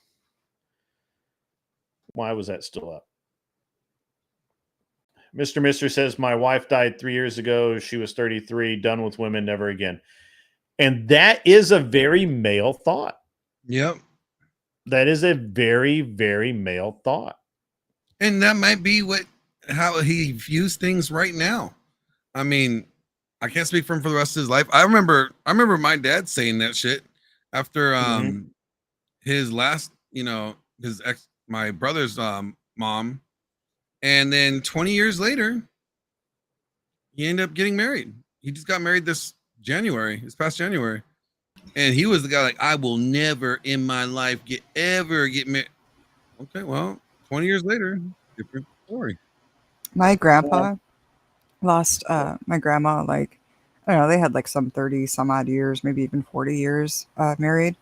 Why was that still up? Mr. Mister says, my wife died 3 years ago. She was 33, done with women, never again. And that is a very male thought. Yep. That is a very, very male thought. And that might be how he views things right now. I mean, I can't speak for him for the rest of his life. I remember my dad saying that shit after his last, my brother's mom. And then 20 years later, he ended up getting married. He just got married this past January. And he was the guy like, I will never in my life get married. Okay, well, 20 years later, different story. My grandpa lost my grandma, like, I don't know, they had like some 30 some odd years, maybe even 40 years married.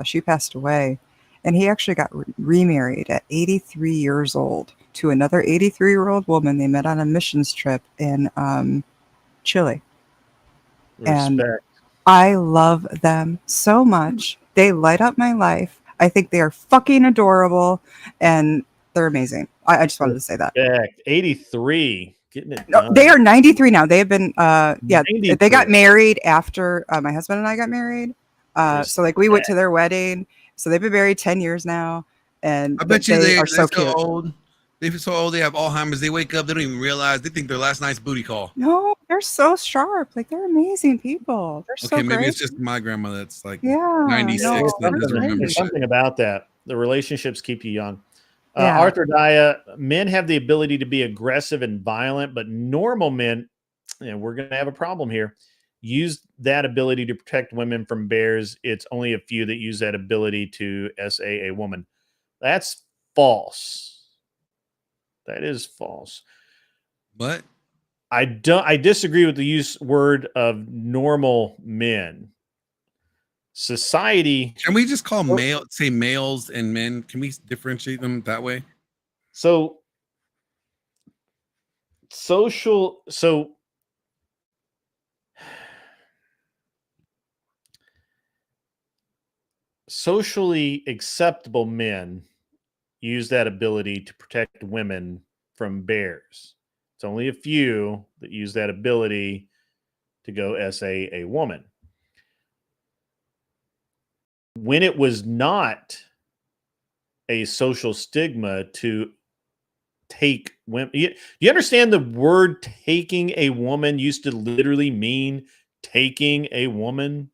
She passed away, and he actually got remarried at 83 years old to another 83-year-old woman. They met on a missions trip in Chile. Respect. And I love them so much. They light up my life. I think they are fucking adorable, and they're amazing. I just wanted to say that. 83, getting it No, done. they are 93 now. They have been, they 93. got married after my husband and I got married. So like we went to their wedding. So they've been married 10 years now, and I bet you they are so they're cute. old. They're so old. They have Alzheimer's. They wake up. They don't even realize. They think their last night's booty call. No, they're so sharp. Like, they're amazing people. They're so Okay, maybe great. it's just my grandma that's like Yeah, 96 no, that doesn't remember There's shit. something about that. The relationships keep you young. Yeah. Arthur Daya, men have the ability to be aggressive and violent, but normal men, and we're going to have a problem here, use that ability to protect women from bears. It's only a few that use that ability to SA a woman. That's false. That is false. What? I disagree with the word of normal men. Society. Can we just call say males and men? Can we differentiate them that way? So socially acceptable men use that ability to protect women from bears. It's only a few that use that ability to go SA a woman. When it was not a social stigma to take women, you understand the word taking a woman used to literally mean taking a woman?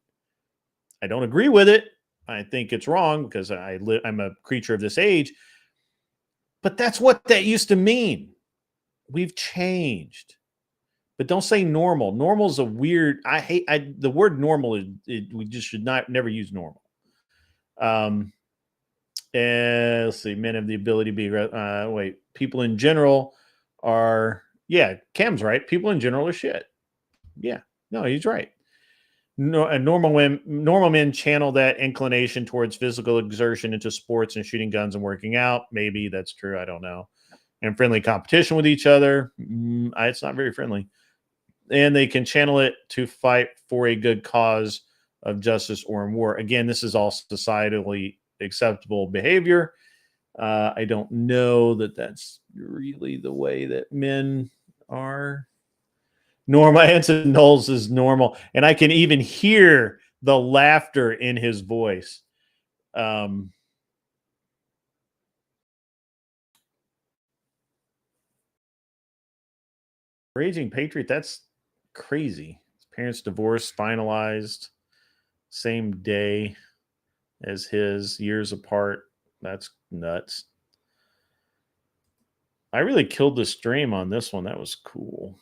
I don't agree with it, I think it's wrong because I'm a creature of this age. But that's what that used to mean. We've changed. But don't say normal. Normal is a weird. The word normal is. We just should never use normal. And let's see. Men have the ability to be. People in general are. Yeah, Cam's right. People in general are shit. Yeah. No, he's right. No, normal men channel that inclination towards physical exertion into sports and shooting guns and working out. Maybe that's true. I don't know. And friendly competition with each other. It's not very friendly. And they can channel it to fight for a good cause of justice or in war. Again, this is all societally acceptable behavior. I don't know that that's really the way that men are. Norma Anson Knowles is normal. And I can even hear the laughter in his voice. Raging Patriot, that's crazy. His parents' divorce finalized same day as his, years apart. That's nuts. I really killed the stream on this one. That was cool.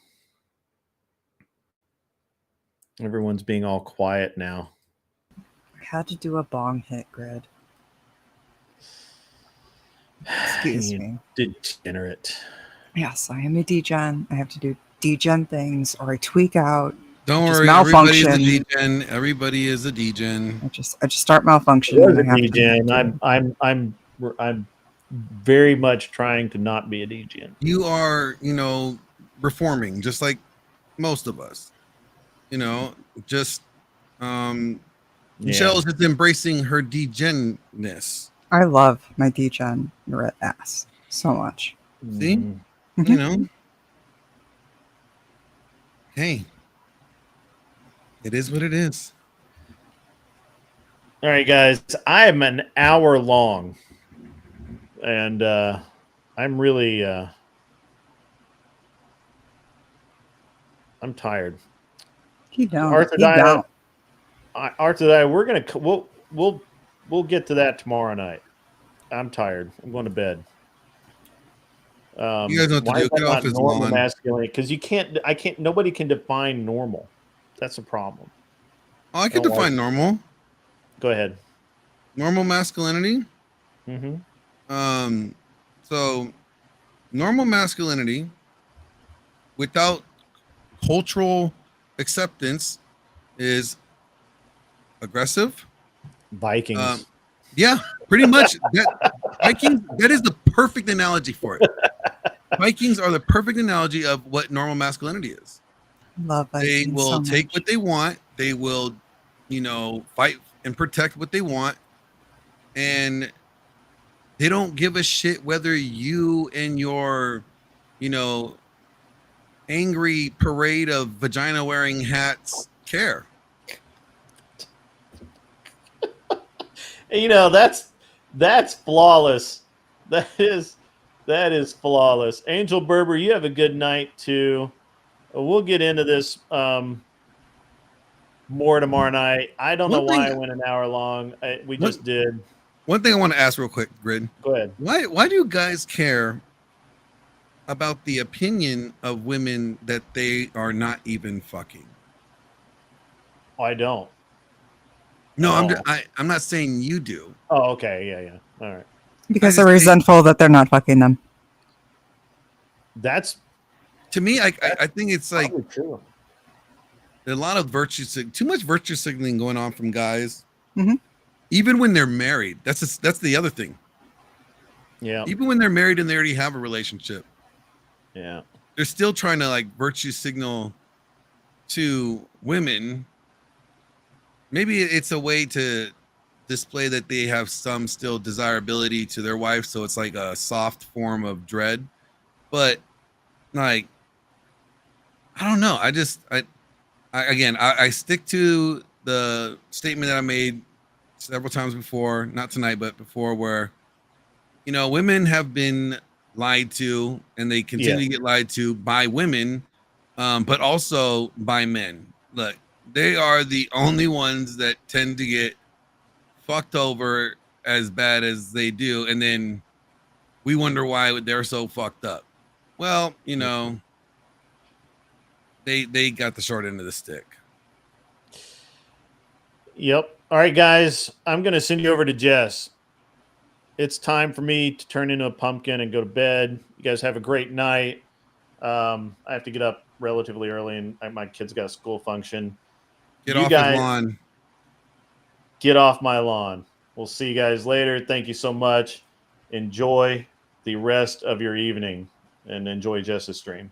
Everyone's being all quiet now. I had to do a bong hit, Grid. Excuse me. Degenerate. Yes, I am a degen. I have to do degen things or I tweak out. Don't just worry, malfunction. everybody's a degen. Everybody is a degen. I just start malfunctioning. I degen. I'm very much trying to not be a degen. You are, reforming just like most of us. Michelle's just embracing her degen-ness. I love my degenerate ass so much. See? Hey, it is what it is. All right, guys. I am an hour long, and I'm really I'm tired. Keep down. Arthur, we'll get to that tomorrow night. I'm tired. I'm going to bed. You guys know what to do. Get off his lawn. Masculinity? Because nobody can define normal. That's a problem. Oh, I can define normal. Go ahead. Normal masculinity. Mm-hmm. So normal masculinity without cultural acceptance is aggressive. Vikings. Yeah, pretty much. Vikings, that is the perfect analogy for it. Vikings are the perfect analogy of what normal masculinity is. Love Vikings. They will take what they want. They will, fight and protect what they want. And they don't give a shit whether you and your, angry parade of vagina wearing hats care. That's flawless. That is flawless. Angel Berber, you have a good night too. We'll get into this more tomorrow night. I don't know why I went an hour long. We just did. One thing I want to ask real quick, Grid. Go ahead. Why do you guys care about the opinion of women that they are not even fucking? I don't. No, I'm not saying you do. Oh, okay. Yeah. All right. Because they're resentful that they're not fucking them. That's to me. I think it's like true. There's a lot of too much virtue signaling going on from guys. Mm-hmm. Even when they're married, that's the other thing. Yeah. Even when they're married and they already have a relationship. Yeah. They're still trying to virtue signal to women. Maybe it's a way to display that they have some still desirability to their wife, so it's like a soft form of dread. But I don't know. I stick to the statement that I made several times before, not tonight, but before, where women have been lied to and they continue to get lied to by women, but also by men. Look, they are the only ones that tend to get fucked over as bad as they do, and then we wonder why they're so fucked up. Well, you know, they got the short end of the stick. Yep. All right, guys, I'm going to send you over to Jess. It's time for me to turn into a pumpkin and go to bed. You guys have a great night. I have to get up relatively early, and my kids got a school function. Get off his lawn. Get off my lawn. We'll see you guys later. Thank you so much. Enjoy the rest of your evening, and enjoy Jess's stream.